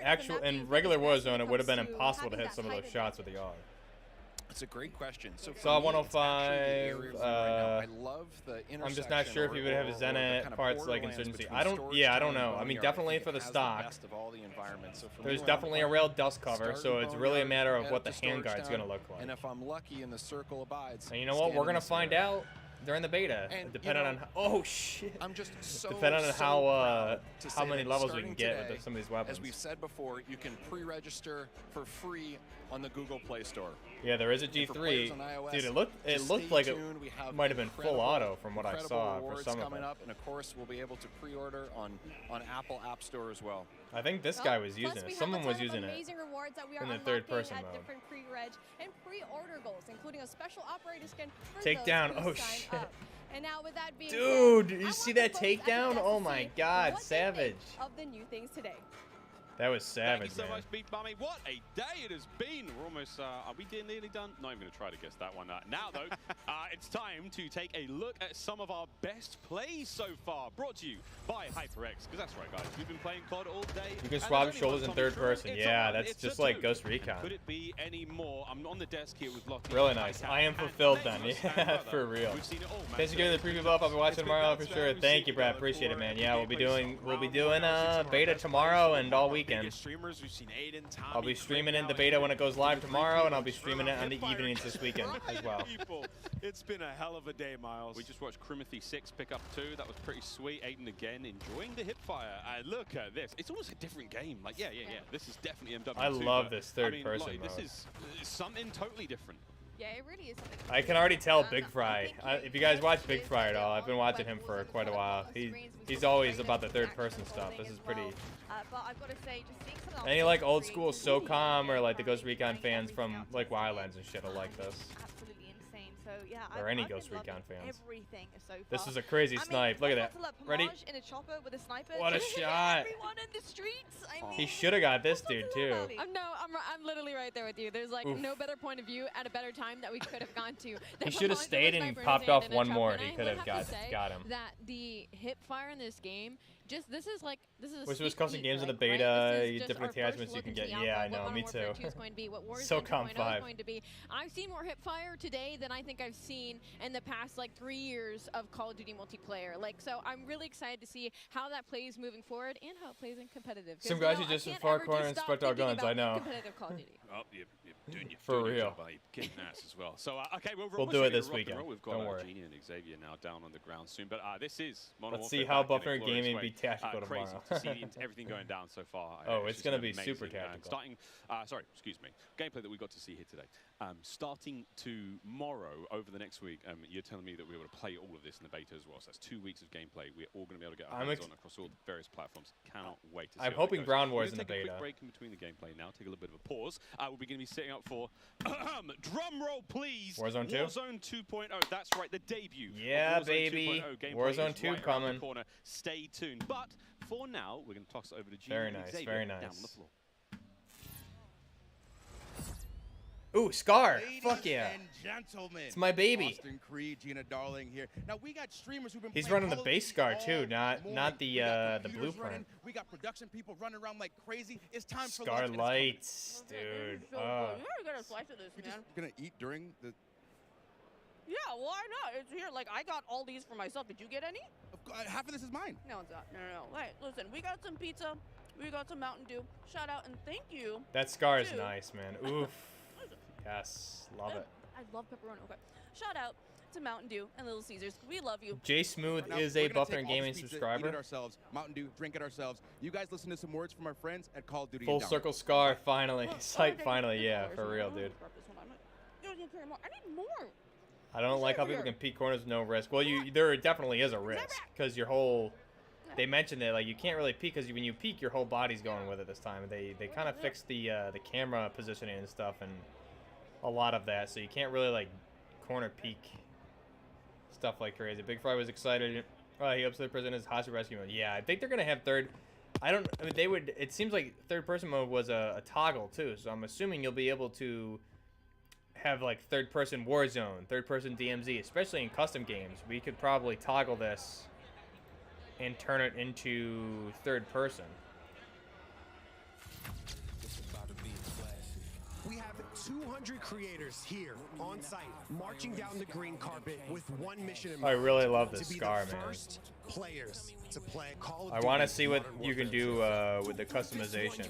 regular Warzone, it would have been impossible to hit some of those shots with the AUG. It's a great question. So for Saw me, it's actually the area 105. we're in right now. I love the I'm just not sure if you would have the Zenit kind of parts like borderlands Insurgency. between I don't. Storage Yeah, I Town don't and know. I mean, Boneyard. definitely think for the it has stock. best of all the environments. So for me, There's when I'm definitely a playing, rail dust cover, start so in it's really a Boneyard, matter of head what the to Storage handguard's Town, gonna look like. And if I'm lucky and the circle abides, And you know what? stand We're in gonna this find area. out during the beta, And, depending you on know, how, oh shit. I'm just so depending on so how proud to how say many that levels we starting can get today, with some of these weapons. As we've said before, you can pre-register for free on the Google Play Store. Yeah, there is a And for players G3. on iOS, Dude, it just looked stay like it tuned. We have might have been full incredible- auto from what I incredible saw for rewards some of coming them. up, and of course we'll be able to pre-order on Apple App Store as well. I think this Well, guy was plus using we it. have Someone a was ton of using it. amazing rewards that we are in the unlocking third-person at mode. different pre-reg and pre-order goals, including a special operator skin for Takedown. those who Oh, sign shit. up. And now with that being Dude, said, you I see want the that folks at the takedown? desk Oh to my see God, what they think savage. of the new things today. That was Thank you savage, so man. much, Beef Mummy. What a day it has been. We're almost, are we nearly done? No, I'm going to try to guess that one. Now, though, it's time to take a look at some of our best plays so far. Brought to you by HyperX. Because that's right, guys. We've been playing COD all day. You can and swap there's only shoulders one in third coming person. through. It's Yeah, a one, that's it's just a like two. Ghost Recon. Could it be any more? I'm on the desk here with Lockie. Really nice. I am fulfilled then. Nameless Yeah, and Brother. for real. We've seen it all, man. Thanks for giving the preview buff. I'll be watching tomorrow for sure. Thank you, Brad. Appreciate it, man. Yeah, we'll be doing beta tomorrow and all week weekend. biggest streamers. We've seen Aiden, Tommy, I'll be streaming Craig in the now, beta when Henry, it goes live the tomorrow, and I'll be people streaming it on the Hipfire evenings this weekend as well. People, it's been a hell of a day, Miles. We just watched Crimothy 6 pick up 2. That was pretty sweet. Aiden again enjoying the hipfire. Look at this. It's almost a different game. Like, yeah. This is definitely MW2. I love this third I mean, person like, mode. This is something totally different. Yeah, it really is something. I can already tell Big Fry. If you guys watch Big Fry at all, I've been watching him for quite a while. He's always about the third person stuff. This is pretty. But I've got to say, just seeing some of Any like old school SOCOM or like the Ghost Recon fans from like Wildlands and shit will like this. absolutely insane. So yeah, Or any I've been Ghost Recon loving fans. everything so far. This is a crazy snipe. Look at that. Ready? In a chopper with a sniper. What a just shot. Everyone in the streets. I mean, He should have got this dude too. I'm literally right there with you. There's like Oof. no better point of view at a better time that we could have gone to. He should have stayed and popped off one more. He could have got him. That the hip fire in this game, this is Which was custom games in the beta, different attachments you can get. Yeah, I know, me too. SOCOM 5. Going to be. I've seen more hip fire today than I think I've seen in the past like 3 years of Call of Duty multiplayer. Like, so I'm really excited to see how that plays moving forward and how it plays in competitive. Some guys who just in far corner and inspect our guns. I know. Competitive Call of Duty. Oh, you're doing your For real. job, kicking ass as well. So okay, we'll do it this weekend. We've got Don't worry. Genie and Xavier now down on the ground soon, but this is Modern Let's Warfare see how back in a Buffner glorious Gaming way. beat Tactical Crazy tomorrow. to see everything going down so far. Oh, it's going to be amazing. super tactical. Starting, sorry, excuse me. Gameplay that we got to see here today. Starting tomorrow, over the next week, you're telling me that we're able to play all of this in the beta as well. So that's 2 weeks of gameplay. We're all going to be able to get our hands on across all the various platforms. Cannot wait to see I'm how hoping it goes. Ground War We're is in gonna the take a beta. quick break in between the gameplay now. Take a little bit of a pause. We're going to be setting up for drum roll, please. Warzone 2? Warzone 2.0. That's right, the debut. Yeah, of Warzone baby. 2.0 gameplay Warzone is 2 right around the coming. corner. Stay tuned. But for now, we're going to toss it over to Gene Very and nice, Xavier very down nice. on the floor. Ooh, Scar. Ladies Fuck yeah. and gentlemen, It's my baby. Austin Creed, Gina Darling here. Now we got streamers who've been He's playing running the Call of base Duty Scar all too, not morning. the We got the computers blueprint. running. We got production people running around like crazy. It's time for Scar lunch, and it's coming. lights, dude. Oh. You already got a slice of this, man. You're gonna eat during the. Yeah, why not? It's here. Like, I got all these for myself. Did you get any? Half of this is mine. No, it's not. No. Wait, listen. We got some pizza. We got some Mountain Dew. Shout out and thank you. That Scar is to- nice, man. Oof. Yes, love it. I love pepperoni. Okay. Shout out to Mountain Dew and Little Caesars. We love you. J Smooth Now, is we're a gonna Buffner take all Gaming this pizza, subscriber. Eat it ourselves. Mountain Dew, drink it ourselves. You guys listen to some words from our friends at Call of Duty. Full and Down. circle Scar, finally. Sight, finally, yeah, for real, dude. I need more. I don't like how people can peek corners with no risk. Well, there definitely is a risk because your whole. They mentioned that like you can't really peek because when you peek, your whole body's going with it this time. They kind of fixed the camera positioning and stuff and a lot of that, so you can't really like corner peek stuff like crazy. Big Fry was excited. He ups the prison as hostage rescue mode. Yeah, I think they're gonna have third. I mean, they would. It seems like third person mode was a toggle too, so I'm assuming you'll be able to have like third person Warzone, third person DMZ, especially in custom games. We could probably toggle this and turn it into third person. We have 200 creators here on site, marching down the green carpet with one mission in I mind. really love this to be Scar, the man. first players to play Call of I Duty want to see what Modern you can Warfare do with the customization.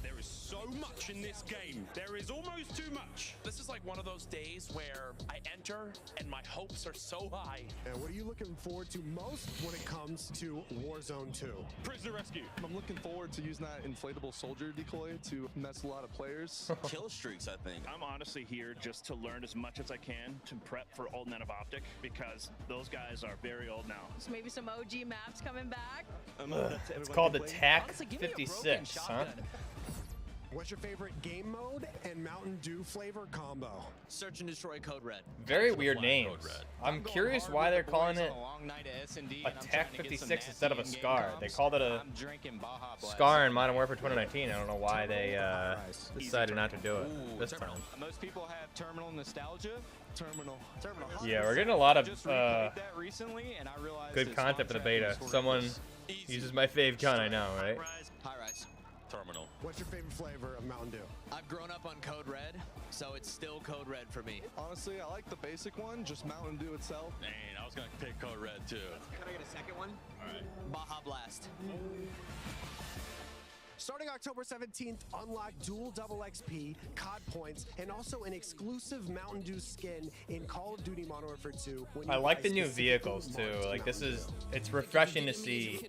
There is so much in this game. There is almost too much. This is like one of those days where I enter and my hopes are so high. And what are you looking forward to most when it comes to Warzone 2? Prisoner rescue. I'm looking forward to using that inflatable soldier decoy to mess a lot of players. Kill streaks, I think. I'm honestly here just to learn as much as I can to prep for Old Men of Optic because those guys are very old now. So maybe some OG maps coming back. It's called the TAC 56, huh? What's your favorite game mode and Mountain Dew flavor combo? Search and destroy Code Red. Very weird names. I'm curious why they're calling it a TAC 56 instead of a Scar. They called it a Scar in Modern Warfare 2019. I don't know why they decided not to do it this time. Most people have terminal nostalgia. Terminal. Yeah, we're getting a lot of realized good content for the beta. Someone uses my fave gun, I know, right? High rise. Terminal. What's your favorite flavor of Mountain Dew? I've grown up on Code Red, so it's still Code Red for me. Honestly, I like the basic one, just Mountain Dew itself. Man, I was gonna pick Code Red too. Can I get a second one? All right. Baja Blast. Starting October 17th, unlock dual double XP, COD points, and also an exclusive Mountain Dew skin in Call of Duty Modern Warfare 2. When I you like buy the new specifically vehicles too. marked Like this Mountain is, Dew. it's refreshing to see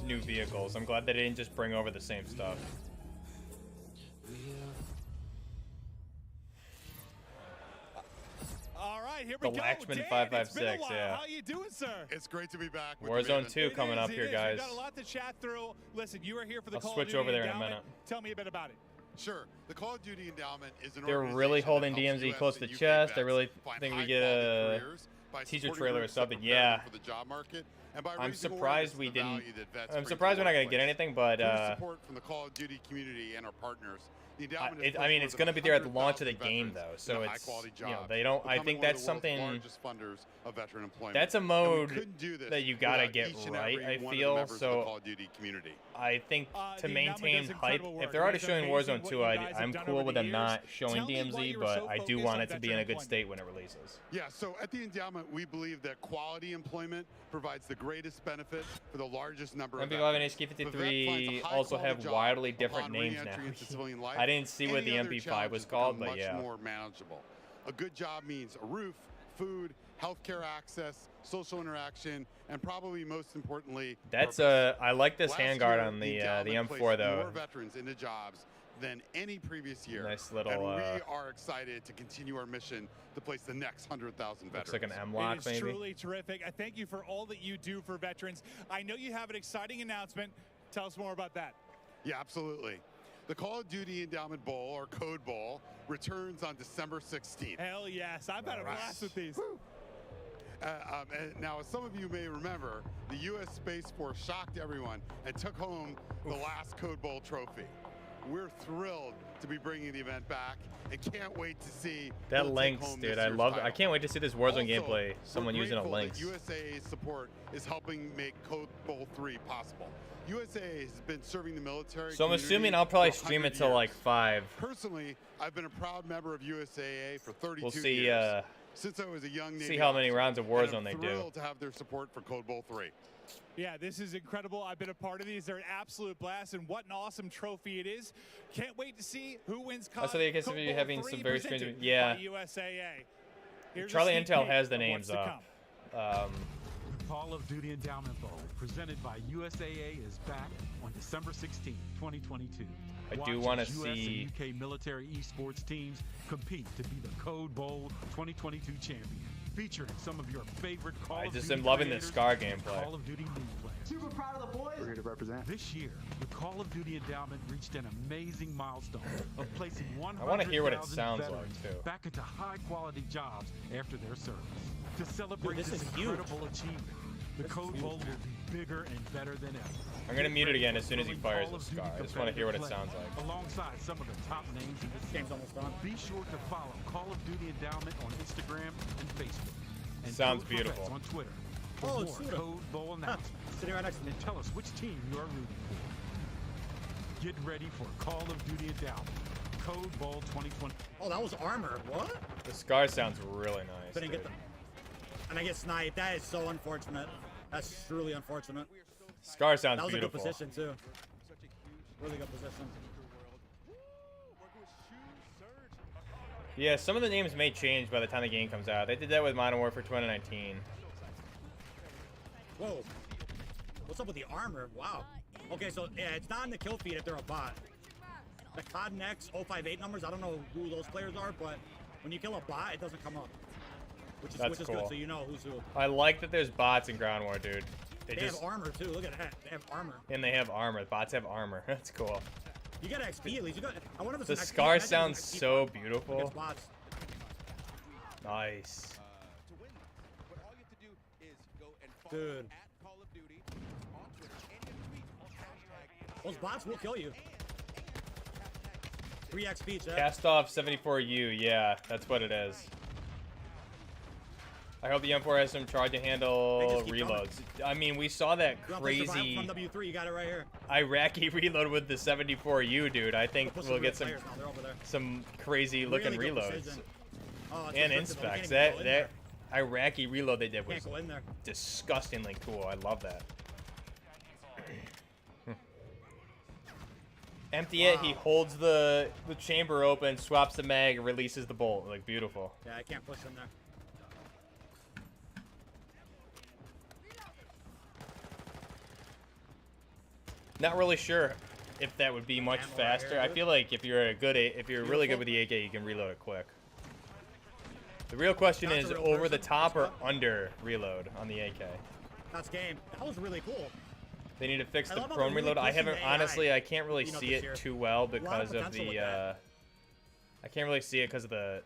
new vehicles. I'm glad they didn't just bring over the same stuff. All right, here we The go. Latchman Dan, 556, it's been a while. yeah. How you doing, sir? It's great to be back. With Warzone you, 2 coming up here, guys. We've got a lot to chat through. Listen, you are here for the I'll Call of switch Duty over there in a Endowment. minute. Tell me a bit about it. Sure. The Call of Duty Endowment is an They're organization really that holding helps DMZ US close to and the UK chest. I vets really find think we high get quality a careers by teaser supporting trailer or groups that something. prepare Yeah. them for the job market, and by I'm raising surprised awareness we of the didn't. value that vets I'm bring to surprised the we're not gonna get workplace. anything, but Through support from the Call of Duty community and our partners, the endowment is I mean, worth it's more going to than be there at the launch of the 100,000 game, veterans though. So in it's, high-quality you know, jobs, they don't. I becoming think one of that's the world's something. largest funders of veteran employment. That's a And we mode couldn't do this that you gotta without get each and right. every I one of the feel members of the so. Call of Duty community. I think to the endowment maintain does hype, incredible if work. they're already It is showing amazing Warzone what 2, you guys I'm have done cool over with the them not years. showing Tell me why DMZ, you were but so I do focused want on it to be in a veteran good employment. state when it releases. Yeah, so at the endowment, we believe that quality employment provides the greatest benefit for the largest number of MP5 and veterans. If a vet finds a HP53 high also quality have job wildly different upon names re-entry now. into civilian life, I didn't see what any the other MP5 challenges was called, become but yeah. much more manageable. A good job means a roof, food, healthcare access, social interaction, and probably most importantly, That's purpose. I like this Last handguard year, on the endowment M4 placed though. more veterans into jobs than any previous year. Nice little, and we are excited to continue our mission to place the next 100,000 veterans. Looks like an M-lock It is maybe. truly terrific. I thank you for all that you do for veterans. I know you have an exciting announcement. Tell us more about that. Yeah, absolutely. The Call of Duty Endowment Bowl, or Code Bowl, returns on December 16th. Hell yes. I've had a blast with these. And now, as some of you may remember, the U.S. Space Force shocked everyone and took home the last Code Bowl trophy. We're thrilled to be bringing the event back and can't wait to see That who'll take Lynx, home dude, this I year's love. I title. can't wait to see this Warzone Also, gameplay. Someone we're using a grateful Lynx. that USAA's support is helping make Code Bowl 3 possible. USAA has been serving the military. So I'm community assuming I'll probably for stream 100 it till years. like 5. Personally, I've been a proud member of USAA for 32 We'll see. years. Since I was a young Navy See how many officer, rounds of and Warzone I'm they do. thrilled to have their support for Code Bowl 3. Yeah, this is incredible. I've been a part of these. They're an absolute blast, and what an awesome trophy it is. Can't wait to see who wins COD. Also, I guess if Code you're Bowl having 3 some very strange, presented yeah. by USAA. Here's a Charlie sneak Intel peek has the of names what's to up. come. Call of Duty Endowment Bowl, presented by USAA, is back on December 16, 2022. I Watch do wanna as US see- and UK military esports teams compete to be the Code Bowl 2022 champion, featuring some of your favorite Call I of just Duty am loving this creators Scar and gameplay. Call of Duty League players. Super proud of the boys. We're here to represent. This year, the Call of Duty Endowment reached an amazing milestone of placing 100,000 I wanna hear what it sounds like, veterans too. back into high-quality jobs after their service. To celebrate Dude, this this is huge. incredible achievement, the Code Bowl will be bigger and better than ever. I'm gonna mute it again as soon as he Thrilling fires Call the of Duty Scar. I just want to hear what it competitive sounds play, like. Alongside some of the top names in this Game's almost done. Be sure to follow Call of Duty Endowment on Instagram and Facebook. And Sounds Code for beautiful. Vets on Twitter for Oh, more Suda. Code Bowl announcements. Sitting right next to me. And tell us which team you are rooting for. Get ready for Call of Duty Endowment. Code Bowl 2020. Oh, that was armor. What? The Scar sounds really nice. Couldn't get dude. them. And I get sniped. That is so unfortunate. That's truly unfortunate. Scar sounds That was beautiful. a good position too. Really good position. Yeah, some of the names may change by the time the game comes out. They did that with Modern Warfare 2019. Whoa. What's up with the armor? Wow. Okay, so yeah, it's not in the kill feed if they're a bot. The COD Next 058 numbers, I don't know who those players are, but when you kill a bot, it doesn't come up. Which is, That's good, cool. so you know who's who. I like that there's bots in Ground War, dude. They just, have armor too. Look at that. They have armor. and they have armor. Bots have armor. That's cool. You got XP at least. You got. I wonder if The it's an XP. Scar Imagine it's sounds an XP so farm beautiful. against bots. Nice. Dude. Those bots will kill you. 3 XP, chat. Cast off 74U. Yeah, that's what it is. I hope the M4 has some charge to handle keep reloads. I mean, we saw that You want to play crazy Survival from W3, you got it right here. Iraqi reload with the 74U, dude. I think We'll put we'll some get real some players now, they're over there. some crazy looking Really good reloads precision. Oh, it's and restricted, though. You inspects. can't even That go in that Iraqi reload they did was Can't go in there. disgustingly cool. I love that. Empty it. He holds the chamber open, swaps the mag, releases the bolt. Like beautiful. Yeah, I can't push him there. Not really sure if that would be much faster. I feel like if you're really good with the AK, you can reload it quick. The real question is over the top or under reload on the AK. That's game. That was really cool. They need to fix the prone reload. I haven't honestly. I can't really see it too well because of the. I can't really see it because of the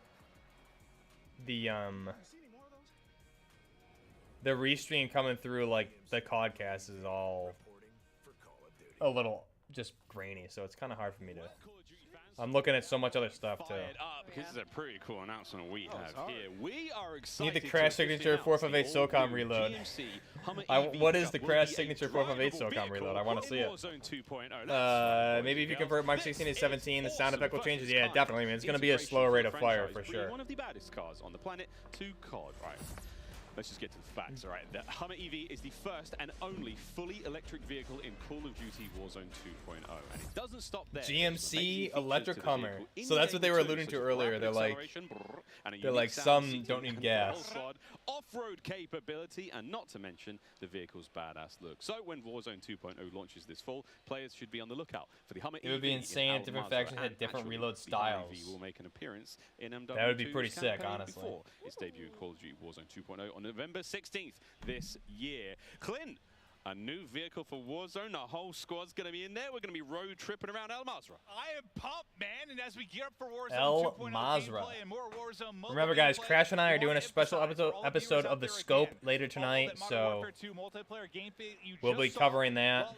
restream coming through. Like the CODcast is all a little just grainy, so it's kind of hard for me to. I'm looking at so much other stuff too. This is a pretty cool announcement we have here. We are excited. Need the crash signature 458 SOCOM reload. What is the crash signature 458 SOCOM reload? I want to see it. Maybe if you convert Mark 16 to 17, the sound effect will change. Yeah, definitely, man. It's going to be a slower rate of fire for sure. One of the baddest cars on the planet to COD, right? Let's just get to the facts, all right? The Hummer EV is the first and only fully electric vehicle in Call of Duty Warzone 2.0, and it doesn't stop there. GMC electric Hummer. So that's what they were alluding to earlier. They're like some don't need gas. Off-road capability, and not to mention the vehicle's badass look. So when Warzone 2.0 launches this fall, players should be on the lookout for the Hummer EV. It would be insane if different factions had different reload styles. Will make an appearance in MW2's that would be pretty sick, honestly. Before its debut in Call of Duty Warzone 2.0 on November 16th this year. Clint, a new vehicle for Warzone. The whole squad's going to be in there. We're going to be road tripping around Al-Mazrah. I am pumped, man. And as we gear up for Warzone Al-Mazrah. 2.0 and more Warzone Mobile Remember, guys, Crash and I are doing a special episode of The Scope later tonight, so we'll be covering that.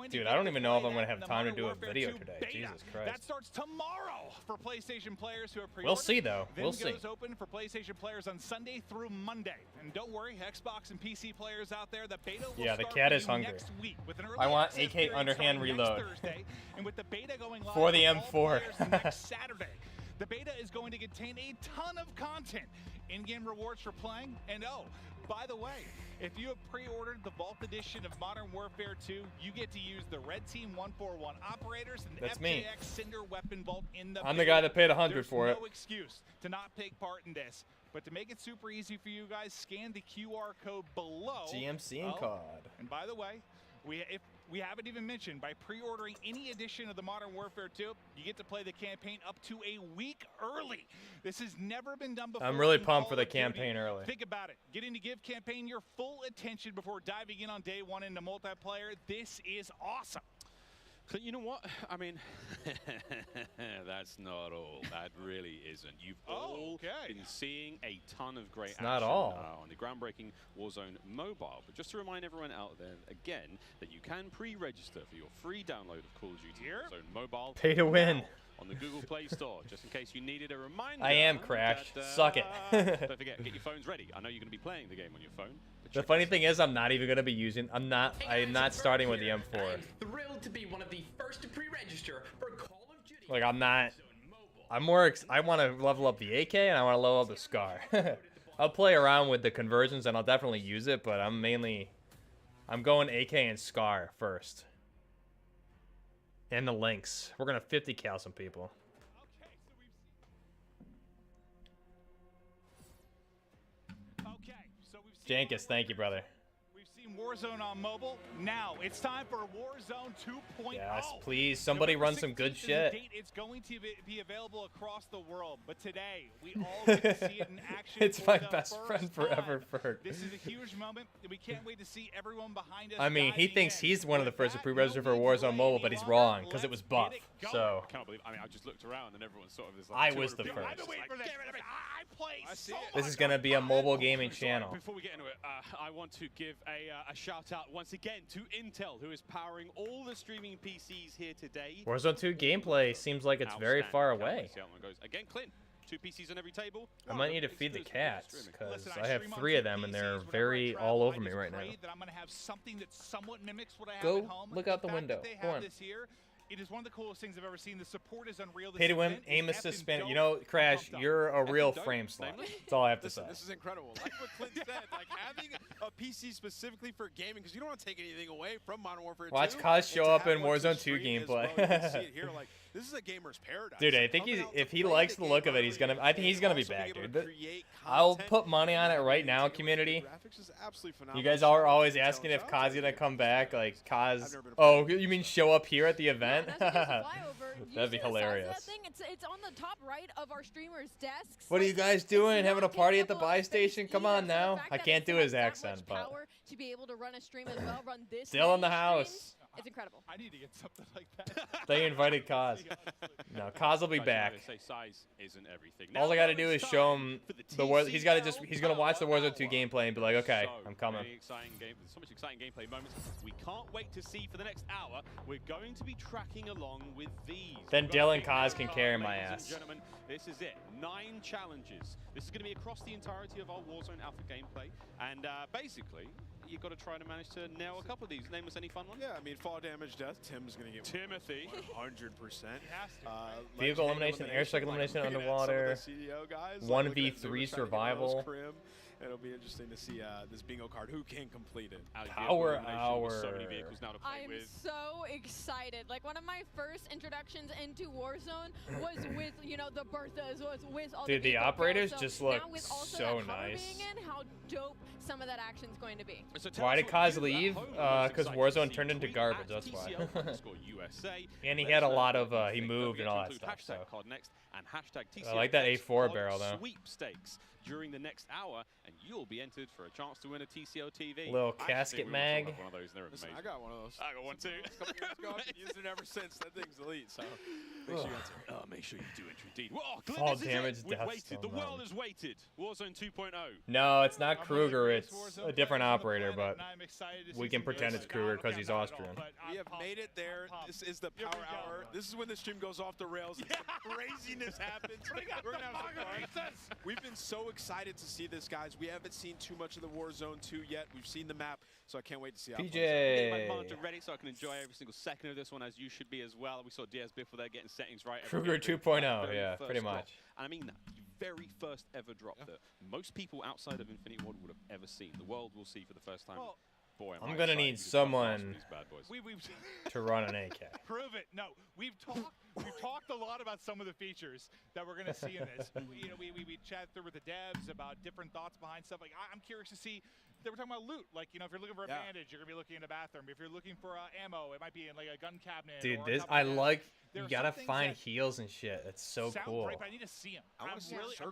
Dude, I don't even know if I'm going to have time to do a video today. Jesus Christ. That starts tomorrow for PlayStation players who are pre-ordered. We'll see, though. We'll see. Then goes open for PlayStation players on Sunday through Monday. And don't worry, Xbox and PC players out there, the beta will the start cat is hungry. next week with an early I want access AK period underhand starting reload. next Thursday, and with the beta going live for the all M4. players next Saturday. The beta is going to contain a ton of content, in-game rewards for playing, and oh, by the way, if you have pre-ordered the Vault Edition of Modern Warfare 2, you get to use the Red Team 141 operators and the FJX Cinder Weapon Vault in the I'm the guy that paid $100 for it. There's no excuse to not take part in this. But to make it super easy for you guys, scan the QR code below. GMC and COD. And by the way, if we haven't even mentioned, by pre-ordering any edition of the Modern Warfare 2, you get to play the campaign up to a week early. This has never been done before. I'm really pumped for the campaign early. Think about it. Getting to give campaign your full attention before diving in on day one into multiplayer. This is awesome. So you know what? I mean, that's not all. That really isn't. You've all been seeing a ton of great action on the groundbreaking Warzone Mobile. But just to remind everyone out there, again, that you can pre-register for your free download of Call of Duty Warzone Mobile. Pay to win. On the Google Play Store, just in case you needed a reminder. I am Crash. Suck it. Don't forget, get your phones ready. I know you're going to be playing the game on your phone. The funny thing is, I'm not even going to be using. I'm not starting with the M4. Thrilled to be one of the first to pre-register for Call of Duty. Like I'm not. I'm more. I want to level up the AK and I want to level up the SCAR. I'll play around with the conversions and I'll definitely use it, but I'm going AK and SCAR first. And the links. We're gonna 50 cal some people. Jankus, thank you, brother. We've seen Warzone on mobile. Now it's time for Warzone 2.0. Yes, please. Somebody run some good shit. It's going to be available across the world, but today we all get to see it in action. It's my best friend forever, Ferg. This is a huge moment. We can't wait to see everyone behind us. I mean, he thinks he's one of the first to pre-register for Warzone Mobile, but he's wrong because it was buff. So I can't believe. I mean, I just looked around and everyone sort of is I like. was the first. I've been waiting for this. I play so much. This is gonna be a mobile gaming channel. Before we get into it, I want to give a shout out once again to Intel, who is powering all the streaming PCs here today. Warzone 2 gameplay seems like it's very far away. See how one goes. Again, Clint, 2 PCs on every table. I might need to feed the cats because I have 3 of them and they're very all over me right now. That I'm gonna have something that somewhat mimics what I have Go at home. look out the window. Go on. It is one of the coolest things I've ever seen. The support is unreal. Pay to win, aim assist, spin. You know, Crash, you're a real frame slot. That's all I have to say. This is incredible. Like what Clint said, like having a PC specifically for gaming, because you don't want to take anything away from Modern Warfare 2. Watch Kaz show up in Warzone 2 gameplay. Well. You can see it here. Like, this is a gamer's paradise. Dude, I think if he likes the look of it, he's gonna. I think he's gonna be back, dude. I'll put money on it right now, community. You guys are always asking if Kaz gonna come back. Like Kaz. Oh, you mean show up here at the event? That'd be hilarious. That thing? It's on the top right of our streamers' desks. What are you guys doing? Having a party at the buy station? Come on now. I can't do his accent, but. To be able to run a stream as well, run this. Still in the house. It's incredible. I need to get something like that. They invited Kaz. No, Kaz will be back. Size isn't everything. All I gotta do is show him the War. He's gonna watch the Warzone 2 gameplay and be like, okay, I'm coming. Very exciting game. There's so much exciting gameplay moments. We can't wait to see for the next hour. We're going to be tracking along with these. Then Dylan Kaz can carry my Ladies ass. and gentlemen, this is it. 9 challenges. This is going to be across the entirety of our Warzone Alpha gameplay, and basically, you've got to try to manage to nail a couple of these. Name us any fun ones? Yeah, I mean, fall damage, death. Tim's going to get Timothy. 100%. Vehicle elimination, airstrike elimination underwater. 1v3 survival. It'll be interesting to see this bingo card. Who can complete it? Power hour. So many vehicles now to play I'm with. so excited. Like one of my first introductions into Warzone was with, you know, the Berthas, was with all Dude, the vehicle operators builds. just So look now with also so that cover nice. being in, how dope some of that action's going to be. Why did Kaz leave? Because Warzone turned into garbage, that's why. And he had a lot of, he moved and all that stuff, so. I like that A4 barrel, though. Sweepstakes during the next hour, and you'll be entered for a chance to win a TCO TV. Little casket mag. One of those. They're Listen, amazing. I got one of those. I got one too. A couple years ago, I've been using it ever since. That thing's elite, so make sure you got to. Make sure you do it indeed. Well, Glenn, Fall this is damage, it. We've death waited. The stone, world has waited. Warzone 2.0. No, it's not Kruger. It's a different operator, but we can pretend it's Kruger because he's Austrian. We have made it there. This is the power hour. This is when the stream goes off the rails and some craziness happens. We're gonna have some fun. We've been so excited to see this, guys. We haven't seen too much of the Warzone 2 yet. We've seen the map, so I can't wait to see how it plays out. I'm getting my monitor ready so I can enjoy every single second of this one, as you should be as well. We saw DS Biffle there getting settings right. Kruger 2.0, yeah, pretty much. And I mean that. The very first ever drop that most people outside of Infinity Ward would have ever seen. The world will see for the first time. Well, boy, I'm gonna need someone to run an AK. Prove it. No, we've talked a lot about some of the features that we're gonna see in this. You know, we chatted through with the devs about different thoughts behind stuff. Like I'm curious to see. They were talking about loot. Like, you know, if you're looking for a bandage, you're gonna be looking in the bathroom. If you're looking for ammo, it might be in like a gun cabinet. Dude, or this I like. You gotta find heals and shit. It's so cool. Great, but I need to see them. I'm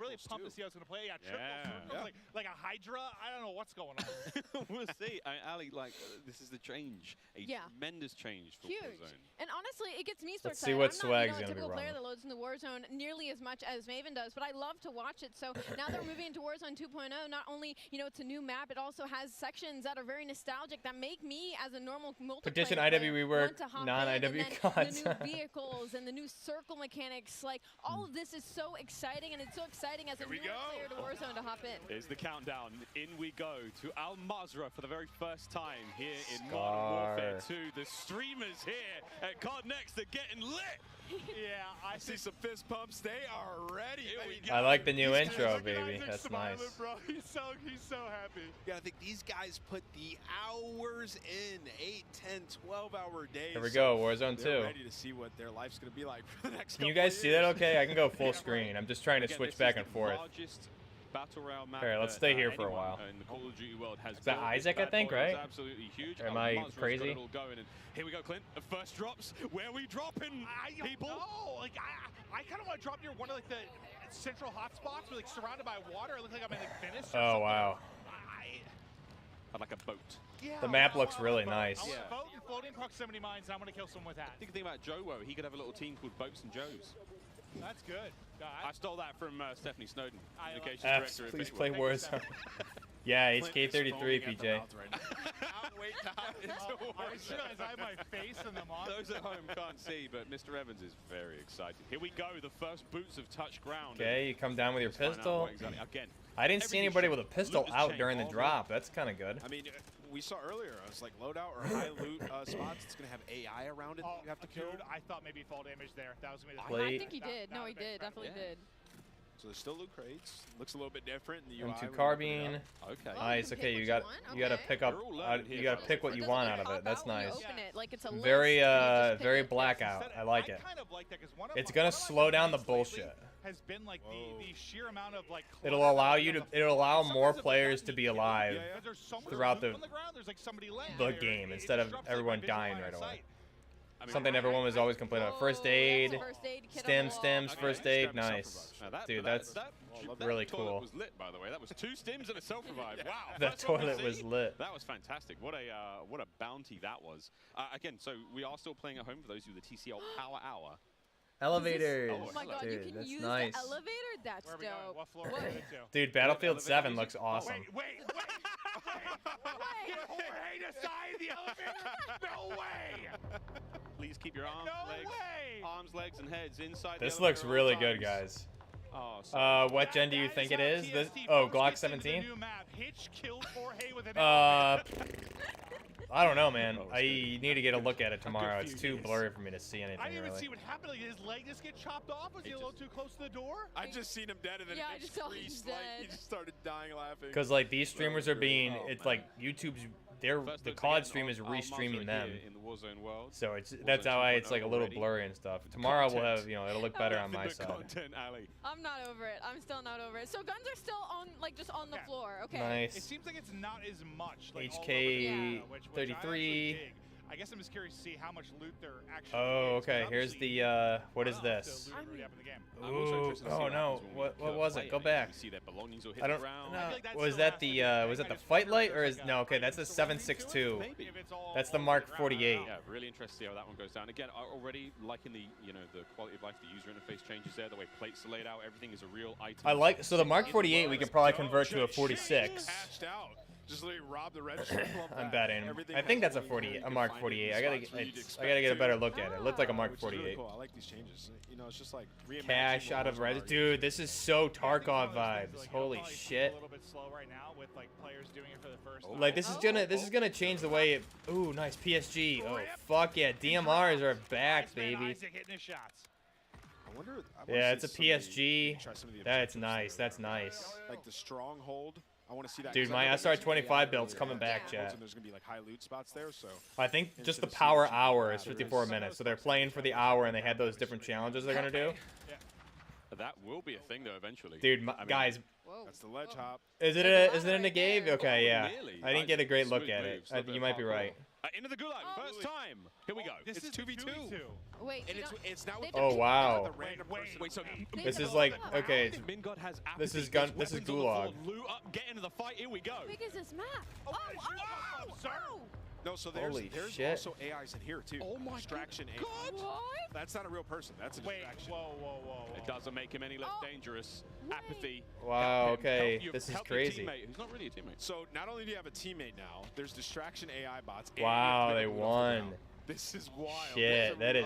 really pumped to see how it's gonna play. Yeah, triple circles, like a Hydra. I don't know what's going on. We'll see. Ali, like this is the change, a tremendous change for Warzone. And honestly, it gets me so Let's excited. see what I'm Swag's not, gonna be a typical player running. that loads into Warzone nearly as much as Maven does, but I love to watch it. So now that we're moving into Warzone 2.0, not only it's a new map, it also has sections that are very nostalgic that make me, as a normal multiplayer Petition player, IWE work, want to hop non-IWE in, and content. then the new vehicles and the new circle mechanics, like all of this is so exciting, and it's so exciting as a new player to Warzone to hop in. Here's the countdown. In we go to Al-Mazrah for the very first time here in Modern Warfare 2. The streamers here at COD Next are getting lit. Yeah, I see some fist pumps. They are ready. I like the new intro, baby. That's nice. Bro. He's so happy. You gotta think these guys put the hours in, 8, 10, 12-hour days. Here we go, Warzone 2. They're ready to see what their life's gonna be like for the next Can you couple guys of see that years. okay? I can go full screen. I'm just trying to switch back and forth. Battle Royale map. Here, let's stay here for a while. In the Call of Duty world has Is that Isaac, I think, right? Absolutely huge. Or am I crazy? It all going, and here we go, Clint. The first drops. Where are we dropping, people? No, like I kind of want to drop near one of like the central hotspots, like surrounded by water. It looks like I'm in like Venice. Or Oh wow. I'd like a boat. Yeah, The map looks really nice. I want a boat and floating proximity mines. I'm gonna kill someone with that. Think about Joe. He could have a little team called Boats and Joes. That's good. I stole that from Stephanie Snowden, communications Apps, director. please play Warzone. Yeah, HK33, PJ. I just realized I have my face in the monitor. Those at home can't see, but Mr. Evans is very excited. Here we go. The first boots have touched ground. Okay, you come down with your pistol. Exactly. Again, I didn't see anybody with a pistol out during the drop. That's kind of good. I mean, we saw earlier. I was like, loadout or high loot spots. It's gonna have AI around it that you have to kill. Dude, I thought maybe fall damage there. That was gonna be the I think he did. No, he did. Definitely did. So there's still loot crates. Looks a little bit different in the UI. M2 carbine. Okay. Nice. Okay, you got to pick up. You got to pick what you want out of it. That's nice. Very very blackout. I like it. It's gonna slow down the bullshit. Has been like the sheer amount of like. It'll allow more players to be alive throughout the game instead of everyone dying right away. Something everyone was always complaining about. First aid, stims, first aid, nice. Dude, that's really cool. Was lit, by the way. That was 2 stims and a self-revive. Wow. That toilet was lit. That was fantastic. What a bounty that was. Again, so we are still playing at home for those of the TCL Power Hour. Elevators. Oh my god, dude, you can that's use nice. the elevator? That's dope. What floor are we going to? Dude, Battlefield 7 looks awesome. Wait. Get Jorge to sign the elevator? No way! Please keep your arms, legs, and heads inside. This looks really good, guys. Oh, what gen do you think it is? This Glock 17? Hitch killed Jorge with an I don't know, man. I need to get a look at it tomorrow. It's too blurry for me to see anything. I didn't even really. see what happened. Like, did his leg just get chopped off? Was he a little too close to the door? I just seen him dead, and then I just saw him dead. He just started dying laughing. Because like these streamers are being, it's like YouTube's, the COD stream is restreaming them. In the Warzone world. So that's how it's like a little blurry and stuff. Tomorrow we'll have, it'll look better on my side. I'm not over it. I'm still not over it. So guns are still on, like just on the floor. Okay. Nice. It seems like it's not as much. Like, HK which 33. I guess I'm just curious to see how much loot they're actually. Oh, okay. Here's the what is this? Ooh, oh no. What was it? Go back. I don't know. Was that the fight light or is no? Okay, that's a 7.62. That's the Mark 48. Yeah, really interested to see how that one goes down. Again, already liking the the quality of life, the user interface changes there, the way plates are laid out, everything is a real item. I like so the Mark 48 we can probably convert to a 46. Just literally rob the register. I'm betting. I think that's a Mark 48. I gotta get a better look at it. It looked like a Mark 48. Really cool. I like these changes. It's just like cash out of res. Dude, this is so Tarkov vibes. Holy shit. A little bit slow right now with like players doing it for the first time. Like this is gonna change the way it. Ooh, nice PSG. Oh fuck yeah, DMRs are back, baby. Yeah, it's a PSG. That's nice. That's nice. Like the stronghold. I want to see that. Dude, my SR25 build's coming back, chat. There's gonna be like high loot spots there, so. I think just the power hour is 54 minutes, so they're playing for the hour, and they had those different challenges they're gonna do. That will be a thing though eventually. Dude, guys. That's the ledge hop. Is it in the game? Okay, yeah. I didn't get a great look at it. You might be right. Into the gulag, first time. Here we go. This is 2v2. Wait, and it's now. Oh wow. Wait, so this is like okay. Mingod has this is gulag. Loot up, get into the fight. Here we go. How big is this map? Oh. No, so there's also AIs in here too. Oh my distraction God. AI. That's not a real person. That's a distraction. Whoa. It doesn't make him any less dangerous. Apathy. Wow. Okay. This is crazy. Who's not really a teammate. So not only do you have a teammate now, there's distraction AI bots. Wow, they won. This is wild. Shit, that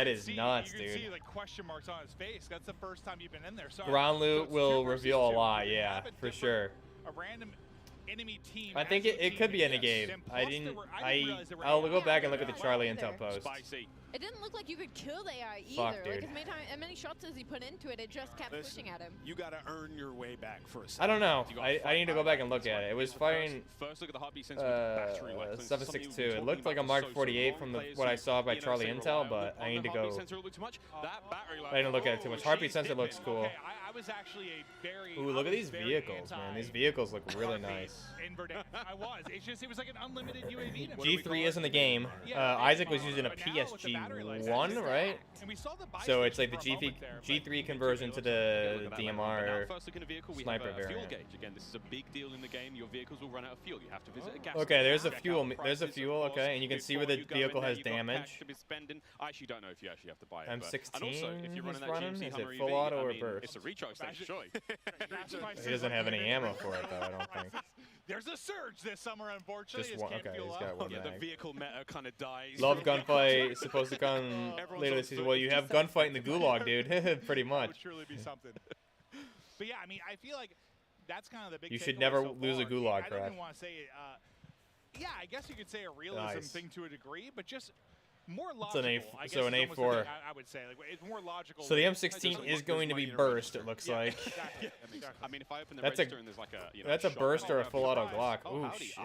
is nuts, dude. You can see like question marks on his face. That's the first time you've been in there. So ground loot will reveal a lot. Yeah, for sure. A random enemy team. I think it could be in a game. I'll go back and look at the Charlie Intel post. It didn't look like you could kill the AI either. Fuck, dude. Like as many shots as he put into it, it just kept pushing at him. You gotta earn your way back for a second. I don't know. I need to go back and look at it. It was firing first look at the heartbeat sensor with battery life. 7.62. It looked like a Mark 48 from what I saw by Charlie Intel, but I need to go. I didn't look at it too much. Heartbeat sensor looks cool. I was actually a very. Ooh, look at these vehicles, man. These vehicles look really nice. I was. It was like an unlimited UAV. G3 is in the game. Isaac was using a PSG-1, right? So it's like the G3 conversion to the DMR sniper variant. Again, this is a big deal in the game. Your vehicles will run out of fuel. You have to visit a gas Okay, there's a fuel. There's a fuel. Okay, and you can see where the vehicle has damage. I actually don't know if you actually have to buy it. M16 and also, if you're running that running? GMC Is Hummer it full EV, auto or burst? It's a recharge station, surely. He doesn't have any ammo for it though. I don't think. There's a surge this summer, unfortunately. Just one. Okay, he's got one The mag. vehicle meta kind of dies. Love gunfight. It's supposed to come later this season. Well, you have gunfight in the gulag, dude. Pretty much. It would truly be something. But yeah, I mean, I feel like that's kind of the big. You should never lose a gulag, I don't Crash. even want to say yeah, I guess you could say a realism thing to a degree, but just more It's logical. an A, I guess so an is almost A4. the thing I would say, like, it's more logical. So the M16 is going to be burst. It looks like. Exactly. I mean, if I open the That's register a- and there's like a, that's a burst or a full auto Glock. Oh, Ooh, howdy, shit.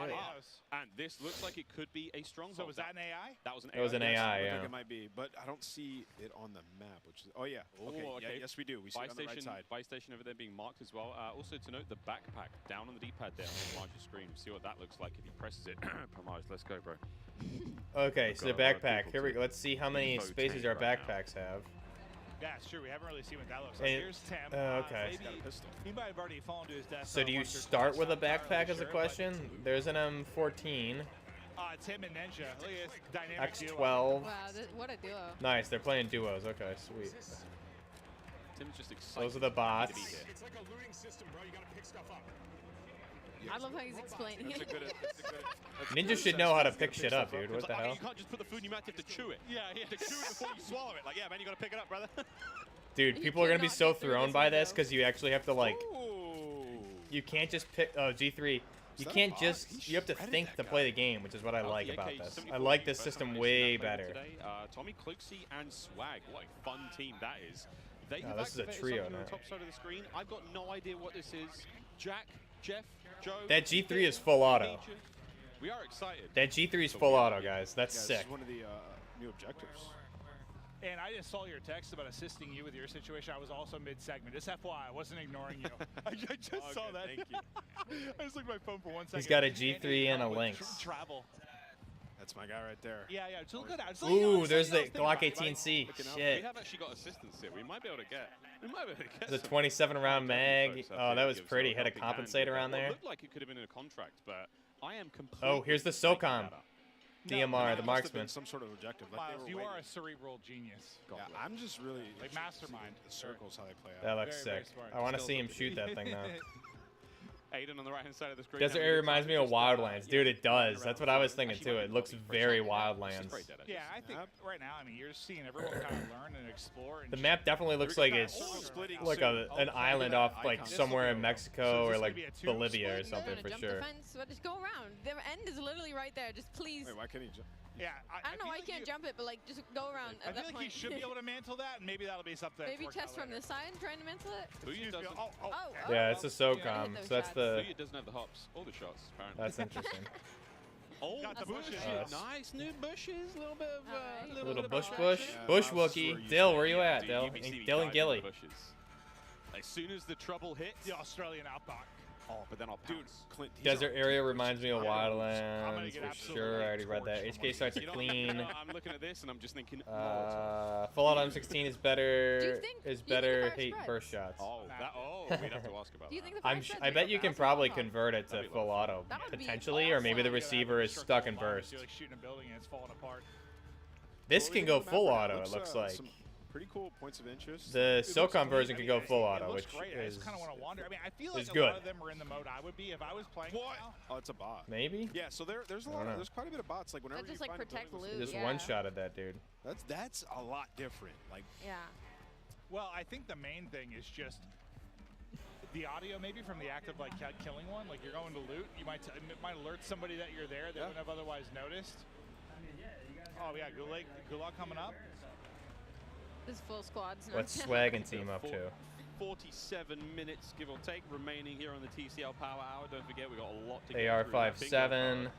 And this looks like it could be a stronghold. So was that an AI? That was an AI. That was an AI, I yeah. think it might be, but I don't see it on the map. Which is, oh yeah, okay, Oh, Yeah, yes we do. We see buy it on the right station, side. buy station over there being marked as well. Also to note, the backpack down on the D-pad there on the larger screen. See what that looks like if he presses it. Pomage, let's go, bro. Okay, so the Got a lot of backpack. people Here we to go. Let's see how many info spaces tank our right backpacks have. Yeah, it's true. We haven't really seen what that looks like. And- Here's Tim. okay. Maybe he might have already fallen to his death. So do you once or start twice, with a not entirely backpack as a sure, but, question? There's an M14. Tim and Ninja. Look at this dynamic duo. X12. Wow, what a duo. Nice, they're playing duos. Okay, sweet. Tim's just excited. Those are the bots. to be here. It's like a looting system, bro. You gotta pick stuff up. I love how he's explaining it. Ninja should know how to pick shit up, dude. What the hell? You can't just put the food in your mouth, you have to chew it. Yeah, you have to chew it before you swallow it. Like, yeah, man, you gotta pick it up, brother. Dude, people are gonna be so thrown by this because you actually have to like. You can't just pick. Oh, G3. You can't just. You have to think to play the game, which is what I like about this. I like this system way better. Today, Tommy, Cloaksy, and Swag. What a fun team that is. They Oh, have this is a activated trio something on now. the top side of the screen. I've got no idea what this is. Jack, Jeff, Joe. That G3 is full auto. We are excited. That G3 is full auto, guys. That's Yeah, sick. This is one of the new objectives. And I just saw your text about assisting you with your situation. I was also mid-segment. Just FYI, I wasn't ignoring you. I just saw that. Thank you. I just looked at my phone for 1 second. He's got a G3 and a Lynx. Travel. That's my guy right there. Yeah, it's look good. Ooh, there's the Glock 18C. We Shit. have actually got assistance here. We might be able to get. We might be able to get. There's a some 27 round mag. folks up Oh, here that was give us pretty. a Had a helping hand compensate with around that. Well, there. it looked like it could have been in a contract, but I am completely. Oh, here's the SOCOM. DMR, the Must have been marksman. some sort of objective. Like Miles, they you were are a waiting. cerebral genius. Yeah, I'm just really Like interested to see mastermind. the circles how they play out. That looks Very, very sick. smart. I want to Still see him look- shoot that thing now. Aiden on the right-hand side of the screen. Desert Area reminds me of Wildlands. Dude, it does. That's what I was thinking too. It looks very Wildlands. Yeah, I think right now, I mean, you're just seeing everyone kind of learn and explore. And The map definitely looks like it's like an island off like somewhere in Mexico or like Bolivia or something for jump sure. the fence, but just go around. The end is literally right there. Just please. Wait, why can't he jump? Yeah, I don't know why you can't jump it, but like just go around I at feel that like he point. should be able to mantle that, and maybe that'll be something. Maybe test from the side, trying to mantle it. Booyah doesn't. Yeah, it's a SOCOM, so that's the. Booyah doesn't have the hops or the shots, apparently. That's interesting. Oh, Got the bushes. Nice new bushes. A little bit of Little bit bush of bush. action. Bush Wookie. Dill, where you at, Dude, Dill? you see me Dill and diving in Gilly. the bushes. As soon as the trouble hits. The Australian outback. Oh, but then I'll Dude, pounce. Clint. Desert Area reminds me of I'm gonna Wildlands get for absolutely sure. I already read that. HK starts to You know, clean. I'm looking at this and I'm just thinking. Fallout M16 is better. Do you think the fire Hate spreads? burst shots. We'd have to ask about Do you think the I'm fire sh spreads I are bet you better? can probably convert it to full auto That would be potentially, or maybe the receiver is stuck in burst. You're like shooting a building and it's falling apart. This can go full auto. It looks like. Some pretty cool points of interest. The It looks SOCOM great. version can go full auto, It which looks great. I is just kind of want to wonder. I mean, I feel like is a good. lot of them were in the mode I would be if I was playing. What? Oh, it's a bot. Maybe. Yeah, so there's a I lot don't of know. there's quite a bit of bots. Like whenever That just you like find a protect building loot. with just Yeah. one shot at that dude. that's a lot different. Like Yeah. Well, I think the main thing is just the audio, maybe from the act of like killing one. Like you're going to loot, you might it might alert somebody that you're there. They wouldn't have otherwise noticed. Oh, we got Gulag coming up. This full squad's not. What's Swag and team up to? 47 minutes, give or take, remaining here on the TCL Power Hour. Don't forget, we got a lot to get through. AR-57.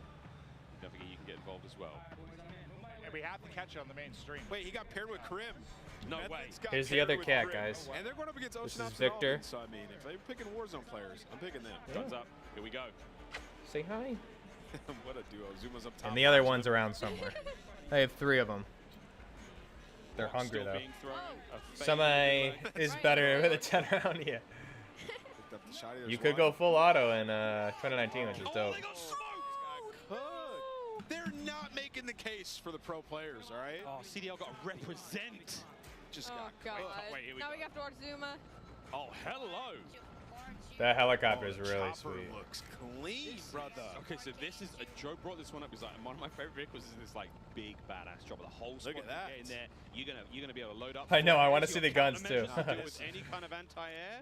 Don't forget, you can get involved as well. And we have to catch it on the main stream. Wait, he got paired with Krim. No Method's way. got Here's the paired other with cat, Krim. guys. And they're going up against This Ocean is Ops Victor. and Alvin, so I mean, if they're picking Warzone players, I'm picking them. Guns up. Here we go. Say hi. What a duo. Zuma's up top. And the other one's around somewhere. I have 3 of them. They're hungry Still though. being thrown. A fade Semi is Right better here. with a 10 round. Yeah. Picked up the shotty. You There's could one. go full auto in 2019, which is dope. They got smoked. They're not making the case for the pro players, all right? Oh, CDL got to represent. Just Oh got god. wait, here we Now go. we have to watch Zuma. Oh, hello. That helicopter is the really chopper sweet. looks clean, brother. Okay, so this is Joe brought this one up because like one of my favorite vehicles is this like big badass chopper. The whole squad at that. get in there. You're gonna be able to load up. I know, I wanna wanna see the guns, too. With any kind of anti-air.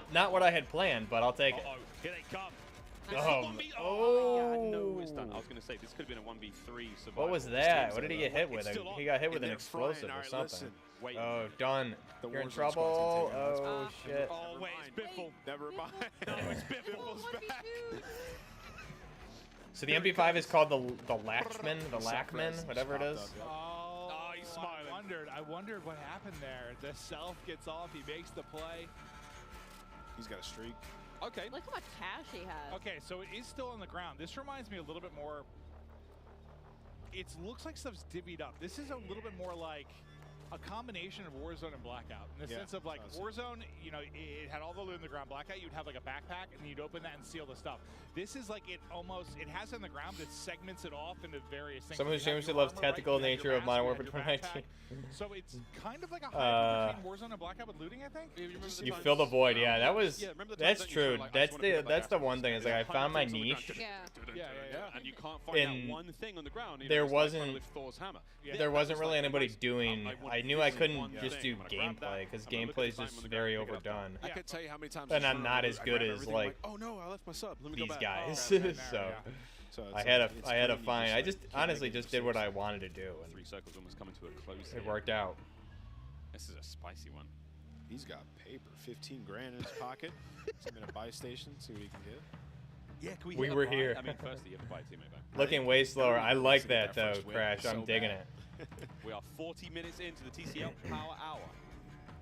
Not what I had planned, but I'll take it. Here they come. Oh. No, it's done. I was going to say, this could have been a 1v3 survival. What was that? What did he get hit with? He got hit with an explosive or something. Listen, wait. Oh, done. The You're in Warzone squad's trouble. gonna take it. Oh, shit. Oh, wait, it's Biffle. Never mind. No, it's Biffle's back. So the MP5 is called the Lachman, whatever it is. Oh, he's smiling. I wondered what happened there. The self gets off, he makes the play. He's got a streak. Okay. Look how much cash he has. Okay, so it is still on the ground. This reminds me a little bit more. It looks like stuff's divvied up. This is a little bit more like a combination of Warzone and Blackout. In the sense of like Warzone, you know, it had all the loot in the ground. Blackout, you'd have like a backpack and you'd open that and steal the stuff. This is like it has it on the ground, but it segments it off into various things. Someone who shamelessly loves tactical nature of Modern Warfare 2019. So it's kind of like a hybrid between Warzone and Blackout with looting, I think. You fill the void, yeah. That was that's true. That's the one thing. Is like I found my niche. Yeah. And you can't find that one thing on the ground. There wasn't really anybody doing. I knew I couldn't just do gameplay because gameplay is just very overdone. I could tell you how many times. And I'm not as good as like oh no, I left my sub. Let me these go back. guys. So I had to find. I just honestly just did what I wanted to do. And 3 circles almost coming to a close. It worked out. This is a spicy one. He's got paper, 15 grand in his pocket. He's in a buy station, see what he can get. Yeah, can we were here. I mean, firstly, you have to buy a teammate back. Looking way slower. I like that though, Crash. I'm digging it. We are 40 minutes into the TCL Power Hour.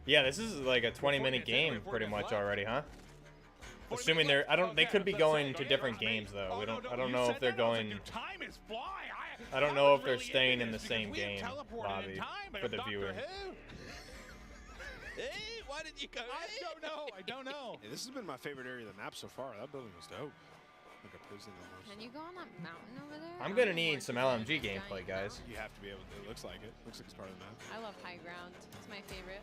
Yeah, this is like a 20-minute game pretty much already, huh? Assuming they could be going to different games though. I don't know if they're going. I don't know if they're staying in the same game lobby for the viewer. Hey, why did you go? I don't know. Yeah, this has been my favorite area of the map so far. That building was dope. Like a prison almost. Can you go on that mountain over there? I'm gonna need some LMG gameplay, guys. You have to be able to. It looks like it. Looks like it's part of the map. I love high ground. It's my favorite.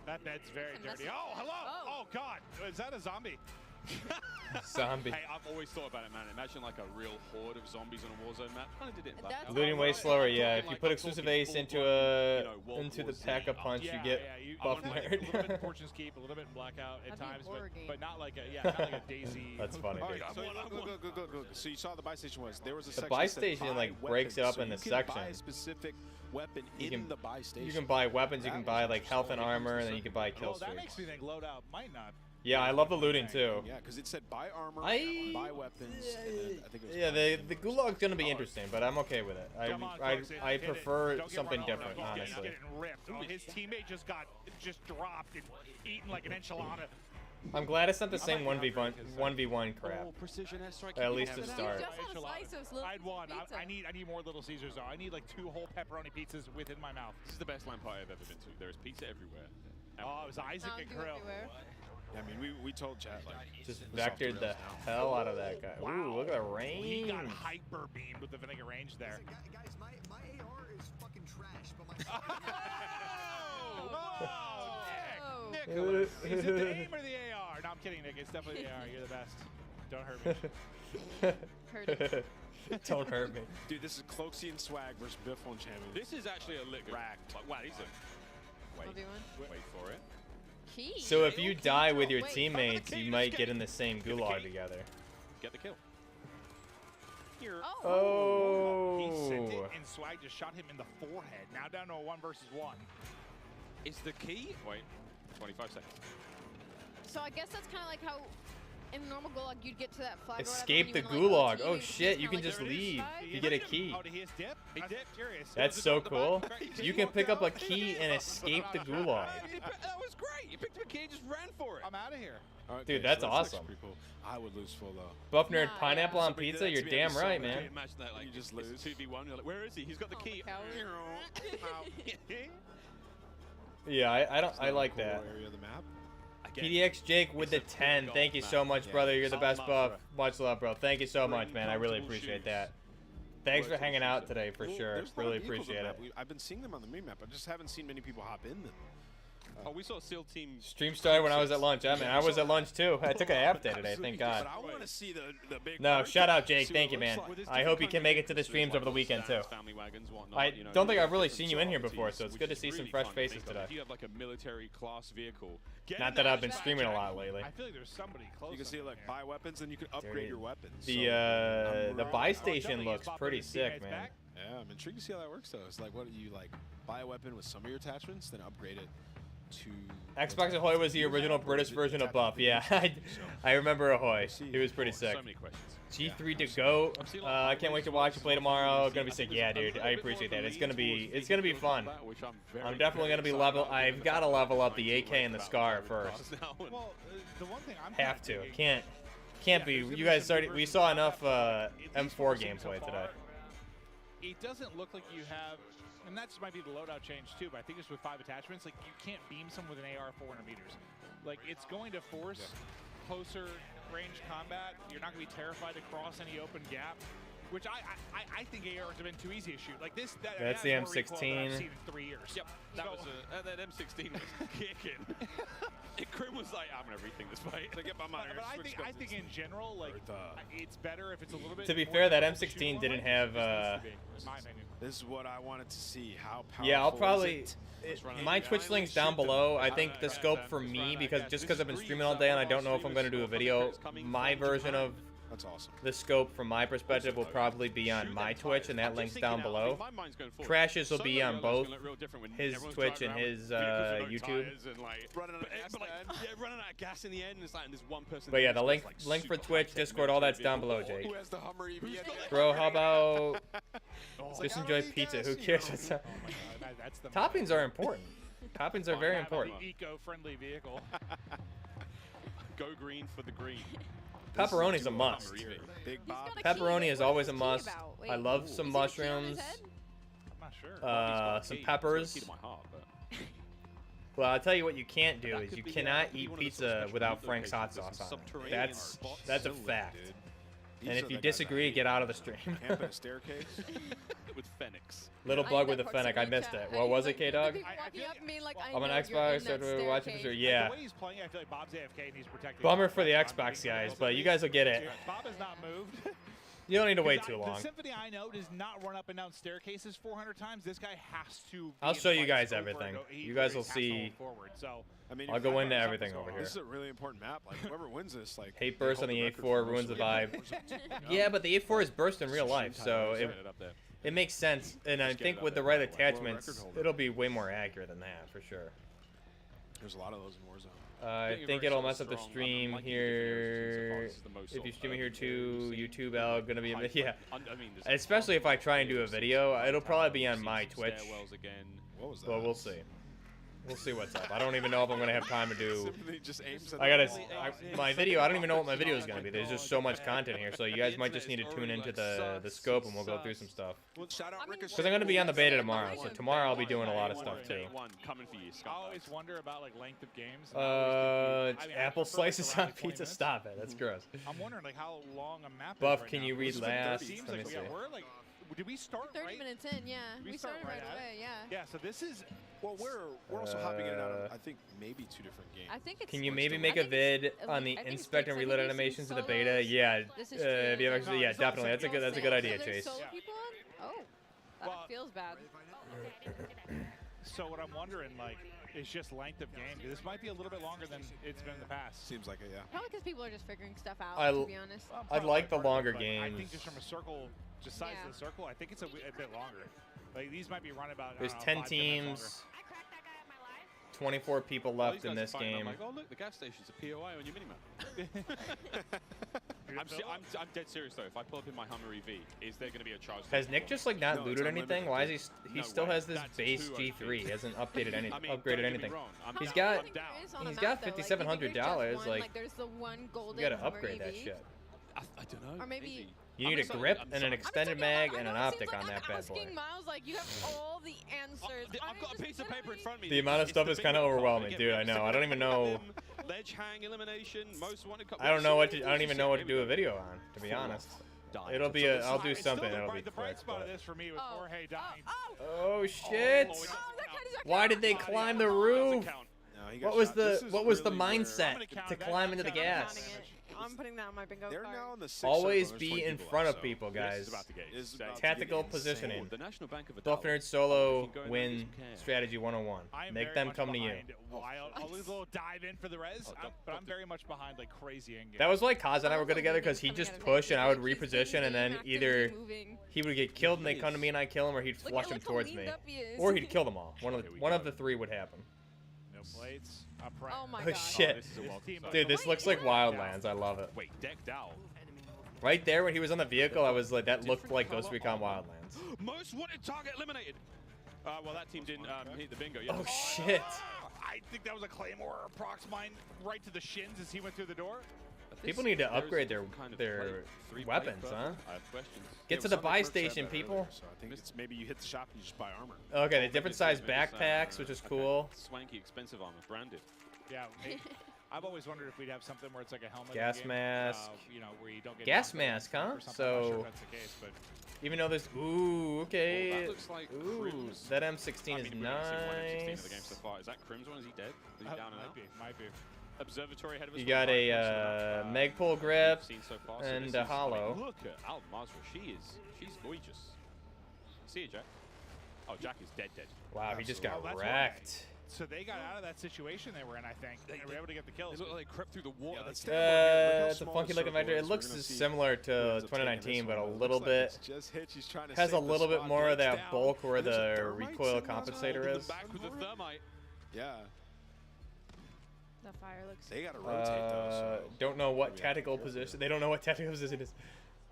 That bed's very dirty. Oh, hello! Oh, God! Is that a zombie? Zombie. Hey, I've always thought about it, man. Imagine like a real horde of zombies on a Warzone map. Kind of did it in Blackout. Looting way slower, yeah. If you put exclusive ace into the pack-a punch, you get buff nerd. A little bit in Fortune's Keep, a little bit in Blackout at times, but not like a Daisy. That's funny. Right, go. So you saw the buy station was there was a the buy station like breaks it up into sections. You can buy a specific weapon in the buy station. You can buy weapons. You can buy like health and armor, and then you can buy kill streaks. That makes me think loadout might not. Yeah, I love the looting too. Yeah, because it said buy armor, buy weapons. And I think it was the gulag's gonna be interesting, but I'm okay with it. I prefer something different, honestly. His teammate just dropped and eaten like an enchilada. I'm glad it's not the same 1v1 crap. At least to start. I'd want. I need more Little Caesars though. I need like 2 whole pepperoni pizzas within my mouth. This is the best LAN party I've ever been to. There is pizza everywhere. Oh, it was Isaac and Krill. I mean, we told chat like just vectored the hell out of that guy. Wow. Ooh, look at the range. He got hyper beamed with the vinegar range there. Guys, my AR is fucking trash, but my Nicholas, is it the aim or the AR? No, I'm kidding, Nick. It's definitely the AR. You're the best. Don't hurt me. Don't hurt me. Dude, this is Cloaksy and Swag versus Biffle and Champion. This is actually a lit racked. Wow, these are. Wait for it. So if you die with your teammates, you might get in the same gulag together. Get the kill. Here. Oh. He sent it, and Swag just shot him in the forehead. Now down to a 1 versus 1. Is the key? Wait, 25 seconds. So I guess that's kind of like how in normal gulag you'd get to that flag. Escape the gulag. Oh shit, you can just leave. You get a key. Oh, did he just dip? He dipped. Curious. That's so cool. You can pick up a key and escape the gulag. That was great. You picked up a key and just ran for it. I'm out of here. Okay, dude, that's so awesome. Pretty cool. I would lose full though. Buff nerd, pineapple on pizza. You're damn right, man. Imagine that, like you just lose 2v1. You're like, where is he? He's got the key. Yeah, I like that. Area of the map. PDX Jake with the 10. Thank you so much, brother. You're the best buff. Much love, bro. Thank you so much, man. I really appreciate that. Thanks for hanging out today, for sure. Really appreciate it. I've been seeing them on the mini-map. I just haven't seen many people hop in them. Oh, we saw SEAL team. Stream started when I was at lunch. I mean, I was at lunch too. I took a half day today, thank God. But I want to see the big. No, shout out, Jake. Thank you, man. I hope you can make it to the streams over the weekend too. I don't think I've really seen you in here before, so it's good to see some fresh faces today. You have like a military class vehicle. Not that I've been streaming a lot lately. I feel like there's somebody close. You can see like buy weapons and you can upgrade your weapons. The buy station looks pretty sick, man. Yeah, I'm intrigued to see how that works though. It's like, what do you like buy a weapon with some of your attachments, then upgrade it to Xbox Ahoy was the original British version of Buff. Yeah, I remember Ahoy. He was pretty sick. So many questions. G3 to go. I can't wait to watch you play tomorrow. Gonna be sick. Yeah, dude. I appreciate that. It's gonna be fun. I'm definitely gonna be I've got to level up the AK and the Scar first. Well, the one thing I'm Have to. Can't be. You guys started. We saw enough M4 gameplay today. It doesn't look like you have, and that might be the loadout change too, but I think it's with 5 attachments, like you can't beam someone with an AR 400 meters. Like it's going to force closer range combat. You're not going to be terrified to cross any open gap, which I think ARs have been too easy to shoot. Like this, that's the M16. I've seen in 3 years. Yep, that was that M16 was kicking. Krim was like, I'm gonna rethink this fight. But I think in general, like it's better if it's a little bit. To be fair, that M16 didn't have. This is what I wanted to see. How powerful. Yeah, I'll probably. Is it? My Twitch link's down below. I think the scope for me, because I've been streaming all day and I don't know if I'm going to do a video, my version of That's awesome. the scope from my perspective will probably be on my Twitch, and that link's down below. Crashes will be on both his Twitch and his YouTube. Running out of gas in the end, and it's like there's one person. But yeah, the link for Twitch, Discord, all that's down below, Jake. Who has the Hummer EV? Bro, how about just enjoy pizza? Who cares? Toppings are important. Toppings are very important. Eco-friendly vehicle. Go green for the green. Pepperoni's a must. Big Bob. Pepperoni is always a must. I love some mushrooms. I'm not sure. Some peppers. Well, I'll tell you what you can't do is you cannot eat pizza without Frank's hot sauce on it. That's a fact. And if you disagree, get out of the stream. Camp in a staircase with Phoenix. Little bug with the Fennec. I missed it. What was it, K-Dog? I'm an Xbox. Started watching for sure. Yeah. The way he's playing, I feel like Bob's AFK and he's protected. Bummer for the Xbox guys, but you guys will get it. Bob has not moved. You don't need to wait too long. The Symphony I know does not run up and down staircases 400 times. This guy has to. I'll show you guys everything. You guys will see. I mean, I'll go into everything over here. This is a really important map. Like whoever wins this, like hate burst on the 8-4 ruins the vibe. Yeah, but the 8-4 is burst in real life, so it makes sense. And I think with the right attachments, it'll be way more accurate than that for sure. There's a lot of those in Warzone. I think it'll mess up the stream here. If you stream it here too, YouTube, Al, gonna be yeah. Especially if I try and do a video, it'll probably be on my Twitch. Well, we'll see. We'll see what's up. I don't even know if I'm gonna have time to do. My video. I don't even know what my video is gonna be. There's just so much content here, so you guys might just need to tune into the scope, and we'll go through some stuff. Because I'm gonna be on the beta tomorrow, so tomorrow I'll be doing a lot of stuff too. I always wonder about like length of games. Apple slices on pizza. Stop it. That's gross. I'm wondering like how long a map. Buff, can you read last? Let me see. Did we start 30 minutes in, yeah. We started right away, yeah. Yeah, so this is. Well, we're also hopping in and out of, I think, maybe 2 different games. I think it's. Can you maybe make a vid on the inspect and reload animations of the beta? Yeah, if you have actually, yeah, definitely. That's a good idea, Chase. Oh, that feels bad. So what I'm wondering, like, is just length of game. This might be a little bit longer than it's been in the past. Seems like it, yeah. Probably because people are just figuring stuff out, to be honest. I'd like the longer games. I think just from a circle, just size of the circle, I think it's a bit longer. Like, these might be run about, There's 10 teams. 24 people left in this game. I'm like, oh look, the gas station's a POI on your minimap. I'm dead serious though. If I pull up in my Hummer EV, is there going to be a charge? Has Nick just like not looted anything? Why is he still has this base G3? He hasn't updated upgraded anything. He's got $5,700. Like, there's the one golden. You gotta upgrade that shit. I don't know. Or maybe. You need a grip and an extended mag and an optic on that bad boy. Miles, like, you have all the answers. I've got a piece of paper in front of me. The amount of stuff is kind of overwhelming, dude. I know. I don't even know. Ledge hang elimination. Most wanted. I don't know what to. I don't even know what to do a video on, to be honest. It'll be a. I'll do something. It'll be quick. Oh shit! Why did they climb the roof? What was the mindset to climb into the gas? I'm putting that on my bingo They're card. now in the 6th Always circle, there's be 20 in people front left, of so people, This guys. is about to get Tactical insane. positioning. The National Bank of Buff Adult. Nerd Solo Going win around this care. strategy 101. I'm Make very them much come to you. behind Wild. I'll lose a little dive in for the res, but I'm very much behind like crazy in game. That was why Kaz and I were good together because he'd just push and I would reposition and then either he would get killed and they'd come to me and I'd kill him or he'd flush him towards me. Or he'd kill them all. One of the three would happen. No plates. Up right. Oh my Oh god. shit. Dude, this looks like Wildlands. I love it. Wait, decked out. Right there when he was on the vehicle, I was like, that looked like Ghost Recon Wildlands. Most wanted target eliminated. Well, that team didn't hit the bingo yet. Oh shit. I think that was a Claymore or prox mine right to the shins as he went through the door. People need to upgrade their weapons, huh? I have questions. Get to the buy station, people. So I think it's maybe you hit the shop and you just buy armor. Okay, the different size backpacks, which is cool. Swanky, expensive armor, branded. Yeah, I've always wondered if we'd have something where it's like a helmet. Gas in the game, mask. you know, where you don't get Gas knocked out mask, huh? or something. I'm not sure So if that's the case, but even though there's okay. that looks like Ooh, Crim's. that M16 I is mean, we've only seen one M16 of the game nice. so far. Is that Crim's one? Is he dead? Is he down and out? might be. Observatory ahead of us. You with got the a five points Meg pull grip we've seen so far. So and this a is- I mean, hollow. look at Al-Mazrah. She's gorgeous. See you, Jack. Oh, Jack is dead. Wow, he just got Oh, that's wrecked. So they got out of that situation they were in, I think. They were able to get the kills. They look like they crept through the water. It's a funky looking vector. It looks similar to 2019, but a little bit has a little bit more of that bulk where the recoil compensator is. Back with the thermite. Yeah. The fire looks. They gotta rotate though. So. Don't know what tactical position. They don't know what tactical position is.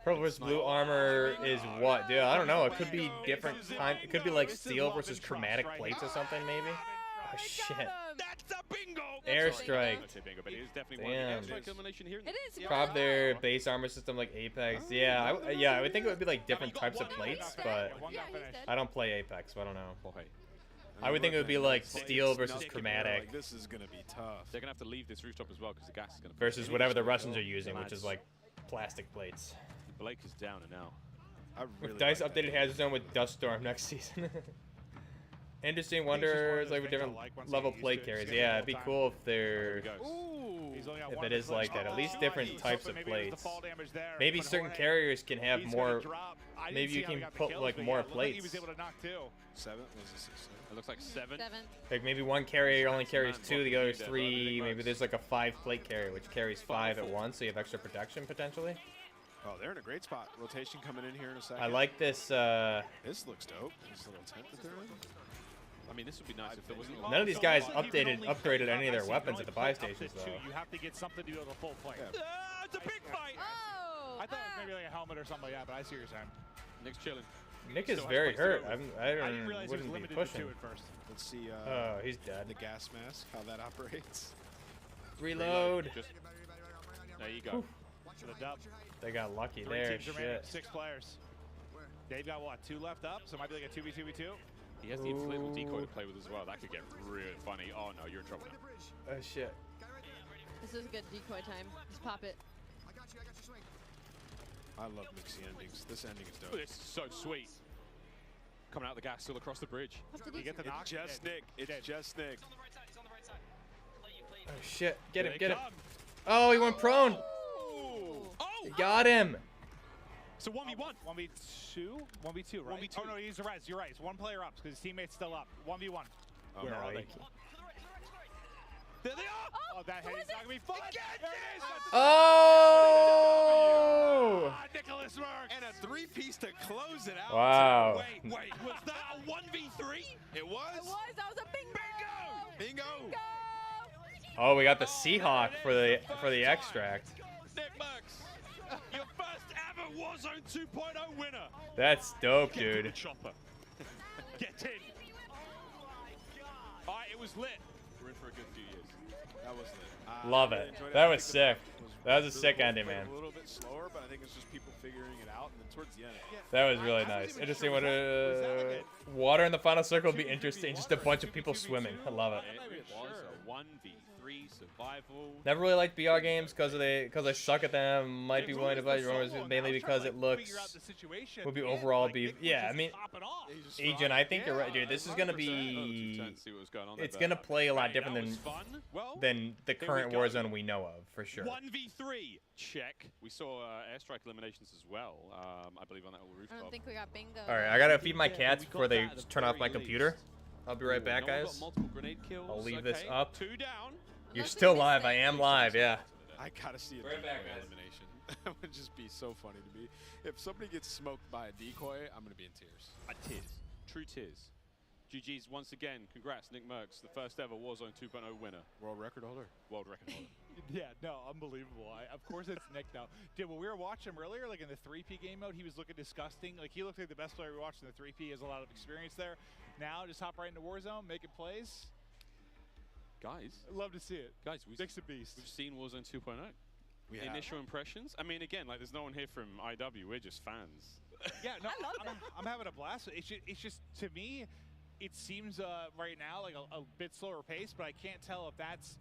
Purple versus blue armor is what, dude? I don't know. It could be different kind. It could be like steel versus chromatic plates or something, maybe. Oh shit! That's a bingo. Airstrike. Bingo, but it is definitely Damn. one airstrike elimination here. It is. Prob their base armor system like Apex. Yeah, I would think it would be like different types of plates, but I don't play Apex, so I don't know. I would think it would be like steel versus chromatic Like, this is gonna be tough. They're gonna have to leave this rooftop as well because the gas is gonna. versus whatever the Russians are using, which is like plastic plates. Blake is down and out. With DICE updated Hazard Zone with Dust Storm next season. Interesting wonders like with different level plate carries. Yeah, it'd be cool if they're if it is like that. At least different types of plates. Maybe certain carriers can have more. Maybe you can put like more plates. 7 was a 6. It looks like 7. Like maybe one carrier only carries 2, the other's 3. Maybe there's like a 5 plate carrier which carries 5 at once, so you have extra protection potentially. Oh, they're in a great spot. Rotation coming in here in a second. I like this. This looks dope. This little tent that they're in. I mean, this would be nice if there wasn't. None of these guys upgraded any of their weapons at the buy stations though. You have to get something to be able to full play. It's a big fight. I thought it was maybe like a helmet or something like that, but I see what you're saying. Nick's chilling. Nick is very hurt. I didn't realize he was wouldn't be limited pushing. to 2 at first. Let's see. Oh, he's dead. The gas mask, how that operates. Reload. Just, there you go. For the dub. They got lucky 3 there. teams remaining, Shit. 6 players. They've got what, 2 left up, so it might be like a 2v2v2. He has the inflatable decoy to play with as well. That could get really funny. Oh no, you're in trouble now. Oh shit. This is a good decoy time. Just pop it. I love mixy endings. This ending is dope. Oh, this is so sweet. Coming out the gas, still across the bridge. You get the knock? It's just Nick. It's just Nick. Oh shit. Get him, get him. Oh, he went prone. He got him. So 1v1. 1v2? 1v2, right? 1v2. Oh no, he's a res. You're right. It's 1 player up because his teammate's still up. 1v1. Where are they? There they are! Oh, that head is not going to be fun! There it is! Oh! Nicholas Merckx! And a 3-piece to close it out. Wow. Wait, was that a 1v3? It was? It was. That was a bingo. Bingo! Oh, we got the Seahawk for the extract. Nick Merckx, your first ever Warzone 2.0 winner. That's dope, Get to the dude. chopper. Get in. All right, it was lit. We're in for a good few years. That was lit. Love it. That was sick. That was a sick ending, man. A little bit slower, but I think it's just people figuring it out, and then towards the end. That was really nice. Interesting. What water in the final circle would be interesting. Just a bunch of people swimming. I love it. It was a 1v3 survival. Never really liked BR games because I suck at them. Might be willing to buy yours mainly because it looks would be overall be I mean, Agent, I think you're right, dude. This is gonna be it's gonna play a lot different than the current Warzone we know of for sure. 1v3 check. We saw airstrike eliminations as well. I believe on that little rooftop. I don't think we got bingo. All right, I gotta feed my cats before they turn off my computer. I'll be right back, guys. I'll leave this up. 2 down. You're still live. I am live. Yeah. I gotta see a decoy elimination. That would just be so funny to me. If somebody gets smoked by a decoy, I'm gonna be in tears. Tears. True tears. GG's once again. Congrats, Nick Merckx, the first ever Warzone 2.0 winner. World record holder. World record holder. Yeah, no, unbelievable. Of course it's Nick now. Dude, when we were watching him earlier, like in the 3P game mode, he was looking disgusting. Like he looked like the best player we watched in the 3P. He has a lot of experience there. Now, just hop right into Warzone, making plays. Guys. Love to see it. Guys, Nick's a beast. We've seen Warzone 2.0. Initial impressions? I mean, again, like there's no one here from IW. We're just fans. Yeah, no, I'm having a blast. It's just to me, it seems right now like a bit slower pace, but I can't tell if that's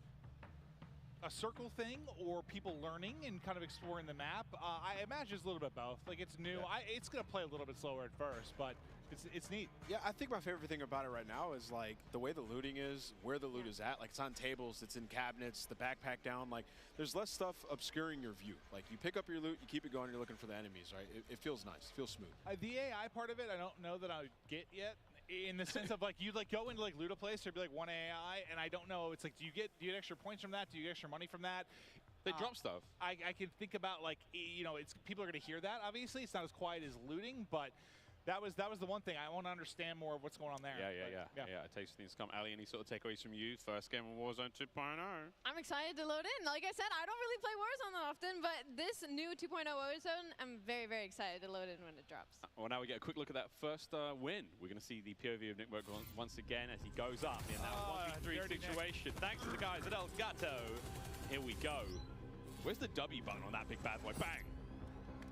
a circle thing or people learning and kind of exploring the map. I imagine it's a little bit both. Like it's new. It's gonna play a little bit slower at first, but it's neat. Yeah, I think my favorite thing about it right now is like the way the looting is, where the loot is at. Like it's on tables, it's in cabinets, the backpack down. Like there's less stuff obscuring your view. Like you pick up your loot, you keep it going, you're looking for the enemies, right? It feels nice, it feels smooth. The AI part of it, I don't know that I would get yet. In the sense of like you like go into like loot a place, there'd be like one AI, and I don't know. It's like do you get extra points from that? Do you get extra money from that? They drop stuff. I can think about like it's people are gonna hear that. Obviously, it's not as quiet as looting, but that was the one thing I want to understand more of what's going on there. Yeah. It takes things to come. Ali, any sort of takeaways from you? First game of Warzone 2.0. I'm excited to load in. Like I said, I don't really play Warzone that often, but this new 2.0 Warzone, I'm very, very excited to load in when it drops. Well, now we get a quick look at that first win. We're going to see the POV of Nick Merckx once again as he goes up in that 1v3 situation. Thanks to the guys at El Gato. Here we go. Where's the W button on that big bad boy? Bang!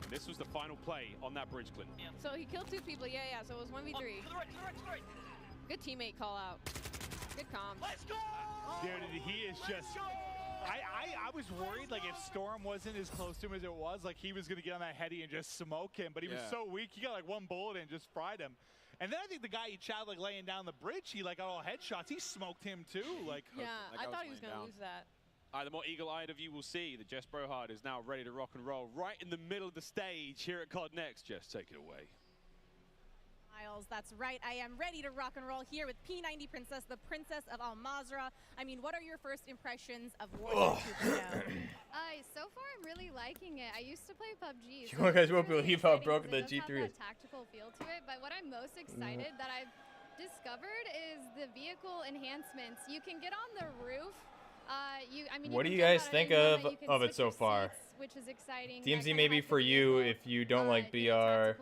And this was the final play on that bridge, Clinton. So he killed 2 people. Yeah. So it was 1v3. To the right. Good teammate call out. Good comms. Let's go! Dude, he is just. I was worried like if Storm wasn't as close to him as it was, like he was gonna get on that heady and just smoke him. But he was so weak, he got like 1 bullet and just fried him. And then I think the guy he shot like laying down the bridge, he like got all headshots. He smoked him too. Like I thought he was gonna lose that. The more eagle-eyed of you will see that Jess Brohard is now ready to rock and roll right in the middle of the stage here at COD Next. Jess, take it away. That's right. I am ready to rock and roll here with P90 Princess, the Princess of Al-Mazrah. I mean, what are your first impressions of Warzone 2.0? So far, I'm really liking it. I used to play PUBG. You guys won't believe how broken the G3 is. It has that tactical feel to it, but what I'm most excited that I've discovered is the vehicle enhancements. You can get on the roof. What do you guys think of it so far? Which is exciting. DMZ maybe for you if you don't like BR.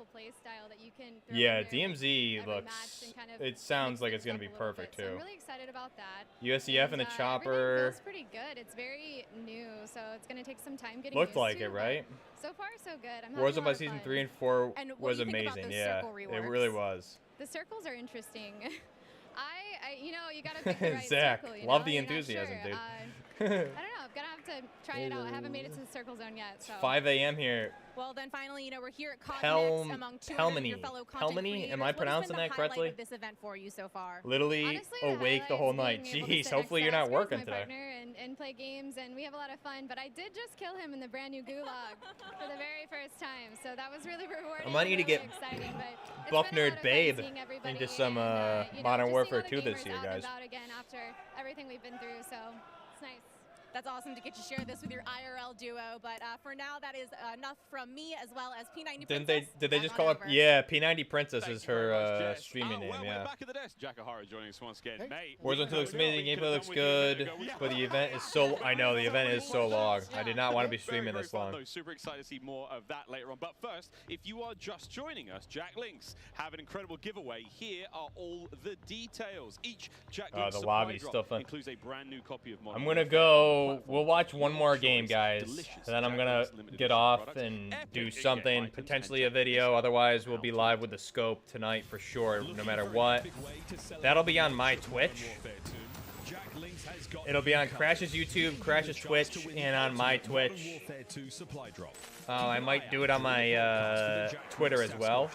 Yeah, DMZ looks. It sounds like it's gonna be perfect too. I'm really excited about that. USEF and the chopper. Feels pretty good. It's very new, so it's gonna take some time getting Looked used like to, it, right? So far, so good. I'm Warzone by season 3 and 4 was amazing. Yeah, it really was. The circles are interesting. You gotta pick the right Zach, circle, love the enthusiasm, dude. I don't know. I'm gonna have to try it out. I haven't made it to the circle zone yet. So. 5 a.m. here. Well, then finally, we're here at COD Next among 200 of your fellow content creators. Am I pronouncing that correctly? What has been the highlight of this event for you so far? Literally Honestly, awake the whole night. Jeez, hopefully you're not working today. Partner and play games, and we have a lot of fun. But I did just kill him in the brand new gulag for the very first time, so that was really rewarding. I might need to get Buff Nerd Babe into some Modern Warfare 2 this year, guys. Again after everything we've been through, so it's nice. That's awesome to get to share this with your IRL duo, but for now, that is enough from me as well as P90 Princess. Did they just call her? Yeah, P90 Princess is her streaming name. Yeah. Back at the desk, Jack O'Hara joining us once again. Mate, Warzone 2 looks amazing. Gameplay looks good, but the event is so. I know the event is so long. I did not want to be streaming this long. Super excited to see more of that later on. But first, if you are just joining us, Jack Links have an incredible giveaway. Here are all the details. Each Jack Links the lobby's still fun. Includes a brand new copy of Modern I'm gonna go So we'll watch one more game, guys. Then I'm gonna get off and do something, potentially a video. Otherwise, we'll be live with the scope tonight for sure, no matter what. That'll be on my Twitch. It'll be on Crash's YouTube, Crash's Twitch, and on my Twitch. I might do it on my Twitter as well.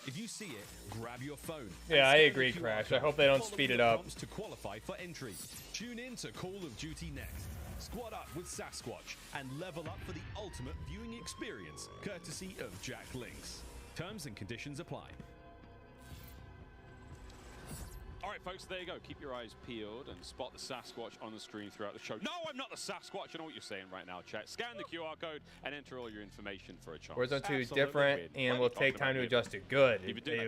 If you see it, grab your phone. Yeah, I agree, Crash. I hope they don't speed it up. To qualify for entry. Tune in to Call of Duty next. Squad up with Sasquatch and level up for the ultimate viewing experience, courtesy of Jack Links. Terms and conditions apply. All right, folks, there you go. Keep your eyes peeled and spot the Sasquatch on the screen throughout the show. No, I'm not the Sasquatch. I know what you're saying right now, chat. Scan the QR code and enter all your information for a chance. Warzone 2 is different and will take time to adjust it. Good.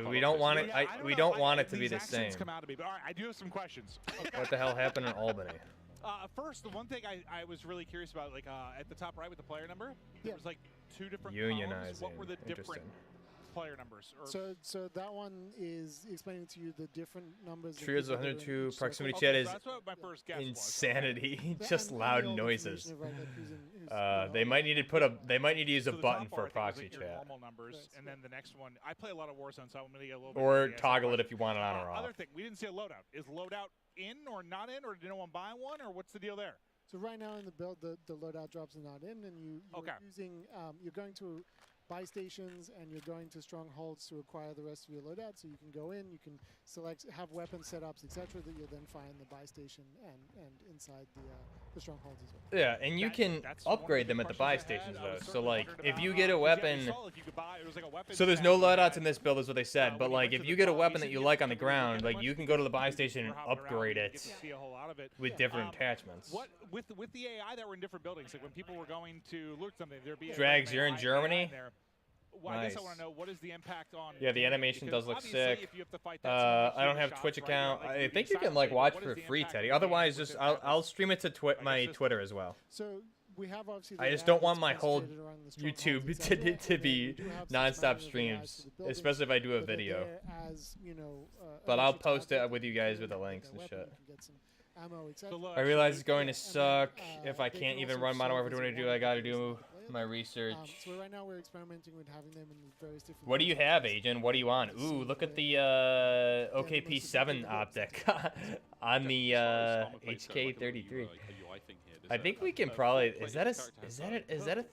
We don't want it. We don't want it to be the same. Come out of me, but all right, I do have some questions. Okay. What the hell happened in Albany? First, the one thing I was really curious about, like at the top right with the player number, there was like 2 different columns. What were the different player numbers? Or So that one is explaining to you the different numbers. Trios 102 proximity chat is insanity. Just loud noises. They might need to put a. They might need to use a button for proxy chat. Normal numbers, and then the next one. I play a lot of Warzone, so I'm gonna get a little bit. Or toggle it if you want it on or off. Other thing, we didn't see a loadout. Is loadout in or not in, or did no one buy one, or what's the deal there? So right now in the build, the loadout drops are not in, and you're using. You're going to buy stations and you're going to strongholds to acquire the rest of your loadout. So you can go in, you can select, have weapon setups, etc. that you'll then find the buy station and inside the strongholds as well. Yeah, and you can upgrade them at the buy stations though. So like, if you get a weapon, so there's no loadouts in this build, is what they said. But like, if you get a weapon that you like on the ground, like you can go to the buy station and upgrade it with different attachments. What with the AI that were in different buildings, like when people were going to loot something, there'd be Drags, you're in Germany. Well, I guess I want to know, what is the impact on... Yeah, the animation does look sick. I don't have a Twitch account. I think you can like watch for free, Teddy. Otherwise, just I'll stream it to my Twitter as well. So we have obviously. I just don't want my whole YouTube to be non-stop streams, especially if I do a video. But I'll post it with you guys with the links and shit. I realize it's going to suck if I can't even run Modern Warfare 22. I gotta do my research. So right now we're experimenting with having them in various different. What do you have, Agent? What do you want? Ooh, look at the OKP7 optic on the HK33. I think we can probably. Is that a?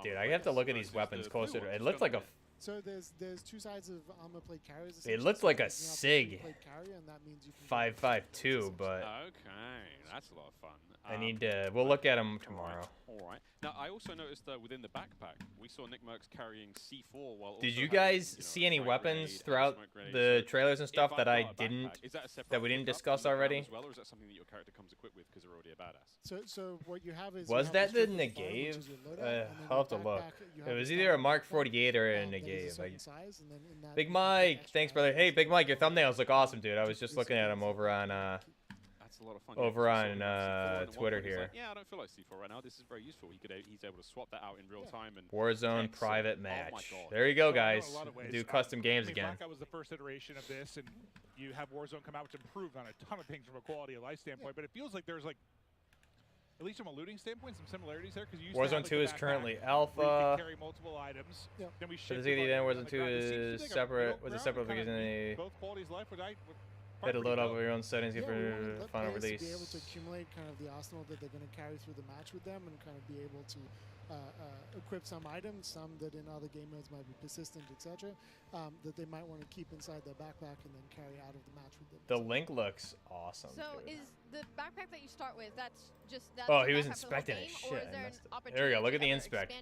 Dude, I have to look at these weapons closer. It looks like a. So there's 2 sides of armor plate carriers. It looks like a SIG 5.52, but. Okay, that's a lot of fun. I need to. We'll look at them tomorrow. All right. Now I also noticed that within the backpack, we saw Nick Merckx carrying C4 while. Did you guys see any weapons throughout the trailers and stuff that I didn't, that we didn't discuss already? As well, or is that something that your character comes equipped with because they're already a badass? So what you have is. Was that the Negev? I'll have to look. It was either a Mark 48 or a Negev. Big Mike, thanks, brother. Hey, Big Mike, your thumbnails look awesome, dude. I was just looking at them over on. A lot of fun. Over on Twitter here. Like, yeah, I don't feel like C4 right now. This is very useful. He's able to swap that out in real time. And Warzone private match. There you go, guys. Do custom games again. That was the first iteration of this, and you have Warzone come out, which improved on a ton of things from a quality of life standpoint. But it feels like there's like, at least from a looting standpoint, some similarities there. Because Warzone 2 is currently alpha. Carry multiple items. Yeah. Then we shift. Warzone 2 is separate. Was it separate because they? Both qualities of life. Had to load up your own settings for final release. Be able to accumulate kind of the arsenal that they're going to carry through the match with them, and kind of be able to equip some items, some that in other game modes might be persistent, etc. That they might want to keep inside their backpack and then carry out of the match with them. The link looks awesome. So is the backpack that you start with, that's just that? Oh, he was inspecting his shit. There we go. Look at the inspect.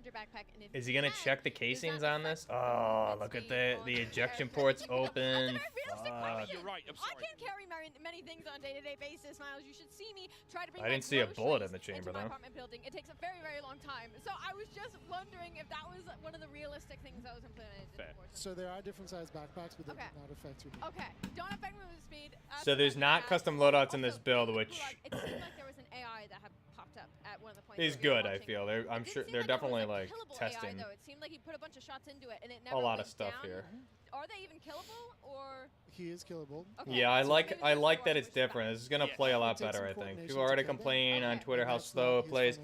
Is he gonna check the casings on this? Oh, look at the ejection ports open. You're right. I'm sorry. I can't carry many things on a day-to-day basis, Miles. You should see me try to bring. I didn't see a bullet in the chamber though. Apartment building. It takes a very, very long time. So I was just wondering if that was one of the realistic things that was implemented. So there are different size backpacks, but they do not affect you. Okay, don't affect movement speed. So there's not custom loadouts in this build, which. It seemed like there was an AI that had popped up at one of the points. Is good, I feel. I'm sure they're definitely like testing. AI, though. It seemed like he put a bunch of shots into it, and it never a lot of went stuff down. here. are they even killable or? He is killable. Okay. Yeah, I like that it's different. This is gonna play a lot better, I think. People already complain on Twitter how slow it plays.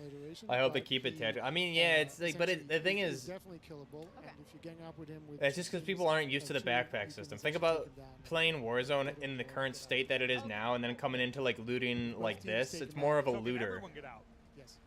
I hope they keep it tactical. I mean, yeah, it's like, but the thing is, definitely killable. And if you gang up with him with it's just because people aren't used to the backpack system. Think about playing Warzone in the current state that it is now, and then coming into like looting like this. It's more of a looter. Yes.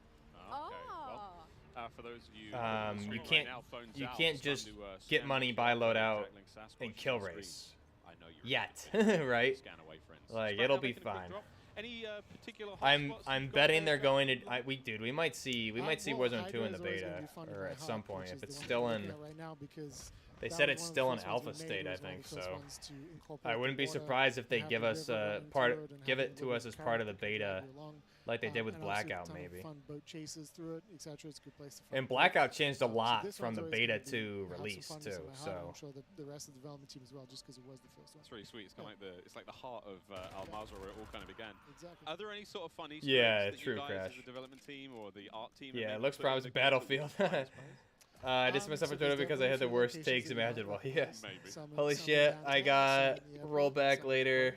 For those of you, on the screen right now, phones You out, can't it's time just to, get scan money, the buy QR code loadout, Jack Link Sasquatch and on kill the screen. race. I know you're Yet, right? Scan away, friends. Like Sprite it'll now be making a quick fine. drop. Any particular I'm hotspots you've got betting there, they're going to. Dude, we might see Warzone 2 in the Hydra is always beta gonna be fun or by at some Hawk, point which if is it's the still one I'm in. looking at right now because They that said was it's one of the still in first ones we alpha made. state, It I was one of think. the first So ones to incorporate I wouldn't the be water surprised if they and have give the us river a run part, through it and give have it the to little us as part of the carrot beta, all year long. like they did with And obviously a Blackout, ton of maybe. Fun boat chases through it, etc. It's a good place to find And boats. Blackout changed a lot this from one's the always beta gonna be- to have some release fun too. with some So I'm sure the rest of the development team as well, just because it was the first one. It's really sweet. It's kind of like the heart of Al-Mazrah where it all kind of began. Exactly. Are there any sort of fun Easter Yeah, eggs that true, you guys Crash. as a development team or the art team? yeah, have it looks put in promising. the game that you Battlefield. find, I suppose? I just messed up so on Twitter there's because I had the definitely worst locations takes in the imaginable. airport, Yes. Maybe. Some in- Holy some in shit! downtown, I got some in the airport, rollback some in later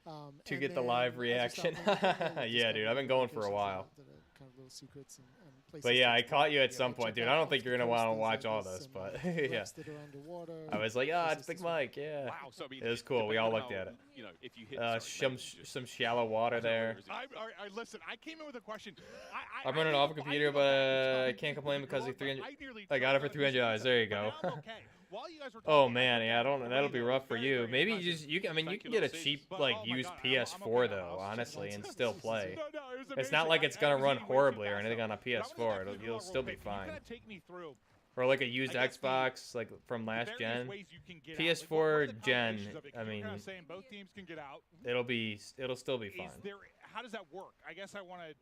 to and get the then live as you reaction. start moving forward, you Yeah, discover dude, I've been new going for a locations while. that are kind of little secrets and places But yeah, to I explore. caught you at Yeah, some check point, dude. out I don't off think you're the gonna coast, want to things watch like all this, this, some, but wrecks yeah. that are underwater, I was like, ah, it's places Big to swim. Mike. Yeah. Wow, so I mean, It was cool. We all looked at it. You know, if you hit Some shallow water there. Listen, I came in with a question. I'm running off a computer, but I can't complain because of 300. I got it for $300. There you go. Oh man, yeah, I don't. That'll be rough for you. Maybe you I mean, you can get a cheap like used PS4 though, honestly, and still play. It's not like it's gonna run horribly or anything on a PS4. You'll still be fine. Or like a used Xbox, like from last gen. PS4 gen. I mean, both teams can get out. it'll still be fine. How does that work? I guess I want to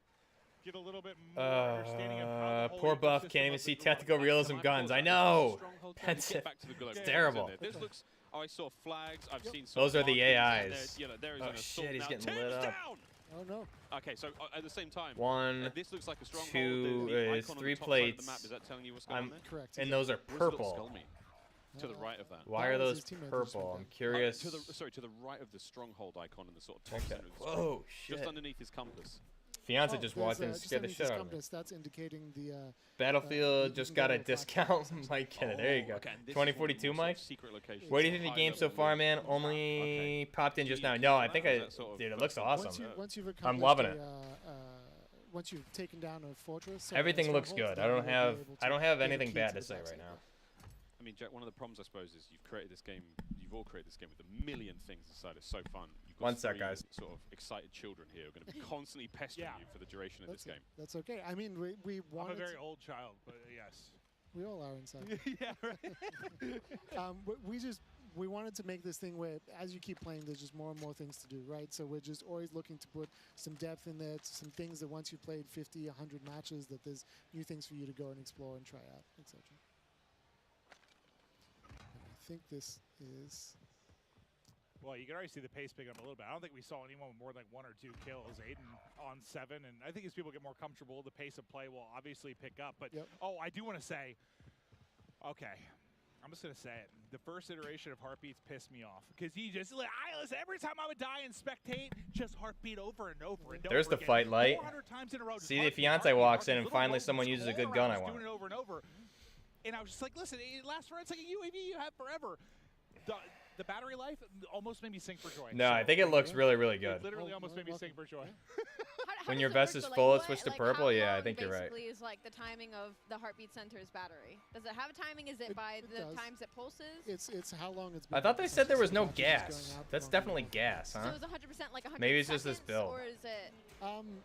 get a little bit more understanding of how the whole Poor Buff ecosystem can't even of see the tactical realism guns. I know. That's Get back to the Gulag it's Forces terrible. in there. This looks. Oh, I saw flags. I've seen. Those are the markings, and AIs. there, there is Oh an assault shit, he's now. getting lit Tim's up. down! Oh no. Okay, so at the same time, One, this looks like a stronghold. two, The it's icon on 3 the top side of plates. the map, is that telling you what's going on there? Correct. And those are What does the little purple. skull mean? To the right of that. Why That are was those his teammate who just purple? went I'm down. curious. To the right of the stronghold icon in the sort of top Okay. center of the screen. Whoa, Just shit. underneath his compass. Fiance Oh, just there's, walked in and just scared the underneath shit his out of me. compass, that's indicating the Battlefield just can got go a to a black discount. Mike, get it. There you go. Okay, and this is 2042, one of the more Mike. sort of secret locations. What do you think of the High game so level far, loot. man? Only popped in just now. Do you No, use I think that? I. Is that sort of Dude, it looks first- awesome. once you've I'm loving accomplished it. once you've taken down a fortress. Everything looks good. then I don't you'll be have. able I to don't have get a anything key bad to to the say black right site. now. I mean, Jack, one of the problems, I suppose, is you've created this game. You've all created this game with a million things inside. It's so fun. You've got One sec, three guys. Sort of excited children here who are going to be constantly pestering you for the duration of this game. That's okay. I mean, we I'm a wanted. very old child, but yes. We all are inside. Yeah, right. We wanted to make this thing where, as you keep playing, there's just more and more things to do, right? So we're just always looking to put some depth in there, some things that once you've played 50, 100 matches, that there's new things for you to go and explore and try out, etc. I think this is. Well, you can already see the pace pick up a little bit. I don't think we saw anyone with more than like 1 or 2 kills. Aiden on 7, and I think as people get more comfortable, the pace of play will obviously pick up. But oh, I do want to say, okay, I'm just gonna say it. The first iteration of Heartbeats pissed me off because he just listen, every time I would die and spectate, just Heartbeat over and over and over. There's the again. fight light. 400 times in a row, just See, the Heartbeat, fiance Heartbeat, walks in, Heartbeat. and Little finally rodents someone uses a good crawling gun around I just want. doing it over and over. And I was just like, listen, it lasts for it's like a UAV you have forever. The battery life almost made me sing for joy. No, I think it looks really, really good. It literally almost made me sing for joy. When your vest is full, it switch to purple. Yeah, I think you're right. Basically, is like the timing of the Heartbeat Center's battery. Does it have a timing? Is it by the times it pulses? It's how long it's been. I thought they said there was no gas. That's definitely gas, huh? So it's 100% like 100 Maybe it's just this seconds, build. or is it?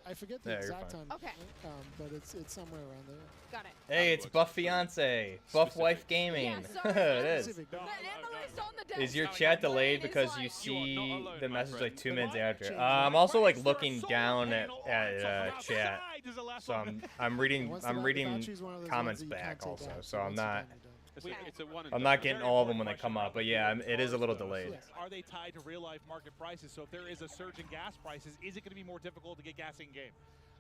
I forget the Yeah, you're exact fine. time. Okay. But it's somewhere around there. Got it. Hey, it's Buff Fiance, Buff Wife Gaming. Yeah, sorry. It is. The analyst on the desk. Is your chat delayed because you see the message like 2 minutes after? I'm also like looking down at chat, so I'm reading comments back also. So I'm not getting all of them when they come up. But yeah, it is a little delayed. Are they tied to real life market prices? So if there is a surge in gas prices, is it going to be more difficult to get gas in game?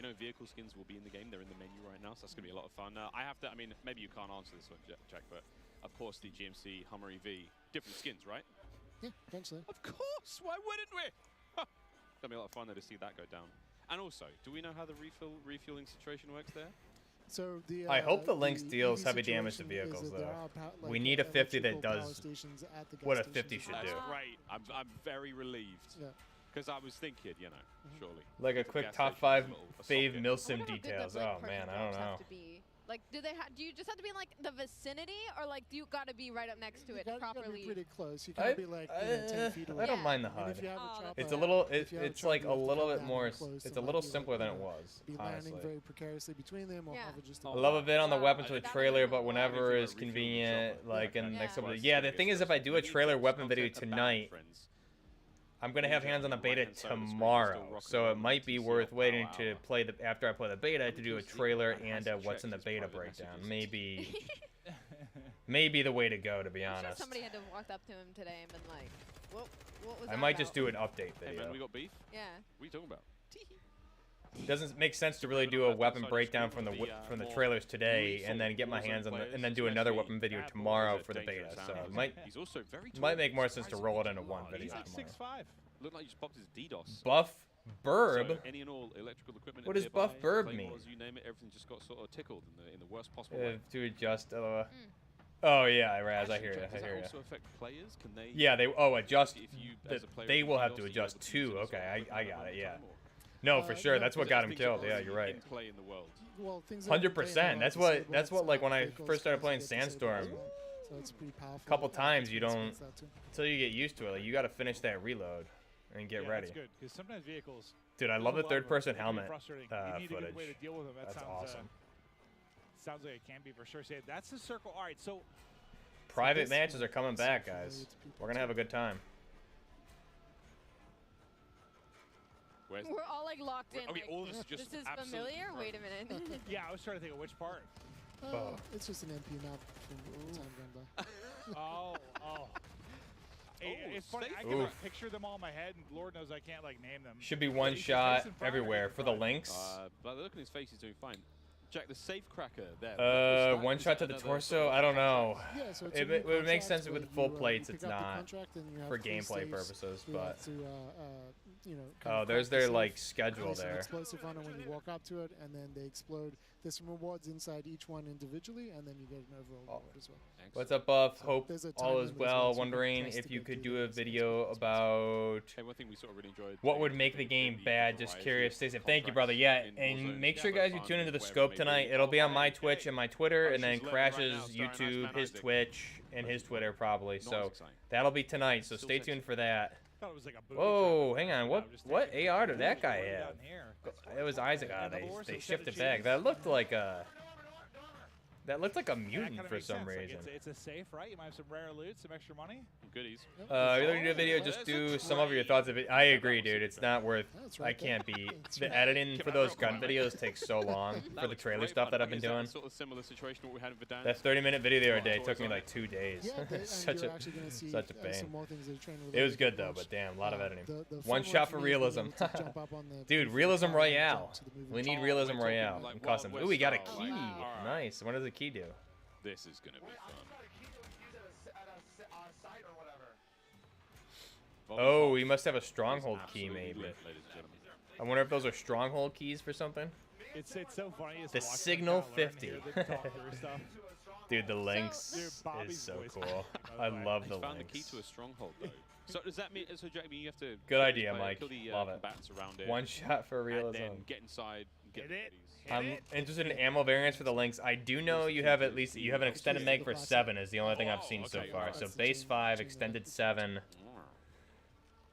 We know vehicle skins will be in the game. They're in the menu right now, so that's going to be a lot of fun. I have to, I mean, maybe you can't answer this one, Jack, but of course the GMC Hummer EV, different skins, right? Yeah, eventually. Of course, why wouldn't we? Huh. It's going to be a lot of fun though to see that go down. And also, do we know how the refueling situation works there? So the I hope the Lynx the deals EV heavy damage to situation is vehicles, that there though. are We need a 50 that electrical power does stations at the gas what a stations 50 as should well. do. That's great. I'm very relieved. Yeah. Because I was thinking, you know, surely. Like a quick gas top station 5 is a little- a fave socket. milsim details. Oh man, I don't know. Like, do you just have to be in like the vicinity, or like do you gotta be right up next to it You gotta properly? be pretty close. You gotta be like 10 feet away. I don't mind the And if HUD. you have a chopper, It's a little. if you have a It's like chopper, a you have to little come bit down more. close It's and, a like, little be, like, simpler than you it know, was. Be Honestly. landing very precariously between them, or have it just. I love a bit on the weapons with trailer, but whenever is convenient, like in the next couple of yeah, the thing is, if I do a trailer weapon video tonight, I'm gonna have hands on the beta tomorrow, so it might be worth waiting to play the after I play the beta to do a trailer and a what's in the beta breakdown. Maybe the way to go, to be I'm sure honest. somebody had to walk up to him today and been like, what was I that might about? just do an update Hey video. man, we got beef? Yeah. What are you talking about? Doesn't make sense to really do a weapon breakdown from the trailers today and then get my hands on the and then do another weapon video tomorrow for the beta. So it might make more sense to roll it into one video He's like tomorrow. 6'5". Looked like you just popped his DDoS. Buff Burb. So any and all electrical equipment. What does nearby, Buff Burb claymores, mean? You name it, everything just got sort of tickled in the worst possible way. To adjust. Oh yeah, Raz, I hear you. Does I hear that you. also affect players? Can they? Yeah, they adjust. If you, as a player, They will have DDoS, to are you adjust able to too. use it Okay, I got it. Yeah. time, or- No, for sure. no, That's what got him killed. Yeah, you're right. In play in the world. Well, things that are 100%. That's what like when I first started playing Sandstorm. So it's pretty powerful. A couple times you don't That too. until you get used to it. Like you got to finish that reload and get ready. That's good because sometimes vehicles. Dude, I there's love a the lot of third-person them. It can be helmet frustrating. You need a footage. good way to deal with them. That That's sounds awesome. Sounds like it can be for sure. Say that's the circle. All right, so Private matches are coming back, guys. We're gonna have a good time. Where's We're all like locked in. Okay, like, all this is just this is absolutely familiar. Wait a minute. yeah, I was trying to think of which part. It's just an MP map from time gone by. Oh. It's funny. I can like, picture them all in my head, and Lord knows I can't like name them. Should be one shot everywhere for the links. But look at his face. He's doing fine. Jack, the safe cracker there. One shot to the torso. I I don't know. Yeah, so It would make sense where with full you, plates. you It's pick up the not contract and you have for three gameplay staves. purposes, You but. have to, you know, kind Oh, of there's crack the their safe, like schedule place an there. explosive on it when you walk up to it, and then they explode. There's some rewards inside each one individually, and then you get an overall reward as well. What's up, Buff? So Hope there's a all time is limit as well. well, so you can Wondering test if to you get could through do a the video about Hey, one thing we sort of really enjoyed. what would make the game bad. Just curious. Stacey, thank you, brother. Yeah, and make sure, guys, you tune into the scope tonight. It'll be on my Twitch and my Twitter, and then Crash's YouTube, his Twitch, and his Twitter probably. So that'll be tonight. So stay tuned for that. Thought it was like a booby Whoa, trap. hang on. What AR did that guy have? It was Isaac. They shifted back. That looked like a mutant for some reason. Like it's a safe, right? You might have some rare loot, some extra money. Goodies. You're looking to do a video, just do some of your thoughts of it. I agree, dude. It's not worth. I can't be. The editing for those gun videos takes so long for the trailer stuff that I've been doing. Sort of similar situation what we had with Verdansk. That 30-minute video the other day took me like 2 days. Yeah, such you're a actually gonna see, such a pain. some more things that are training It was related good to though, watch. but damn, a lot of editing. The One fun shot one for me is being realism. able to jump up on the Dude, movie realism car and royale. jump to the movie We need car. realism we're talking royale. like And custom. Wild Ooh, we got a West key. style, like- Nice. What does the key do? This is gonna be fun. Oh, we must have a stronghold key, Absolutely maybe. lit, ladies and gentlemen. I wonder if those are stronghold keys for something. It's so funny. Just The watching them Signal kinda learn 50. here, they talk through stuff. Dude, the Lynx Dude, is Bobby's so voice cool. acting, by I the way. love He's the found the key Lynx. to a stronghold though. So does that mean? So Jack, you have to Good kill idea, the- Mike. Kill the Love it. combatants around it. One shot for And realism. then get inside. Get the goodies. I'm interested in ammo variants for the Lynx. I do know you have at least an extended mag for 7 is the only thing I've seen so far. So base 5, extended 7.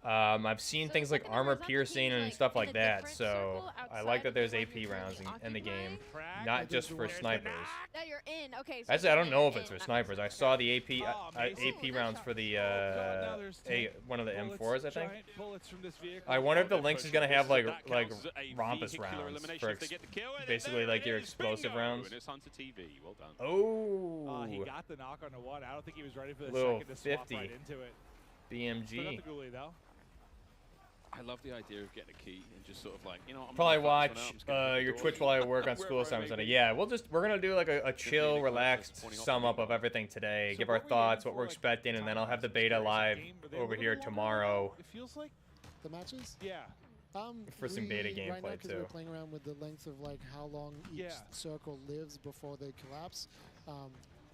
I've seen things like armor piercing and stuff like that. So I like that there's AP rounds in the game, not just for snipers. That you're in. Okay. So Actually, I don't you're know if in. it's for snipers. I saw the AP rounds for the one of the M4s, I think. I wonder if the Lynx is gonna have like rompus rounds for basically like your explosive rounds. And it's Hunter TV. Well done. Oh. He got the knock on the one. I don't think he was ready for the Little second to swap 50 right into it. BMG. Still got the ghoulie, though. I love the idea of getting a key and just sort of like, you know, I'm Probably gonna watch fuck this one out, I'm just gonna your do it. Twitch while I work on Wherever school I assignments. may be. Yeah, we're gonna do like a chill, relaxed sum up of everything today. Give our thoughts, what we're expecting, and then I'll have the beta live over here tomorrow. It feels like the matches. Yeah. For some beta Right now, gameplay because too. we're playing around with the length of like how long each circle lives before they collapse.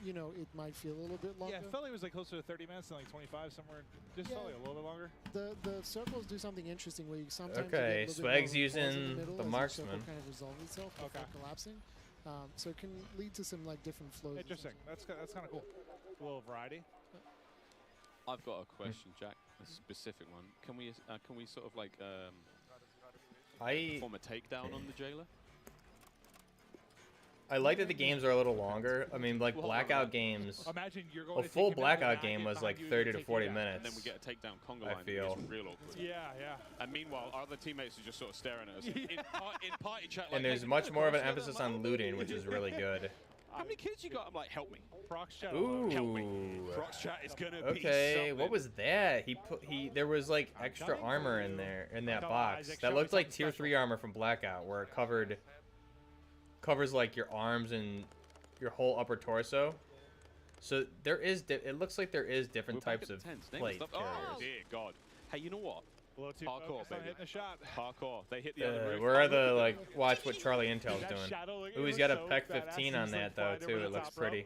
You know, it might feel a little bit longer. Yeah, it felt like it was like closer to 30 minutes than like 25 somewhere. Just felt like a little bit longer. The circles do something interesting where you sometimes Okay, you get a little Swag's bit more of a pause in using the middle the as each marksman. circle kind of resolve itself before collapsing. So it can lead to some like different flows. Interesting. That's kind of cool. A little variety. I've got a question, Jack. A specific one. Can we sort of like perform a takedown on the jailer? I like that the games are a little longer. I mean, like Blackout games. Imagine you're going a full Blackout game was like 30 to 40 minutes. And then we get a takedown conga I line. feel. It's real awkward. Yeah, yeah. And meanwhile, our other teammates are just sort of staring at us in party chat. Like, And there's hey, much more of an cross emphasis the on looting, which is really good. How many kids you got? I'm like, help me. Prox chat. Ooh. Help me. Prox chat is gonna be Okay, something. what was that? There was like extra armor in there in that box. That looked like tier 3 armor from Blackout, where it covers like your arms and your whole upper torso. So there is it looks like there is different types of plate Oh carriers. dear God. Hey, you know what? Hardcore, baby. Hitting a shot. Hardcore. They hit the other roof. Where are the like? Watch what Charlie Intel's doing. shadow Ooh, he's got a PEC 15 on that though too. It looks pretty.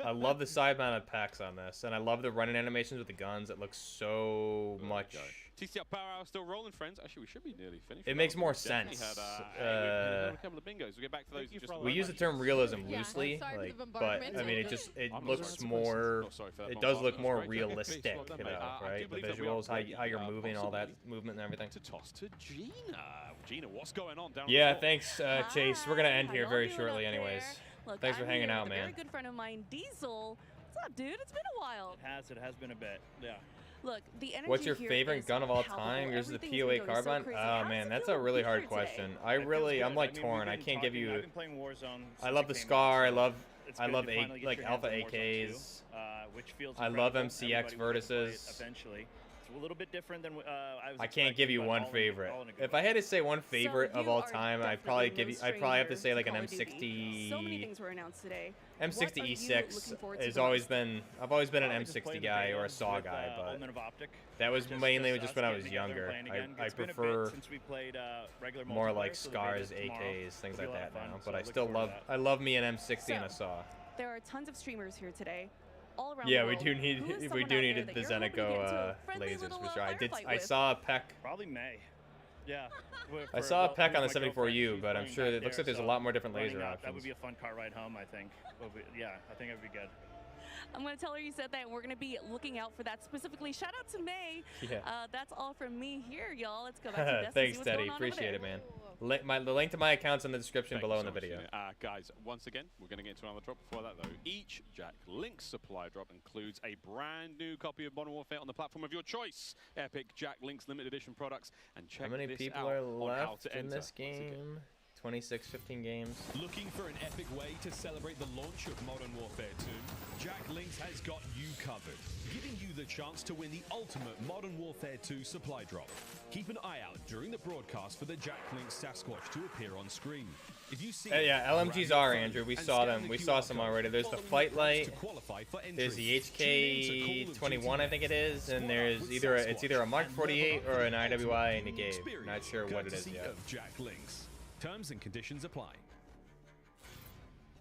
I love the side-mounted PECs on this, and I love the running animations with the guns. It looks so much. TCL Power Hour still rolling, friends. Actually, we should be nearly finished. It makes more Definitely sense. Had, a couple of bingos. We'll get back to those in just a We use the term realism loosely, sorry for like, the but bombardment. I mean, it looks more. It does look more realistic, you know, right? The visuals, how you're moving, all that movement and everything. To toss to Gina. Gina, what's going on down Yeah, the thanks, Chase. We're gonna end here y'all very doing shortly, up there? anyways. Look, Thanks for I'm hanging here out, with a man. very good friend of mine, Diesel. What's up, dude? It's been a while. It has been a bit. Yeah. Look, the energy What's your here favorite is gun of all palpable. time? Yours is the Everything's POA been going so carbine? crazy. Oh How does man, it that's feel a to really be hard here today? question. I'm like torn. I can't give you. I've been playing Warzone. I love the Scar. I love like Alpha AKs. Which feels I love incredible. MCX Everybody wants to play it Vertices. Eventually, it's a little bit different than I can't give you one favorite. If I had to say one favorite of all time, I'd probably have to say like an M60. So many things were announced today. M60 What are you E6 looking forward to has most? always been. I've always been an M60 guy or a SAW guy, but that was mainly just when I was younger. I prefer more like Scars, AKs, things like that now. But I still love me an M60 and a SAW. There are tons of streamers here today. All around Yeah, the we world. do need Who is we someone do out need there the that you're hoping to get into Zenico a friendly lasers little, for sure. firefight I with? saw a PEC. Probably May. Yeah. I saw a PEC on the 74U, but I'm sure it looks like there's a lot more different laser That would options. be a fun car ride home, I think. Yeah, I think it would be good. I'm going to tell her you said that, and we're going to be looking out for that specifically. Shout out to May. Yeah. That's all from me here, y'all. Let's go back to Destiny. Thanks, Teddy. Appreciate it, man. The link to my account's in the description below in the video. Guys, once again, we're going to get into another drop. Before that, though, each Jack Link supply drop includes a brand new copy of Modern Warfare on the platform of your choice. Epic Jack Link's limited edition products. And check How many this people out are on how left to in enter. this game? 26, 15 games. Looking for an epic way to celebrate the launch of Modern Warfare 2? Jack Links has got you covered, giving you the chance to win the ultimate Modern Warfare 2 supply drop. Keep an eye out during the broadcast for the Jack Links Sasquatch to appear on screen. If you see Yeah, LMGs are, Andrew. We saw them. We saw some already. There's the Fight Light. There's the HK21, I think it is, and there's either a Mark 48 or an IWI Negave. Not sure what it is yet. Of Jack Links. Terms and conditions apply.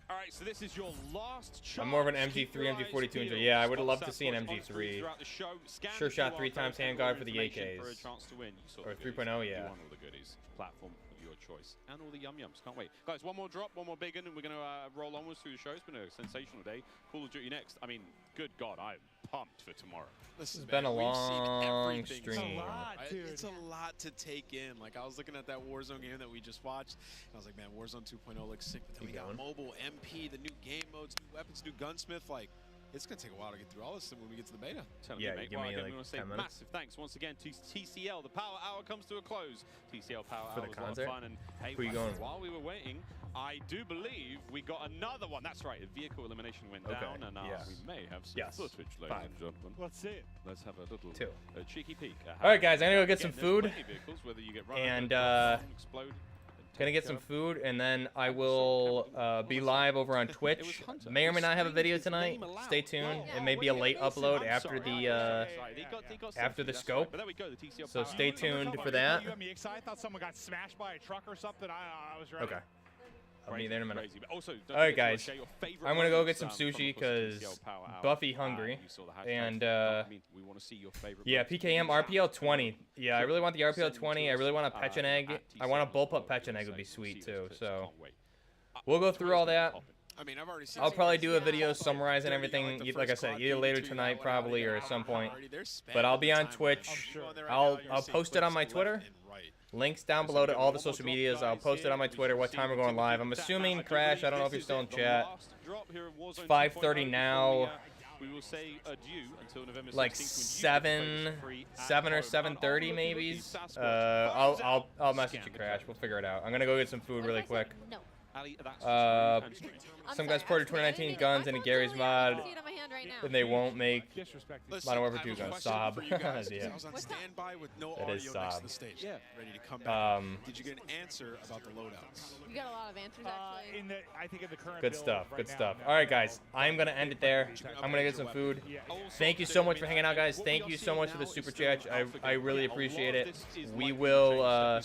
All right, so this is your last chance. I'm more of an MG3, MG42 enjoy. Yeah, I would love to see an MG3. Sure shot 3 times handguard for the AKs. For a chance to win. Or 3.0, yeah. You want all the goodies. Platform of your choice. And all the yum-yums. Can't wait. Guys, one more drop, one more big one, and we're going to roll onwards through the show. It's been a sensational day. Call of Duty next. I mean, good God, I'm pumped for tomorrow. This has been a long stream. It's a lot, dude. It's a lot to take in. Like, I was looking at that Warzone game that we just watched, and I was like, man, Warzone 2.0 looks sick. But then we got mobile, MP, the new game modes, new weapons, new Gunsmith. Like, it's going to take a while to get through all this when we get to the beta. Yeah, you give me like 10 minutes. Massive thanks once again to TCL. The Power Hour comes to a close. TCL Power For Hour the was a lot of concert? fun. And hey, Who you going? while we were waiting, I do believe we got another one. That's right, the vehicle elimination went down, and we may have some footage, ladies and gentlemen. Let's see it. Let's have a little cheeky peek. All right, guys, I'm gonna go get some food. Vehicles, whether you get And explode. Gonna get some food, and then I will be live over on Twitch. May or may not have a video tonight. Stay tuned. It may be a late upload after the scope. So stay tuned for that. You got me excited. I thought someone got smashed by a truck or something. I was ready. Okay. I'll be there in a minute. Alright, guys. I'm gonna go get some sushi because Buffy hungry. And yeah, PKM RPL 20. Yeah, I really want the RPL 20. I really want a Pechenegg. I want a bullpup Pechenegg would be sweet too. So we'll go through all that. I mean, I've already seen. I'll probably do a video summarizing everything, like I said, either later tonight probably or at some point. But I'll be on Twitch. I'll post it on my Twitter. Links down below to all the social medias. I'll post it on my Twitter what time we're going live. I'm assuming, Crash, I don't know if you're still in chat. It's 5:30 now. Like 7 or 7:30 maybe. I'll message you, Crash. We'll figure it out. I'm gonna go get some food really quick. Some guys ported 2019 guns into Gary's mod, and they won't make Modern Warfare 2 guns. Sob. Yeah. I was on standby with no That is audio next sob. to the stage, ready to come back. Did you get an answer about the loadouts? We got a lot of answers actually. I think in the current Good build stuff. right Good now, stuff. no. All right, guys. I'm gonna end it there. I'm gonna get some food. Thank you so much for hanging out, guys. Thank you so much for the super chat. I really appreciate it. We will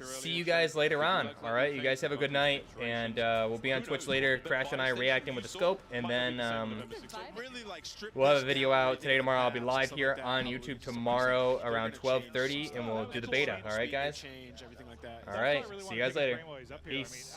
see you guys later on. All right. You guys have a good night, and we'll be on Twitch later. Crash and I reacting with the scope, and then we'll have a video out today, tomorrow. I'll be live here on YouTube tomorrow around 12:30, and we'll do the beta. All right, guys. All right. See you guys later. Peace.